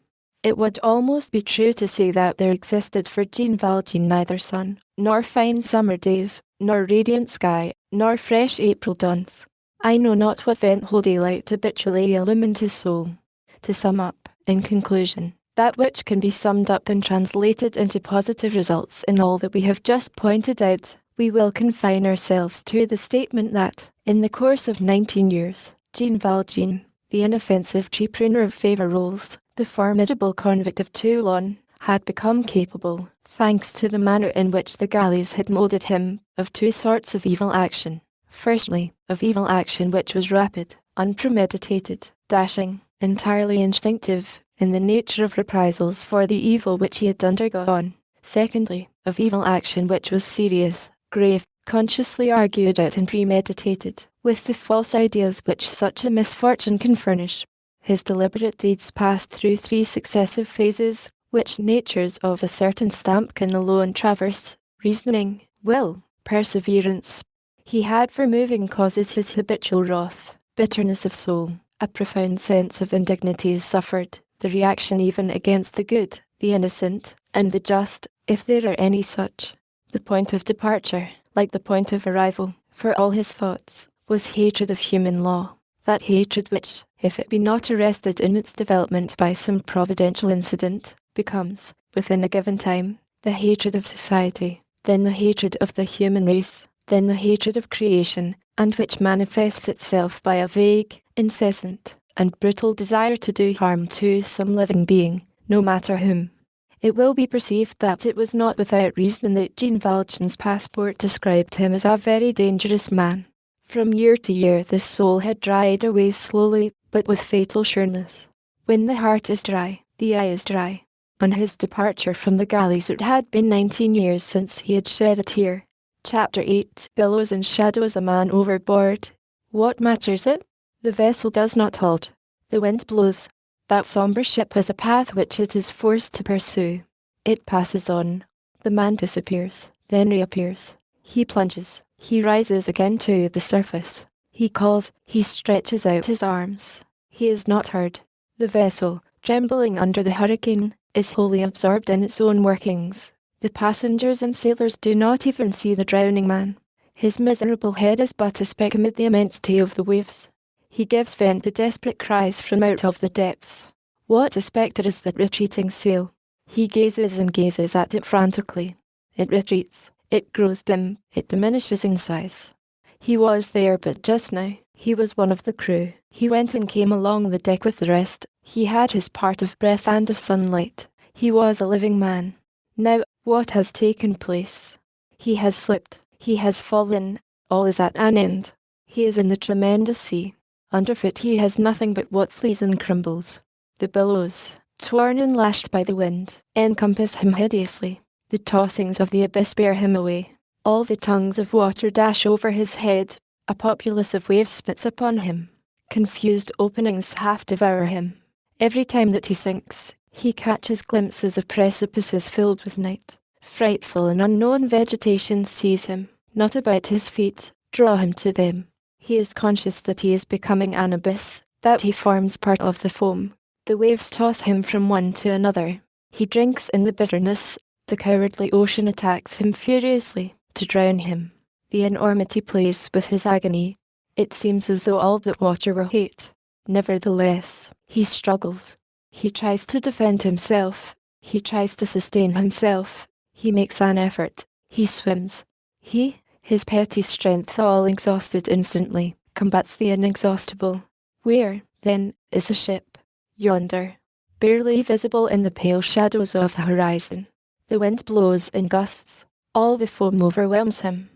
A: It would almost be true to say that there existed for Jean Valjean neither sun, nor fine summer days, nor radiant sky, nor fresh April dawns. I know not what ventful daylight habitually illumined his soul. To sum up, in conclusion, that which can be summed up and translated into positive results in all that we have just pointed out, we will confine ourselves to the statement that, in the course of 19 years, Jean Valjean, the inoffensive tree-pruner of Faverolles, the formidable convict of Toulon, had become capable, thanks to the manner in which the galleys had moulded him, of two sorts of evil action. Firstly, of evil action which was rapid, unpremeditated, dashing, entirely instinctive, in the nature of reprisals for the evil which he had undergone. Secondly, of evil action which was serious, grave, consciously argued out and premeditated, with the false ideas which such a misfortune can furnish. His deliberate deeds passed through 3 successive phases, which natures of a certain stamp can alone traverse: reasoning, will, perseverance. He had for moving causes his habitual wrath, bitterness of soul, a profound sense of indignities suffered, the reaction even against the good, the innocent, and the just, if there are any such. The point of departure, like the point of arrival, for all his thoughts, was hatred of human law, that hatred which, if it be not arrested in its development by some providential incident, becomes, within a given time, the hatred of society, then the hatred of the human race, then the hatred of creation, and which manifests itself by a vague, incessant, and brutal desire to do harm to some living being, no matter whom. It will be perceived that it was not without reason that Jean Valjean's passport described him as a very dangerous man. From year to year this soul had dried away slowly, but with fatal sureness. When the heart is dry, the eye is dry. On his departure from the galleys it had been 19 years since he had shed a tear. Chapter 8. Billows and shadows, a man overboard. What matters it? The vessel does not halt. The wind blows. That sombre ship has a path which it is forced to pursue. It passes on. The man disappears, then reappears. He plunges. He rises again to the surface. He calls. He stretches out his arms. He is not heard. The vessel, trembling under the hurricane, is wholly absorbed in its own workings. The passengers and sailors do not even see the drowning man. His miserable head is but a speck amid the immensity of the waves. He gives vent to desperate cries from out of the depths. What a spectre is that retreating sail! He gazes and gazes at it frantically. It retreats. It grows dim. It diminishes in size. He was there but just now. He was one of the crew. He went and came along the deck with the rest. He had his part of breath and of sunlight. He was a living man. Now, what has taken place? He has slipped. He has fallen. All is at an end. He is in the tremendous sea. Underfoot he has nothing but what flees and crumbles. The billows, torn and lashed by the wind, encompass him hideously. The tossings of the abyss bear him away. All the tongues of water dash over his head. A populace of waves spits upon him. Confused openings half devour him. Every time that he sinks, he catches glimpses of precipices filled with night. Frightful and unknown vegetation seize him, not about his feet, draw him to them. He is conscious that he is becoming an abyss, that he forms part of the foam. The waves toss him from one to another. He drinks in the bitterness. The cowardly ocean attacks him furiously, to drown him. The enormity plays with his agony. It seems as though all that water were hate. Nevertheless, he struggles. He tries to defend himself. He tries to sustain himself. He makes an effort. He swims. His petty strength all exhausted instantly, combats the inexhaustible. Where, then, is the ship? Yonder, barely visible in the pale shadows of the horizon. The wind blows in gusts. All the foam overwhelms him.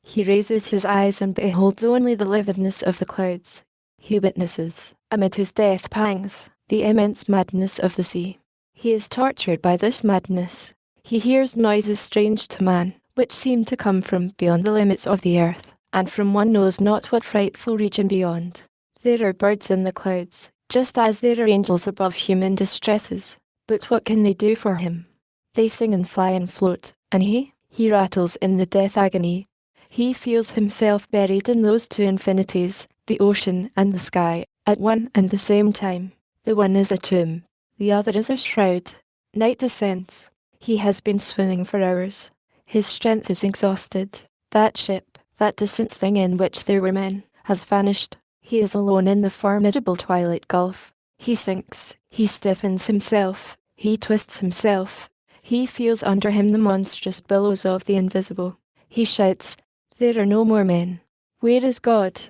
A: He raises his eyes and beholds only the lividness of the clouds. He witnesses, amid his death pangs, the immense madness of the sea. He is tortured by this madness. He hears noises strange to man, which seem to come from beyond the limits of the earth, and from one knows not what frightful region beyond. There are birds in the clouds, just as there are angels above human distresses. But what can they do for him? They sing and fly and float, and he rattles in the death agony. He feels himself buried in those two infinities, the ocean and the sky, at one and the same time. The one is a tomb, the other is a shroud. Night descends. He has been swimming for hours. His strength is exhausted. That ship, that distant thing in which there were men, has vanished. He is alone in the formidable twilight gulf. He sinks. He stiffens himself. He twists himself. He feels under him the monstrous billows of the invisible. He shouts, "There are no more men. Where is God?"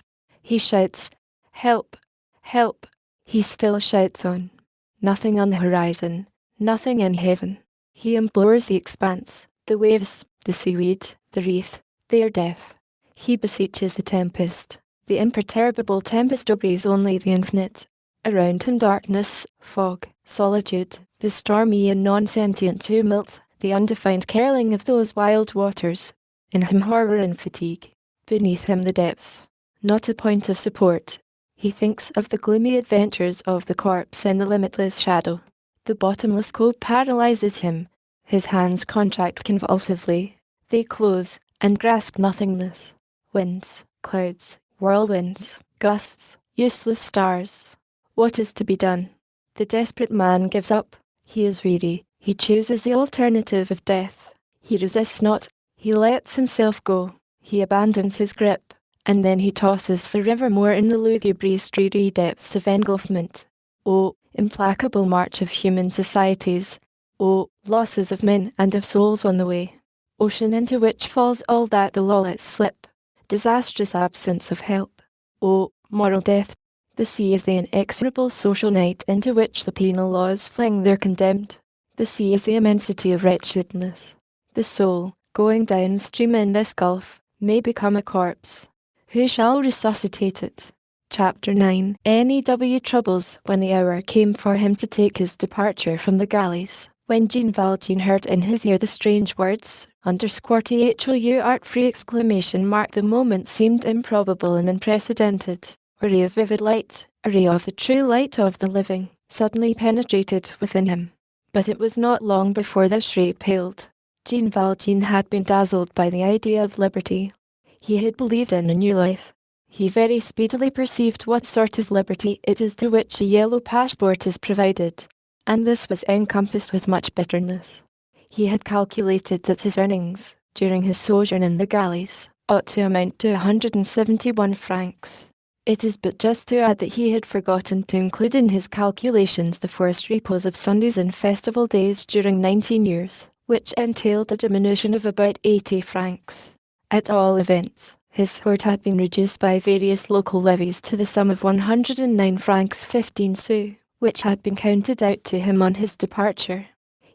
A: He shouts, "Help! Help!" He still shouts on. Nothing on the horizon. Nothing in heaven. He implores the expanse, the waves, the seaweed, the reef. They are deaf. He beseeches the tempest. The imperturbable tempest obeys only the infinite. Around him darkness, fog, solitude, the stormy and non-sentient tumult, the undefined caroling of those wild waters. In him horror and fatigue. Beneath him the depths. Not a point of support. He thinks of the gloomy adventures of the corpse in the limitless shadow. The bottomless cold paralyzes him. His hands contract convulsively. They close and grasp nothingness. Winds, clouds, whirlwinds, gusts, useless stars. What is to be done? The desperate man gives up. He is weary. He chooses the alternative of death. He resists not. He lets himself go. He abandons his grip. And then he tosses forevermore in the lugubrious dreary depths of engulfment. Oh, implacable march of human societies. Oh, losses of men and of souls on the way. Ocean into which falls all that the law lets slip. Disastrous absence of help. Oh, moral death. The sea is the inexorable social night into which the penal laws fling their condemned. The sea is the immensity of wretchedness. The soul, going downstream in this gulf, may become a corpse. Who shall resuscitate it? Chapter 9. N.E.W. troubles when the hour came for him to take his departure from the galleys. When Jean Valjean heard in his ear the strange words, _THOU art free! The moment seemed improbable and unprecedented. A ray of vivid light, a ray of the true light of the living, suddenly penetrated within him. But it was not long before this ray paled. Jean Valjean had been dazzled by the idea of liberty. He had believed in a new life. He very speedily perceived what sort of liberty it is to which a yellow passport is provided, and this was encompassed with much bitterness. He had calculated that his earnings, during his sojourn in the galleys, ought to amount to 171 francs. It is but just to add that he had forgotten to include in his calculations the forced repose of Sundays and festival days during 19 years, which entailed a diminution of about 80 francs. At all events, his hoard had been reduced by various local levies to the sum of 109 francs 15 sous, which had been counted out to him on his departure.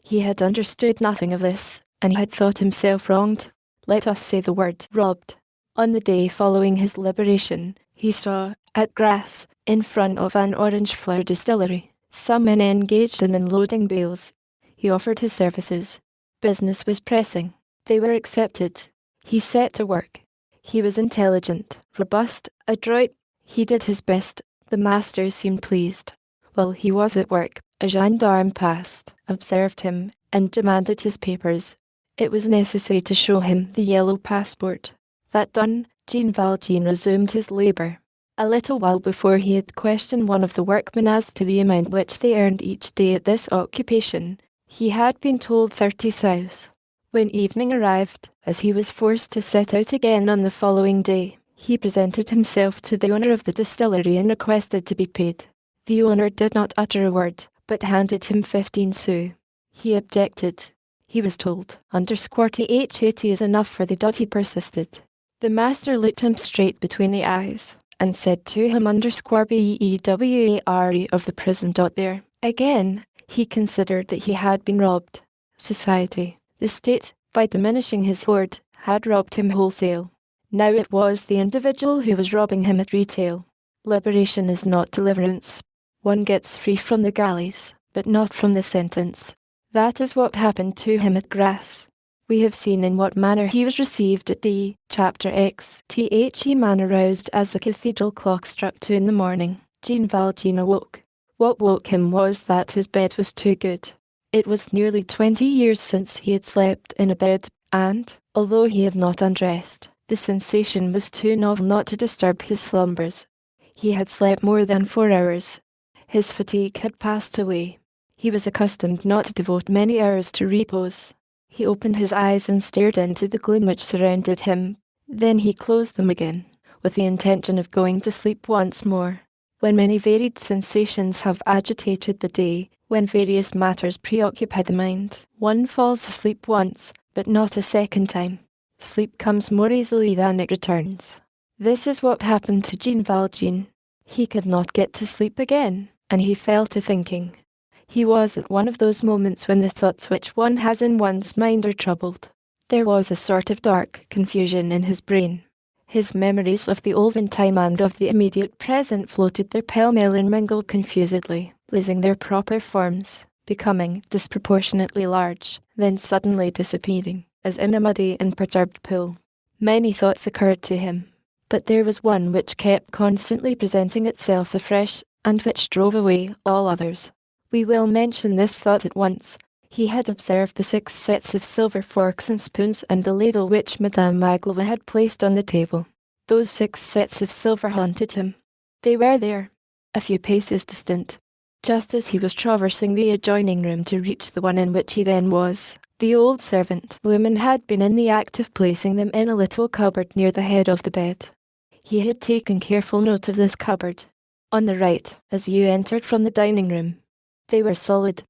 A: He had understood nothing of this, and had thought himself wronged, let us say the word, robbed. On the day following his liberation, he saw, at Grasse, in front of an orange flower distillery, Some men engaged in unloading bales. He offered his services. Business was pressing. They were accepted. He set to work. He was intelligent, robust, adroit. He did his best. The master seemed pleased. While he was at work, a gendarme passed, observed him, and demanded his papers. It was necessary to show him the yellow passport. That done, Jean Valjean resumed his labour. A little while before he had questioned one of the workmen as to the amount which they earned each day at this occupation. He had been told 30 sous. When evening arrived, as he was forced to set out again on the following day, he presented himself to the owner of the distillery and requested to be paid. The owner did not utter a word, but handed him 15 sous. He objected. He was told, _80 is enough for the dot. He persisted. The master looked him straight between the eyes, and said to him _BEWARE of the prison. There. Again, he considered that he had been robbed. Society, the state, by diminishing his hoard, had robbed him wholesale. Now it was the individual who was robbing him at retail. Liberation is not deliverance. One gets free from the galleys, but not from the sentence. That is what happened to him at Grasse. We have seen in what manner he was received at D. Chapter X. The man aroused as the cathedral clock struck 2 in the morning. Jean Valjean awoke. What woke him was that his bed was too good. It was nearly 20 years since he had slept in a bed, and, although he had not undressed, the sensation was too novel not to disturb his slumbers. He had slept more than 4 hours. His fatigue had passed away. He was accustomed not to devote many hours to repose. He opened his eyes and stared into the gloom which surrounded him. Then he closed them again, with the intention of going to sleep once more. When many varied sensations have agitated the day, when various matters preoccupy the mind, one falls asleep once, but not a second time. Sleep comes more easily than it returns. This is what happened to Jean Valjean. He could not get to sleep again, and he fell to thinking. He was at one of those moments when the thoughts which one has in one's mind are troubled. There was a sort of dark confusion in his brain. His memories of the olden time and of the immediate present floated there pell-mell and mingled confusedly, losing their proper forms, becoming disproportionately large, then suddenly disappearing, as in a muddy and perturbed pool. Many thoughts occurred to him, but there was one which kept constantly presenting itself afresh, and which drove away all others. We will mention this thought at once. He had observed the 6 sets of silver forks and spoons and the ladle which Madame Magloire had placed on the table. Those 6 sets of silver haunted him. They were there, a few paces distant. Just as he was traversing the adjoining room to reach the one in which he then was, the old servant woman had been in the act of placing them in a little cupboard near the head of the bed. He had taken careful note of this cupboard. On the right, as you entered from the dining room, they were solid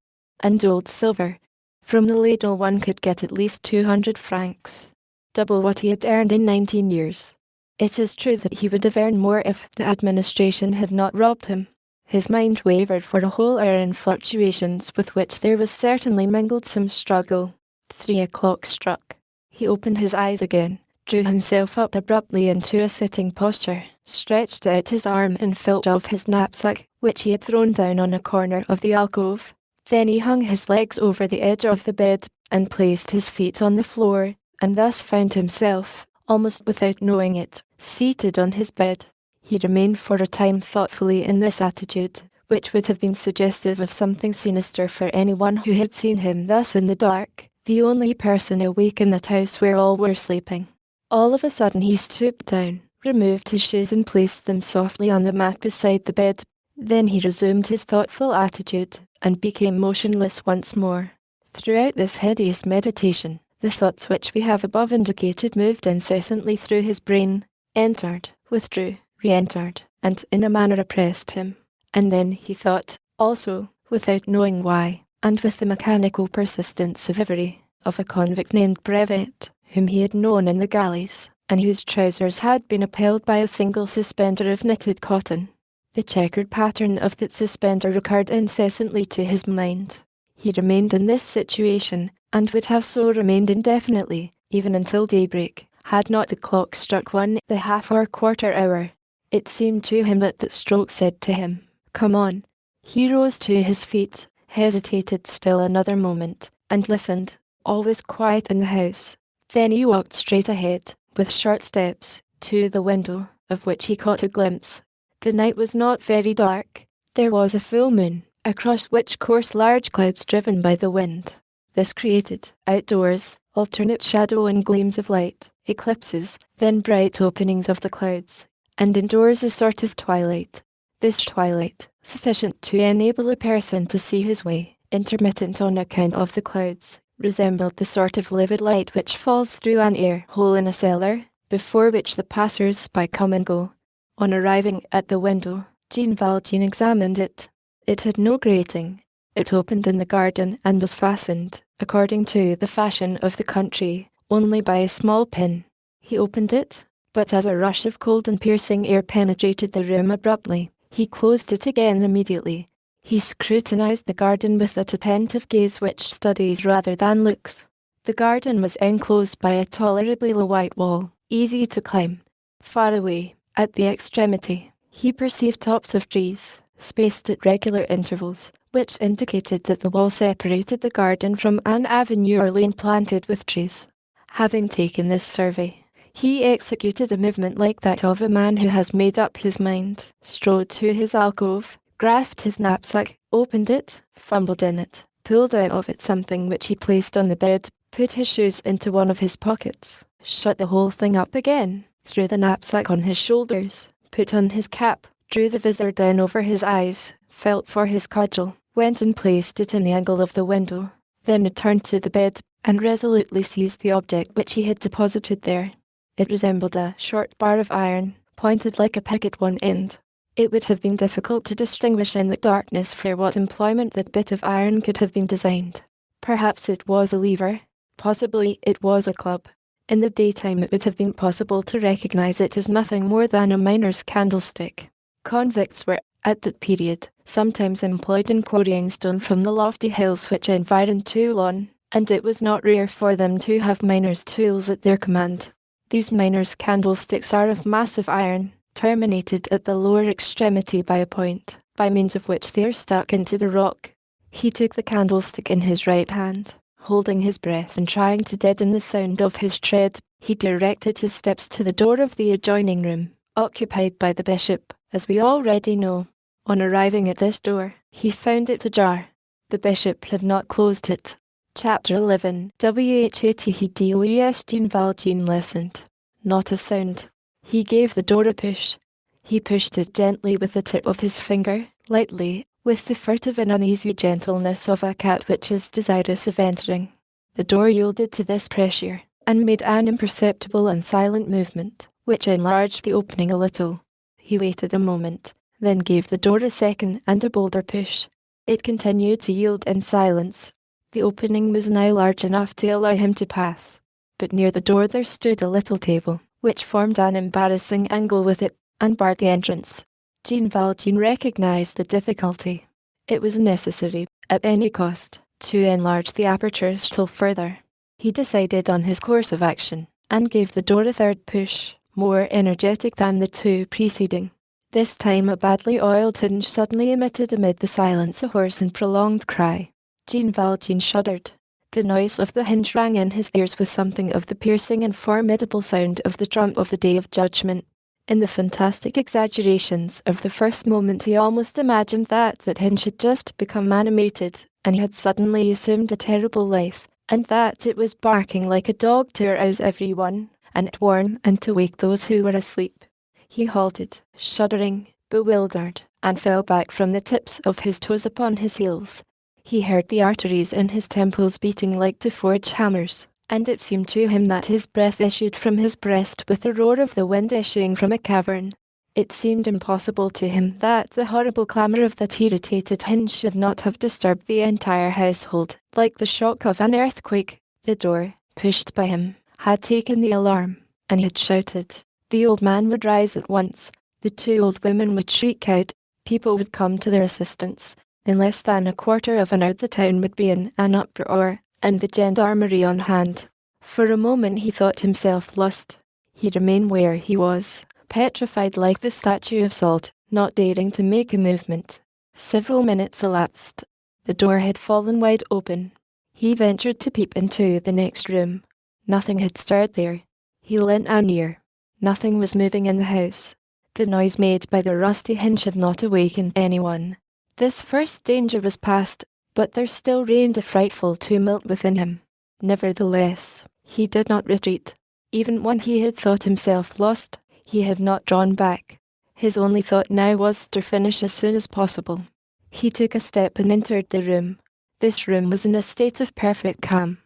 A: and old silver. From the ladle one could get at least 200 francs, double what he had earned in 19 years. It is true that he would have earned more if the administration had not robbed him. His mind wavered for a whole hour in fluctuations with which there was certainly mingled some struggle. 3 o'clock struck. He opened his eyes again, drew himself up abruptly into a sitting posture, stretched out his arm and felt of his knapsack, which he had thrown down on a corner of the alcove. Then he hung his legs over the edge of the bed, and placed his feet on the floor, and thus found himself, almost without knowing it, seated on his bed. He remained for a time thoughtfully in this attitude, which would have been suggestive of something sinister for anyone who had seen him thus in the dark, the only person awake in that house where all were sleeping. All of a sudden he stooped down, removed his shoes and placed them softly on the mat beside the bed. Then he resumed his thoughtful attitude, and became motionless once more. Throughout this hideous meditation, the thoughts which we have above indicated moved incessantly through his brain, entered, withdrew, re-entered, and in a manner oppressed him. And then he thought, also, without knowing why, and with the mechanical persistence of a convict named Brevet, whom he had known in the galleys, and whose trousers had been upheld by a single suspender of knitted cotton. The checkered pattern of that suspender recurred incessantly to his mind. He remained in this situation, and would have so remained indefinitely, even until daybreak, had not the clock struck 1, the half or quarter hour. It seemed to him that stroke said to him, "Come on." He rose to his feet, hesitated still another moment, and listened. All was quiet in the house. Then he walked straight ahead, with short steps, to the window, of which he caught a glimpse. The night was not very dark. There was a full moon, across which coursed large clouds driven by the wind. This created, outdoors, alternate shadow and gleams of light, eclipses, then bright openings of the clouds, and indoors a sort of twilight. This twilight, sufficient to enable a person to see his way, intermittent on account of the clouds, resembled the sort of livid light which falls through an air hole in a cellar, before which the passers-by come and go. On arriving at the window, Jean Valjean examined it. It had no grating. It opened in the garden and was fastened, according to the fashion of the country, only by a small pin. He opened it, but as a rush of cold and piercing air penetrated the room abruptly, he closed it again immediately. He scrutinized the garden with that attentive gaze which studies rather than looks. The garden was enclosed by a tolerably low white wall, easy to climb. Far away, at the extremity, he perceived tops of trees, spaced at regular intervals, which indicated that the wall separated the garden from an avenue or lane planted with trees. Having taken this survey, he executed a movement like that of a man who has made up his mind, strode to his alcove, grasped his knapsack, opened it, fumbled in it, pulled out of it something which he placed on the bed, put his shoes into one of his pockets, shut the whole thing up again, threw the knapsack on his shoulders, put on his cap, drew the visor down over his eyes, felt for his cudgel, went and placed it in the angle of the window, then returned to the bed, and resolutely seized the object which he had deposited there. It resembled a short bar of iron, pointed like a pick at one end. It would have been difficult to distinguish in the darkness for what employment that bit of iron could have been designed. Perhaps it was a lever, possibly it was a club. In the daytime it would have been possible to recognize it as nothing more than a miner's candlestick. Convicts were, at that period, sometimes employed in quarrying stone from the lofty hills which environed Toulon, and it was not rare for them to have miners' tools at their command. These miners' candlesticks are of massive iron, terminated at the lower extremity by a point, by means of which they are stuck into the rock. He took the candlestick in his right hand. Holding his breath and trying to deaden the sound of his tread, he directed his steps to the door of the adjoining room, occupied by the bishop, as we already know. On arriving at this door, he found it ajar. The bishop had not closed it. Chapter 11. What's Jean Valjean listened. Not a sound. He gave the door a push. He pushed it gently with the tip of his finger, lightly, with the furtive and uneasy gentleness of a cat which is desirous of entering. The door yielded to this pressure, and made an imperceptible and silent movement, which enlarged the opening a little. He waited a moment, then gave the door a second and a bolder push. It continued to yield in silence. The opening was now large enough to allow him to pass, but near the door there stood a little table, which formed an embarrassing angle with it, and barred the entrance. Jean Valjean recognized the difficulty. It was necessary, at any cost, to enlarge the aperture still further. He decided on his course of action, and gave the door a third push, more energetic than the two preceding. This time a badly oiled hinge suddenly emitted amid the silence a hoarse and prolonged cry. Jean Valjean shuddered. The noise of the hinge rang in his ears with something of the piercing and formidable sound of the trump of the Day of Judgment. In the fantastic exaggerations of the first moment he almost imagined that hinge had just become animated, and had suddenly assumed a terrible life, and that it was barking like a dog to arouse everyone, and to warn and to wake those who were asleep. He halted, shuddering, bewildered, and fell back from the tips of his toes upon his heels. He heard the arteries in his temples beating like to forge hammers, and it seemed to him that his breath issued from his breast with the roar of the wind issuing from a cavern. It seemed impossible to him that the horrible clamour of that irritated hinge should not have disturbed the entire household, like the shock of an earthquake. The door, pushed by him, had taken the alarm, and he had shouted. The old man would rise at once, the two old women would shriek out, people would come to their assistance. In less than a quarter of an hour the town would be in an uproar, and the gendarmerie on hand. For a moment he thought himself lost. He remained where he was, petrified like the statue of salt, not daring to make a movement. Several minutes elapsed. The door had fallen wide open. He ventured to peep into the next room. Nothing had stirred there. He leant near. Nothing was moving in the house. The noise made by the rusty hinge had not awakened anyone. This first danger was past, but there still reigned a frightful tumult within him. Nevertheless, he did not retreat. Even when he had thought himself lost, he had not drawn back. His only thought now was to finish as soon as possible. He took a step and entered the room. This room was in a state of perfect calm.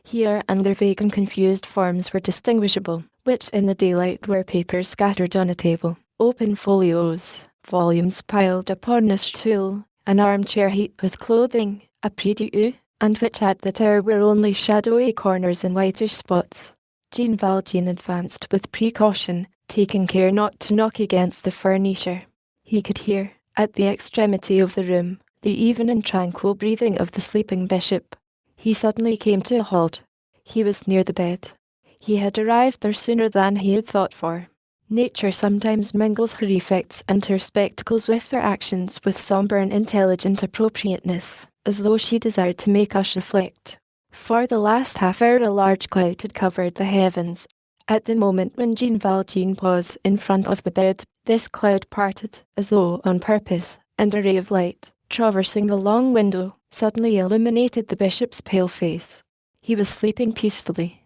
A: Here and there vague and confused forms were distinguishable, which in the daylight were papers scattered on a table, open folios, volumes piled upon a stool, an armchair heaped with clothing, a prie-dieu, and which at the tower were only shadowy corners and whitish spots. Jean Valjean advanced with precaution, taking care not to knock against the furniture. He could hear, at the extremity of the room, the even and tranquil breathing of the sleeping bishop. He suddenly came to a halt. He was near the bed. He had arrived there sooner than he had thought for. Nature sometimes mingles her effects and her spectacles with her actions with sombre and intelligent appropriateness, as though she desired to make us reflect. For the last half hour a large cloud had covered the heavens. At the moment when Jean Valjean paused in front of the bed, this cloud parted, as though on purpose, and a ray of light, traversing the long window, suddenly illuminated the bishop's pale face. He was sleeping peacefully.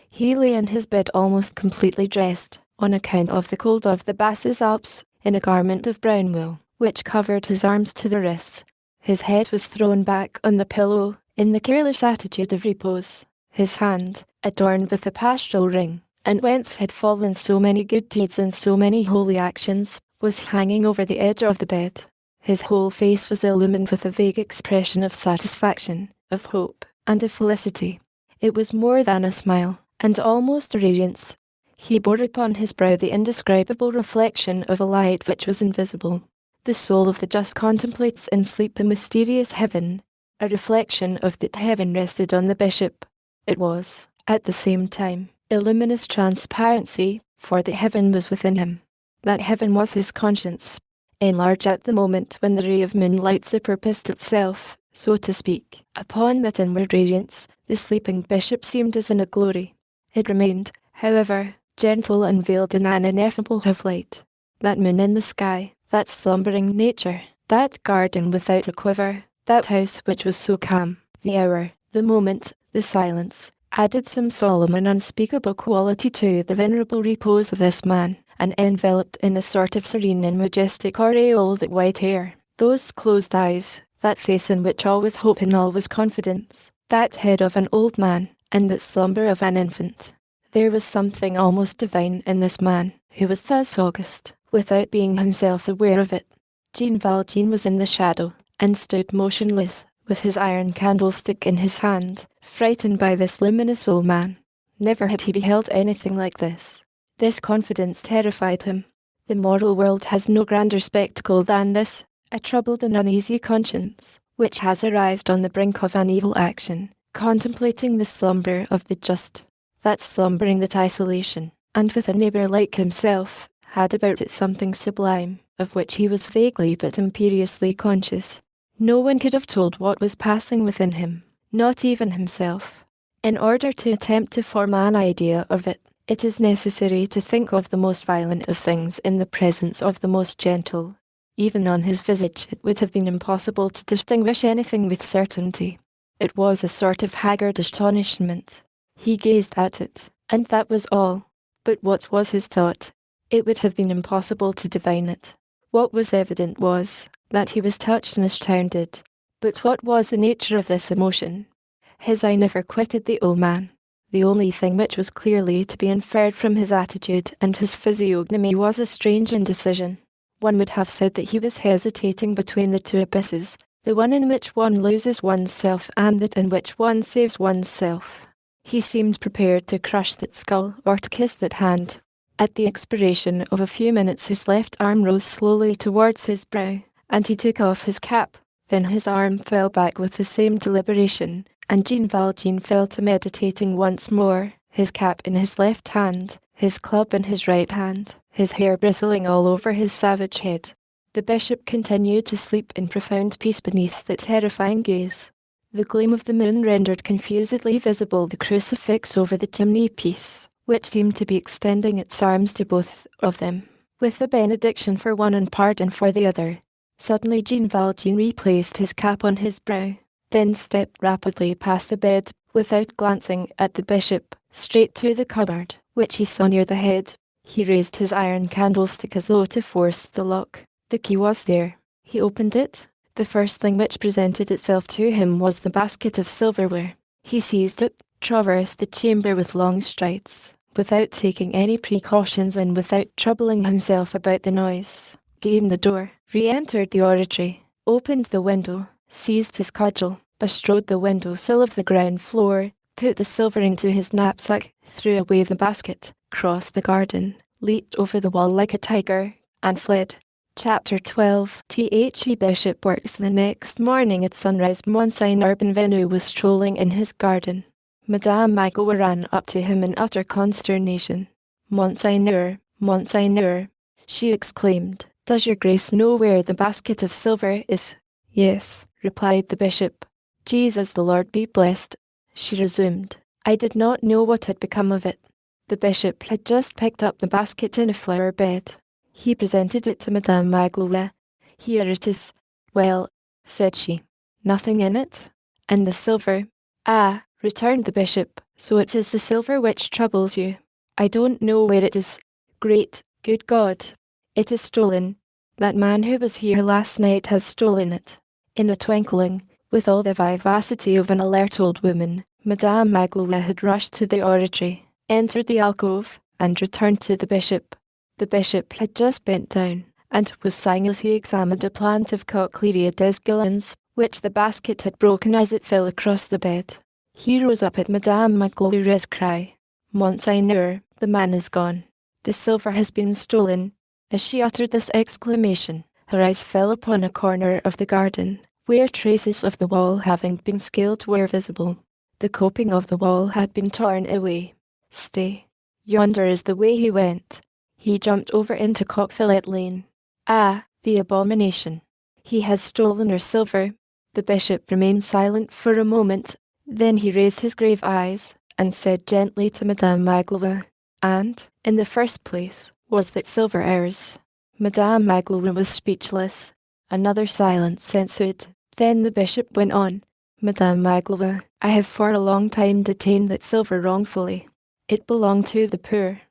A: He lay in his bed almost completely dressed, on account of the cold of the Basses Alps, in a garment of brown wool, which covered his arms to the wrists. His head was thrown back on the pillow, in the careless attitude of repose. His hand, adorned with a pastoral ring, and whence had fallen so many good deeds and so many holy actions, was hanging over the edge of the bed. His whole face was illumined with a vague expression of satisfaction, of hope, and of felicity. It was more than a smile, and almost a radiance. He bore upon his brow the indescribable reflection of a light which was invisible. The soul of the just contemplates in sleep a mysterious heaven. A reflection of that heaven rested on the bishop. It was, at the same time, a luminous transparency, for the heaven was within him. That heaven was his conscience, enlarged at the moment when the ray of moonlight superposed itself, so to speak, upon that inward radiance. The sleeping bishop seemed as in a glory. It remained, however, gentle and veiled in an ineffable of light. That moon in the sky, that slumbering nature, that garden without a quiver, that house which was so calm, the hour, the moment, the silence, added some solemn and unspeakable quality to the venerable repose of this man, and enveloped in a sort of serene and majestic aureole that white hair, those closed eyes, that face in which all was hope and all was confidence, that head of an old man, and that slumber of an infant. There was something almost divine in this man, who was thus august, without being himself aware of it. Jean Valjean was in the shadow, and stood motionless, with his iron candlestick in his hand, frightened by this luminous old man. Never had he beheld anything like this. This confidence terrified him. The moral world has no grander spectacle than this, a troubled and uneasy conscience, which has arrived on the brink of an evil action, contemplating the slumber of the just, that slumbering that isolation, and with a neighbour like himself, had about it something sublime, of which he was vaguely but imperiously conscious. No one could have told what was passing within him, not even himself. In order to attempt to form an idea of it, it is necessary to think of the most violent of things in the presence of the most gentle. Even on his visage it would have been impossible to distinguish anything with certainty. It was a sort of haggard astonishment. He gazed at it, and that was all. But what was his thought? It would have been impossible to divine it. What was evident was that he was touched and astounded. But what was the nature of this emotion? His eye never quitted the old man. The only thing which was clearly to be inferred from his attitude and his physiognomy was a strange indecision. One would have said that he was hesitating between the two abysses, the one in which one loses oneself and that in which one saves oneself. He seemed prepared to crush that skull or to kiss that hand. At the expiration of a few minutes his left arm rose slowly towards his brow, and he took off his cap. Then his arm fell back with the same deliberation, and Jean Valjean fell to meditating once more, his cap in his left hand, his club in his right hand, his hair bristling all over his savage head. The bishop continued to sleep in profound peace beneath that terrifying gaze. The gleam of the moon rendered confusedly visible the crucifix over the chimney-piece, which seemed to be extending its arms to both of them, with the benediction for one and pardon for the other. Suddenly Jean Valjean replaced his cap on his brow, then stepped rapidly past the bed, without glancing at the bishop, straight to the cupboard, which he saw near the head. He raised his iron candlestick as though to force the lock. The key was there. He opened it. The first thing which presented itself to him was the basket of silverware. He seized it, traversed the chamber with long strides, without taking any precautions and without troubling himself about the noise, gained the door, re-entered the oratory, opened the window, seized his cudgel, bestrode the window-sill of the ground floor, put the silver into his knapsack, threw away the basket, crossed the garden, leaped over the wall like a tiger, and fled. Chapter 12. The Bishop works. The next morning at sunrise, Monseigneur Benvenu was strolling in his garden. Madame Magloire ran up to him in utter consternation. Monseigneur, Monseigneur, she exclaimed, does your grace know where the basket of silver is? Yes, replied the bishop. Jesus the Lord be blessed, she resumed. I did not know what had become of it. The bishop had just picked up the basket in a flower bed. He presented it to Madame Magloire. Here it is. Well, said she, nothing in it? And the silver? Ah, returned the bishop, so it is the silver which troubles you. I don't know where it is. Great, good God! It is stolen. That man who was here last night has stolen it. In a twinkling, with all the vivacity of an alert old woman, Madame Magloire had rushed to the oratory, entered the alcove, and returned to the bishop. The bishop had just bent down, and was sighing as he examined a plant of Cochlearia desgillans, which the basket had broken as it fell across the bed. He rose up at Madame Magloire's cry. Monseigneur, the man is gone. The silver has been stolen. As she uttered this exclamation, her eyes fell upon a corner of the garden, where traces of the wall having been scaled were visible. The coping of the wall had been torn away. Stay. Yonder is the way he went. He jumped over into Coquevillette Lane. Ah, the abomination. He has stolen her silver. The bishop remained silent for a moment, then he raised his grave eyes, and said gently to Madame Magloire, and, in the first place, was that silver ours? Madame Magloire was speechless. Another silence ensued. Then the bishop went on. Madame Magloire, I have for a long time detained that silver wrongfully. It belonged to the poor.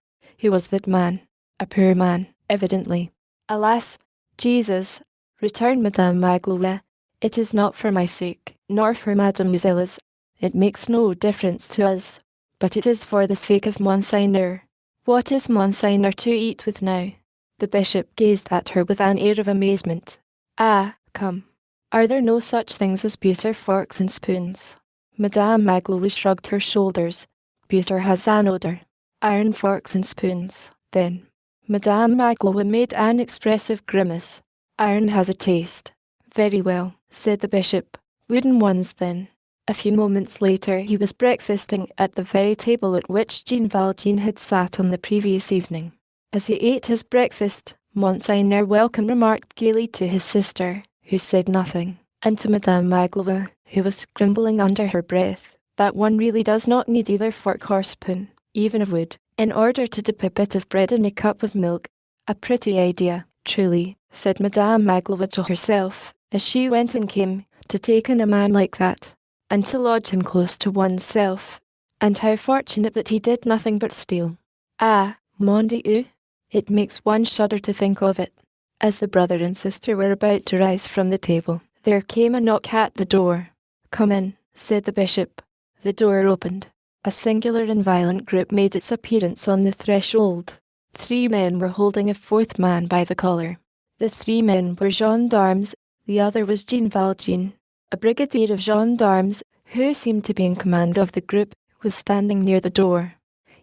A: Who was that man? A poor man, evidently. Alas, Jesus, returned Madame Magloire, it is not for my sake, nor for Mademoiselle's. It makes no difference to us, but it is for the sake of Monseigneur. What is Monseigneur to eat with now? The bishop gazed at her with an air of amazement. Ah, come. Are there no such things as pewter forks and spoons? Madame Magloire shrugged her shoulders. Pewter has an odour. Iron forks and spoons, then. Madame Magloire made an expressive grimace. Iron has a taste. Very well, said the bishop. Wooden ones, then. A few moments later he was breakfasting at the very table at which Jean Valjean had sat on the previous evening. As he ate his breakfast, Monseigneur Welcome remarked gaily to his sister, who said nothing, and to Madame Magloire, who was scribbling under her breath, that one really does not need either fork or spoon, even of wood, in order to dip a bit of bread in a cup of milk. A pretty idea, truly, said Madame Magloire to herself, as she went and came, to take in a man like that, and to lodge him close to one's self. And how fortunate that he did nothing but steal. Ah, mon Dieu, it makes one shudder to think of it. As the brother and sister were about to rise from the table, there came a knock at the door. Come in, said the bishop. The door opened. A singular and violent group made its appearance on the threshold. 3 men were holding a 4th man by the collar. The 3 men were gendarmes, the other was Jean Valjean. A brigadier of gendarmes, who seemed to be in command of the group, was standing near the door.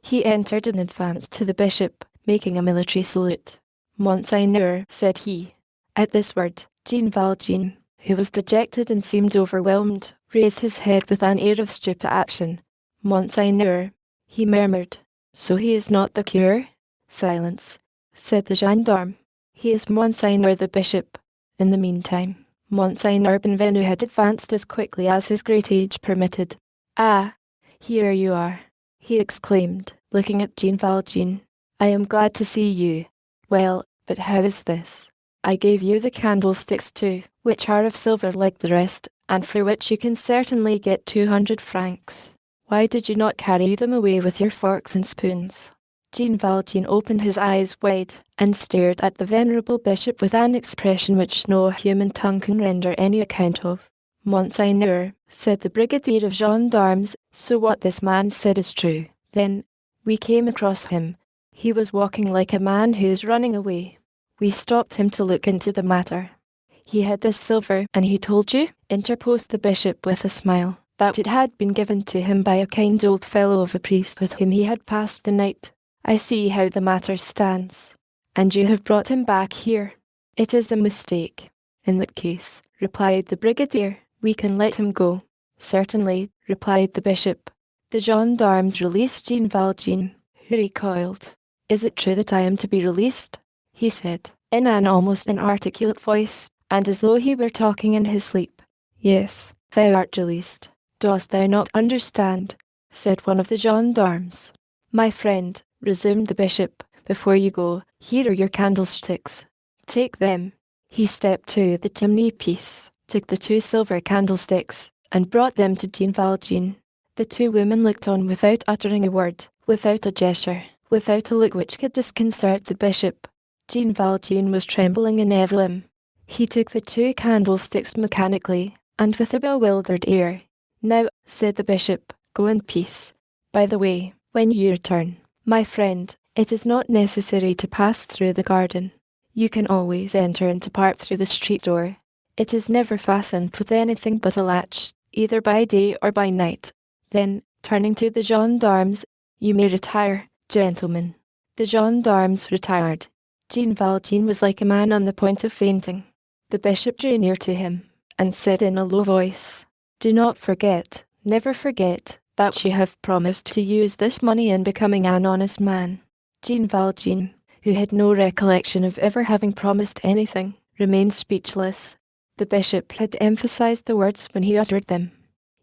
A: He entered and advanced to the bishop, making a military salute. Monseigneur, said he. At this word, Jean Valjean, who was dejected and seemed overwhelmed, raised his head with an air of stupefaction. Monseigneur, he murmured. So he is not the cure? Silence, said the gendarme. He is Monsignor the Bishop. In the meantime, Monsignor Benvenu had advanced as quickly as his great age permitted. "Ah, here you are," he exclaimed, looking at Jean Valjean. "I am glad to see you. Well, but how is this? I gave you the candlesticks too, which are of silver like the rest, and for which you can certainly get 200 francs. Why did you not carry them away with your forks and spoons?" Jean Valjean opened his eyes wide, and stared at the venerable bishop with an expression which no human tongue can render any account of. "Monseigneur," said the brigadier of gendarmes, "so what this man said is true, then? We came across him. He was walking like a man who is running away. We stopped him to look into the matter." "He had this silver, and he told you," interposed the bishop with a smile, "that it had been given to him by a kind old fellow of a priest with whom he had passed the night. I see how the matter stands. And you have brought him back here. It is a mistake." "In that case," replied the brigadier, "we can let him go." "Certainly," replied the bishop. The gendarmes released Jean Valjean, who recoiled. "Is it true that I am to be released?" he said, in an almost inarticulate voice, and as though he were talking in his sleep. "Yes, thou art released. Dost thou not understand?" said one of the gendarmes. "My friend," resumed the bishop, "before you go, here are your candlesticks. Take them." He stepped to the chimney-piece, took the 2 silver candlesticks, and brought them to Jean Valjean. The 2 women looked on without uttering a word, without a gesture, without a look which could disconcert the bishop. Jean Valjean was trembling in every limb. He took the 2 candlesticks mechanically, and with a bewildered air. "Now," said the bishop, "go in peace. By the way, when you return, my friend, it is not necessary to pass through the garden. You can always enter and depart through the street door. It is never fastened with anything but a latch, either by day or by night." Then, turning to the gendarmes, "You may retire, gentlemen." The gendarmes retired. Jean Valjean was like a man on the point of fainting. The bishop drew near to him, and said in a low voice, "Do not forget, never forget, that you have promised to use this money in becoming an honest man." Jean Valjean, who had no recollection of ever having promised anything, remained speechless. The bishop had emphasized the words when he uttered them.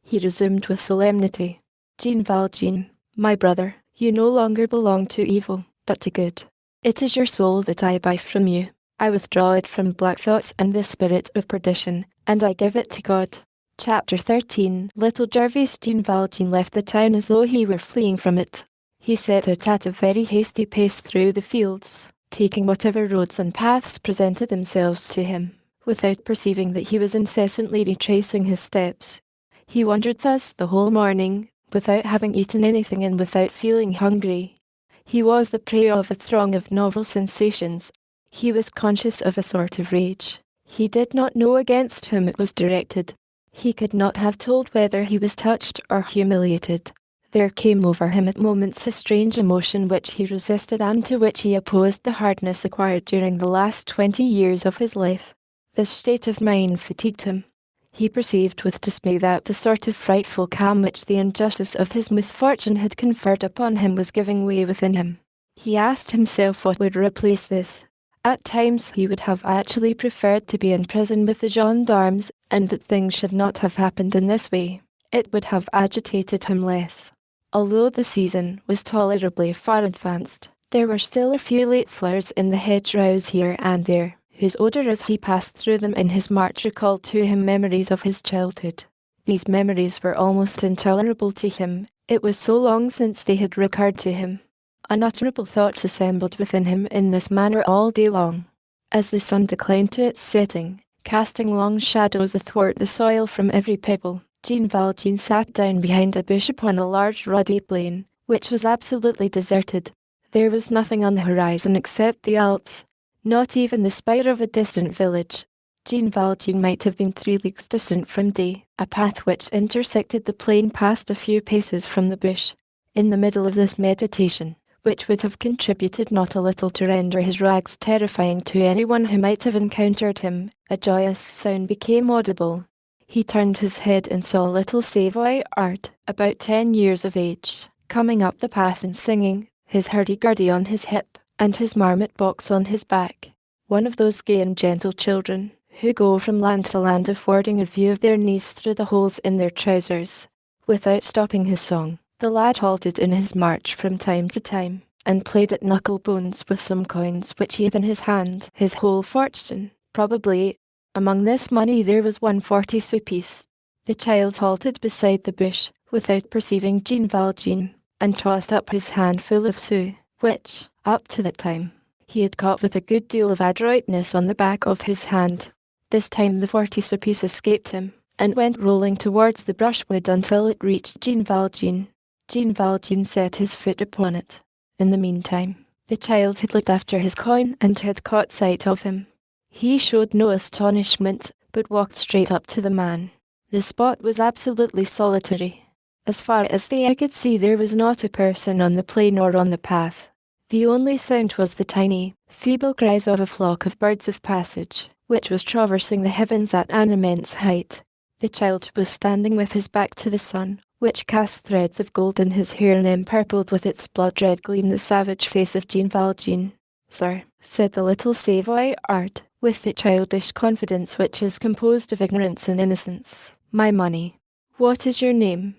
A: He resumed with solemnity, "Jean Valjean, my brother, you no longer belong to evil, but to good. It is your soul that I buy from you. I withdraw it from black thoughts and the spirit of perdition, and I give it to God." Chapter 13. Little Gervais Jean Valjean left the town as though he were fleeing from it. He set out at a very hasty pace through the fields, taking whatever roads and paths presented themselves to him, without perceiving that he was incessantly retracing his steps. He wandered thus the whole morning, without having eaten anything and without feeling hungry. He was the prey of a throng of novel sensations. He was conscious of a sort of rage. He did not know against whom it was directed. He could not have told whether he was touched or humiliated. There came over him at moments a strange emotion which he resisted and to which he opposed the hardness acquired during the last 20 years of his life. This state of mind fatigued him. He perceived with dismay that the sort of frightful calm which the injustice of his misfortune had conferred upon him was giving way within him. He asked himself what would replace this. At times he would have actually preferred to be in prison with the gendarmes, and that things should not have happened in this way. It would have agitated him less. Although the season was tolerably far advanced, there were still a few late flowers in the hedgerows here and there, whose odour as he passed through them in his march recalled to him memories of his childhood. These memories were almost intolerable to him, it was so long since they had recurred to him. Unutterable thoughts assembled within him in this manner all day long. As the sun declined to its setting, casting long shadows athwart the soil from every pebble, Jean Valjean sat down behind a bush upon a large ruddy plain, which was absolutely deserted. There was nothing on the horizon except the Alps, not even the spire of a distant village. Jean Valjean might have been 3 leagues distant from day. A path which intersected the plain passed a few paces from the bush. In the middle of this meditation, which would have contributed not a little to render his rags terrifying to anyone who might have encountered him, a joyous sound became audible. He turned his head and saw little Savoyard, about 10 years of age, coming up the path and singing, his hurdy-gurdy on his hip, and his marmot box on his back. one of those gay and gentle children who go from land to land affording a view of their knees through the holes in their trousers. Without stopping his song, the lad halted in his march from time to time, and played at knuckle-bones with some coins which he had in his hand, his whole fortune, probably. Among this money there was 1 40-sou piece. The child halted beside the bush, without perceiving Jean Valjean, and tossed up his handful of sous, which, up to that time, he had caught with a good deal of adroitness on the back of his hand. This time the 40-sou piece escaped him, and went rolling towards the brushwood until it reached Jean Valjean. Jean Valjean set his foot upon it. In the meantime, the child had looked after his coin and had caught sight of him. He showed no astonishment, but walked straight up to the man. The spot was absolutely solitary. As far as the eye could see, there was not a person on the plain or on the path. The only sound was the tiny, feeble cries of a flock of birds of passage, which was traversing the heavens at an immense height. The child was standing with his back to the sun, which cast threads of gold in his hair and empurpled with its blood-red gleam the savage face of Jean Valjean. "Sir," said the little Savoyard, with the childish confidence which is composed of ignorance and innocence, "my money." "What is your name?"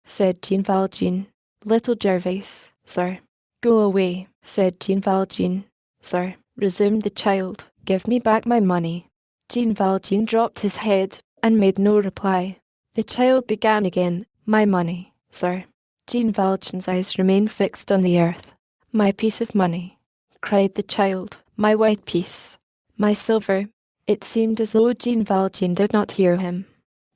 A: said Jean Valjean. "Little Gervais, sir." "Go away," said Jean Valjean. "Sir," resumed the child, "give me back my money." Jean Valjean dropped his head, and made no reply. The child began again, "My money, sir." Jean Valjean's eyes remained fixed on the earth. "My piece of money," cried the child, "my white piece, my silver." It seemed as though Jean Valjean did not hear him.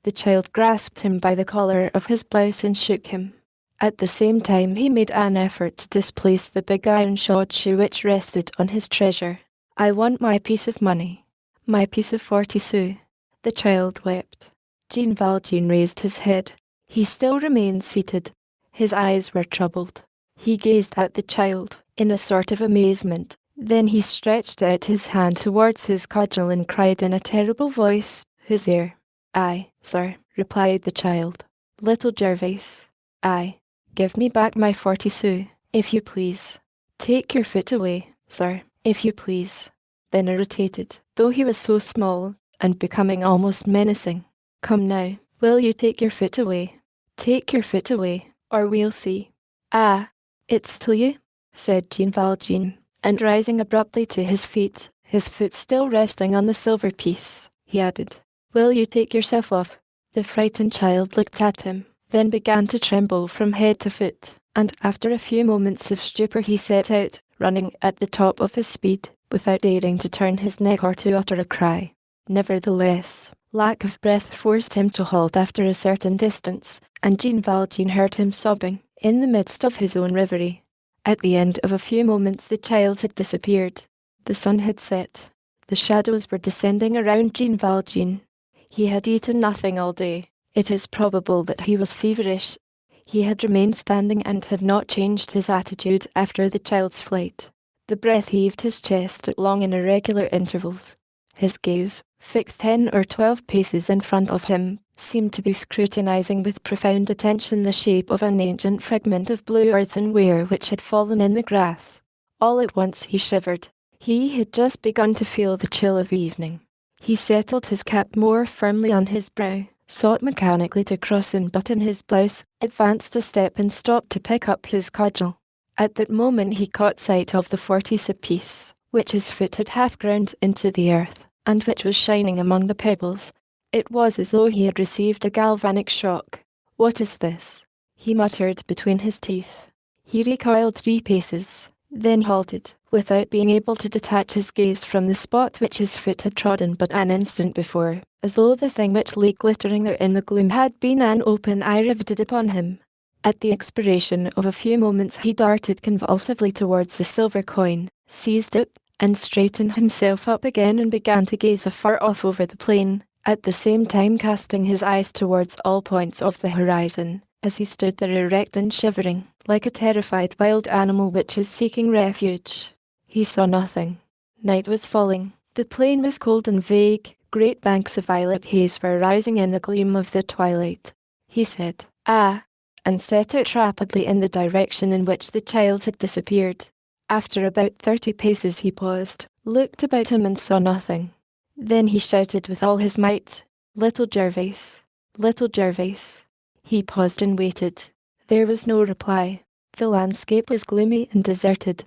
A: The child grasped him by the collar of his blouse and shook him. At the same time he made an effort to displace the big iron-shod shoe which rested on his treasure. "I want my piece of money, my piece of 40 sous." The child wept. Jean Valjean raised his head. He still remained seated. His eyes were troubled. He gazed at the child, in a sort of amazement. Then he stretched out his hand towards his cudgel and cried in a terrible voice, "Who's there?" "I, sir," replied the child. "Little Gervais." "I. Give me back my 40 sous, if you please." "Take your foot away, sir, if you please." Then irritated, though he was so small, and becoming almost menacing. "Come now, will you take your foot away? Take your foot away, or we'll see." "Ah, it's to you," said Jean Valjean, and rising abruptly to his feet, his foot still resting on the silver piece, he added, "Will you take yourself off?" The frightened child looked at him, then began to tremble from head to foot, and after a few moments of stupor he set out, running at the top of his speed, without daring to turn his neck or to utter a cry. Nevertheless, lack of breath forced him to halt after a certain distance, and Jean Valjean heard him sobbing, in the midst of his own reverie. At the end of a few moments the child had disappeared. The sun had set. The shadows were descending around Jean Valjean. He had eaten nothing all day. It is probable that he was feverish. He had remained standing and had not changed his attitude after the child's flight. The breath heaved his chest at long and irregular intervals. His gaze, fixed 10 or 12 paces in front of him, seemed to be scrutinizing with profound attention the shape of an ancient fragment of blue earthenware which had fallen in the grass. All at once he shivered. He had just begun to feel the chill of evening. He settled his cap more firmly on his brow, sought mechanically to cross and button his blouse, advanced a step and stopped to pick up his cudgel. At that moment he caught sight of the 40-sou piece, which his foot had half ground into the earth, and which was shining among the pebbles. It was as though he had received a galvanic shock. "What is this?" he muttered between his teeth. He recoiled 3 paces, then halted, without being able to detach his gaze from the spot which his foot had trodden but an instant before, as though the thing which lay glittering there in the gloom had been an open eye riveted upon him. At the expiration of a few moments he darted convulsively towards the silver coin, seized it, and straightened himself up again and began to gaze afar off over the plain, at the same time casting his eyes towards all points of the horizon, as he stood there erect and shivering, like a terrified wild animal which is seeking refuge. He saw nothing. Night was falling. The plain was cold and vague. Great banks of violet haze were rising in the gleam of the twilight. He said, "Ah," and set out rapidly in the direction in which the child had disappeared. After about 30 paces he paused, looked about him and saw nothing. Then he shouted with all his might, "Little Gervase! Little Gervase!" He paused and waited. There was no reply. The landscape was gloomy and deserted.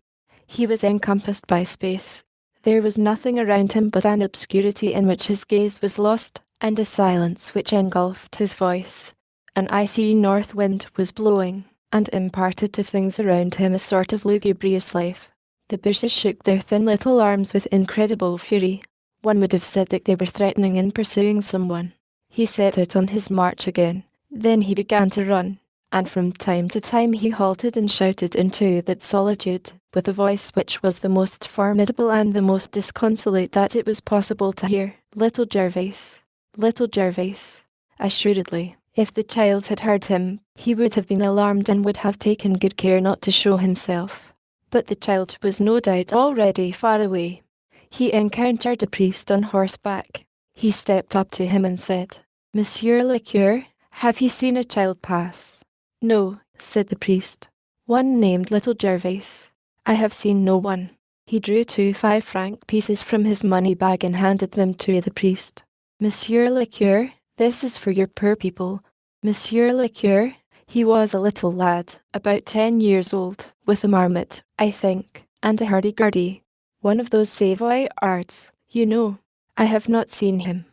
A: He was encompassed by space. There was nothing around him but an obscurity in which his gaze was lost, and a silence which engulfed his voice. An icy north wind was blowing, and imparted to things around him a sort of lugubrious life. The bushes shook their thin little arms with incredible fury. One would have said that they were threatening and pursuing someone. He set out on his march again. Then he began to run, and from time to time he halted and shouted into that solitude, with a voice which was the most formidable and the most disconsolate that it was possible to hear, "Little Gervase! Little Gervase!" Assuredly, if the child had heard him, he would have been alarmed and would have taken good care not to show himself. But the child was no doubt already far away. He encountered a priest on horseback. He stepped up to him and said, "Monsieur le Curé, have you seen a child pass?" "No," said the priest. "One named Little Gervase. I have seen no one." He drew 2 5-franc pieces from his money bag and handed them to the priest. "Monsieur le Curé, this is for your poor people. Monsieur le Curé." He was a little lad, about 10 years old, with a marmot, I think, and a hurdy-gurdy. One of those Savoyards, you know. I have not seen him.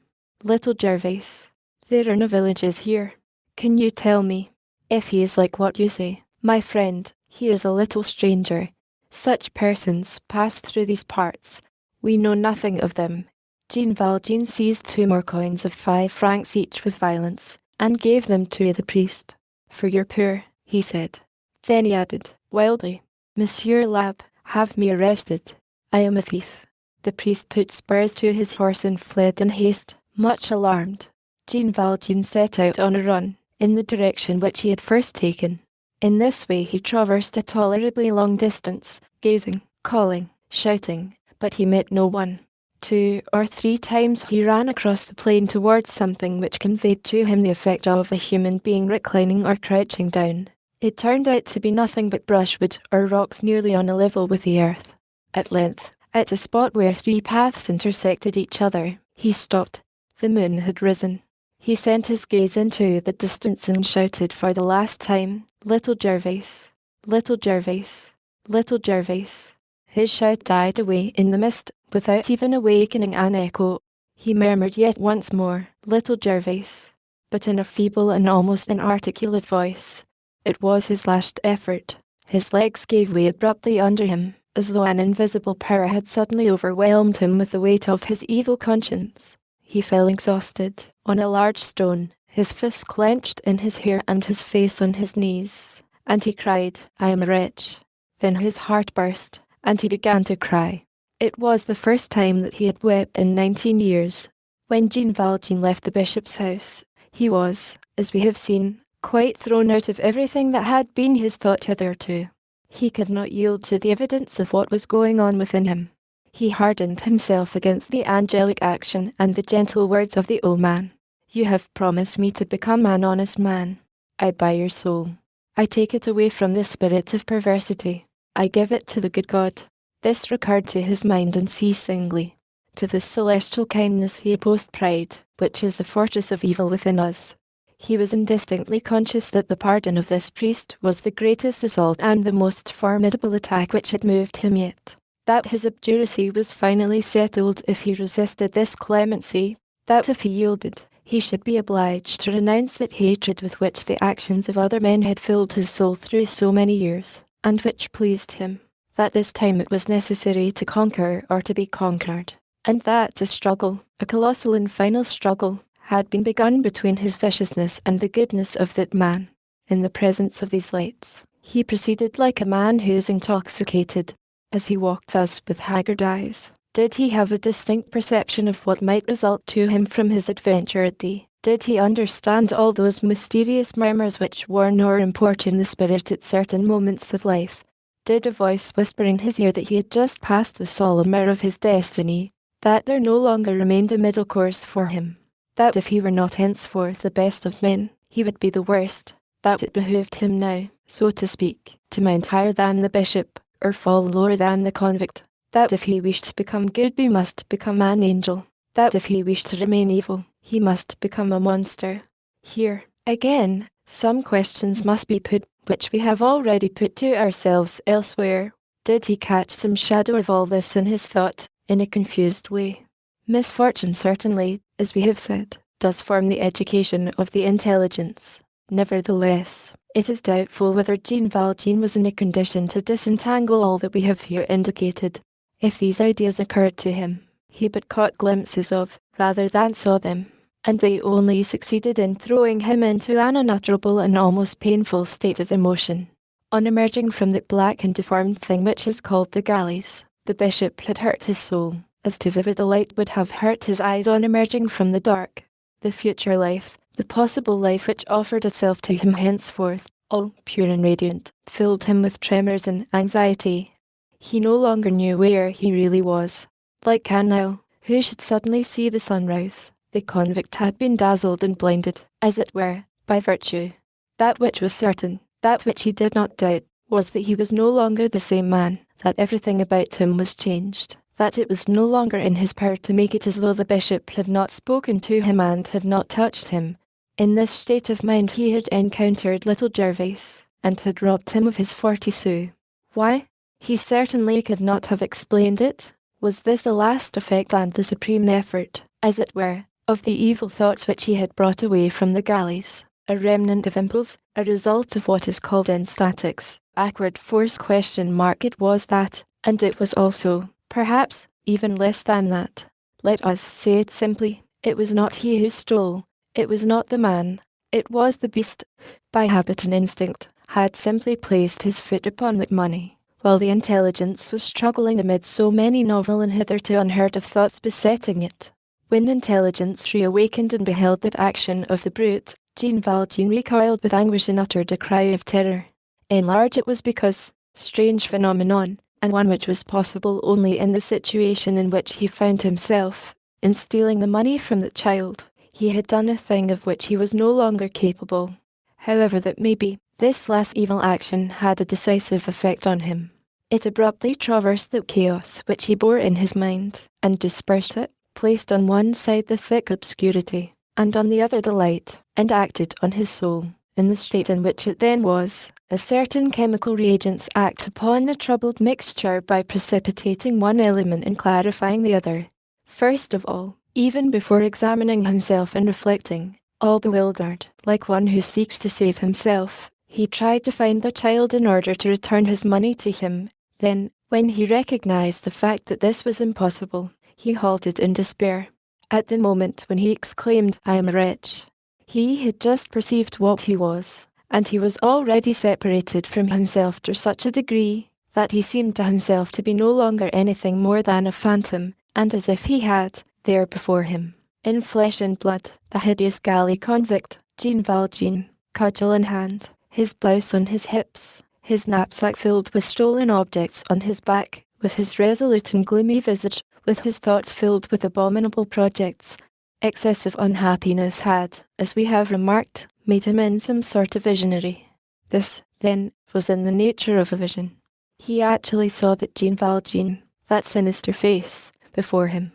A: Little Gervase. There are no villages here. Can you tell me if he is like what you say? My friend, he is a little stranger. Such persons pass through these parts. We know nothing of them. Jean Valjean seized 2 more coins of 5 francs each with violence, and gave them to the priest. "For your poor," he said. Then he added, wildly, "Monsieur l'Abbé, have me arrested. I am a thief." The priest put spurs to his horse and fled in haste, much alarmed. Jean Valjean set out on a run, in the direction which he had first taken. In this way he traversed a tolerably long distance, gazing, calling, shouting, but he met no one. 2 or 3 times he ran across the plain towards something which conveyed to him the effect of a human being reclining or crouching down. It turned out to be nothing but brushwood or rocks nearly on a level with the earth. At length, at a spot where 3 paths intersected each other, he stopped. The moon had risen. He sent his gaze into the distance and shouted for the last time, "Little Gervase! Little Gervase! Little Gervase!" His shout died away in the mist, without even awakening an echo. He murmured yet once more, "Little Gervase," but in a feeble and almost inarticulate voice. It was his last effort. His legs gave way abruptly under him, as though an invisible power had suddenly overwhelmed him with the weight of his evil conscience. He fell exhausted, on a large stone, his fists clenched in his hair and his face on his knees, and he cried, "I am a wretch." Then his heart burst, and he began to cry. It was the first time that he had wept in 19 years. When Jean Valjean left the bishop's house, he was, as we have seen, quite thrown out of everything that had been his thought hitherto. He could not yield to the evidence of what was going on within him. He hardened himself against the angelic action and the gentle words of the old man. "You have promised me to become an honest man. I buy your soul. I take it away from the spirit of perversity. I give it to the good God." This recurred to his mind unceasingly. To this celestial kindness he opposed pride, which is the fortress of evil within us. He was indistinctly conscious that the pardon of this priest was the greatest assault and the most formidable attack which had moved him yet. That his obduracy was finally settled if he resisted this clemency, that if he yielded, he should be obliged to renounce that hatred with which the actions of other men had filled his soul through so many years, and which pleased him. That this time it was necessary to conquer or to be conquered, and that a struggle, a colossal and final struggle, had been begun between his viciousness and the goodness of that man. In the presence of these lights, he proceeded like a man who is intoxicated. As he walked thus with haggard eyes, did he have a distinct perception of what might result to him from his adventure at D? Did he understand all those mysterious murmurs which warn or import in the spirit at certain moments of life? Did a voice whisper in his ear that he had just passed the solemn hour of his destiny, that there no longer remained a middle course for him, that if he were not henceforth the best of men, he would be the worst, that it behoved him now, so to speak, to mount higher than the bishop, or fall lower than the convict, that if he wished to become good he must become an angel, that if he wished to remain evil, he must become a monster. Here, again, some questions must be put, which we have already put to ourselves elsewhere. Did he catch some shadow of all this in his thought, in a confused way? Misfortune certainly, as we have said, does form the education of the intelligence. Nevertheless, it is doubtful whether Jean Valjean was in a condition to disentangle all that we have here indicated. If these ideas occurred to him, he but caught glimpses of, rather than saw them, and they only succeeded in throwing him into an unutterable and almost painful state of emotion. On emerging from the black and deformed thing which is called the galleys, the bishop had hurt his soul, as too vivid a light would have hurt his eyes on emerging from the dark. The future life, the possible life which offered itself to him henceforth, all pure and radiant, filled him with tremors and anxiety. He no longer knew where he really was. Like Canel, who should suddenly see the sunrise, the convict had been dazzled and blinded, as it were, by virtue. That which was certain, that which he did not doubt, was that he was no longer the same man, that everything about him was changed, that it was no longer in his power to make it as though the bishop had not spoken to him and had not touched him. In this state of mind he had encountered little Gervais, and had robbed him of his 40 sous. Why? He certainly could not have explained it. Was this the last effect and the supreme effort, as it were, of the evil thoughts which he had brought away from the galleys? A remnant of impulse, a result of what is called in statics, awkward force ? It was that, and it was also, perhaps, even less than that. Let us say it simply, it was not he who stole, it was not the man, it was the beast, by habit and instinct, had simply placed his foot upon the money, while the intelligence was struggling amid so many novel and hitherto unheard of thoughts besetting it. When intelligence reawakened and beheld that action of the brute, Jean Valjean recoiled with anguish and uttered a cry of terror. In large it was because, strange phenomenon, and one which was possible only in the situation in which he found himself, in stealing the money from the child, he had done a thing of which he was no longer capable. However that may be, this last evil action had a decisive effect on him. It abruptly traversed the chaos which he bore in his mind, and dispersed it, placed on one side the thick obscurity, and on the other the light, and acted on his soul, in the state in which it then was, as certain chemical reagents act upon a troubled mixture by precipitating one element and clarifying the other. First of all, even before examining himself and reflecting, all bewildered, like one who seeks to save himself, he tried to find the child in order to return his money to him. Then, when he recognized the fact that this was impossible, he halted in despair. At the moment when he exclaimed, "I am a wretch," he had just perceived what he was, and he was already separated from himself to such a degree that he seemed to himself to be no longer anything more than a phantom, and as if he had, there before him, in flesh and blood, the hideous galley convict, Jean Valjean, cudgel in hand, his blouse on his hips, his knapsack filled with stolen objects on his back, with his resolute and gloomy visage, with his thoughts filled with abominable projects. Excessive unhappiness had, as we have remarked, made him in some sort a visionary. This, then, was in the nature of a vision. He actually saw that Jean Valjean, that sinister face, before him.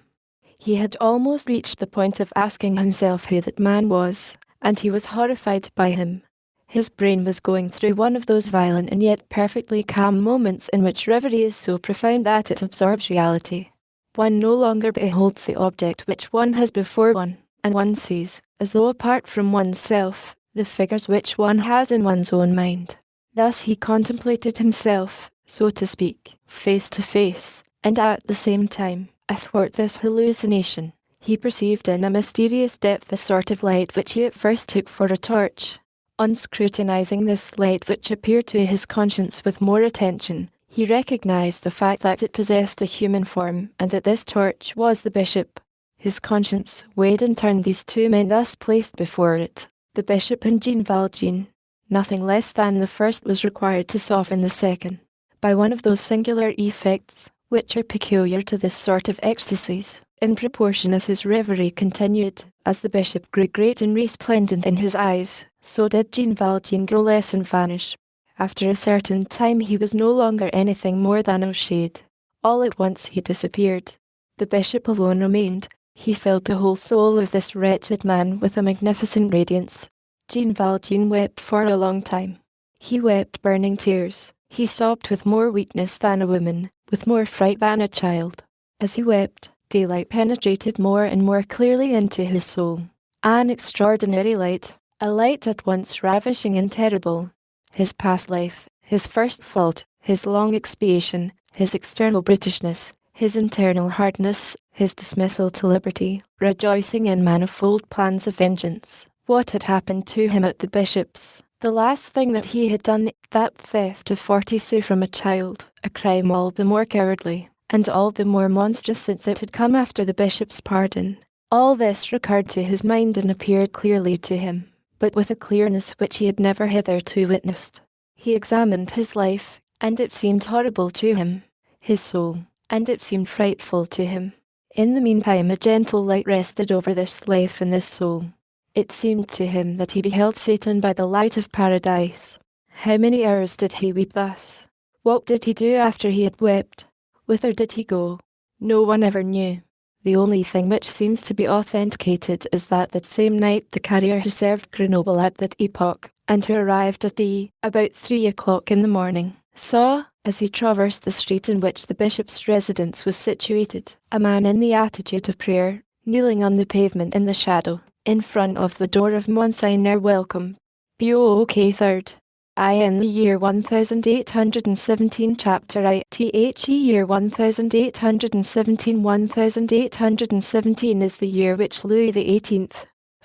A: He had almost reached the point of asking himself who that man was, and he was horrified by him. His brain was going through one of those violent and yet perfectly calm moments in which reverie is so profound that it absorbs reality. One no longer beholds the object which one has before one, and one sees, as though apart from oneself, the figures which one has in one's own mind. Thus he contemplated himself, so to speak, face to face, and at the same time, athwart this hallucination, he perceived in a mysterious depth a sort of light which he at first took for a torch. On scrutinizing this light which appeared to his conscience with more attention, he recognized the fact that it possessed a human form, and that this torch was the bishop. His conscience weighed and turned these two men thus placed before it, the bishop and Jean Valjean. Nothing less than the first was required to soften the second, by one of those singular effects which are peculiar to this sort of ecstasies. In proportion as his reverie continued, as the bishop grew great and resplendent in his eyes, so did Jean Valjean grow less and vanish. After a certain time he was no longer anything more than a shade. All at once he disappeared. The bishop alone remained. He filled the whole soul of this wretched man with a magnificent radiance. Jean Valjean wept for a long time. He wept burning tears. He sobbed with more weakness than a woman, with more fright than a child. As he wept, daylight penetrated more and more clearly into his soul. An extraordinary light, a light at once ravishing and terrible. His past life, his first fault, his long expiation, his external brutishness, his internal hardness, his dismissal to liberty, rejoicing in manifold plans of vengeance. What had happened to him at the bishop's? The last thing that he had done, that theft of 40 sous from a child, a crime all the more cowardly, and all the more monstrous since it had come after the bishop's pardon. All this recurred to his mind and appeared clearly to him, but with a clearness which he had never hitherto witnessed. He examined his life, and it seemed horrible to him, his soul, and it seemed frightful to him. In the meantime a gentle light rested over this life and this soul. It seemed to him that he beheld Satan by the light of paradise. How many hours did he weep thus? What did he do after he had wept? Whither did he go? No one ever knew. The only thing which seems to be authenticated is that same night the carrier who served Grenoble at that epoch, and who arrived at D about 3 o'clock in the morning, saw, as he traversed the street in which the bishop's residence was situated, a man in the attitude of prayer, kneeling on the pavement in the shadow, in front of the door of Monseigneur Welcome, BOK 3rd. I in the year 1817 chapter I THE year 1817 is the year which Louis XVIII,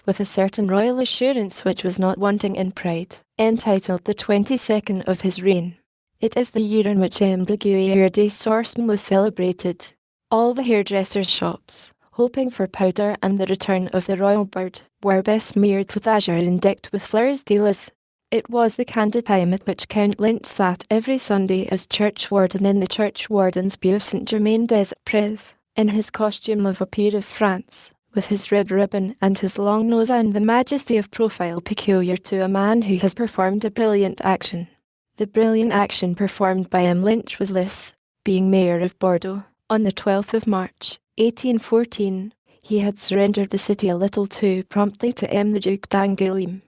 A: with a certain royal assurance which was not wanting in pride, entitled the 22nd of his reign. It is the year in which Embriguier des Sourcils was celebrated. All the hairdressers' shops, hoping for powder and the return of the royal bird, were besmeared with azure and decked with fleurs de lis. It was the candid time at which Count Lynch sat every Sunday as churchwarden in the churchwarden's pew of St. Germain-des-Prés, in his costume of a peer of France, with his red ribbon and his long nose and the majesty of profile peculiar to a man who has performed a brilliant action. The brilliant action performed by Lynch was this: being mayor of Bordeaux, on the 12th of March, 1814, he had surrendered the city a little too promptly to the Duc d'Angoulême.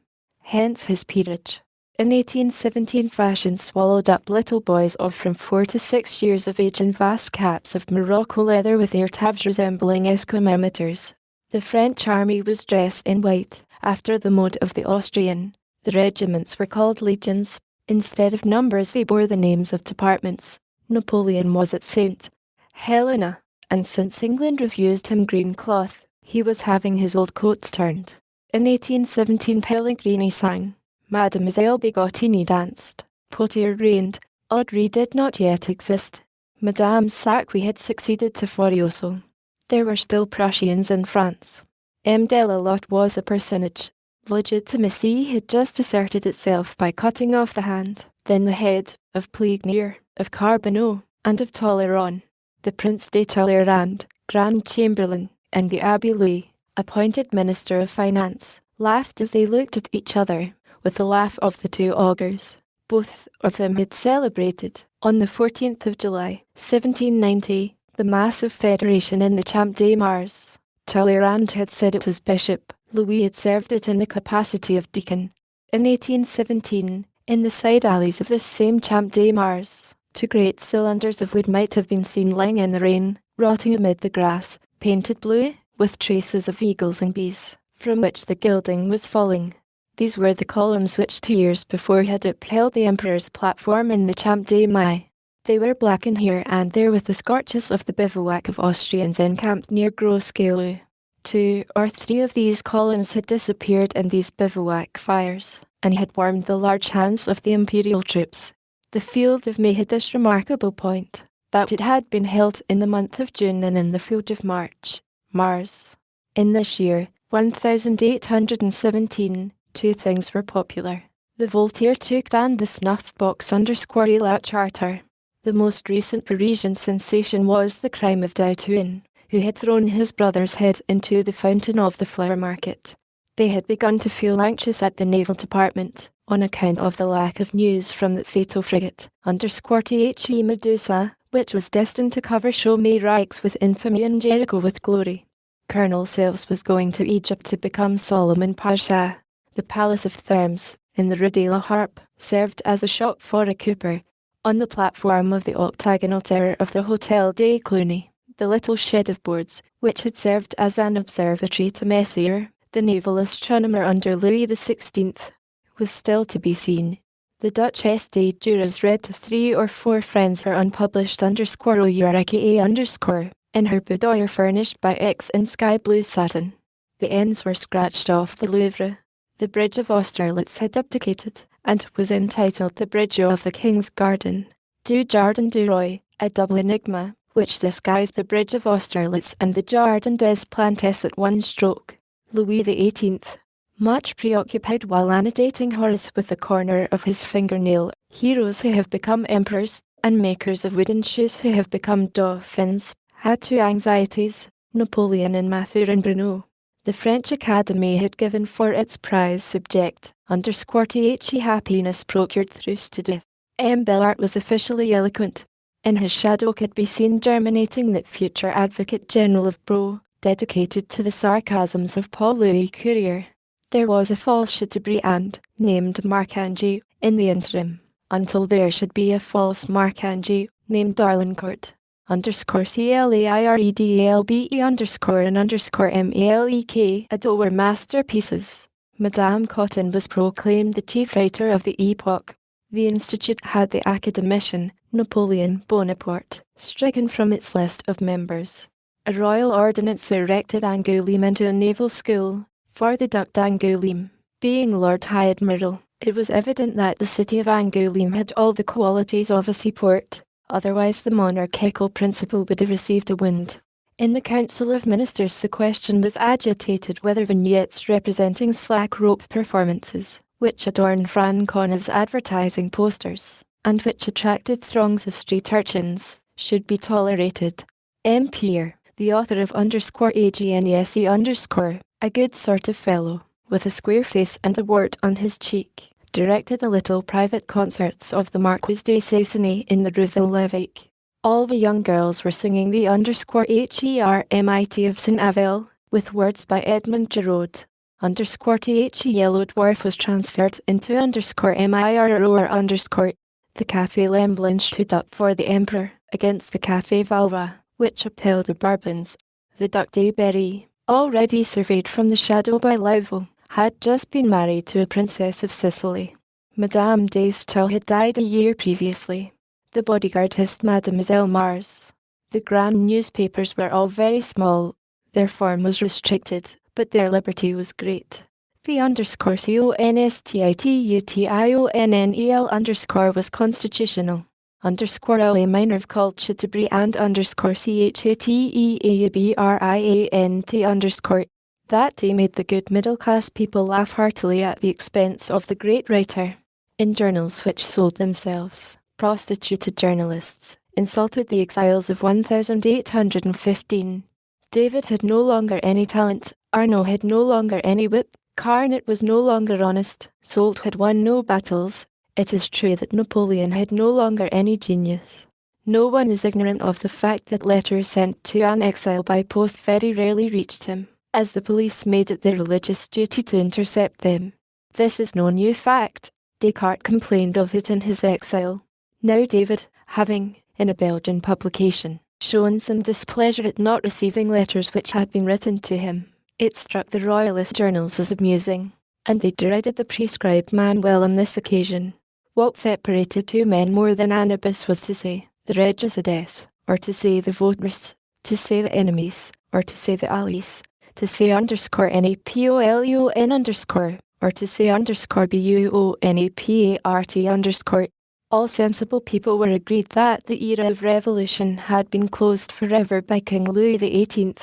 A: Hence his peerage. In 1817 fashion swallowed up little boys of from 4 to 6 years of age in vast caps of morocco leather with ear tabs resembling esquimometers. The French army was dressed in white, after the mode of the Austrian. The regiments were called legions. Instead of numbers they bore the names of departments. Napoleon was at St. Helena, and since England refused him green cloth, he was having his old coats turned. In 1817 Pellegrini sang, Mademoiselle Bigottini danced, Potier reigned, Audrey did not yet exist, Madame Sacqui had succeeded to Forioso. There were still Prussians in France. M. de la Lotte was a personage. Legitimacy had just asserted itself by cutting off the hand, then the head, of Plénier, of Carbonneau, and of Talleyrand. The Prince de Talleyrand, Grand Chamberlain, and the Abbé Louis, appointed Minister of Finance, laughed as they looked at each other, with the laugh of the two augurs. Both of them had celebrated, on the 14th of July, 1790, the Mass of Federation in the Champ de Mars. Talleyrand had said it as bishop, Louis had served it in the capacity of deacon. In 1817, in the side alleys of this same Champ de Mars, 2 great cylinders of wood might have been seen lying in the rain, rotting amid the grass, painted blue, with traces of eagles and bees, from which the gilding was falling. These were the columns which 2 years before had upheld the Emperor's platform in the Champ de Mai. They were blackened here and there with the scorches of the bivouac of Austrians encamped near Gros Caillou. 2 or 3 of these columns had disappeared in these bivouac fires, and had warmed the large hands of the imperial troops. The field of May had this remarkable point, that it had been held in the month of June and in the field of March. Mars. In this year, 1817, 2 things were popular. The Voltaire took and the snuff box under Squarilla Charter. The most recent Parisian sensation was the crime of Dautoun, who had thrown his brother's head into the fountain of the flower market. They had begun to feel anxious at the naval department, on account of the lack of news from that fatal frigate, under Squarty H.E. Medusa, which was destined to cover Show-Me Reichs with infamy and Jericho with glory. Colonel Sales was going to Egypt to become Solomon Pasha. The Palace of Thermes, in the Rue de la Harpe, served as a shop for a cooper. On the platform of the octagonal tower of the Hotel de Cluny, the little shed of boards, which had served as an observatory to Messier, the naval astronomer under Louis XVI, was still to be seen. The Duchesse de Duras read to 3 or 4 friends her unpublished _Eureka_ in her boudoir furnished by X in sky blue satin. The ends were scratched off the Louvre. The Bridge of Austerlitz had abdicated, and was entitled the Bridge of the King's Garden. Du Jardin du Roi, a double enigma, which disguised the Bridge of Austerlitz and the Jardin des Plantes at one stroke. Louis XVIII, much preoccupied while annotating Horace with the corner of his fingernail, heroes who have become emperors, and makers of wooden shoes who have become dauphins, had 2 anxieties, Napoleon and Mathurin Bruneau. The French Academy had given for its prize subject, _THE happiness procured through study. M. Bellart was officially eloquent. In his shadow could be seen germinating that future Advocate General of Bro, dedicated to the sarcasms of Paul Louis Courier. There was a false Chateaubriand, named Marcangy, in the interim, until there should be a false Marcangy, named Darlincourt, _CLAIREDALBE_ and _MALEK. Adult were masterpieces. Madame Cotton was proclaimed the chief writer of the epoch. The Institute had the academician, Napoleon Bonaparte, stricken from its list of members. A royal ordinance erected Angoulême into a naval school, for the Duc d'Angoulême, being Lord High Admiral. It was evident that the city of Angoulême had all the qualities of a seaport, otherwise the monarchical principle would have received a wound. In the Council of Ministers the question was agitated whether vignettes representing slack rope performances, which adorn Francona's advertising posters, and which attracted throngs of street urchins, should be tolerated. M. Peer, the author of _AGNESE_, a good sort of fellow, with a square face and a wart on his cheek, directed the little private concerts of the Marquis de Sassany in the Rue Villevic. All the young girls were singing the _HERMIT of St. Avelle, with words by Edmond Giraud. _THE Yellow Dwarf was transferred into _MIROR_. The Café Lemblin stood up for the Emperor, against the Café Valois, which upheld the Bourbons. The Duc de Berry, already surveyed from the shadow by Lauville, had just been married to a princess of Sicily. Madame de Staël had died a year previously. The bodyguard hissed Mademoiselle Mars. The grand newspapers were all very small. Their form was restricted, but their liberty was great. The _CONSTITUTIONNEL_ was constitutional. _LA Minerve called Chateaubriand _CHATEABRIANT_. That day made the good middle-class people laugh heartily at the expense of the great writer. In journals which sold themselves, prostituted journalists insulted the exiles of 1815. David had no longer any talent, Arnaud had no longer any wit, Carnot was no longer honest, Soult had won no battles. It is true that Napoleon had no longer any genius. No one is ignorant of the fact that letters sent to an exile by post very rarely reached him, as the police made it their religious duty to intercept them. This is no new fact. Descartes complained of it in his exile. Now David, having, in a Belgian publication, shown some displeasure at not receiving letters which had been written to him, it struck the royalist journals as amusing, and they derided the prescribed man well on this occasion. What separated 2 men more than Anubis was to say the Regis Death, or to say the voters, to say the enemies, or to say the allies, to say _NAPOLEON_, or to say _BUONAPART_. All sensible people were agreed that the era of revolution had been closed forever by King Louis XVIII,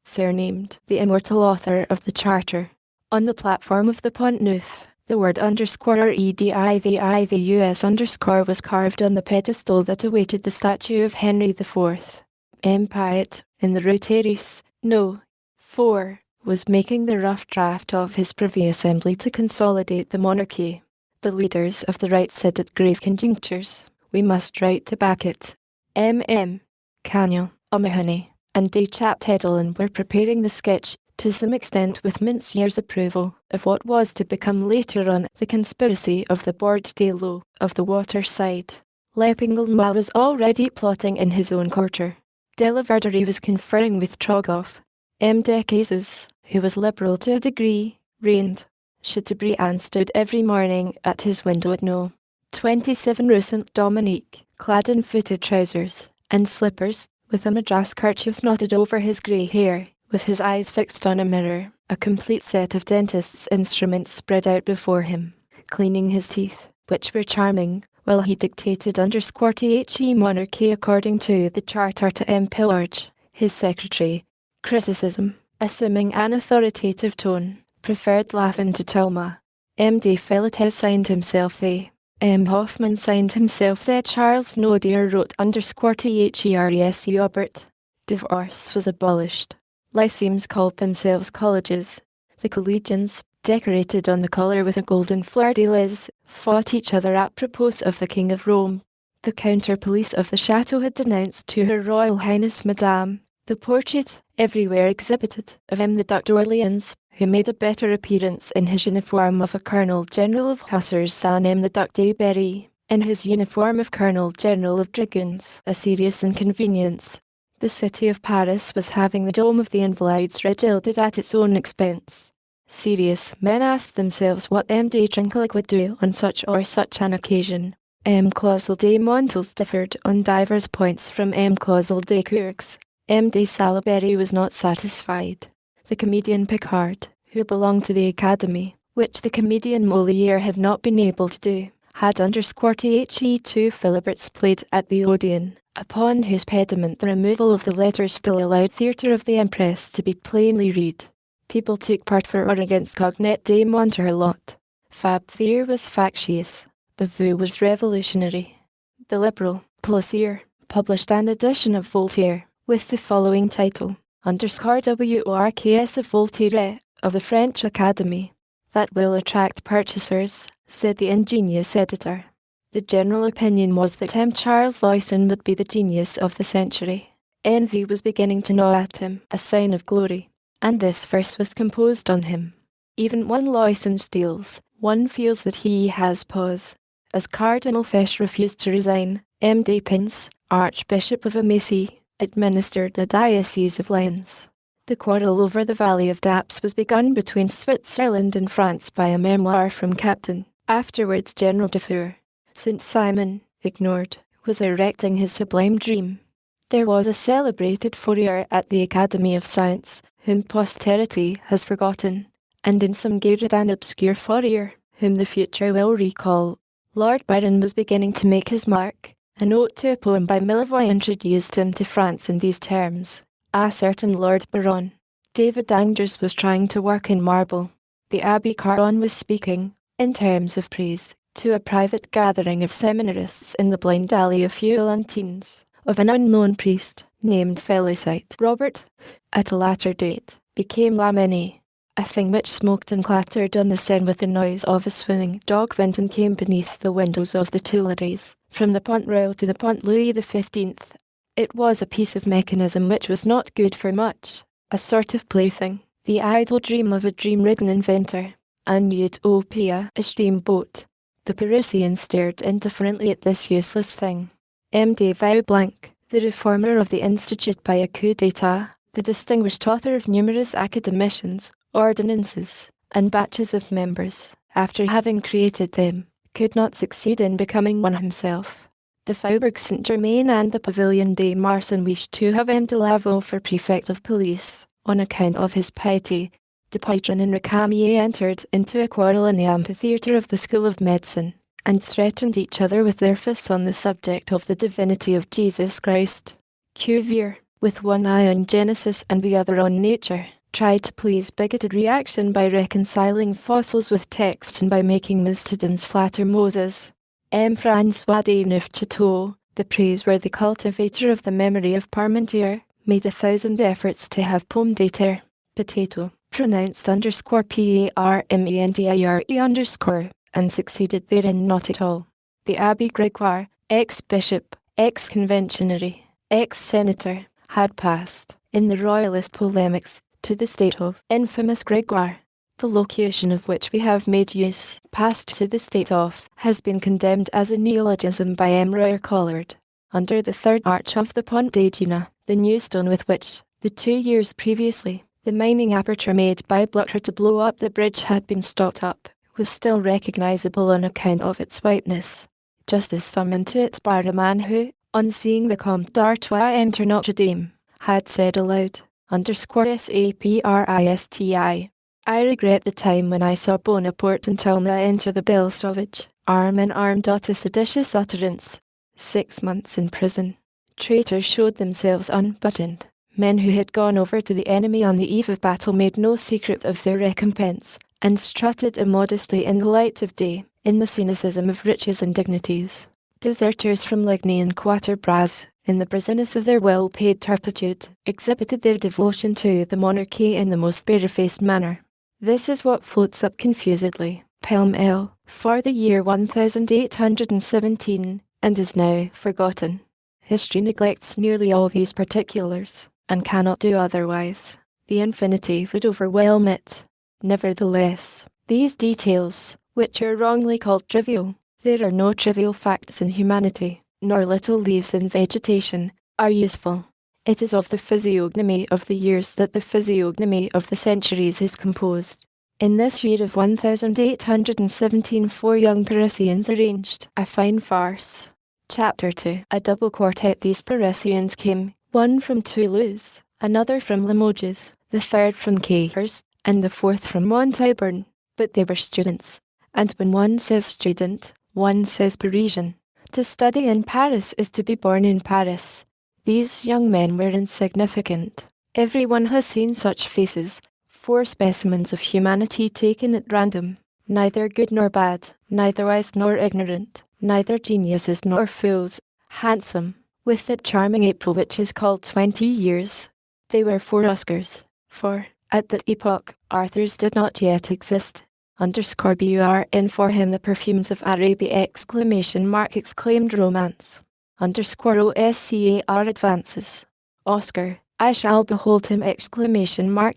A: surnamed the immortal author of the Charter. On the platform of the Pont Neuf, the word _REDIVIVUS_ was carved on the pedestal that awaited the statue of Henry IV. M. Piat, in the Rue Thérèse, No. 4, was making the rough draft of his Privy Assembly to consolidate the monarchy. The leaders of the right said at grave conjunctures, "We must write to back it." Caniel, O'Mahony, and D. Chap Teddlin were preparing the sketch, to some extent with Minceyre's approval, of what was to become later on the conspiracy of the Bord de Lo of the waterside. Lepinglemois was already plotting in his own quarter. De la Verderie was conferring with Trogoff. M. Decazes, who was liberal to a degree, reigned. Chateaubriand stood every morning at his window at No. 27 Rue Saint Dominique, clad in footed trousers and slippers, with a madras kerchief knotted over his grey hair, with his eyes fixed on a mirror, a complete set of dentist's instruments spread out before him, cleaning his teeth, which were charming, while he dictated _the monarchy according to the charter to M. Pillard, his secretary. Criticism, assuming an authoritative tone, preferred Laffin to Talma. M. de Filetes signed himself A. M. Hoffman signed himself Z. Charles Nodier wrote _Theres Hubert. Divorce was abolished. Lyceums called themselves colleges. The collegians, decorated on the collar with a golden fleur-de-lis, fought each other apropos of the King of Rome. The counter-police of the chateau had denounced to Her Royal Highness Madame the portrait, everywhere exhibited, of M. the Duc d'Orleans, who made a better appearance in his uniform of a Colonel-General of Hussars than M. the Duc de Berry, in his uniform of Colonel-General of Dragoons, a serious inconvenience. The city of Paris was having the Dome of the Invalides rebuilt at its own expense. Serious men asked themselves what M. de Trinquelague would do on such or such an occasion. M. Clausel de Montels differed on divers points from M. Clausel de Courx. M. de Salaberry was not satisfied. The comedian Picard, who belonged to the Academy, which the comedian Molière had not been able to do, had _The 2 Philiberts played at the Odeon, upon whose pediment the removal of the letters still allowed Theatre of the Empress to be plainly read. People took part for or against Cognet de Monterlot. Fab Fear was factious. Bavou was revolutionary. The Liberal, Plaisir, published an edition of Voltaire, with the following title, _WORKS of Voltaire, of the French Academy. That will attract purchasers, said the ingenious editor. The general opinion was that M. Charles Loyson would be the genius of the century. Envy was beginning to gnaw at him, a sign of glory, and this verse was composed on him. Even when Loyson steals, one feels that he has pause. As Cardinal Fesch refused to resign, M. de Pins, Archbishop of Amacy, administered the Diocese of Lens. The quarrel over the Valley of Daps was begun between Switzerland and France by a memoir from Captain, afterwards General Dufour. St. Simon, ignored, was erecting his sublime dream. There was a celebrated Fourier at the Academy of Science, whom posterity has forgotten, and in some garret an obscure Fourier, whom the future will recall. Lord Byron was beginning to make his mark. A note to a poem by Millevoye introduced him to France in these terms. A certain Lord Baron. David Angers was trying to work in marble. The Abbé Caron was speaking, in terms of praise, to a private gathering of seminarists in the blind alley of Feuillantines, of an unknown priest, named Felicite. Robert, at a latter date, became Lamennais, a thing which smoked and clattered on the Seine with the noise of a swimming dog vent and came beneath the windows of the Tuileries. From the Pont Royal to the Pont Louis XV, it was a piece of mechanism which was not good for much, a sort of plaything, the idle dream of a dream-ridden inventor, and utopia, a steamboat. The Parisians stared indifferently at this useless thing. M. de Vaublanc, the reformer of the Institute by a coup d'état, the distinguished author of numerous academicians, ordinances, and batches of members, after having created them, could not succeed in becoming one himself. The Faubourg Saint-Germain and the Pavilion des Marsan wished to have M. de Lavaux for prefect of police, on account of his piety. Dupuytren and Récamier entered into a quarrel in the amphitheatre of the School of Medicine, and threatened each other with their fists on the subject of the divinity of Jesus Christ. Cuvier, with one eye on Genesis and the other on nature, tried to please bigoted reaction by reconciling fossils with texts and by making Mistudens flatter Moses. M. François de Neufchâteau, the praiseworthy cultivator of the memory of Parmentier, made 1,000 efforts to have pomme de terre, potato, pronounced _Parmentier_, and succeeded therein not at all. The Abbé Grégoire, ex-bishop, ex-conventionary, ex-senator, had passed, in the royalist polemics, to the state of infamous Gregoire, the locution of which we have made use, passed to the state of, has been condemned as a neologism by M. Royer Collard. Under the third arch of the Pont de Duna, the new stone with which, the 2 years previously, the mining aperture made by Blucher to blow up the bridge had been stopped up, was still recognisable on account of its whiteness. Justice summoned to its bar a man who, on seeing the Comte d'Artois enter Notre Dame, had said aloud, _SAPRISTI, I regret the time when I saw Bonaparte and Talma enter the Belle Sauvage, arm in arm. A seditious utterance. 6 months in prison. Traitors showed themselves unbuttoned. Men who had gone over to the enemy on the eve of battle made no secret of their recompense, and strutted immodestly in the light of day, in the cynicism of riches and dignities. Deserters from Ligny and Quatre Bras, in the business of their well-paid turpitude, exhibited their devotion to the monarchy in the most barefaced manner. This is what floats up confusedly, pell-mell, for the year 1817, and is now forgotten. History neglects nearly all these particulars, and cannot do otherwise. The infinity would overwhelm it. Nevertheless, these details, which are wrongly called trivial, there are no trivial facts in humanity, nor little leaves in vegetation, are useful. It is of the physiognomy of the years that the physiognomy of the centuries is composed. In this year of 1817, 4 young Parisians arranged a fine farce. Chapter 2. A double quartet. These Parisians came, one from Toulouse, another from Limoges, the third from Cahors, and the fourth from Montauban. But they were students, and when one says student, one says Parisian. To study in Paris is to be born in Paris. These young men were insignificant. Everyone has seen such faces, 4 specimens of humanity taken at random, neither good nor bad, neither wise nor ignorant, neither geniuses nor fools, handsome, with that charming April which is called 20 years. They were 4 Oscars, for, at that epoch, Arthurs did not yet exist. _BURN for him the perfumes of Arabia! Exclaimed romance. _OSCAR advances. Oscar, I shall behold him!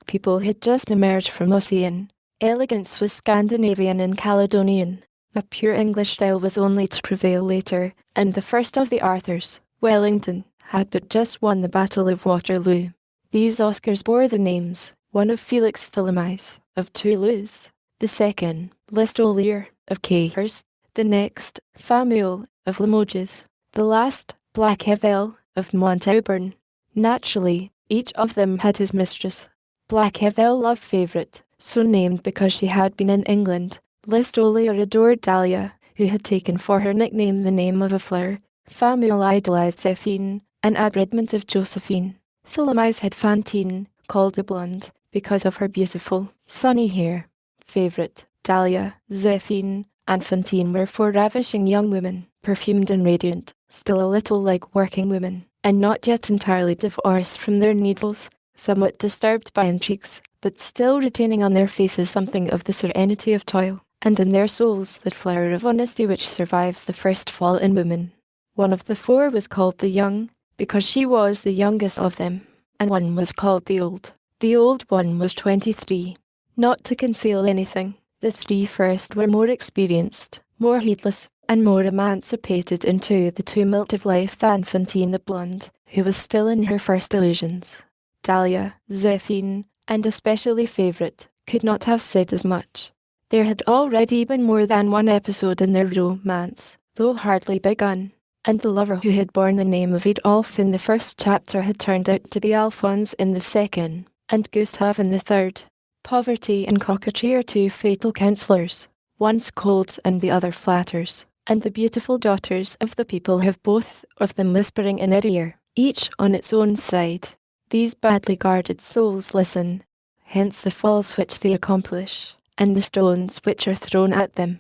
A: People had just emerged from Ocean. Elegance was Scandinavian and Caledonian. A pure English style was only to prevail later, and the first of the Arthurs, Wellington, had but just won the Battle of Waterloo. These Oscars bore the names, one of Felix Tholomyès, of Toulouse, the second, Listolier, of Cahors, the next, Fameuil, of Limoges, the last, Blachevelle, of Montauban. Naturally, each of them had his mistress. Blachevelle loved Favourite, so named because she had been in England. Listolier adored Dahlia, who had taken for her nickname the name of a flower. Fameuil idolized Zéphine, an abridgment of Josephine. Tholomyès had Fantine, called the Blonde, because of her beautiful, sunny hair. Favourite, Dahlia, Zéphine, and Fantine were 4 ravishing young women, perfumed and radiant, still a little like working women, and not yet entirely divorced from their needles, somewhat disturbed by intrigues, but still retaining on their faces something of the serenity of toil, and in their souls that flower of honesty which survives the first fall in women. One of the 4 was called the young, because she was the youngest of them, and one was called the old. The old one was 23. Not to conceal anything, the 3 first were more experienced, more heedless, and more emancipated into the tumult of life than Fantine the blonde, who was still in her first illusions. Dahlia, Zéphine, and especially Favourite, could not have said as much. There had already been more than one episode in their romance, though hardly begun, and the lover who had borne the name of Adolphe in the first chapter had turned out to be Alphonse in the second, and Gustave in the third. Poverty and coquetry are 2 fatal counsellors, one scolds and the other flatters, and the beautiful daughters of the people have both of them whispering in their ear, each on its own side. These badly guarded souls listen, hence the falls which they accomplish, and the stones which are thrown at them.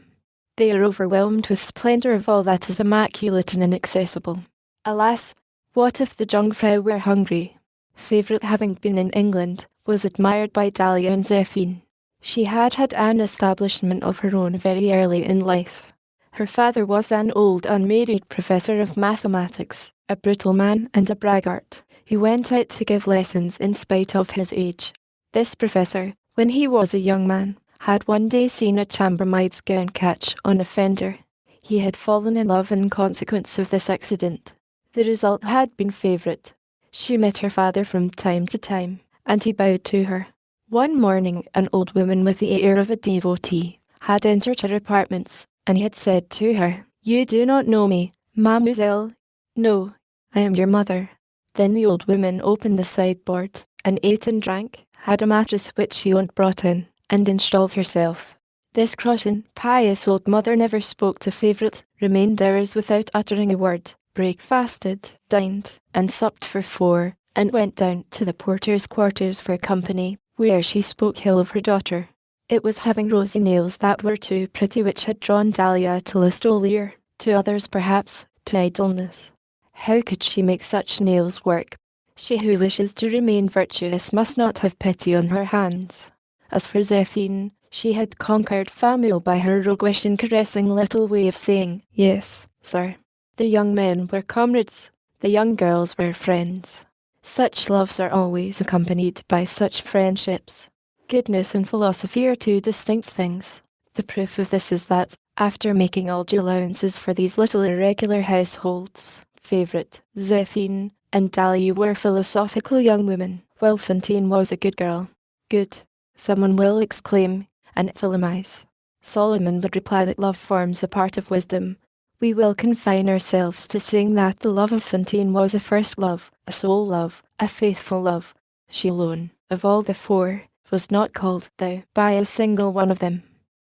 A: They are overwhelmed with splendour of all that is immaculate and inaccessible. Alas, what if the Jungfrau were hungry? Favourite, having been in England, was admired by Dahlia and Zéphine. She had had an establishment of her own very early in life. Her father was an old unmarried professor of mathematics, a brutal man and a braggart, who went out to give lessons in spite of his age. This professor, when he was a young man, had one day seen a chambermaid's gown catch on a fender. He had fallen in love in consequence of this accident. The result had been favourite. She met her father from time to time, and he bowed to her. One morning an old woman with the air of a devotee had entered her apartments, and he had said to her, "You do not know me, mademoiselle?" "No, I am your mother." Then the old woman opened the sideboard, and ate and drank, had a mattress which she owned brought in, and installed herself. This crossing, pious old mother never spoke to favourite, remained hours without uttering a word, breakfasted, dined, and supped for 4, and went down to the porter's quarters for company, where she spoke ill of her daughter. It was having rosy nails that were too pretty which had drawn Dahlia to Listolier, to others perhaps, to idleness. How could she make such nails work? She who wishes to remain virtuous must not have pity on her hands. As for Zéphine, she had conquered Famille by her roguish and caressing little way of saying, "Yes, sir." The young men were comrades, the young girls were friends. Such loves are always accompanied by such friendships. Goodness and philosophy are two distinct things. The proof of this is that, after making all due allowances for these little irregular households, favourite, Zéphine, and Dahlia were philosophical young women, while Fantine was a good girl. Good, someone will exclaim, and Tholomyès. Solomon would reply that love forms a part of wisdom. We will confine ourselves to saying that the love of Fantine was a first love, a sole love, a faithful love. She alone, of all the 4, was not called thou by a single one of them.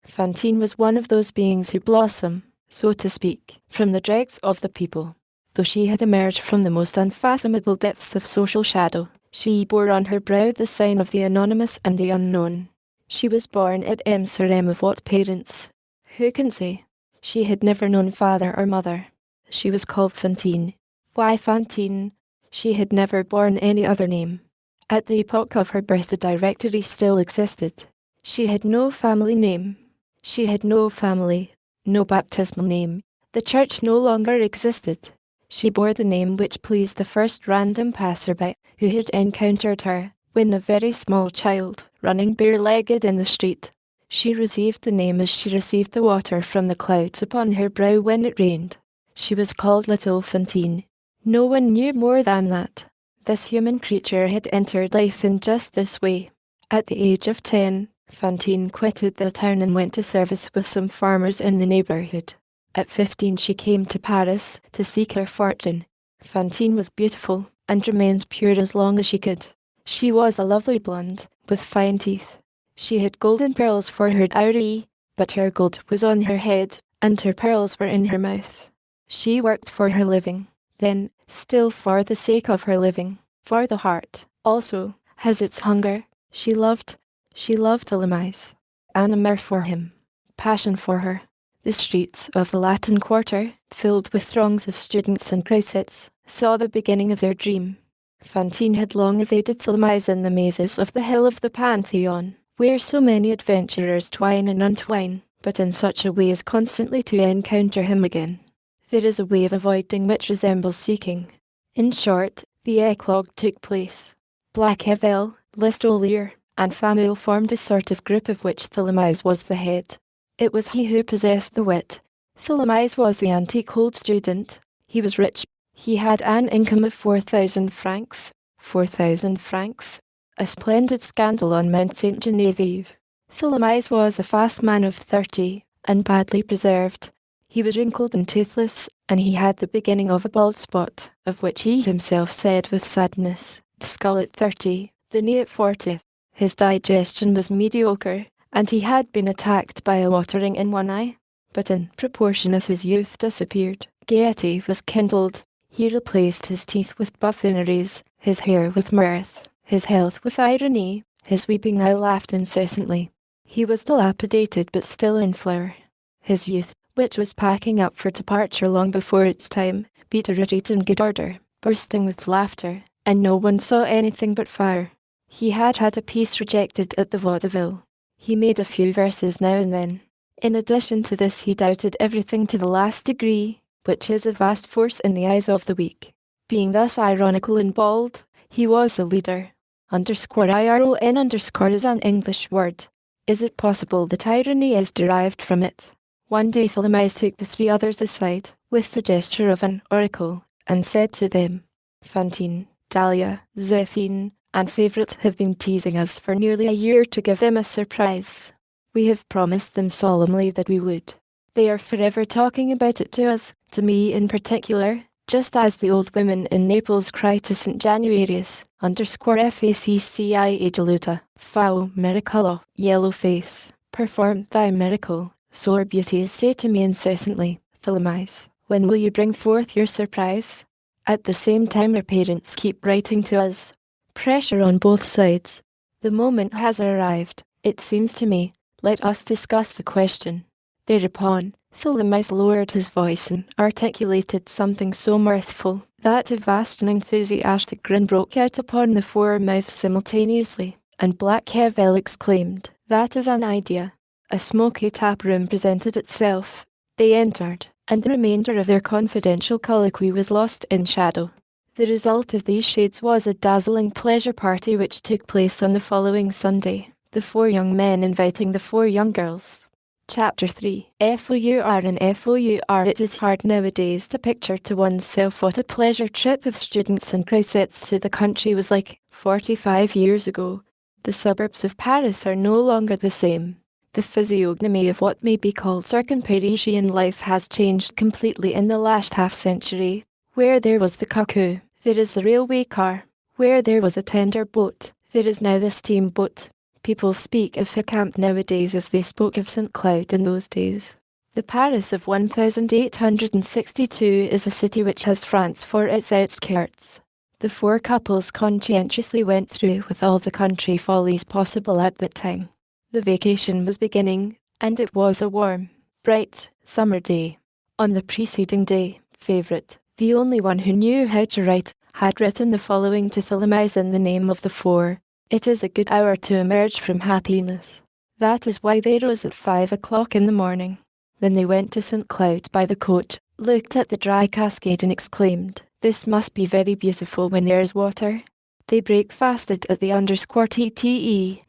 A: Fantine was one of those beings who blossom, so to speak, from the dregs of the people. Though she had emerged from the most unfathomable depths of social shadow, she bore on her brow the sign of the anonymous and the unknown. She was born at Amsterdam of what parents? Who can say? She had never known father or mother. She was called Fantine. Why Fantine? She had never borne any other name. At the epoch of her birth the directory still existed. She had no family name. She had no family, no baptismal name. The church no longer existed. She bore the name which pleased the first random passer-by who had encountered her, when a very small child, running bare-legged in the street. She received the name as she received the water from the clouds upon her brow when it rained. She was called Little Fantine. No one knew more than that. This human creature had entered life in just this way. At the age of 10, Fantine quitted the town and went to service with some farmers in the neighbourhood. At 15 she came to Paris to seek her fortune. Fantine was beautiful, and remained pure as long as she could. She was a lovely blonde, with fine teeth. She had golden pearls for her dowry, but her gold was on her head, and her pearls were in her mouth. She worked for her living, then, still for the sake of her living, for the heart, also, has its hunger. She loved Tholomyès. Amour for him, passion for her. The streets of the Latin Quarter, filled with throngs of students and grisettes, saw the beginning of their dream. Fantine had long evaded Tholomyès in the mazes of the hill of the Pantheon, where so many adventurers twine and untwine, but in such a way as constantly to encounter him again. There is a way of avoiding which resembles seeking. In short, the eclogue took place. Blacqueville, Listolier, and Famille formed a sort of group of which Tholomyès was the head. It was he who possessed the wit. Tholomyès was the antique old student. He was rich. He had an income of 4,000 francs. 4,000 francs. A splendid scandal on Mount Saint Genevieve. Tholomyès was a fast man of 30, and badly preserved. He was wrinkled and toothless, and he had the beginning of a bald spot, of which he himself said with sadness, the skull at 30, the knee at 40. His digestion was mediocre, and he had been attacked by a watering in one eye. But in proportion as his youth disappeared, gaiety was kindled. He replaced his teeth with buffooneries, his hair with mirth, his health with irony. His weeping eye laughed incessantly. He was dilapidated but still in flower. His youth, which was packing up for departure long before its time, beat a retreat in good order, bursting with laughter, and no one saw anything but fire. He had had a piece rejected at the vaudeville. He made a few verses now and then. In addition to this he doubted everything to the last degree, which is a vast force in the eyes of the weak. Being thus ironical and bald, he was the leader. _IRON_ is an English word. Is it possible that irony is derived from it? One day Thelemice took the three others aside, with the gesture of an oracle, and said to them, Fantine, Dahlia, Zéphine, and Favourite have been teasing us for nearly a year to give them a surprise. We have promised them solemnly that we would. They are forever talking about it to us, to me in particular, just as the old women in Naples cry to St. Januarius, _FACCIA Geluta, Fao Miracolo, yellow face, perform thy miracle. So our beauties say to me incessantly, Thelemice, when will you bring forth your surprise? At the same time our parents keep writing to us. Pressure on both sides. The moment has arrived, it seems to me. Let us discuss the question. Thereupon, Thelemice lowered his voice and articulated something so mirthful that a vast and enthusiastic grin broke out upon the four mouths simultaneously, and Black Hevel exclaimed, That is an idea. A smoky tap room presented itself. They entered, and the remainder of their confidential colloquy was lost in shadow. The result of these shades was a dazzling pleasure party which took place on the following Sunday, the four young men inviting the four young girls. Chapter 3 FOUR and FOUR. It is hard nowadays to picture to oneself what a pleasure trip of students and grisettes to the country was like 45 years ago. The suburbs of Paris are no longer the same. The physiognomy of what may be called circum-Parisian life has changed completely in the last half-century. Where there was the cuckoo, there is the railway car. Where there was a tender boat, there is now the steamboat. People speak of Fécamp nowadays as they spoke of St. Cloud in those days. The Paris of 1862 is a city which has France for its outskirts. The four couples conscientiously went through with all the country follies possible at that time. The vacation was beginning, and it was a warm, bright, summer day. On the preceding day, Favourite, the only one who knew how to write, had written the following to Thelemice in the name of the four. It is a good hour to emerge from happiness. That is why they rose at 5 o'clock in the morning. Then they went to St. Cloud by the coach, looked at the dry cascade and exclaimed, This must be very beautiful when there is water. They breakfasted at the _TTE,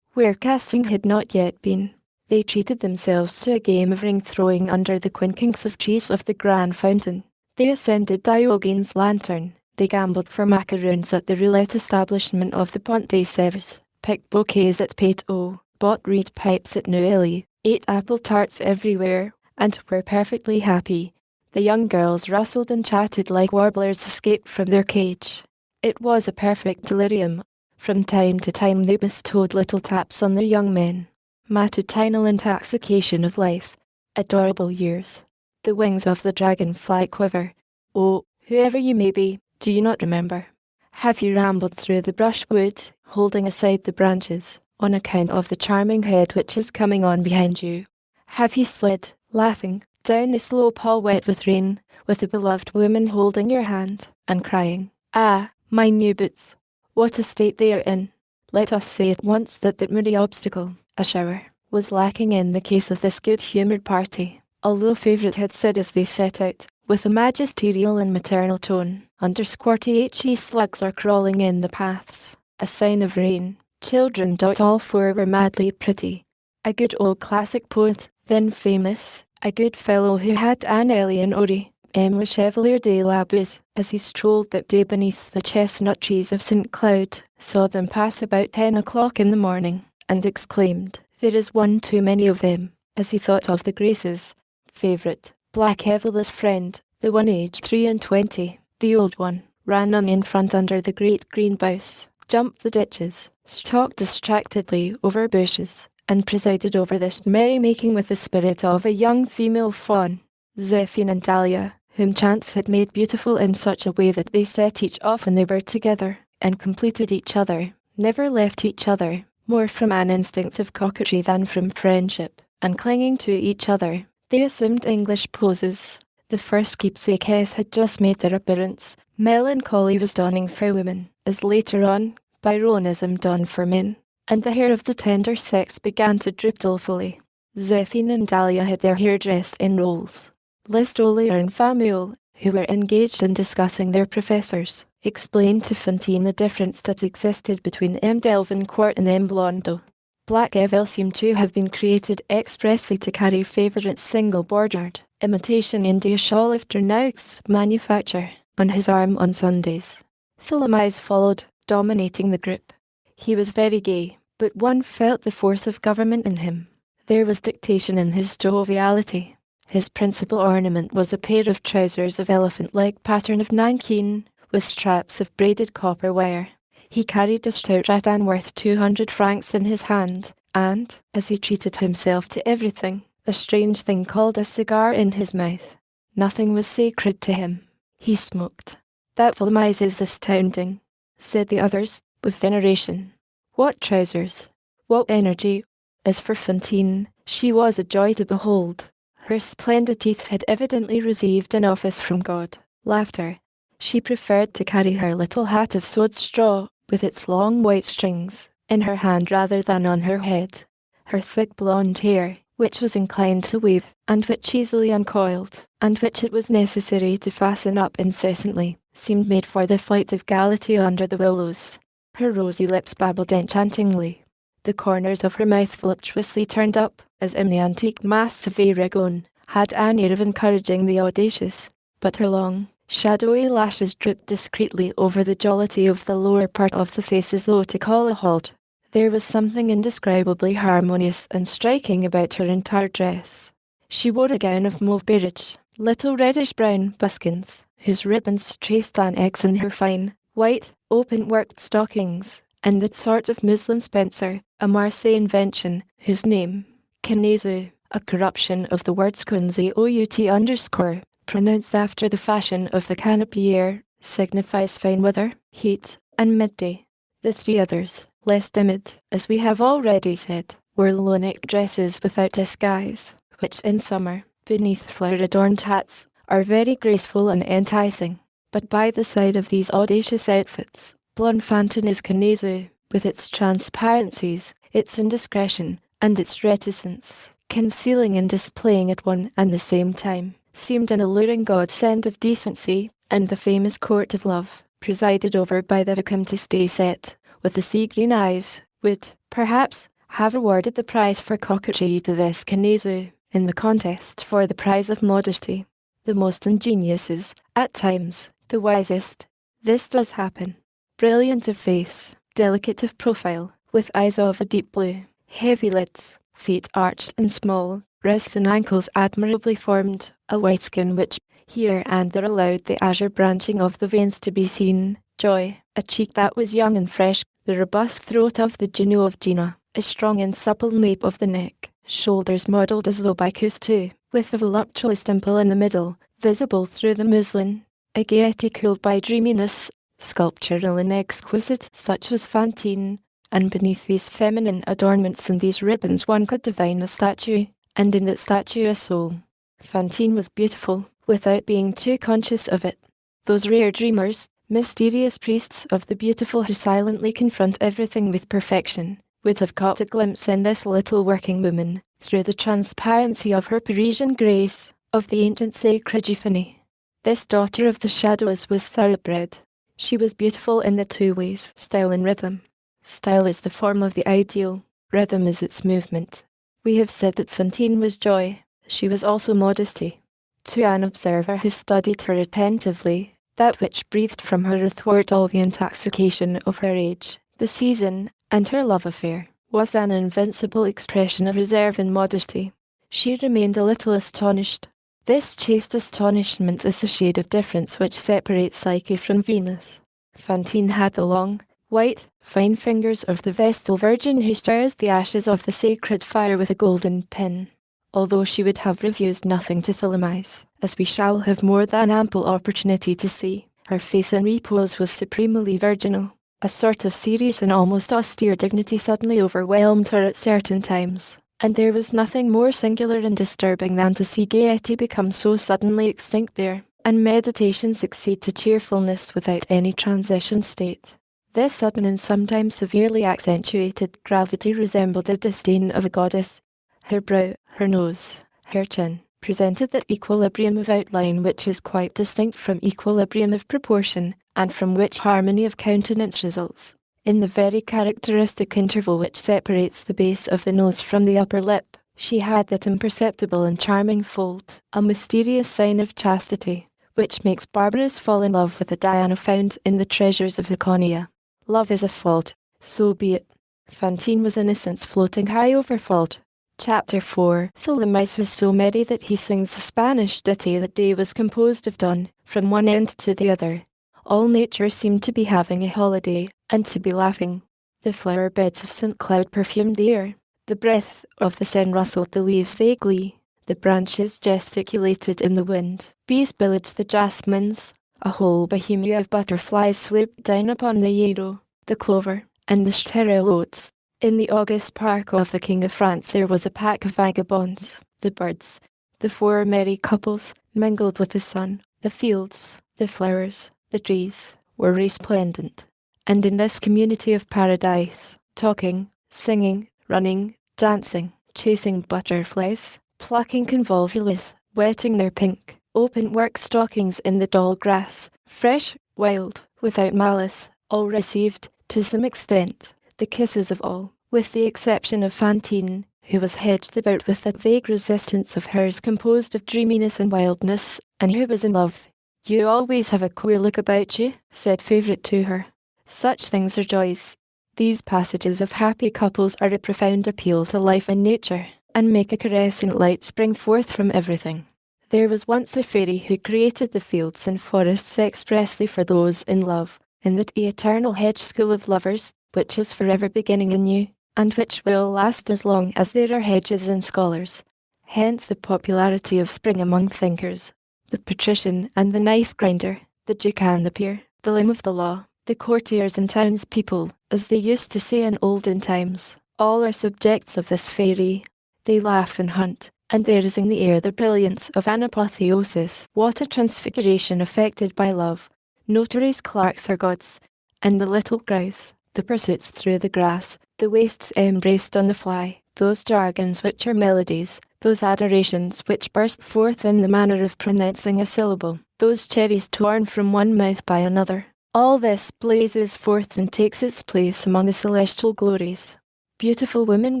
A: where casting had not yet been. They treated themselves to a game of ring-throwing under the quinkings of trees of the Grand Fountain. They ascended Diogenes' lantern. They gambled for macaroons at the roulette establishment of the Pont des Sèvres, picked bouquets at Pate-O, bought reed pipes at Neuilly, ate apple tarts everywhere, and were perfectly happy. The young girls rustled and chatted like warblers escaped from their cage. It was a perfect delirium. From time to time they bestowed little taps on the young men. Matutinal intoxication of life. Adorable years. The wings of the dragonfly quiver. Oh, whoever you may be, do you not remember? Have you rambled through the brushwood, holding aside the branches, on account of the charming head which is coming on behind you? Have you slid, laughing, down the slope all wet with rain, with the beloved woman holding your hand, and crying, Ah, my new boots! What a state they are in! Let us say at once that the merry obstacle, a shower, was lacking in the case of this good-humoured party, although Favourite had said as they set out, with a magisterial and maternal tone, _THE slugs are crawling in the paths, a sign of rain. Children. All four were madly pretty. A good old classic poet, then famous, a good fellow who had an alien ori, Le Chevalier de la Buse, as he strolled that day beneath the chestnut trees of St. Cloud, saw them pass about 10 o'clock in the morning, and exclaimed, There is one too many of them, as he thought of the Graces. Favourite, Black Hevel's friend, the one aged 23, the old one, ran on in front under the great green boughs, jumped the ditches, stalked distractedly over bushes, and presided over this merrymaking with the spirit of a young female fawn. Zéphine and Dahlia, whom chance had made beautiful in such a way that they set each off when they were together, and completed each other, never left each other, more from an instinctive coquetry than from friendship, and clinging to each other, they assumed English poses. The first keepsakes had just made their appearance. Melancholy was dawning for women, as later on, Byronism dawned for men, and the hair of the tender sex began to droop dolefully. Zéphine and Dahlia had their hair dressed in rolls. Listolier and Famuel, who were engaged in discussing their professors, explained to Fantine the difference that existed between M. Delvincourt and M. Blondeau. Black Evel seemed to have been created expressly to carry favourite single-bordered, imitation India shawl of Dernaux's manufacture, on his arm on Sundays. Tholomyès followed, dominating the group. He was very gay, but one felt the force of government in him. There was dictation in his joviality. His principal ornament was a pair of trousers of elephant-like pattern of nankeen, with straps of braided copper wire. He carried a stout rattan worth 200 francs in his hand, and, as he treated himself to everything, a strange thing called a cigar in his mouth. Nothing was sacred to him. He smoked. "That Tholomyès is astounding," said the others, with veneration. "What trousers! What energy!" As for Fantine, she was a joy to behold. Her splendid teeth had evidently received an office from God. Laughter. She preferred to carry her little hat of sewed straw, with its long white strings, in her hand rather than on her head. Her thick blonde hair, which was inclined to wave, and which easily uncoiled, and which it was necessary to fasten up incessantly, seemed made for the flight of Galatea under the willows. Her rosy lips babbled enchantingly. The corners of her mouth voluptuously turned up, as in the antique masks of Aragon, had an air of encouraging the audacious, but her long, shadowy lashes drooped discreetly over the jollity of the lower part of the face as though to call a halt. There was something indescribably harmonious and striking about her entire dress. She wore a gown of mauve barège, little reddish-brown buskins, whose ribbons traced an X in her fine, white, open-worked stockings, and that sort of muslin spencer, a Marseille invention, whose name, Quinze, a corruption of the words quinze out_, pronounced after the fashion of the canopier, signifies fine weather, heat, and midday. The three others, less timid, as we have already said, wore low-necked dresses without disguise, which in summer, beneath flower-adorned hats, are very graceful and enticing. But by the side of these audacious outfits, blonde Fantine's Quinze, with its transparencies, its indiscretion, and its reticence, concealing and displaying at one and the same time, seemed an alluring godsend of decency, and the famous court of love, presided over by the Vicomtesse de Set, with the sea-green eyes, would, perhaps, have awarded the prize for coquetry to this Quinze, in the contest for the prize of modesty. The most ingenious is, at times, the wisest. This does happen. Brilliant of face, delicate of profile, with eyes of a deep blue, heavy lids, feet arched and small, wrists and ankles admirably formed, a white skin which, here and there allowed the azure branching of the veins to be seen, joy, a cheek that was young and fresh, the robust throat of the Juno of Gina, a strong and supple nape of the neck, shoulders modelled as though by Cousteau, with a voluptuous dimple in the middle, visible through the muslin, a gaiety cooled by dreaminess, sculptural and exquisite, such was Fantine, and beneath these feminine adornments and these ribbons one could divine a statue, and in that statue a soul. Fantine was beautiful, without being too conscious of it. Those rare dreamers, mysterious priests of the beautiful who silently confront everything with perfection, would have caught a glimpse in this little working woman, through the transparency of her Parisian grace, of the ancient sacred euphony. This daughter of the shadows was thoroughbred. She was beautiful in the two ways, style and rhythm. Style is the form of the ideal, rhythm is its movement. We have said that Fantine was joy, she was also modesty. To an observer who studied her attentively, that which breathed from her athwart all the intoxication of her age, the season, and her love affair, was an invincible expression of reserve and modesty. She remained a little astonished. This chaste astonishment is the shade of difference which separates Psyche from Venus. Fantine had the long, white, fine fingers of the Vestal Virgin who stirs the ashes of the sacred fire with a golden pin. Although she would have refused nothing to Tholomyès, as we shall have more than ample opportunity to see, her face in repose was supremely virginal. A sort of serious and almost austere dignity suddenly overwhelmed her at certain times, and there was nothing more singular and disturbing than to see gaiety become so suddenly extinct there, and meditation succeed to cheerfulness without any transition state. This sudden and sometimes severely accentuated gravity resembled a disdain of a goddess. Her brow, her nose, her chin, presented that equilibrium of outline which is quite distinct from equilibrium of proportion, and from which harmony of countenance results, in the very characteristic interval which separates the base of the nose from the upper lip. She had that imperceptible and charming fold, a mysterious sign of chastity, which makes barbarous fall in love with a Diana found in the treasures of Laconia. Love is a fault, so be it. Fantine was innocence floating high over fault. Chapter 4. Tholomyès is so merry that he sings a Spanish ditty. That day was composed of dawn, from one end to the other. All nature seemed to be having a holiday, and to be laughing. The flower beds of St. Cloud perfumed the air. The breath of the sun rustled the leaves vaguely. The branches gesticulated in the wind. Bees pillaged the jasmines. A whole bohemia of butterflies swooped down upon the yarrow, the clover, and the sterile oats. In the august park of the King of France there was a pack of vagabonds. The birds, the four merry couples, mingled with the sun. The fields, the flowers, the trees, were resplendent. And in this community of paradise, talking, singing, running, dancing, chasing butterflies, plucking convolvulus, wetting their pink, open-work stockings in the dull grass, fresh, wild, without malice, all received, to some extent, the kisses of all, with the exception of Fantine, who was hedged about with that vague resistance of hers composed of dreaminess and wildness, and who was in love. "You always have a queer look about you," said Favourite to her. "Such things are joys." These passages of happy couples are a profound appeal to life and nature, and make a caressing light spring forth from everything. There was once a fairy who created the fields and forests expressly for those in love, in that eternal hedge school of lovers, which is forever beginning anew, and which will last as long as there are hedges and scholars. Hence the popularity of spring among thinkers. The patrician and the knife grinder, the duke and the peer, the limb of the law, the courtiers and townspeople, as they used to say in olden times, all are subjects of this fairy. They laugh and hunt, and there is in the air the brilliance of an apotheosis. What a transfiguration effected by love! Notaries' clerks are gods, and the little grouse, the pursuits through the grass, the wastes embraced on the fly, those jargons which are melodies, those adorations which burst forth in the manner of pronouncing a syllable, those cherries torn from one mouth by another. All this blazes forth and takes its place among the celestial glories. Beautiful women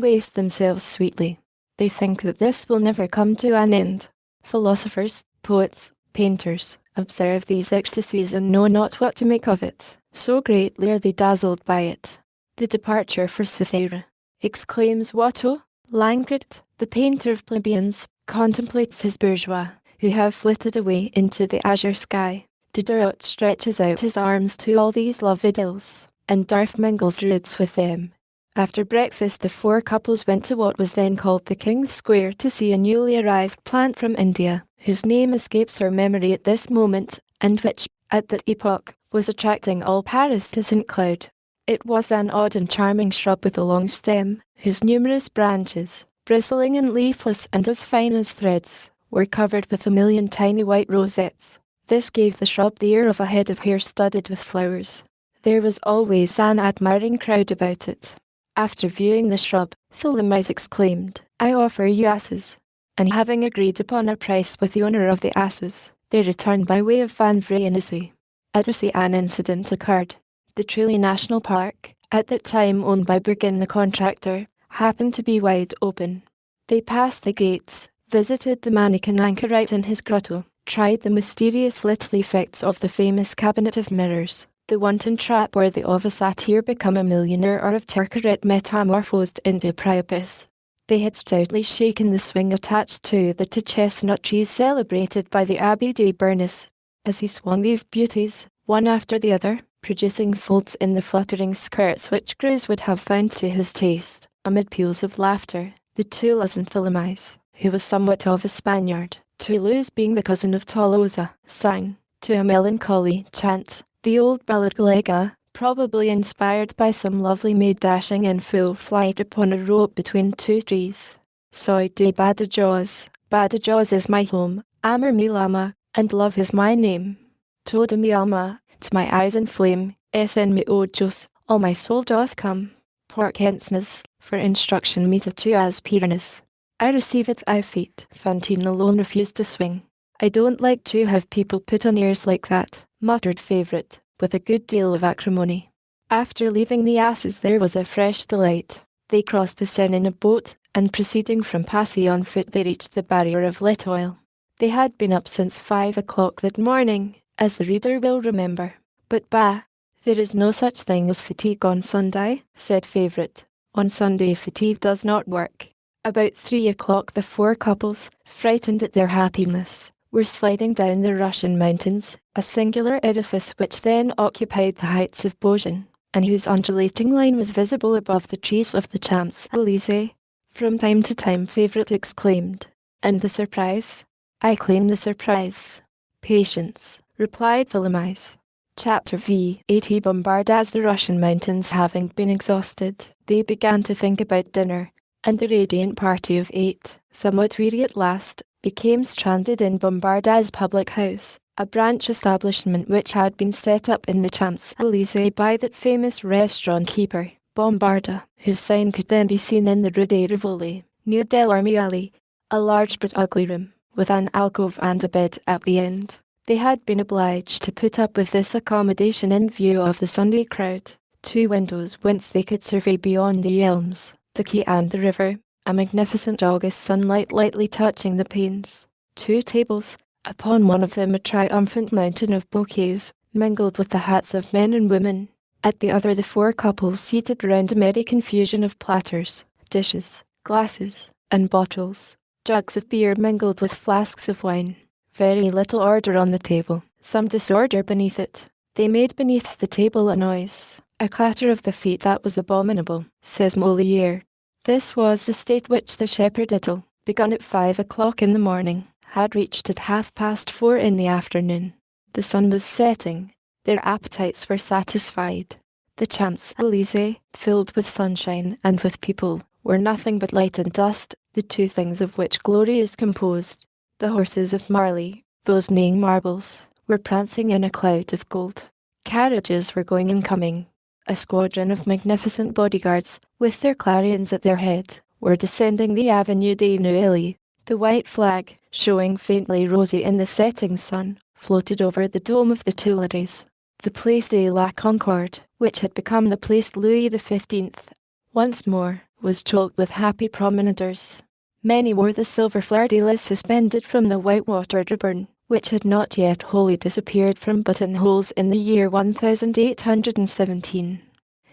A: waste themselves sweetly. They think that this will never come to an end. Philosophers, poets, painters, observe these ecstasies and know not what to make of it. So greatly are they dazzled by it. "The departure for Cythera," exclaims Watteau. Lancret, the painter of plebeians, contemplates his bourgeois, who have flitted away into the azure sky. Diderot stretches out his arms to all these love idylls, and Darth mingles rudes with them. After breakfast the four couples went to what was then called the King's Square to see a newly arrived plant from India, whose name escapes our memory at this moment, and which, at that epoch, was attracting all Paris to St. Cloud. It was an odd and charming shrub with a long stem, whose numerous branches, bristling and leafless and as fine as threads, were covered with a million tiny white rosettes. This gave the shrub the air of a head of hair studded with flowers. There was always an admiring crowd about it. After viewing the shrub, Tholomyès exclaimed, "I offer you asses." And having agreed upon a price with the owner of the asses, they returned by way of Van Vrienisse. At Dussy an incident occurred. The Truly National Park, at that time owned by Bergin the contractor, happened to be wide open. They passed the gates, visited the mannequin anchorite in his grotto, tried the mysterious little effects of the famous cabinet of mirrors, the wanton trap worthy of a satyr become a millionaire or of Turcaret metamorphosed into Priapus. They had stoutly shaken the swing attached to the chestnut trees celebrated by the Abbé de Bernis. As he swung these beauties, one after the other, producing folds in the fluttering skirts which Greuze would have found to his taste, amid peals of laughter, the Toulouse and Tholomyès, who was somewhat of a Spaniard, Toulouse being the cousin of Tolosa, sang, to a melancholy chant, the old ballad Gallega, probably inspired by some lovely maid dashing in full flight upon a rope between two trees. Soy de Badajoz is my home, Amor mi lama, and love is my name. Toda mi alma, to my eyes in flame, es en mi ojos, all my soul doth come. Pork hensness, for instruction meet of two as Pyranus. I receiveth thy feet. Fantine alone refused to swing. I don't like to have people put on airs like that, muttered Favourite, with a good deal of acrimony. After leaving the asses there was a fresh delight. They crossed the Seine in a boat, and proceeding from Passy on foot they reached the barrier of L'Etoile. They had been up since 5 o'clock that morning, as the reader will remember. But bah! There is no such thing as fatigue on Sunday, said Favourite. On Sunday fatigue does not work. About 3 o'clock the four couples, frightened at their happiness, were sliding down the Russian mountains, a singular edifice which then occupied the heights of Beaujon, and whose undulating line was visible above the trees of the Champs-Élysées. From time to time Favourite exclaimed, "And the surprise?" "I claim the surprise." "Patience," replied Philomise. Chapter V. Bombarded as the Russian mountains having been exhausted, they began to think about dinner, and the radiant party of 8, somewhat weary at last, became stranded in Bombardet's public house, a branch establishment which had been set up in the Champs-Élysées by that famous restaurant keeper, Bombarda, whose sign could then be seen in the Rue de Rivoli, near Delorme Alley, a large but ugly room, with an alcove and a bed at the end. They had been obliged to put up with this accommodation in view of the Sunday crowd. 2 windows whence they could survey beyond the elms, the quay and the river, a magnificent August sunlight lightly touching the panes. 2 tables, upon one of them a triumphant mountain of bouquets, mingled with the hats of men and women. At the other the 4 couples seated round a merry confusion of platters, dishes, glasses, and bottles, jugs of beer mingled with flasks of wine. Very little order on the table, some disorder beneath it. They made beneath the table a noise, a clatter of the feet that was abominable, says Molière. This was the state which the shepherdettle, begun at 5 o'clock in the morning, had reached at 4:30 in the afternoon. The sun was setting. Their appetites were satisfied. The Champs-Élysées, filled with sunshine and with people, were nothing but light and dust, the 2 things of which glory is composed. The horses of Marly, those neighing marbles, were prancing in a cloud of gold. Carriages were going and coming. A squadron of magnificent bodyguards, with their clarions at their head, were descending the Avenue des Neuilly. The white flag, showing faintly rosy in the setting sun, floated over the dome of the Tuileries. The Place de la Concorde, which had become the Place Louis XV, once more, was choked with happy promenaders. Many wore the silver fleur-de-lis suspended from the white-water ribbon, which had not yet wholly disappeared from buttonholes in the year 1817.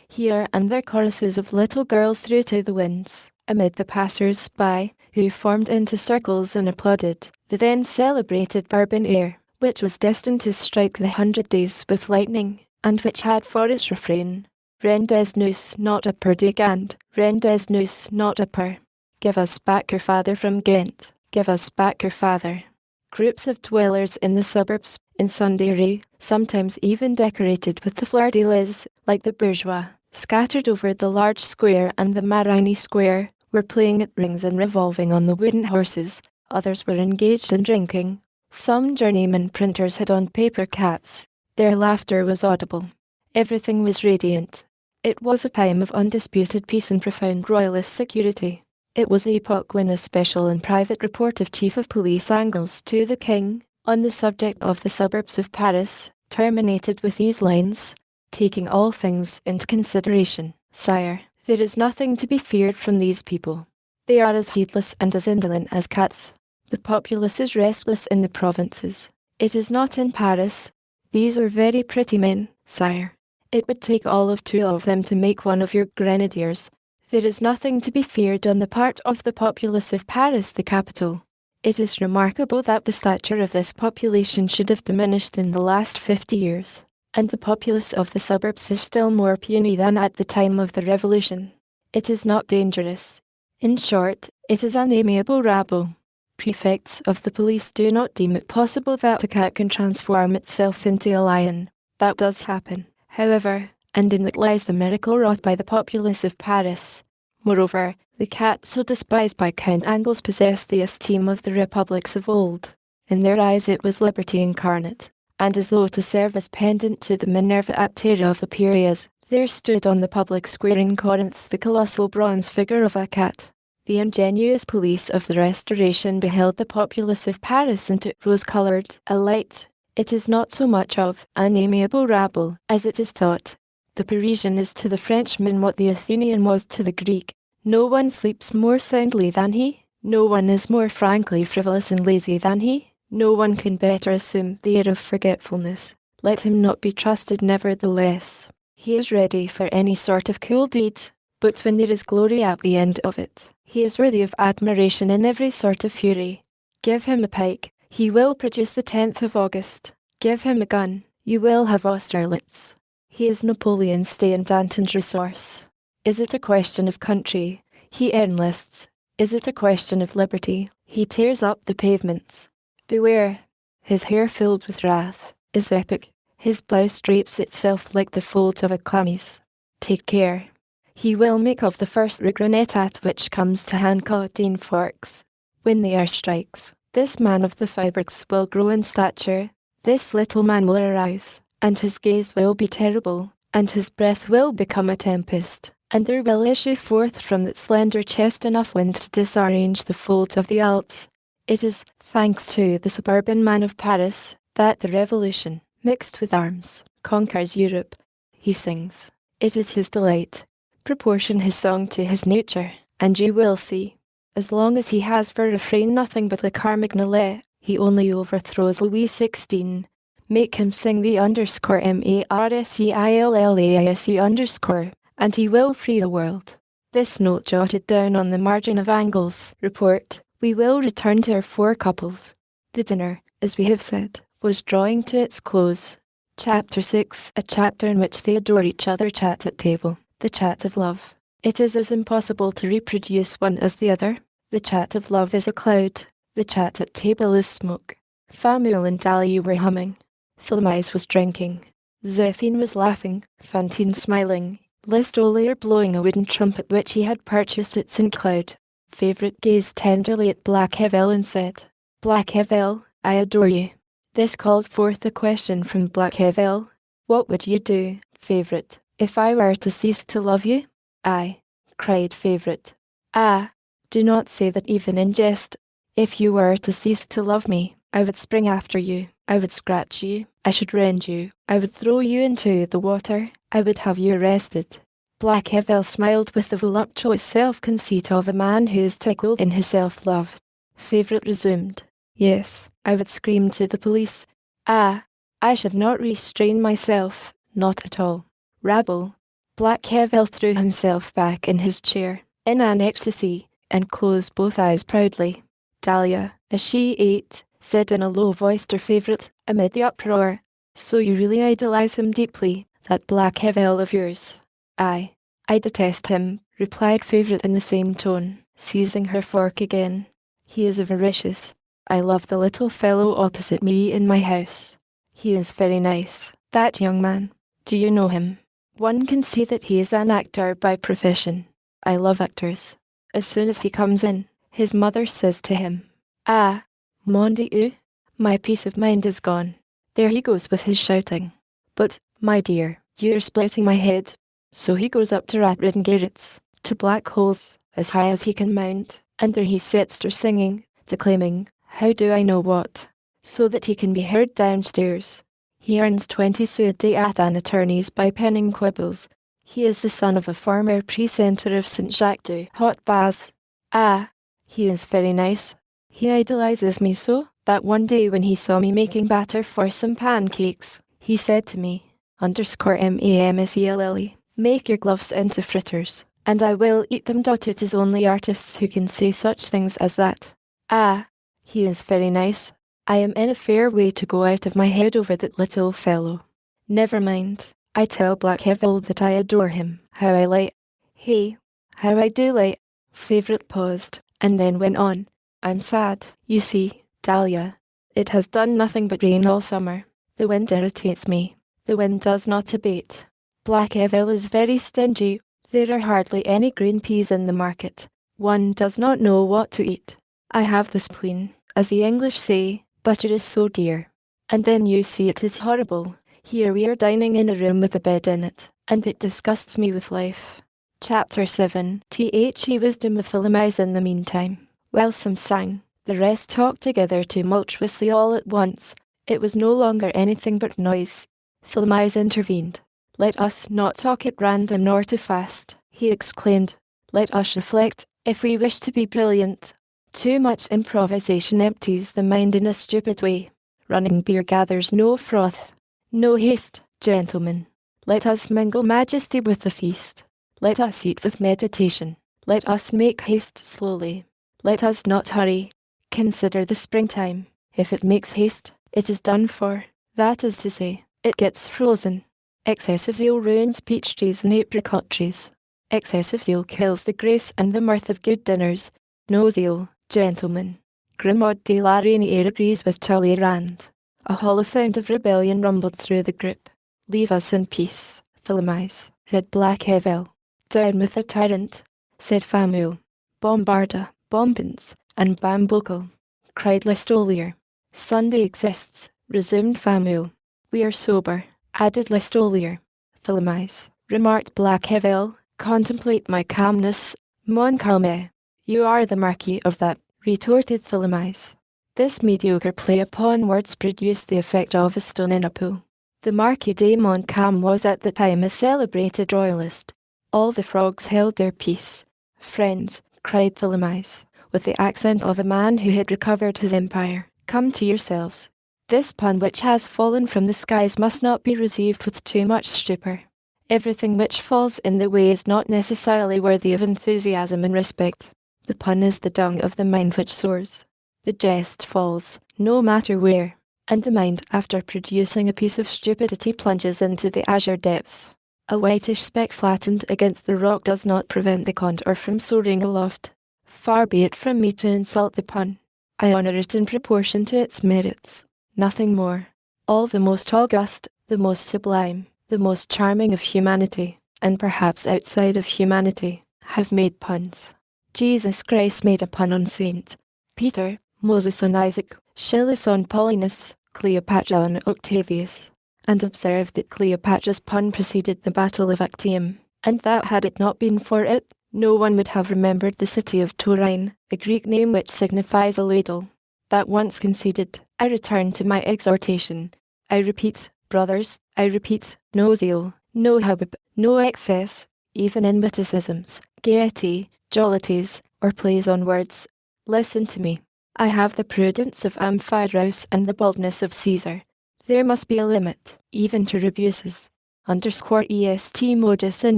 A: Here and there choruses of little girls threw to the winds, amid the passers-by, who formed into circles and applauded the then celebrated Bourbon air, which was destined to strike the 100 days with lightning, and which had for its refrain, "Rendez-nous not a peur de Gand, rendez-nous not a peur." Give us back your father from Ghent, give us back your father. Groups of dwellers in the suburbs, in Sunday array, sometimes even decorated with the fleur-de-lis, like the bourgeois, scattered over the large square and the Marigny square, were playing at rings and revolving on the wooden horses. Others were engaged in drinking. Some journeyman printers had on paper caps. Their laughter was audible. Everything was radiant. It was a time of undisputed peace and profound royalist security. It was the epoch when a special and private report of Chief of Police Angles to the King, on the subject of the suburbs of Paris, terminated with these lines: "Taking all things into consideration, sire, there is nothing to be feared from these people. They are as heedless and as indolent as cats. The populace is restless in the provinces. It is not in Paris. These are very pretty men, sire. It would take all of 2 of them to make one of your grenadiers. There is nothing to be feared on the part of the populace of Paris, the capital. It is remarkable that the stature of this population should have diminished in the last 50 years, and the populace of the suburbs is still more puny than at the time of the Revolution. It is not dangerous. In short, it is an amiable rabble. Prefects of the police do not deem it possible that a cat can transform itself into a lion. That does happen, however, and in that lies the miracle wrought by the populace of Paris. Moreover, the cat so despised by Count Angles possessed the esteem of the republics of old. In their eyes it was liberty incarnate, and as though to serve as pendant to the Minerva Apteria of the period, there stood on the public square in Corinth the colossal bronze figure of a cat. The ingenuous police of the Restoration beheld the populace of Paris into rose-coloured a light. It is not so much of an amiable rabble as it is thought. The Parisian is to the Frenchman what the Athenian was to the Greek. No one sleeps more soundly than he. No one is more frankly frivolous and lazy than he. No one can better assume the air of forgetfulness. Let him not be trusted nevertheless. He is ready for any sort of cool deed, but when there is glory at the end of it, he is worthy of admiration in every sort of fury. Give him a pike, he will produce the 10th of August. Give him a gun, you will have Austerlitz. He is Napoleon's stay and Danton's resource. Is it a question of country? He enlists. Is it a question of liberty? He tears up the pavements. Beware! His hair filled with wrath is epic. His blouse drapes itself like the folds of a chlamys. Take care. He will make of the first regrenetat which comes to hand 14 forks. When the hour strikes, this man of the fabrics will grow in stature. This little man will arise, and his gaze will be terrible, and his breath will become a tempest, and there will issue forth from that slender chest enough wind to disarrange the folds of the Alps. It is, thanks to the suburban man of Paris, that the revolution, mixed with arms, conquers Europe. He sings. It is his delight. Proportion his song to his nature, and you will see. As long as he has for refrain nothing but the Carmagnolet, he only overthrows Louis XVI. Make him sing the _MARSEILLAISE_, and he will free the world. This note jotted down on the margin of Angle's report, we will return to our 4 couples. The dinner, as we have said, was drawing to its close. Chapter 6, a chapter in which they adore each other chat at table. The chat of love. It is as impossible to reproduce one as the other. The chat of love is a cloud. The chat at table is smoke. Famule and Dahlia were humming. Tholomyès was drinking. Zéphine was laughing. Fantine smiling. Listolier blowing a wooden trumpet which he had purchased at St. Cloud. Favourite gazed tenderly at Blachevelle and said, Blachevelle, I adore you. This called forth a question from Blachevelle. What would you do, Favourite, if I were to cease to love you? I, cried Favourite. Ah, do not say that even in jest. If you were to cease to love me, I would spring after you, I would scratch you, I should rend you, I would throw you into the water, I would have you arrested. Blachevelle smiled with the voluptuous self-conceit of a man who is tickled in his self-love. Favourite resumed. Yes, I would scream to the police. Ah, I should not restrain myself, not at all. Rabble. Blachevelle threw himself back in his chair, in an ecstasy, and closed both eyes proudly. Dahlia, as she ate, said in a low voice to her favourite, amid the uproar, So you really idolize him deeply, that Blachevelle of yours? I detest him, replied favourite in the same tone, seizing her fork again. He is avaricious. I love the little fellow opposite me in my house. He is very nice, that young man. Do you know him? One can see that he is an actor by profession. I love actors. As soon as he comes in, his mother says to him, Ah, mon Dieu, my peace of mind is gone. There he goes with his shouting. But, my dear, you're splitting my head. So he goes up to rat-ridden garrets, to black holes, as high as he can mount, and there he sits there singing, declaiming, how do I know what, so that he can be heard downstairs. He earns 20 sous a day at an attorney's by penning quibbles. He is the son of a former precentor of St. Jacques de Haute-Baz. Ah, he is very nice. He idolizes me so, that one day when he saw me making batter for some pancakes, he said to me, _MAMSELLE, make your gloves into fritters, and I will eat them. It is only artists who can say such things as that. Ah, he is very nice. I am in a fair way to go out of my head over that little fellow. Never mind. I tell Blachevelle that I adore him. How I like. Hey, how I do like. Favourite paused, and then went on. I'm sad, you see, Dahlia. It has done nothing but rain all summer. The wind irritates me. The wind does not abate. Blachevelle is very stingy. There are hardly any green peas in the market. One does not know what to eat. I have the spleen, as the English say, but it is so dear. And then you see it is horrible. Here we are dining in a room with a bed in it, and it disgusts me with life. Chapter 7. The wisdom of Thelemize. In the meantime, while some sang, the rest talked together tumultuously all at once. It was no longer anything but noise. Thelemize intervened. "Let us not talk at random nor too fast," he exclaimed. "Let us reflect, if we wish to be brilliant. Too much improvisation empties the mind in a stupid way. Running beer gathers no froth. No haste, gentlemen. Let us mingle majesty with the feast. Let us eat with meditation. Let us make haste slowly. Let us not hurry. Consider the springtime. If it makes haste, it is done for. That is to say, it gets frozen. Excessive zeal ruins peach trees and apricot trees. Excessive zeal kills the grace and the mirth of good dinners. No zeal, gentlemen. Grimaud de la Reynière agrees with Talleyrand." A hollow sound of rebellion rumbled through the group. "Leave us in peace, Thelemize," said Blachevelle. "Down with the tyrant," said Fameuil. "Bombarda, bombons, and bambocle," cried Listolier. "Sunday exists," resumed Fameuil. "We are sober," added Listolier. "Thelemize," remarked Blachevelle, "contemplate my calmness." "Mon calme. You are the Marquis of that," retorted Thelemize. This mediocre play upon words produced the effect of a stone in a pool. The Marquis de Montcalm was at the time a celebrated royalist. All the frogs held their peace. "Friends," cried Thelemize, with the accent of a man who had recovered his empire, "come to yourselves. This pun which has fallen from the skies must not be received with too much stupor. Everything which falls in the way is not necessarily worthy of enthusiasm and respect. The pun is the dung of the mind which soars. The jest falls, no matter where, and the mind, after producing a piece of stupidity, plunges into the azure depths. A whitish speck flattened against the rock does not prevent the condor from soaring aloft. Far be it from me to insult the pun. I honour it in proportion to its merits. Nothing more. All the most august, the most sublime, the most charming of humanity, and perhaps outside of humanity, have made puns. Jesus Christ made a pun on Saint Peter, Moses on Isaac, Schillus on Paulinus, Cleopatra on Octavius. And observe that Cleopatra's pun preceded the Battle of Actium, and that had it not been for it, no one would have remembered the city of Toryne, a Greek name which signifies a ladle. That once conceded, I return to my exhortation. I repeat, brothers, I repeat, no zeal, no hubbub, no excess, even in witticisms, gaiety, jollities, or plays on words. Listen to me. I have the prudence of Amphiaraus and the boldness of Caesar. There must be a limit, even to rebuses. _est modus in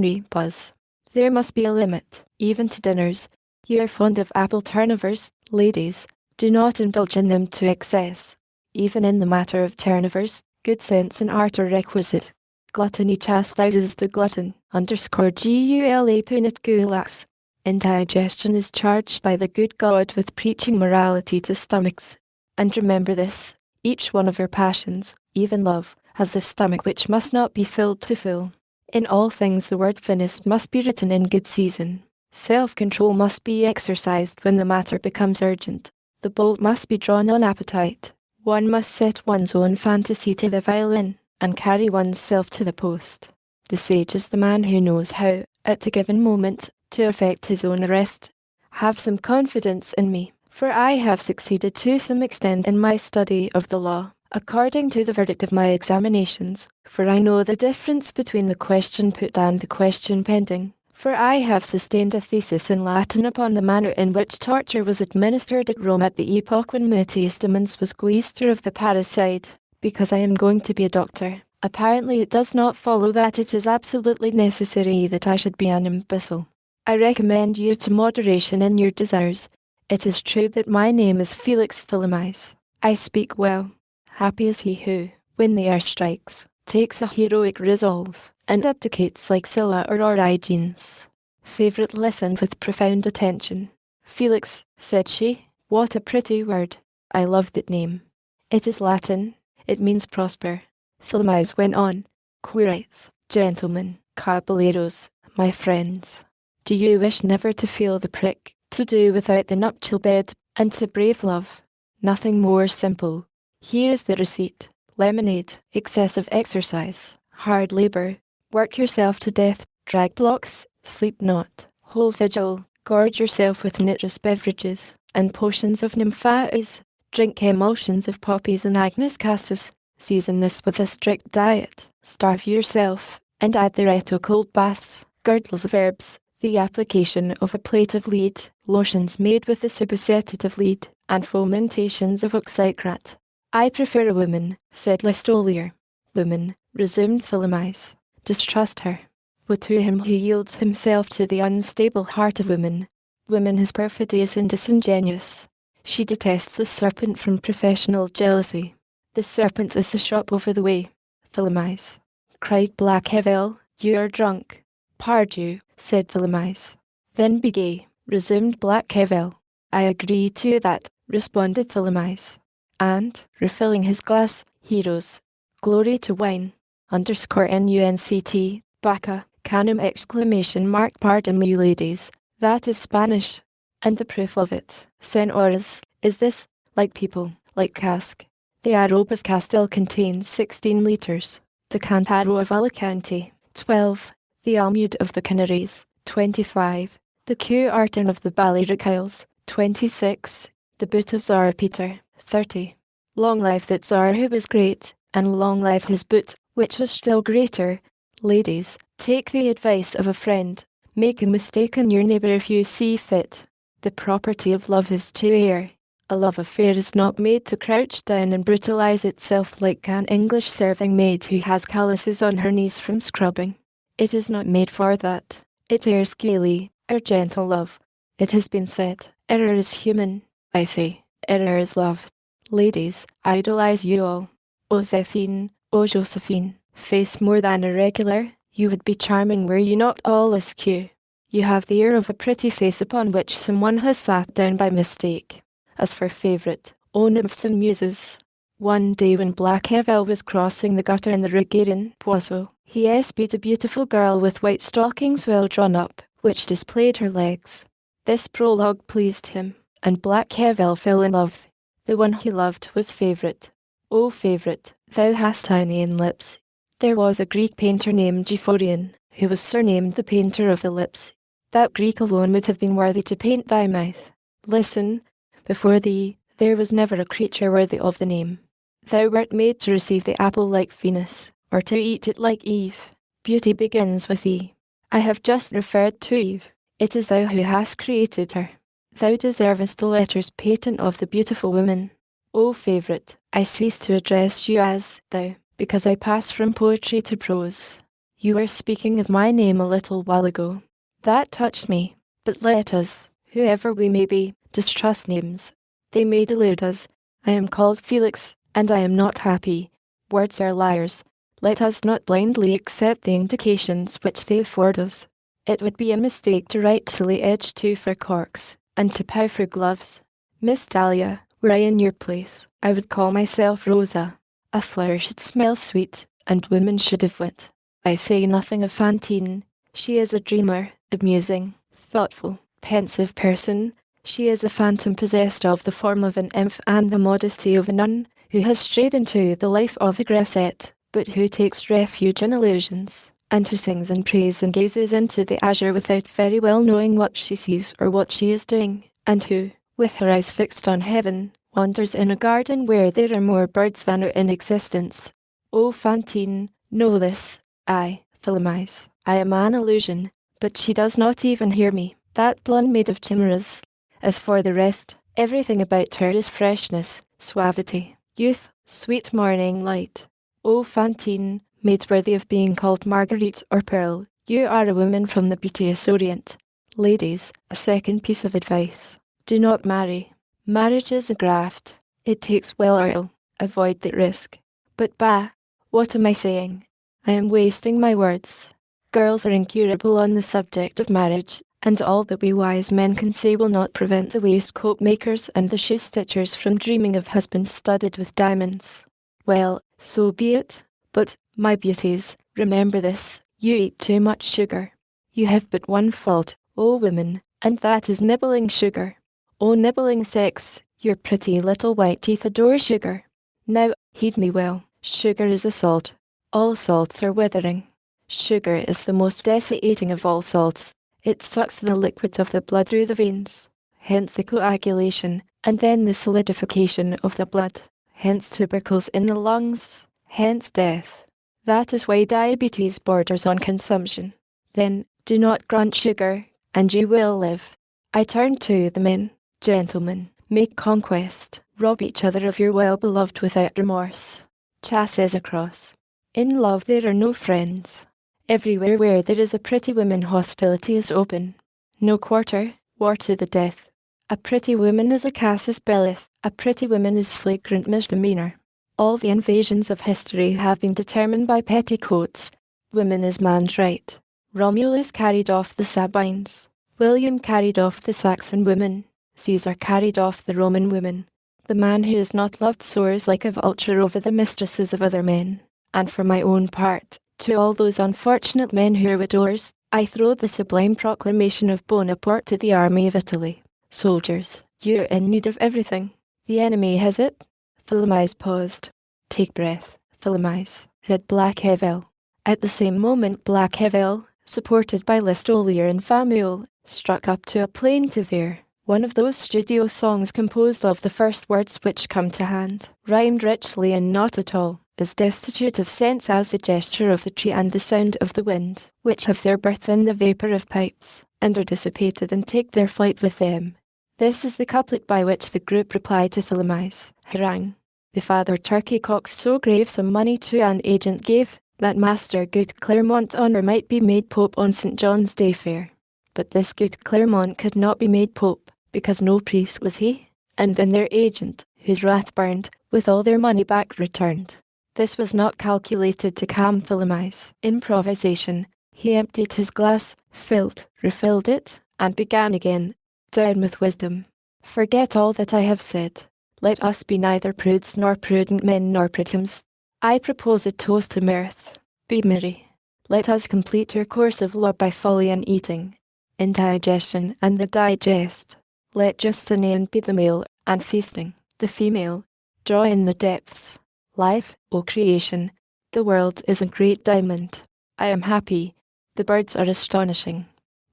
A: rebus. There must be a limit, even to dinners. You are fond of apple turnovers, ladies. Do not indulge in them to excess. Even in the matter of turnovers, good sense and art are requisite. Gluttony chastises the glutton. _gula punit gulax. Indigestion is charged by the good God with preaching morality to stomachs. And remember this, each one of your passions, even love, has a stomach which must not be filled to full. In all things the word finis must be written in good season. Self-control must be exercised when the matter becomes urgent. The bolt must be drawn on appetite. One must set one's own fantasy to the violin, and carry one's self to the post. The sage is the man who knows how, at a given moment, to effect his own arrest. Have some confidence in me, for I have succeeded to some extent in my study of the law, according to the verdict of my examinations, for I know the difference between the question put and the question pending, for I have sustained a thesis in Latin upon the manner in which torture was administered at Rome at the epoch when Mutius Demens was quaestor of the parricide. Because I am going to be a doctor, apparently it does not follow that it is absolutely necessary that I should be an imbecile. I recommend you to moderation in your desires. It is true that my name is Felix Thelemize. I speak well. Happy is he who, when the hour strikes, takes a heroic resolve, and abdicates like Sylla or Origenes. Favourite listened with profound attention. "Felix," said she, "what a pretty word. I love that name. It is Latin. It means prosper." Thelemize went on. "Quires, gentlemen, caballeros, my friends. Do you wish never to feel the prick, to do without the nuptial bed, and to brave love? Nothing more simple. Here is the receipt. Lemonade, excessive exercise, hard labour, work yourself to death, drag blocks, Sleep not, hold vigil, gorge yourself with nitrous beverages, and potions of nymphais, drink emulsions of poppies and agnus castus, season this with a strict diet, starve yourself, and add thereto cold baths, girdles of herbs, the application of a plate of lead, lotions made with the superset of lead, and fomentations of oxycrat. I prefer a woman, said Listolier. Woman, resumed Tholomyès. Distrust her. Woe to him who yields himself to the unstable heart of woman. Woman is perfidious and disingenuous. She detests the serpent from professional jealousy. The serpent is the shop over the way. Tholomyès, cried Black Hevel, you are drunk. Pardieu, said Tholomyès. Then be gay, resumed Black Hevel. I agree to that, responded Tholomyès. And, refilling his glass, he rose. Glory to wine. _NUNCT, Bacca, canum exclamation mark pardon me ladies, that is Spanish. And the proof of it, senores, is this, like people, like cask. The Arobe of Castile contains 16 litres, the Cantaro of Alicante, 12, the Almude of the Canaries, 25, the Q Arton of the Balearic Isles, 26, the Boot of Tsar Peter, 30. Long life that Tsar who was great, and long life his boot, which was still greater. Ladies, take the advice of a friend, make a mistake in your neighbour if you see fit. The property of love is to err. A love affair is not made to crouch down and brutalise itself like an English serving maid who has calluses on her knees from scrubbing. It is not made for that. It errs gaily, our gentle love. It has been said, error is human. I say, error is love. Ladies, idolize you all. O Zephine, O Josephine, face more than irregular, you would be charming were you not all askew. You have the air of a pretty face upon which someone has sat down by mistake. As for favourite, O nymphs and muses. One day when Black Hevel was crossing the gutter in the Ruggieren Poiso, he espied a beautiful girl with white stockings well drawn up, which displayed her legs. This prologue pleased him, and Black Hevel fell in love. The one he loved was favourite. O favourite, thou hast Ionian lips. There was a Greek painter named Euphorion, who was surnamed the painter of the lips. That Greek alone would have been worthy to paint thy mouth. Listen, before thee, there was never a creature worthy of the name. Thou wert made to receive the apple like Venus, or to eat it like Eve. Beauty begins with thee. I have just referred to Eve. It is thou who hast created her. Thou deservest the letters patent of the beautiful woman. O favourite, I cease to address you as thou, because I pass from poetry to prose. You were speaking of my name a little while ago. That touched me, but let us, whoever we may be, distrust names. They may delude us. I am called Felix, and I am not happy. Words are liars. Let us not blindly accept the indications which they afford us. It would be a mistake to write to lay edge to for corks, and to pow for gloves. Miss Dahlia, were I in your place, I would call myself Rosa. A flower should smell sweet, and women should have wit. I say nothing of Fantine. She is a dreamer, amusing, thoughtful, pensive person. She is a phantom possessed of the form of an nymph and the modesty of a nun, who has strayed into the life of a grisette, but who takes refuge in illusions, and who sings and prays and gazes into the azure without very well knowing what she sees or what she is doing, and who, with her eyes fixed on heaven, wanders in a garden where there are more birds than are in existence. O Fantine, know this. I, Tholomyès, I am an illusion, but she does not even hear me, that blonde maid of chimeras. As for the rest, everything about her is freshness, suavity, youth, sweet morning light. O Fantine, maid worthy of being called Marguerite or Pearl, you are a woman from the beauteous Orient. Ladies, a second piece of advice. Do not marry. Marriage is a graft. It takes well or ill. Avoid the risk. But bah! What am I saying? I am wasting my words. Girls are incurable on the subject of marriage, and all that we wise men can say will not prevent the waistcoat makers and the shoe stitchers from dreaming of husbands studded with diamonds. Well, so be it. But, my beauties, remember this, you eat too much sugar. You have but one fault, O women, and that is nibbling sugar. O nibbling sex, your pretty little white teeth adore sugar. Now, heed me well, sugar is a salt. All salts are withering. Sugar is the most desiccating of all salts. It sucks the liquid of the blood through the veins, hence the coagulation, and then the solidification of the blood, hence tubercles in the lungs, hence death. That is why diabetes borders on consumption. Then, do not grant sugar, and you will live. I turn to the men. Gentlemen, make conquest, rob each other of your well-beloved without remorse. Cha says across. In love there are no friends. Everywhere where there is a pretty woman hostility is open. No quarter, war to the death. A pretty woman is a casus belli, a pretty woman is flagrant misdemeanor. All the invasions of history have been determined by petticoats. Woman is man's right. Romulus carried off the Sabines. William carried off the Saxon women. Caesar carried off the Roman women. The man who is not loved soars like a vulture over the mistresses of other men. And for my own part, to all those unfortunate men who are widowers, I throw the sublime proclamation of Bonaparte to the army of Italy. Soldiers, you are in need of everything. The enemy has it. Thelemize paused. Take breath, Thelemize, said Black Hevel. At the same moment Black Hevel, supported by Listolier and Famuel, struck up to a plaintive air, one of those studio songs composed of the first words which come to hand, rhymed richly and not at all, as destitute of sense as the gesture of the tree and the sound of the wind, which have their birth in the vapour of pipes, and are dissipated and take their flight with them. This is the couplet by which the group reply to Thelemize. Harangue. The father turkey cocks so grave some money to an agent gave, that Master good Clermont honour might be made Pope on St. John's Day fair. But this good Clermont could not be made Pope, because no priest was he, and then their agent, whose wrath burned, with all their money back returned. This was not calculated to calm Thelemize. Improvisation. He emptied his glass, filled, refilled it, and began again. Down with wisdom. Forget all that I have said. Let us be neither prudes nor prudent men nor pridhams. I propose a toast to mirth. Be merry. Let us complete our course of lore by folly and eating, indigestion and the digest. Let Justinian be the male, and feasting, the female. Draw in the depths. Life, O creation, the world is a great diamond. I am happy. The birds are astonishing.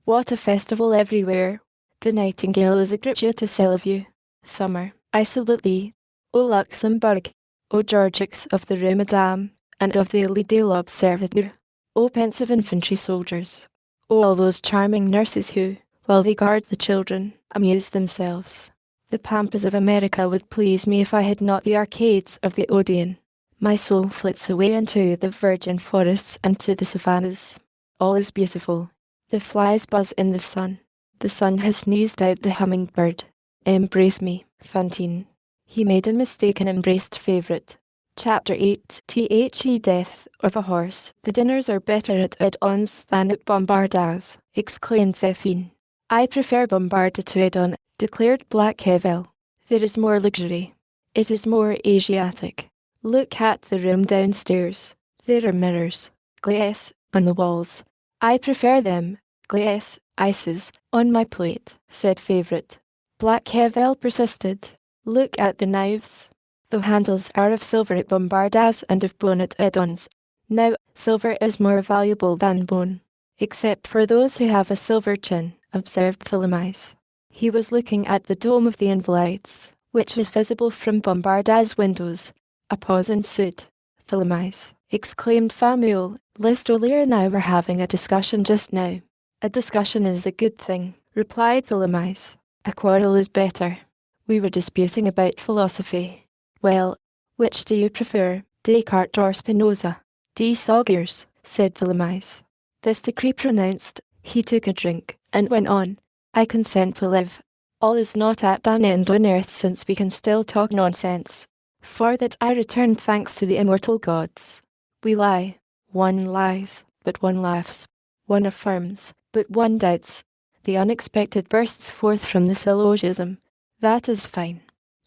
A: What a festival everywhere. The nightingale is a gratuitous you. Summer, I salute thee. O Luxembourg, O Georgix of the Rue Madame, and of the Ile de l'Observateur. O pensive infantry soldiers. O all those charming nurses who, while they guard the children, amuse themselves. The pampas of America would please me if I had not the arcades of the Odeon. My soul flits away into the virgin forests and to the savannas. All is beautiful. The flies buzz in the sun. The sun has sneezed out the hummingbird. Embrace me, Fantine. He made a mistake and embraced favourite. Chapter 8. The death of a horse. The dinners are better at Edon's than at Bombarda's, exclaimed Zéphine. I prefer Bombarda to Edon, declared Black Hevel. There is more luxury. It is more Asiatic. Look at the room downstairs. There are mirrors, glass, on the walls. I prefer them, glass, ices, on my plate, said favourite. Black Hevel persisted. Look at the knives. The handles are of silver at Bombarda's and of bone at Edon's. Now, silver is more valuable than bone, except for those who have a silver chin, observed Thelemize. He was looking at the dome of the Invalides, which was visible from Bombarda's windows. A pause ensued. Thelemize, exclaimed Famuel, Listolier and I were having a discussion just now. A discussion is a good thing, replied Thelemize. A quarrel is better. We were disputing about philosophy. Well, which do you prefer, Descartes or Spinoza? De Saugiers, said Thelemize. This decree pronounced, he took a drink, and went on. I consent to live. All is not at an end on earth since we can still talk nonsense. For that I return thanks to the immortal gods. We lie. One lies, but one laughs. One affirms, but one doubts. The unexpected bursts forth from the syllogism. That is fine.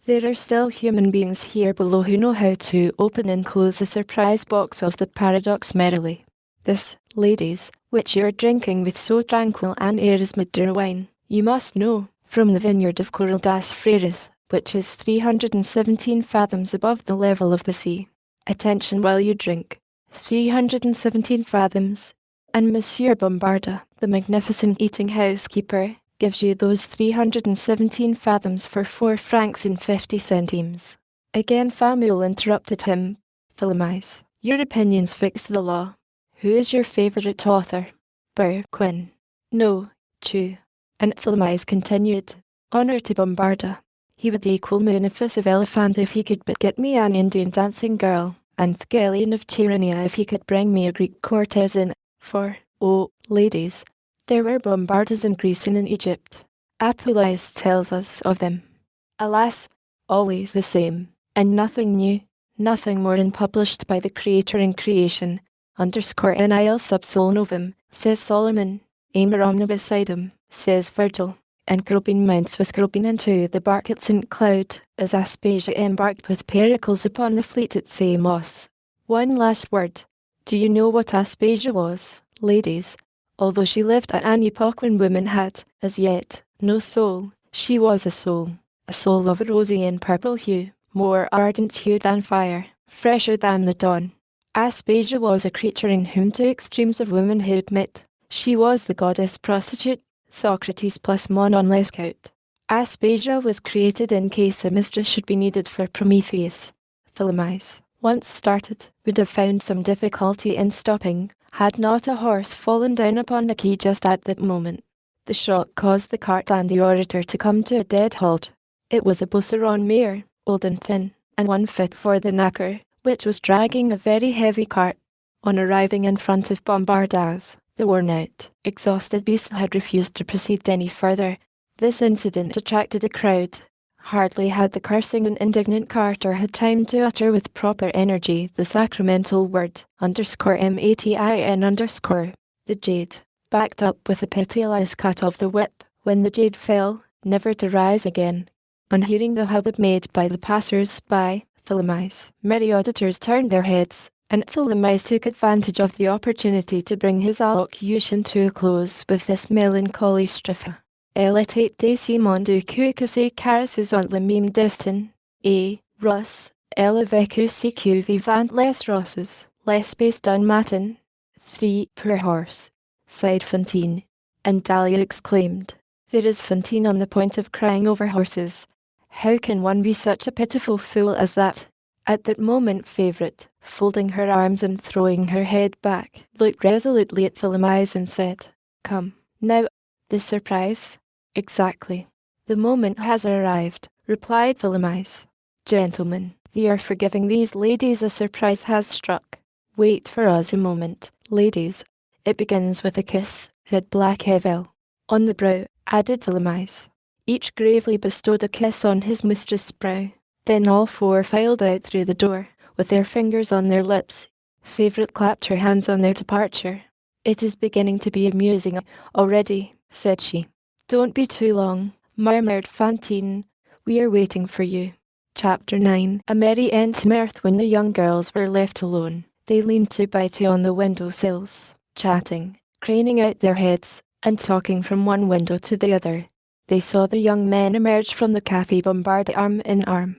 A: There are still human beings here below who know how to open and close the surprise box of the paradox merrily. This, ladies, which you are drinking with so tranquil an air is Madeira wine, you must know, from the vineyard of Coral das Freiras, which is 317 fathoms above the level of the sea. Attention while you drink. 317 fathoms, And Monsieur Bombarda, the magnificent eating housekeeper, gives you those 317 fathoms for 4 francs and 50 centimes. Again Famuel interrupted him. Philomise, your opinions fix the law. Who is your favourite author? Quin. No, Chew. And Philomise continued. Honour to Bombarda. He would equal Munificus of Elephant if he could but get me an Indian dancing girl, and Thgelion of Chaeronea if he could bring me a Greek courtesan, for, oh, ladies, there were Bombardas in Greece and in Egypt. Apuleius tells us of them. Alas, always the same, and nothing new, nothing more than published by the Creator in creation, _nil sub sol novum, says Solomon, amor omnibus idem, says Virgil, and Groping mounts with groping into the bark at St. Cloud, as Aspasia embarked with Pericles upon the fleet at Samos. One last word. Do you know what Aspasia was, ladies? Although she lived at an epoch when women had, as yet, no soul, she was a soul of a rosy and purple hue, more ardent hue than fire, fresher than the dawn. Aspasia was a creature in whom two extremes of womanhood met. She was the goddess prostitute, Socrates plus Monon Lescaut. Aspasia was created in case a mistress should be needed for Prometheus. Philomise, once started, would have found some difficulty in stopping, had not a horse fallen down upon the quay just at that moment. The shock caused the cart and the orator to come to a dead halt. It was a Beauceron mare, old and thin, and one fit for the knacker, which was dragging a very heavy cart. On arriving in front of Bombardas, the worn-out, exhausted beast had refused to proceed any further. This incident attracted a crowd. Hardly had the cursing and indignant carter had time to utter with proper energy the sacramental word, _MATIN_, the jade, backed up with a pitiless cut of the whip, when the jade fell, never to rise again. On hearing the hubbub made by the passers-by, Philomise, merry auditors turned their heads, and Philomise took advantage of the opportunity to bring his allocution to a close with this melancholy strophe. Elle était décimant de que ses caresses ont le même destin, et, Russ, elle a vécu si que vivant les roses, l'espace d'un matin. 3 per horse, sighed Fantine, and Dahlia exclaimed, there is Fantine on the point of crying over horses. How can one be such a pitiful fool as that? At that moment Favourite, folding her arms and throwing her head back, looked resolutely at Philomise and said, Come, now, the surprise? Exactly. The moment has arrived, replied Philomise. Gentlemen, you are forgiving these ladies, a surprise has struck. Wait for us a moment, ladies. It begins with a kiss, said Blackwell. On the brow, added Philomise. Each gravely bestowed a kiss on his mistress's brow. Then all 4 filed out through the door, with their fingers on their lips. Favourite clapped her hands on their departure. It is beginning to be amusing already, said she. Don't be too long, murmured Fantine. We are waiting for you. Chapter 9. A merry end to mirth when the young girls were left alone. They leaned 2 by 2 on the window sills, chatting, craning out their heads, and talking from one window to the other. They saw the young men emerge from the Café Bombard arm in arm.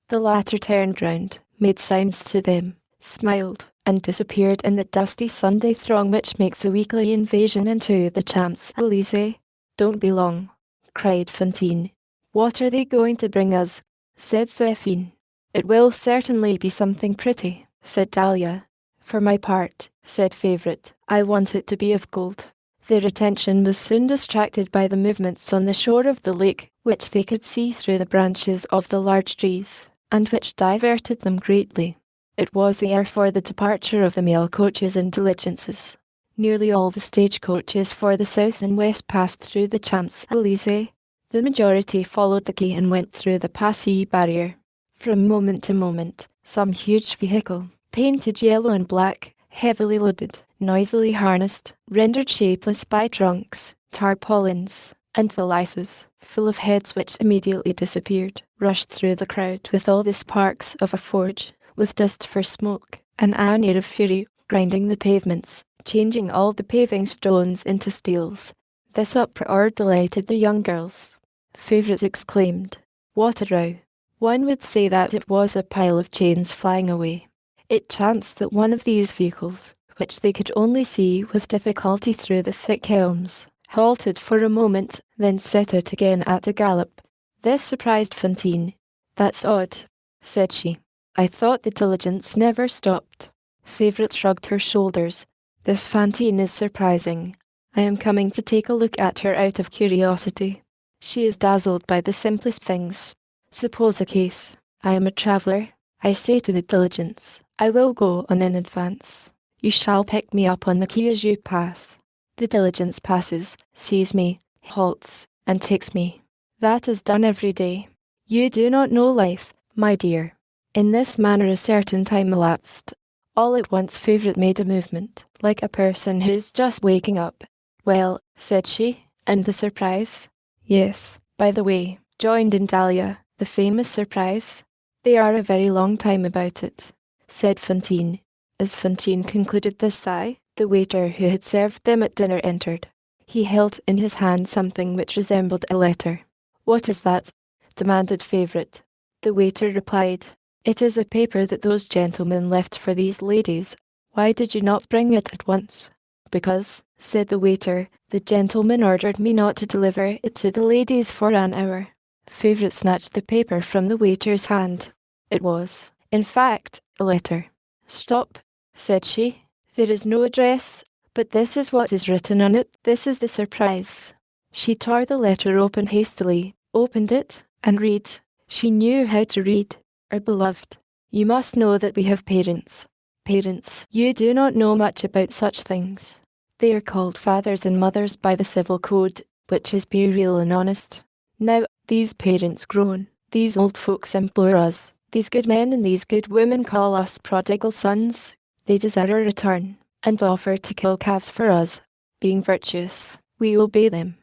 A: The latter turned round, made signs to them, smiled, and disappeared in the dusty Sunday throng which makes a weekly invasion into the Champs-Élysées. Don't be long, cried Fantine. What are they going to bring us? Said Zéphine. It will certainly be something pretty, said Dahlia. For my part, said Favourite, I want it to be of gold. Their attention was soon distracted by the movements on the shore of the lake, which they could see through the branches of the large trees, and which diverted them greatly. It was the hour for the departure of the mail coaches and diligences. Nearly all the stagecoaches for the south and west passed through the Champs-Élysées. The majority followed the quay and went through the Passy barrier. From moment to moment, some huge vehicle, painted yellow and black, heavily loaded, noisily harnessed, rendered shapeless by trunks, tarpaulins, and valises, full of heads which immediately disappeared, rushed through the crowd with all the sparks of a forge, with dust for smoke, and an air of fury, grinding the pavements, changing all the paving stones into steels. This uproar delighted the young girls. Favourite exclaimed, What a row! One would say that it was a pile of chains flying away. It chanced that one of these vehicles, which they could only see with difficulty through the thick elms, halted for a moment, then set out again at a gallop. This surprised Fantine. "That's odd," said she. "I thought the diligence never stopped." Favourite shrugged her shoulders. "This Fantine is surprising. I am coming to take a look at her out of curiosity. She is dazzled by the simplest things. Suppose a case. I am a traveller. I say to the diligence, I will go on in advance. You shall pick me up on the quay as you pass. The diligence passes, sees me, halts, and takes me. That is done every day. You do not know life, my dear." In this manner a certain time elapsed. All at once Favourite made a movement, like a person who is just waking up. "Well," said she, "and the surprise?" "Yes, by the way," joined in Dahlia, "the famous surprise?" "They are a very long time about it," said Fantine. As Fantine concluded this sigh, the waiter who had served them at dinner entered. He held in his hand something which resembled a letter. "What is that?" demanded Favourite. The waiter replied, "It is a paper that those gentlemen left for these ladies. Why did you not bring it at once?" "Because," said the waiter, "the gentleman ordered me not to deliver it to the ladies for an hour." Favourite snatched the paper from the waiter's hand. It was, in fact, a letter. "Stop," said she. "There is no address, but this is what is written on it. This is the surprise." She tore the letter open hastily, opened it, and read. She knew how to read. "Our beloved, you must know that we have parents. Parents, you do not know much about such things. They are called fathers and mothers by the civil code, which is pure, real and honest. Now, these parents groan, these old folks implore us, these good men and these good women call us prodigal sons. They desire a return, and offer to kill calves for us. Being virtuous, we obey them.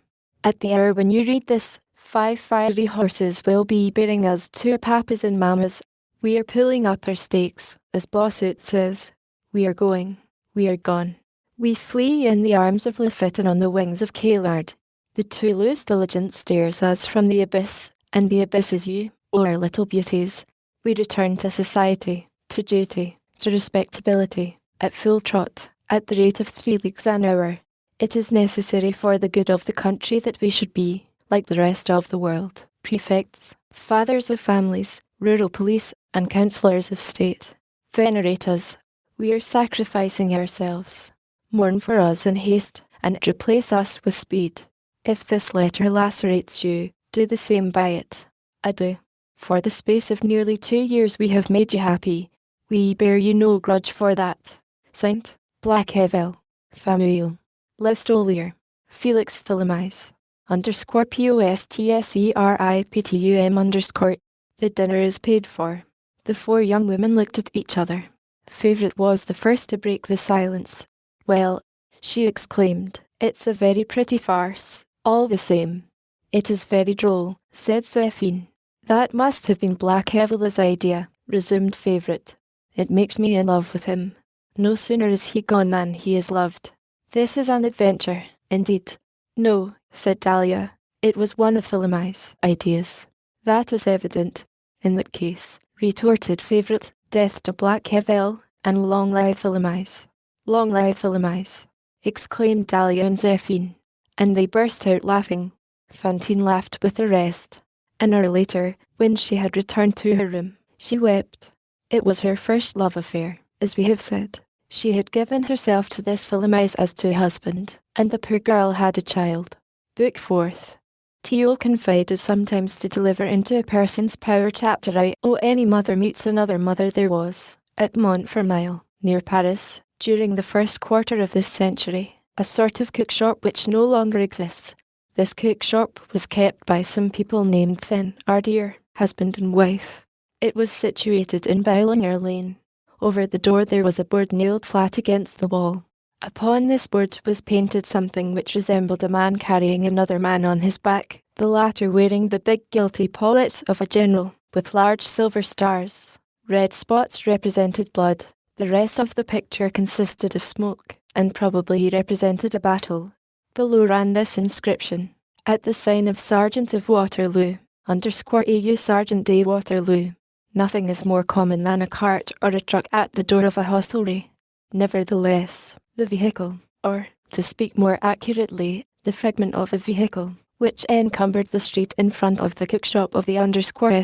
A: At the hour when you read this, 5 fiery horses will be bearing us to our papas and mammas. We are pulling up our stakes, as Bossuet says. We are going, we are gone. We flee in the arms of Lafitte and on the wings of Caillard. The Toulouse diligence stares us from the abyss, and the abyss is you, O our little beauties. We return to society, to duty, to respectability, at full trot, at the rate of 3 leagues an hour. It is necessary for the good of the country that we should be, like the rest of the world, prefects, fathers of families, rural police, and councillors of state. Venerate us. We are sacrificing ourselves. Mourn for us in haste, and replace us with speed. If this letter lacerates you, do the same by it. Adieu. For the space of nearly 2 years we have made you happy. We bear you no grudge for that. Saint Blackhevel, Famuel, Listolier, Felix Thelemize, _POSTSERIPTUM_. The dinner is paid for. The 4 young women looked at each other. Favourite was the first to break the silence. "Well," she exclaimed, "it's a very pretty farce, all the same." "It is very droll," said Zéphine. "That must have been Blackhevel's idea," resumed Favourite. "It makes me in love with him. No sooner is he gone than he is loved. This is an adventure, indeed." "No," said Dahlia, "it was one of Thelemize's ideas." "That is evident. In that case," retorted Favourite, "death to Blackhevel, and long live Thelemize." "Long live Thelemize," exclaimed Dahlia and Zéphine, and they burst out laughing. Fantine laughed with the rest. An hour later, when she had returned to her room, she wept. It was her first love affair, as we have said. She had given herself to this Thelemize as to a husband, and the poor girl had a child. Book 4th. Theo confided sometimes to deliver into a person's power chapter I. Oh, any mother meets another mother. There was, at Montfermeil, near Paris, during the first quarter of this century, a sort of cook-shop which no longer exists. This cook-shop was kept by some people named Thénardier, husband and wife. It was situated in Boulanger Lane. Over the door there was a board nailed flat against the wall. Upon this board was painted something which resembled a man carrying another man on his back, the latter wearing the big guilty paulets of a general, with large silver stars. Red spots represented blood. The rest of the picture consisted of smoke, and probably represented a battle. Below ran this inscription: "At the sign of Sergeant of Waterloo, _AU Sergeant de Waterloo." Nothing is more common than a cart or a truck at the door of a hostelry. Nevertheless, the vehicle, or, to speak more accurately, the fragment of a vehicle, which encumbered the street in front of the cookshop of the _sergeant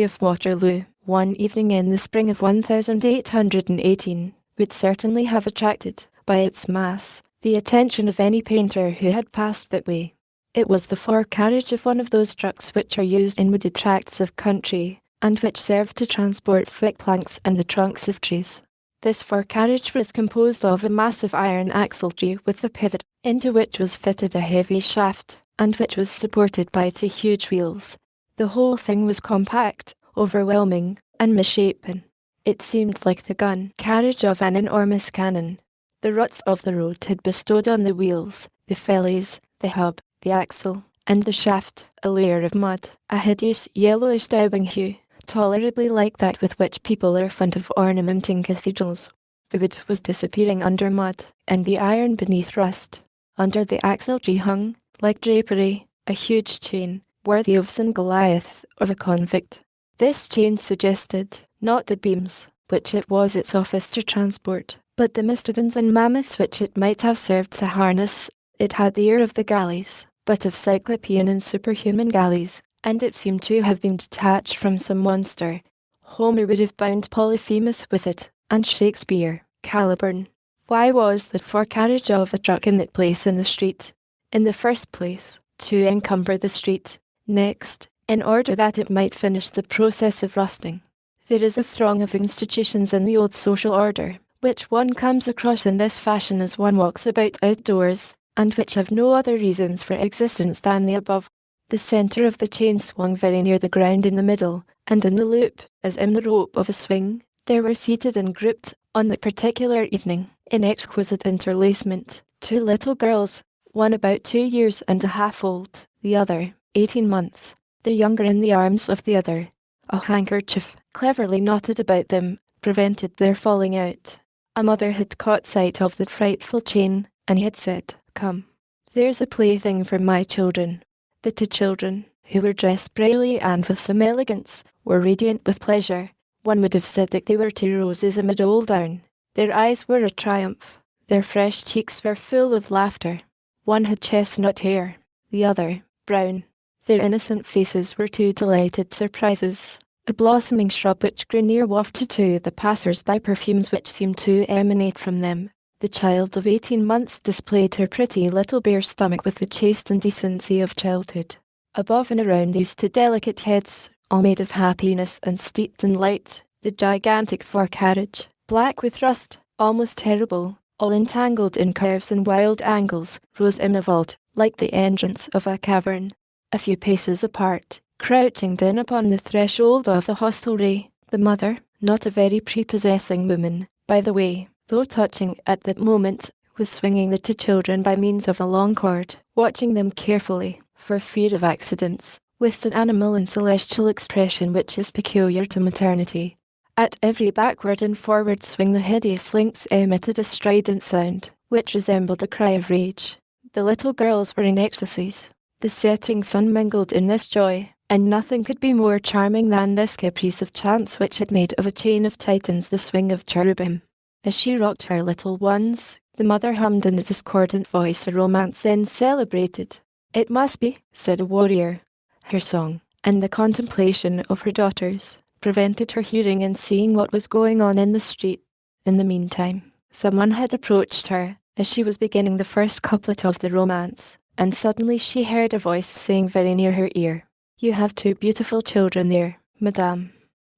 A: of Waterloo, one evening in the spring of 1818, would certainly have attracted, by its mass, the attention of any painter who had passed that way. It was the forecarriage of one of those trucks which are used in wooded tracts of country, and which serve to transport thick planks and the trunks of trees. This forecarriage was composed of a massive iron axle-tree with a pivot, into which was fitted a heavy shaft, and which was supported by two huge wheels. The whole thing was compact, overwhelming, and misshapen. It seemed like the gun carriage of an enormous cannon. The ruts of the road had bestowed on the wheels, the fellies, the hub, the axle, and the shaft, a layer of mud, a hideous yellowish daubing hue, tolerably like that with which people are fond of ornamenting cathedrals. The wood was disappearing under mud, and the iron beneath rust. Under the axle-tree hung, like drapery, a huge chain, worthy of St. Goliath or a convict. This chain suggested, not the beams, which it was its office to transport, but the mastodons and mammoths which it might have served to harness. It had the air of the galleys, but of cyclopean and superhuman galleys, and it seemed to have been detached from some monster. Homer would have bound Polyphemus with it, and Shakespeare, Caliburn. Why was the forecarriage of a truck in that place in the street? In the first place, to encumber the street. Next, in order that it might finish the process of rusting. There is a throng of institutions in the old social order, which one comes across in this fashion as one walks about outdoors, and which have no other reasons for existence than the above. The centre of the chain swung very near the ground in the middle, and in the loop, as in the rope of a swing, there were seated and grouped, on the particular evening, in exquisite interlacement, two little girls, one about 2 years and a half old, the other 18 months, the younger in the arms of the other. A handkerchief, cleverly knotted about them, prevented their falling out. A mother had caught sight of the frightful chain, and had said, "Come, there's a plaything for my children." The two children, who were dressed brightly and with some elegance, were radiant with pleasure. One would have said that they were two roses amid old down. Their eyes were a triumph. Their fresh cheeks were full of laughter. One had chestnut hair, the other brown. Their innocent faces were two delighted surprises. A blossoming shrub which grew near wafted to the passers-by perfumes which seemed to emanate from them. The child of 18 months displayed her pretty little bare stomach with the chaste indecency of childhood. Above and around these two delicate heads, all made of happiness and steeped in light, the gigantic forecarriage, black with rust, almost terrible, all entangled in curves and wild angles, rose in a vault, like the entrance of a cavern. A few paces apart, crouching down upon the threshold of the hostelry, the mother, not a very prepossessing woman, by the way, though touching at that moment, was swinging the two children by means of a long cord, watching them carefully, for fear of accidents, with the animal and celestial expression which is peculiar to maternity. At every backward and forward swing the hideous lynx emitted a strident sound, which resembled a cry of rage. The little girls were in ecstasies. The setting sun mingled in this joy, and nothing could be more charming than this caprice of chance which had made of a chain of titans the swing of cherubim. As she rocked her little ones, the mother hummed in a discordant voice a romance then celebrated. "It must be," said a warrior. Her song, and the contemplation of her daughters, prevented her hearing and seeing what was going on in the street. In the meantime, someone had approached her, as she was beginning the first couplet of the romance, and suddenly she heard a voice saying very near her ear, "You have two beautiful children there, madame."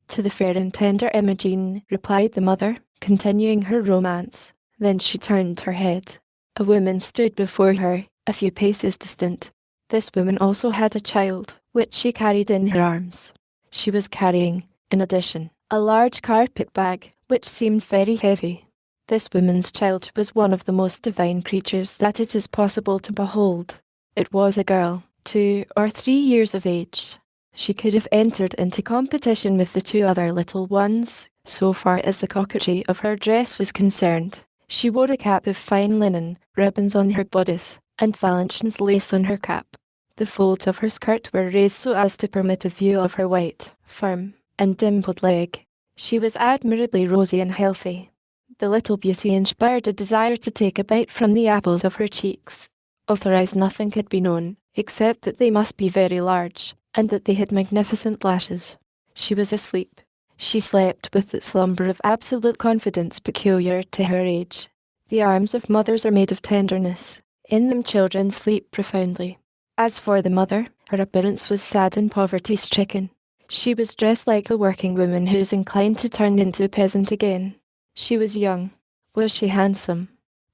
A: "To the fair and tender Imogen," replied the mother, continuing her romance. Then she turned her head. A woman stood before her, a few paces distant. This woman also had a child, which she carried in her arms. She was carrying, in addition, a large carpet bag, which seemed very heavy. This woman's child was one of the most divine creatures that it is possible to behold. It was a girl, 2 or 3 years of age. She could have entered into competition with the two other little ones, so far as the coquetry of her dress was concerned. She wore a cap of fine linen, ribbons on her bodice, and Valenciennes lace on her cap. The folds of her skirt were raised so as to permit a view of her white, firm, and dimpled leg. She was admirably rosy and healthy. The little beauty inspired a desire to take a bite from the apples of her cheeks. Of her eyes nothing could be known, except that they must be very large, and that they had magnificent lashes. She was asleep. She slept with the slumber of absolute confidence peculiar to her age. The arms of mothers are made of tenderness. In them children sleep profoundly. As for the mother, her appearance was sad and poverty-stricken. She was dressed like a working woman who is inclined to turn into a peasant again. She was young. Was she handsome?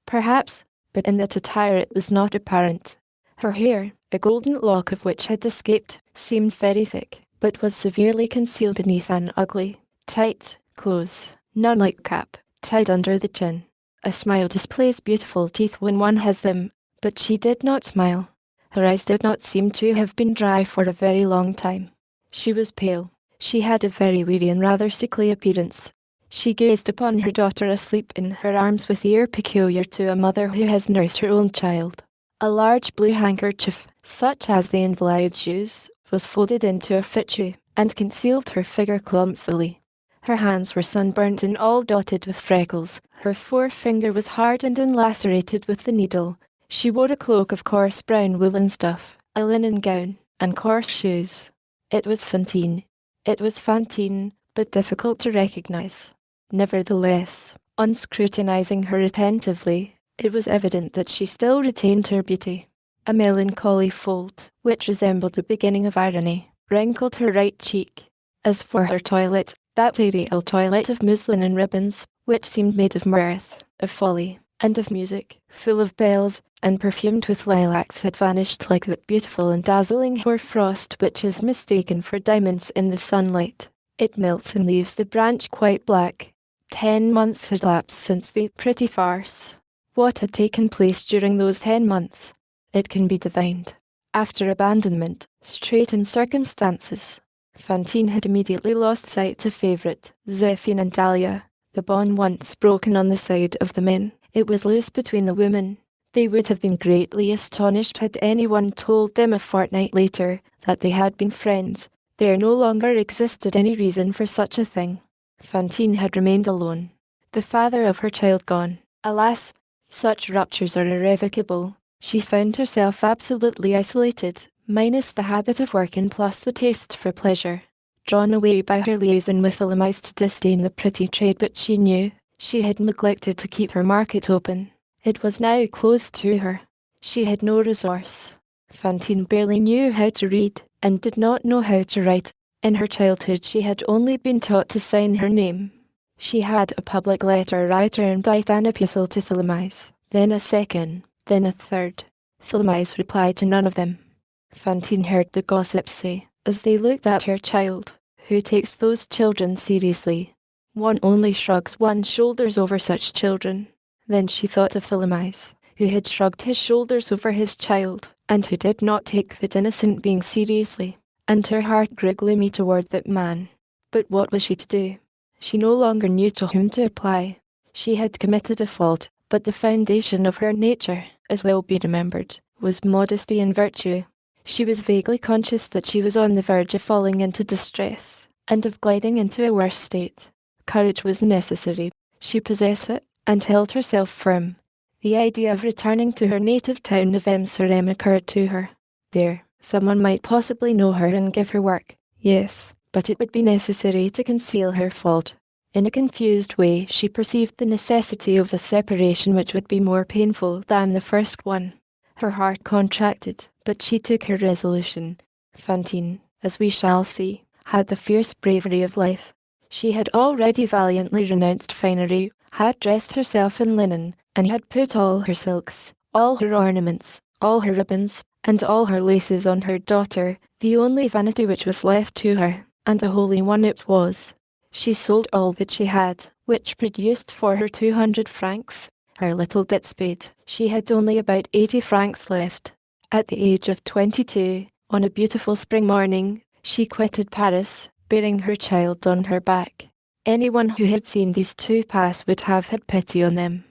A: Perhaps, but in that attire it was not apparent. Her hair, a golden lock of which had escaped, seemed very thick, but was severely concealed beneath an ugly, tight clothes, nun-like cap, tied under the chin. A smile displays beautiful teeth when one has them, but she did not smile. Her eyes did not seem to have been dry for a very long time. She was pale. She had a very weary and rather sickly appearance. She gazed upon her daughter asleep in her arms with the air peculiar to a mother who has nursed her own child. A large blue handkerchief, such as the invalids use, was folded into a fichu, and concealed her figure clumsily. Her hands were sunburnt and all dotted with freckles. Her forefinger was hardened and lacerated with the needle. She wore a cloak of coarse brown woolen stuff, a linen gown, and coarse shoes. It was Fantine. It was Fantine, but difficult to recognize. Nevertheless, on scrutinizing her attentively, it was evident that she still retained her beauty. A melancholy fold, which resembled the beginning of irony, wrinkled her right cheek. As for her toilet, that aerial toilet of muslin and ribbons, which seemed made of mirth, of folly, and of music, full of bells, and perfumed with lilacs, had vanished like that beautiful and dazzling hoar frost which is mistaken for diamonds in the sunlight. It melts and leaves the branch quite black. 10 months had elapsed since the pretty farce. What had taken place during those 10 months? It can be divined. After abandonment, straitened circumstances, Fantine had immediately lost sight of favourite, Zéphine and Dahlia. The bond once broken on the side of the men, it was loose between the women. They would have been greatly astonished had anyone told them a fortnight later that they had been friends. There no longer existed any reason for such a thing. Fantine had remained alone. The father of her child gone. Alas, such ruptures are irrevocable. She found herself absolutely isolated, minus the habit of work and plus the taste for pleasure. Drawn away by her liaison with Elymas to disdain the pretty trade which she knew, she had neglected to keep her market open. It was now closed to her. She had no resource. Fantine barely knew how to read, and did not know how to write. In her childhood she had only been taught to sign her name. She had a public letter writer and write an epistle to Thelemice, then a second, then a third. Thelemice replied to none of them. Fantine heard the gossips say, as they looked at her child, "Who takes those children seriously? One only shrugs one's shoulders over such children." Then she thought of Thelemice, who had shrugged his shoulders over his child, and who did not take that innocent being seriously, and her heart grew gloomy toward that man. But what was she to do? She no longer knew to whom to apply. She had committed a fault, but the foundation of her nature, as will be remembered, was modesty and virtue. She was vaguely conscious that she was on the verge of falling into distress, and of gliding into a worse state. Courage was necessary. She possessed it, and held herself firm. The idea of returning to her native town of Misérables occurred to her. There, someone might possibly know her and give her work. Yes, but it would be necessary to conceal her fault. In a confused way she perceived the necessity of a separation which would be more painful than the first one. Her heart contracted, but she took her resolution. Fantine, as we shall see, had the fierce bravery of life. She had already valiantly renounced finery, had dressed herself in linen, and had put all her silks, all her ornaments, all her ribbons, and all her laces on her daughter, the only vanity which was left to her, and a holy one it was. She sold all that she had, which produced for her 200 francs. Her little debts paid, she had only about 80 francs left. At the age of 22, on a beautiful spring morning, she quitted Paris, bearing her child on her back. Anyone who had seen these two pass would have had pity on them.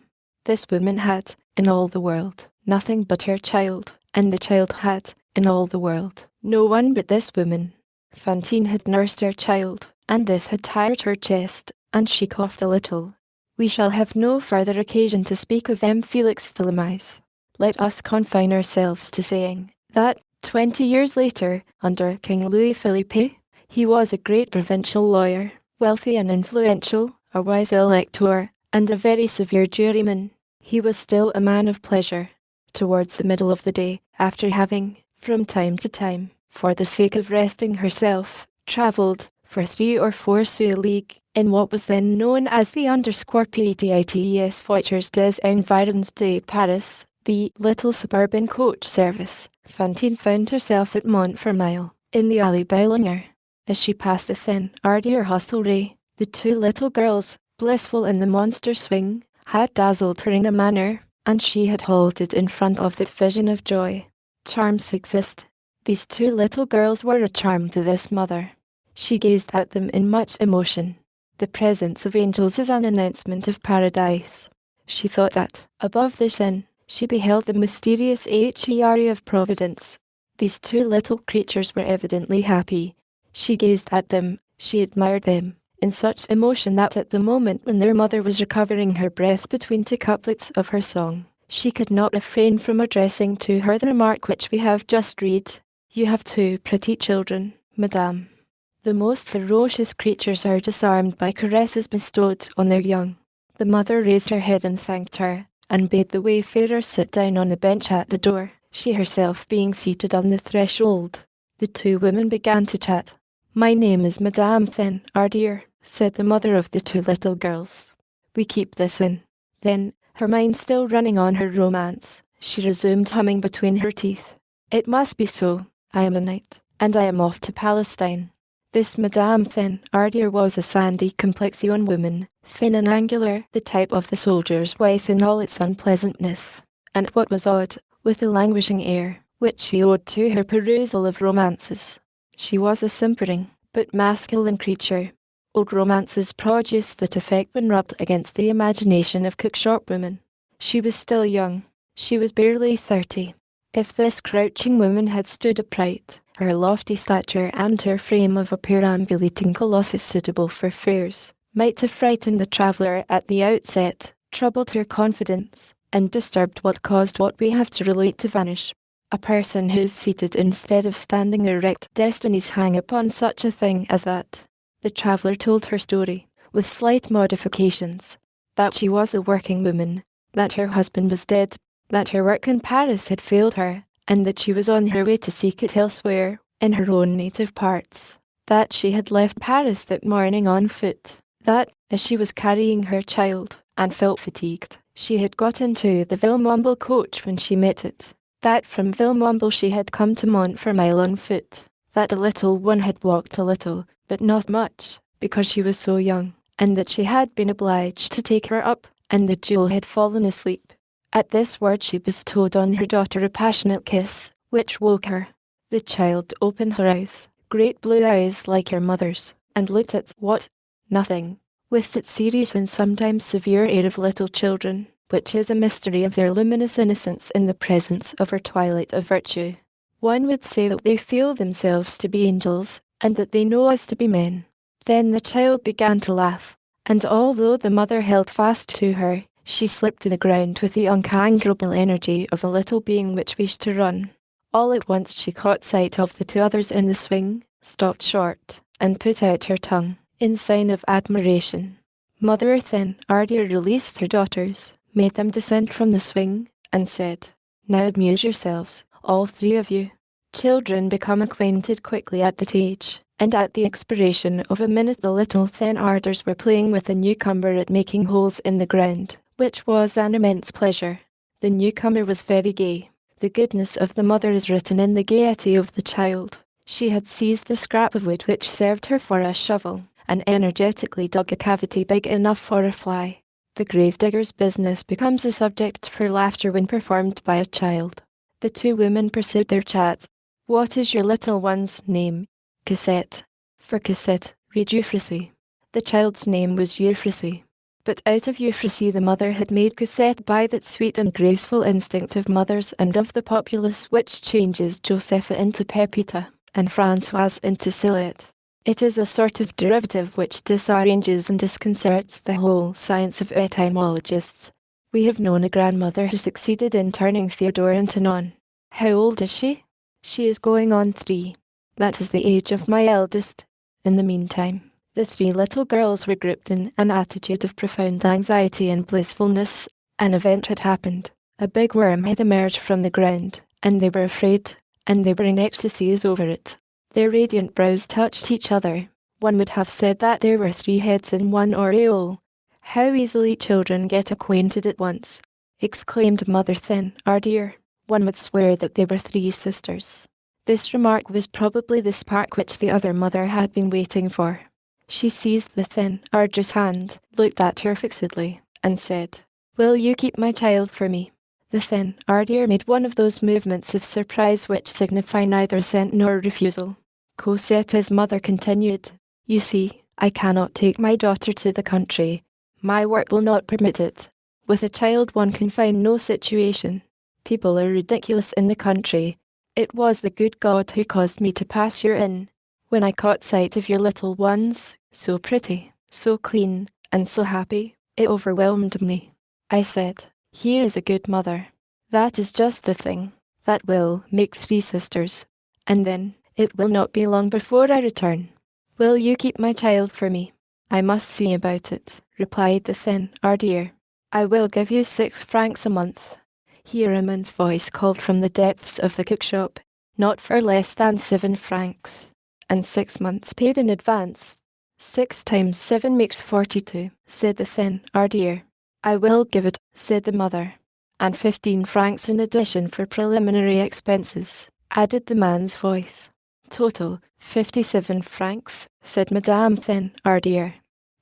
A: This woman had, in all the world, nothing but her child, and the child had, in all the world, no one but this woman. Fantine had nursed her child, and this had tired her chest, and she coughed a little. We shall have no further occasion to speak of M. Felix Tholomyès. Let us confine ourselves to saying that, 20 years later, under King Louis Philippe, he was a great provincial lawyer, wealthy and influential, a wise elector, and a very severe juryman. He was still a man of pleasure. Towards the middle of the day, after having, from time to time, for the sake of resting herself, travelled, for 3 or 4 sous a league, in what was then known as the _PETITS voitures des environs de Paris, the little suburban coach service, Fantine found herself at Montfermeil, in the Allée Bellinger. As she passed the thin, ardier hostelry, the 2 little girls, blissful in the monster swing, had dazzled her in a manner, and she had halted in front of that vision of joy. Charms exist. These 2 little girls were a charm to this mother. She gazed at them in much emotion. The presence of angels is an announcement of paradise. She thought that, above the sin, she beheld the mysterious Hierarchy of Providence. These 2 little creatures were evidently happy. She gazed at them, she admired them, in such emotion that at the moment when their mother was recovering her breath between 2 couplets of her song, she could not refrain from addressing to her the remark which we have just read. You have 2 pretty children, madame. The most ferocious creatures are disarmed by caresses bestowed on their young. The mother raised her head and thanked her, and bade the wayfarer sit down on the bench at the door, she herself being seated on the threshold. The 2 women began to chat. My name is Madame Thénardier, said the mother of the 2 little girls. We keep this in. Then, her mind still running on her romance, she resumed humming between her teeth. It must be so. I am a knight, and I am off to Palestine. This Madame Thénardier was a sandy complexion woman, thin and angular, the type of the soldier's wife in all its unpleasantness, and what was odd, with the languishing air, which she owed to her perusal of romances. She was a simpering, but masculine creature. Old romances produce that effect when rubbed against the imagination of cookshop women. She was still young. She was barely 30. If this crouching woman had stood upright, her lofty stature and her frame of a perambulating colossus suitable for fairs might have frightened the traveller at the outset, troubled her confidence, and disturbed what caused what we have to relate to vanish. A person who is seated instead of standing erect, destinies hang upon such a thing as that. The traveller told her story, with slight modifications, that she was a working woman, that her husband was dead, that her work in Paris had failed her, and that she was on her way to seek it elsewhere, in her own native parts, that she had left Paris that morning on foot, that, as she was carrying her child, and felt fatigued, she had got into the Villemomble coach when she met it, that from Villemomble she had come to Montfermeil on foot, that the little one had walked a little, but not much, because she was so young, and that she had been obliged to take her up, and that Jewel had fallen asleep. At this word she bestowed on her daughter a passionate kiss, which woke her. The child opened her eyes, great blue eyes like her mother's, and looked at what? Nothing, with that serious and sometimes severe air of little children, which is a mystery of their luminous innocence in the presence of her twilight of virtue. One would say that they feel themselves to be angels, and that they know us to be men. Then the child began to laugh, and although the mother held fast to her, she slipped to the ground with the unconquerable energy of a little being which wished to run. All at once she caught sight of the 2 others in the swing, stopped short, and put out her tongue, in sign of admiration. Mother Thénardier released her daughters, made them descend from the swing, and said, Now amuse yourselves, all 3 of you. Children become acquainted quickly at that age, and at the expiration of a minute the little Thénardiers were playing with a newcomer at making holes in the ground, which was an immense pleasure. The newcomer was very gay. The goodness of the mother is written in the gaiety of the child. She had seized a scrap of wood which served her for a shovel, and energetically dug a cavity big enough for a fly. The gravedigger's business becomes a subject for laughter when performed by a child. The 2 women pursued their chat. What is your little one's name? Cosette. For Cosette, read Euphrasie. The child's name was Euphrasie. But out of Euphrasie the mother had made Cosette by that sweet and graceful instinct of mothers and of the populace which changes Josepha into Pepita, and Françoise into Silhouette. It is a sort of derivative which disarranges and disconcerts the whole science of etymologists. We have known a grandmother who succeeded in turning Theodore into Non. How old is she? She is going on 3. That is the age of my eldest. In the meantime, the 3 little girls were grouped in an attitude of profound anxiety and blissfulness. An event had happened. A big worm had emerged from the ground, and they were afraid, and they were in ecstasies over it. Their radiant brows touched each other. One would have said that there were 3 heads in one aureole. How easily children get acquainted at once, exclaimed Mother Thénardier. One would swear that they were 3 sisters. This remark was probably the spark which the other mother had been waiting for. She seized the Thénardier's hand, looked at her fixedly, and said, "Will you keep my child for me?" The Thénardier made one of those movements of surprise which signify neither assent nor refusal. Cosette's mother continued, "You see, I cannot take my daughter to the country. My work will not permit it. With a child one can find no situation. People are ridiculous in the country. It was the good God who caused me to pass your inn. When I caught sight of your little ones, so pretty, so clean, and so happy, it overwhelmed me. I said, 'Here is a good mother. That is just the thing. That will make 3 sisters. And then, it will not be long before I return. Will you keep my child for me?' 'I must see about it,' replied the Thénardier. 'I will give you 6 francs a month.' Here a man's voice called from the depths of the cookshop, 'Not for less than 7 francs. And 6 months paid in advance.' 6 times 7 makes 42, said the Thénardier. 'I will give it,' said the mother. 'And 15 francs in addition for preliminary expenses,' added the man's voice. 'Total, 57 francs, said Madame Thénardier.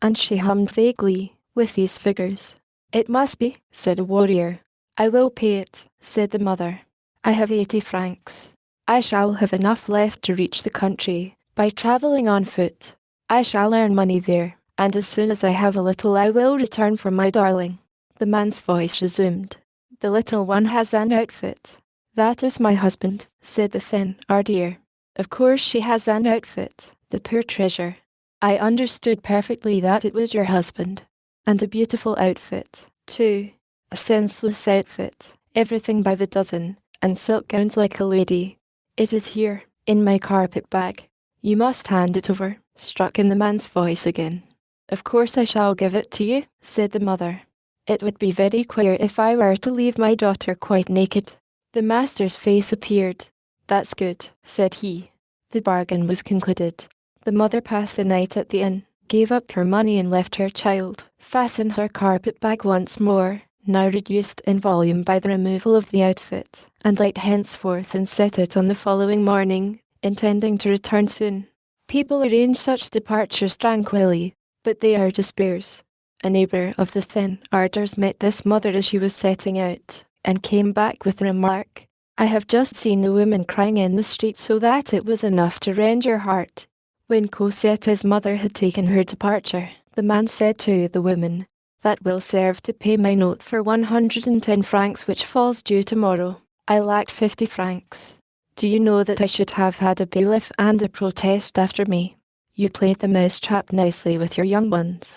A: And she hummed vaguely, with these figures. 'It must be,' said a warrior. 'I will pay it,' said the mother. 'I have 80 francs. I shall have enough left to reach the country, by travelling on foot. I shall earn money there, and as soon as I have a little I will return for my darling.' The man's voice resumed. 'The little one has an outfit.' 'That is my husband,' said the Thénardier. 'Of course she has an outfit, the poor treasure. I understood perfectly that it was your husband. And a beautiful outfit, too. A senseless outfit, everything by the dozen, and silk gowns like a lady. It is here, in my carpet bag. You must hand it over,' struck in the man's voice again. 'Of course I shall give it to you,' said the mother. 'It would be very queer if I were to leave my daughter quite naked.' The master's face appeared. 'That's good,' said he. The bargain was concluded. The mother passed the night at the inn, gave up her money and left her child, fastened her carpet bag once more, now reduced in volume by the removal of the outfit, and light henceforth and set out on the following morning, intending to return soon. People arrange such departures tranquilly, but they are despairs. A neighbour of the Thénardiers met this mother as she was setting out, and came back with the remark, 'I have just seen a woman crying in the street so that it was enough to rend your heart.' When Cosette's mother had taken her departure, the man said to the woman, 'That will serve to pay my note for 110 francs which falls due tomorrow. I lacked 50 francs. Do you know that I should have had a bailiff and a protest after me? You played the mousetrap nicely with your young ones.'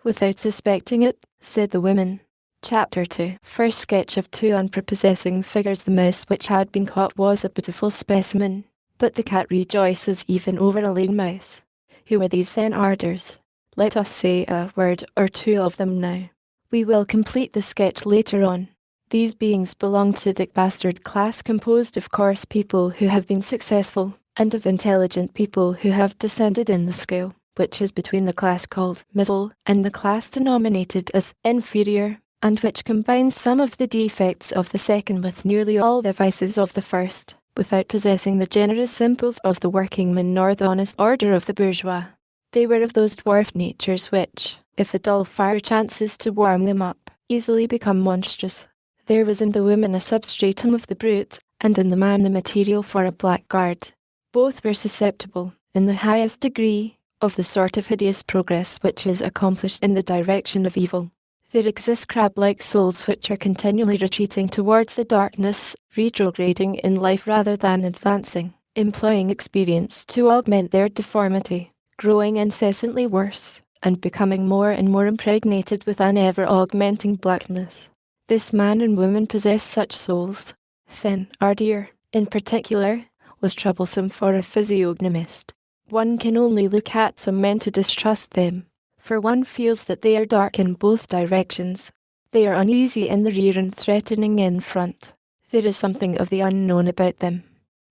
A: 'Without suspecting it,' said the woman. Chapter 2. First sketch of 2 unprepossessing figures. The mouse which had been caught was a beautiful specimen, but the cat rejoices even over a lame mouse. Who are these Thénardiers? Let us say a word or 2 of them now. We will complete the sketch later on. These beings belong to the bastard class, composed of coarse people who have been successful, and of intelligent people who have descended in the scale, which is between the class called middle and the class denominated as inferior, and which combines some of the defects of the second with nearly all the vices of the first, without possessing the generous simples of the workingman nor the honest order of the bourgeois. They were of those dwarf natures which, if a dull fire chances to warm them up, easily become monstrous. There was in the woman a substratum of the brute, and in the man the material for a blackguard. Both were susceptible, in the highest degree, of the sort of hideous progress which is accomplished in the direction of evil. There exist crab-like souls which are continually retreating towards the darkness, retrograding in life rather than advancing, employing experience to augment their deformity, growing incessantly worse, and becoming more and more impregnated with an ever-augmenting blackness. This man and woman possessed such souls. Thin, Ardier, in particular, was troublesome for a physiognomist. One can only look at some men to distrust them, for one feels that they are dark in both directions. They are uneasy in the rear and threatening in front. There is something of the unknown about them.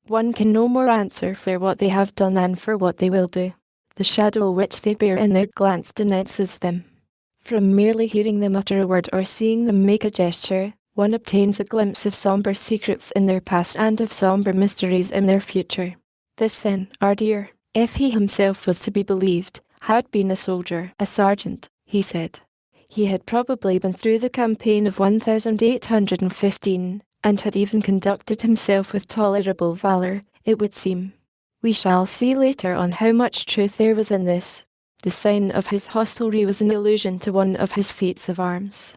A: One can no more answer for what they have done than for what they will do. The shadow which they bear in their glance denounces them. From merely hearing them utter a word or seeing them make a gesture, one obtains a glimpse of sombre secrets in their past and of sombre mysteries in their future. This thin, Ardier, if he himself was to be believed, had been a soldier, a sergeant, he said. He had probably been through the campaign of 1815, and had even conducted himself with tolerable valour, it would seem. We shall see later on how much truth there was in this. The sign of his hostelry was an allusion to one of his feats of arms.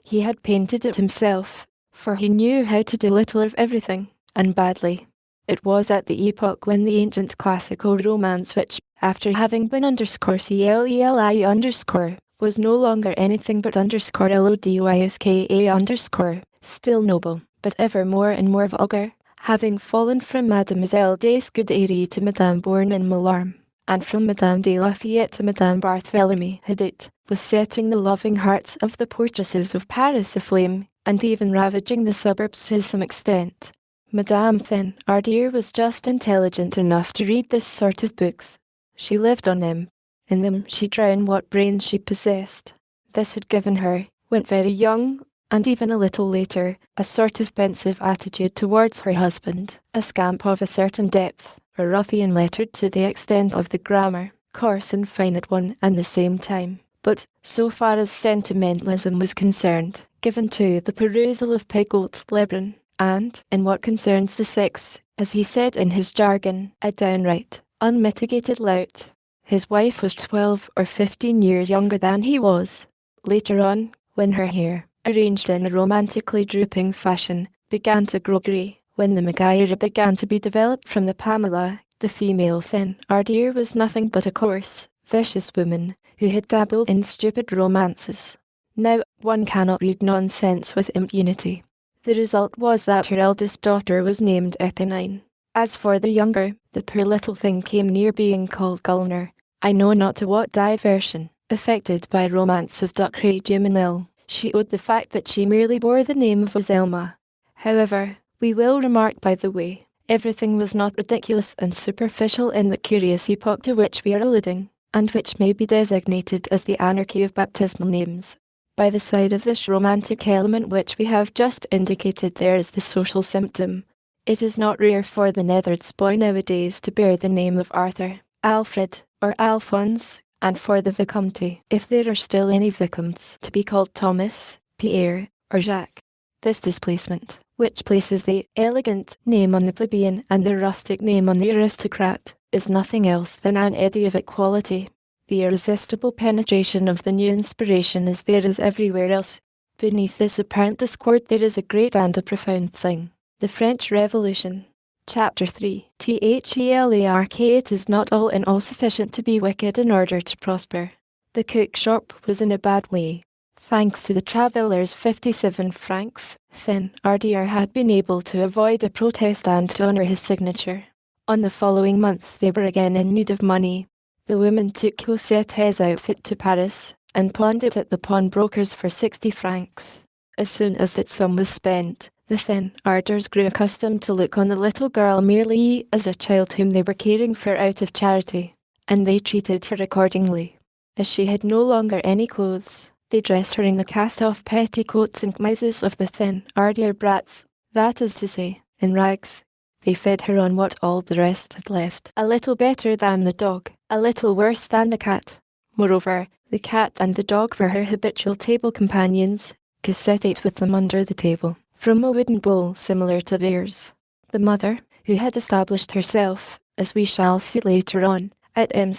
A: He had painted it himself, for he knew how to do little of everything, and badly. It was at the epoch when the ancient classical romance which, after having been _CLELI_, was no longer anything but _LODYSKA_, still noble, but ever more and more vulgar, having fallen from Mademoiselle de Scudéry to Madame Bourne in Mallarme, and from Madame de Lafayette to Madame Barthélemy Hadot, was setting the loving hearts of the portresses of Paris aflame, and even ravaging the suburbs to some extent. Madame Thin Ardier was just intelligent enough to read this sort of books. She lived on them. In them she drowned what brains she possessed. This had given her, when very young, and even a little later, a sort of pensive attitude towards her husband, a scamp of a certain depth, a ruffian lettered to the extent of the grammar, coarse and fine at one and the same time, but, so far as sentimentalism was concerned, given to the perusal of Pigault Lebrun, and, in what concerns the sex, as he said in his jargon, a downright, unmitigated lout. His wife was 12 or 15 years younger than he was. Later on, when her hair, arranged in a romantically drooping fashion, began to grow grey, when the Maguire began to be developed from the Pamela, the female Thin Ardier was nothing but a coarse, vicious woman, who had dabbled in stupid romances. Now, one cannot read nonsense with impunity. The result was that her eldest daughter was named Eponine. As for the younger, the poor little thing came near being called Gulner, I know not to what diversion, affected by romance of Ducray Jumenil, she owed the fact that she merely bore the name of Ozelma. However, we will remark by the way, everything was not ridiculous and superficial in the curious epoch to which we are alluding, and which may be designated as the anarchy of baptismal names. By the side of this romantic element which we have just indicated, there is the social symptom. It is not rare for the Neatherd's boy nowadays to bear the name of Arthur, Alfred, or Alphonse, and for the Vicomte, if there are still any Vicomtes, to be called Thomas, Pierre, or Jacques. This displacement, which places the elegant name on the plebeian and the rustic name on the aristocrat, is nothing else than an eddy of equality. The irresistible penetration of the new inspiration is there as everywhere else. Beneath this apparent discord there is a great and a profound thing. The French Revolution. Chapter 3. THELARK. It is not all in all sufficient to be wicked in order to prosper. The cook shop was in a bad way. Thanks to the traveller's 57 francs, Thin Ardier had been able to avoid a protest and to honour his signature. On the following month they were again in need of money. The woman took Cosette's outfit to Paris, and pawned it at the pawnbroker's for 60 francs. As soon as that sum was spent, the Thin Ardiers grew accustomed to look on the little girl merely as a child whom they were caring for out of charity, and they treated her accordingly. As she had no longer any clothes, they dressed her in the cast-off petticoats and chemises of the Thin Ardier brats, that is to say, in rags. They fed her on what all the rest had left, a little better than the dog, a little worse than the cat. Moreover, the cat and the dog were her habitual table companions. Cosette ate with them under the table, from a wooden bowl similar to theirs. The mother, who had established herself, as we shall see later on, at M.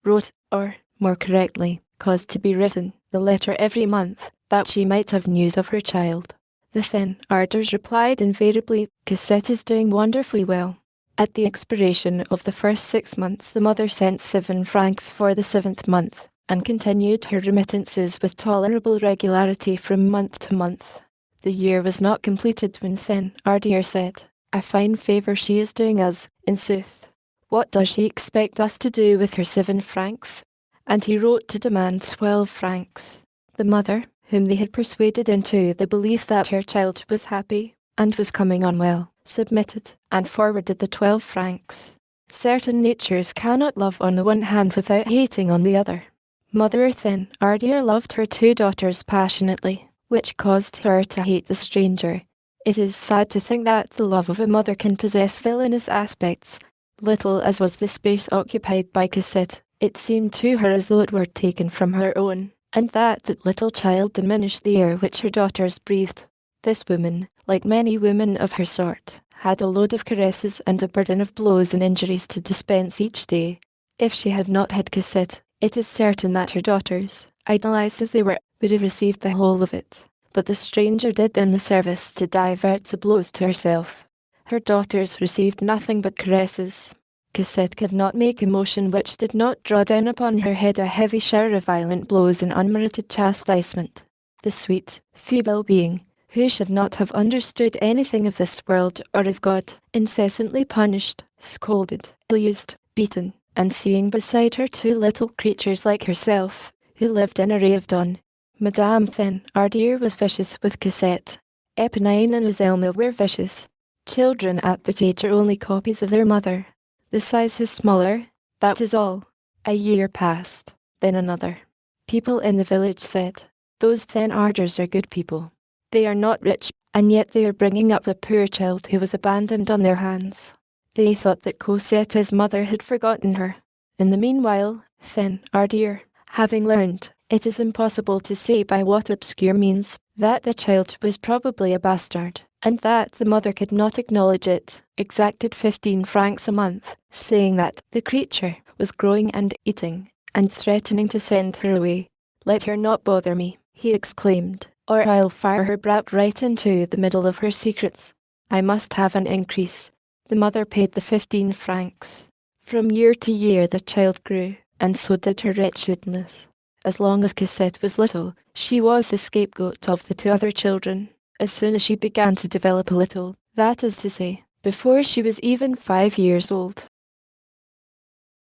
A: wrote, or, more correctly, caused to be written, the letter every month, that she might have news of her child. The Thin Ardiers replied invariably, Cosette is doing wonderfully well. At the expiration of the first 6 months, the mother sent 7 francs for the 7th month, and continued her remittances with tolerable regularity from month to month. The year was not completed when Thénardier said, "A fine favour she is doing us, in sooth. What does she expect us to do with her 7 francs? And he wrote to demand 12 francs. The mother, whom they had persuaded into the belief that her child was happy, and was coming on well, submitted, and forwarded the 12 francs. Certain natures cannot love on the one hand without hating on the other. Mother Thénardier loved her 2 daughters passionately, which caused her to hate the stranger. It is sad to think that the love of a mother can possess villainous aspects. Little as was the space occupied by Cosette, it seemed to her as though it were taken from her own, and that the little child diminished the air which her daughters breathed. This woman, like many women of her sort, had a load of caresses and a burden of blows and injuries to dispense each day. If she had not had Cosette, it is certain that her daughters, idolized as they were, would have received the whole of it. But the stranger did them the service to divert the blows to herself. Her daughters received nothing but caresses. Cosette could not make a motion which did not draw down upon her head a heavy shower of violent blows and unmerited chastisement. The sweet, feeble being, who should not have understood anything of this world or of God, incessantly punished, scolded, ill-used, beaten, and seeing beside her 2 little creatures like herself, who lived in a Rêve-Dun. Madame Thénardier was vicious with Cosette. Éponine and Azelma were vicious. Children at that age are only copies of their mother. The size is smaller, that is all. A year passed, then another. People in the village said, "Those Thénardiers are good people. They are not rich, and yet they are bringing up a poor child who was abandoned on their hands." They thought that Cosette's mother had forgotten her. In the meanwhile, Thénardier, having learned, it is impossible to say by what obscure means, that the child was probably a bastard, and that the mother could not acknowledge it, exacted 15 francs a month, saying that the creature was growing and eating, and threatening to send her away. "Let her not bother me," he exclaimed, "or I'll fire her brat right into the middle of her secrets. I must have an increase." The mother paid the 15 francs. From year to year the child grew, and so did her wretchedness. As long as Cosette was little, she was the scapegoat of the 2 other children. As soon as she began to develop a little, that is to say, before she was even 5 years old,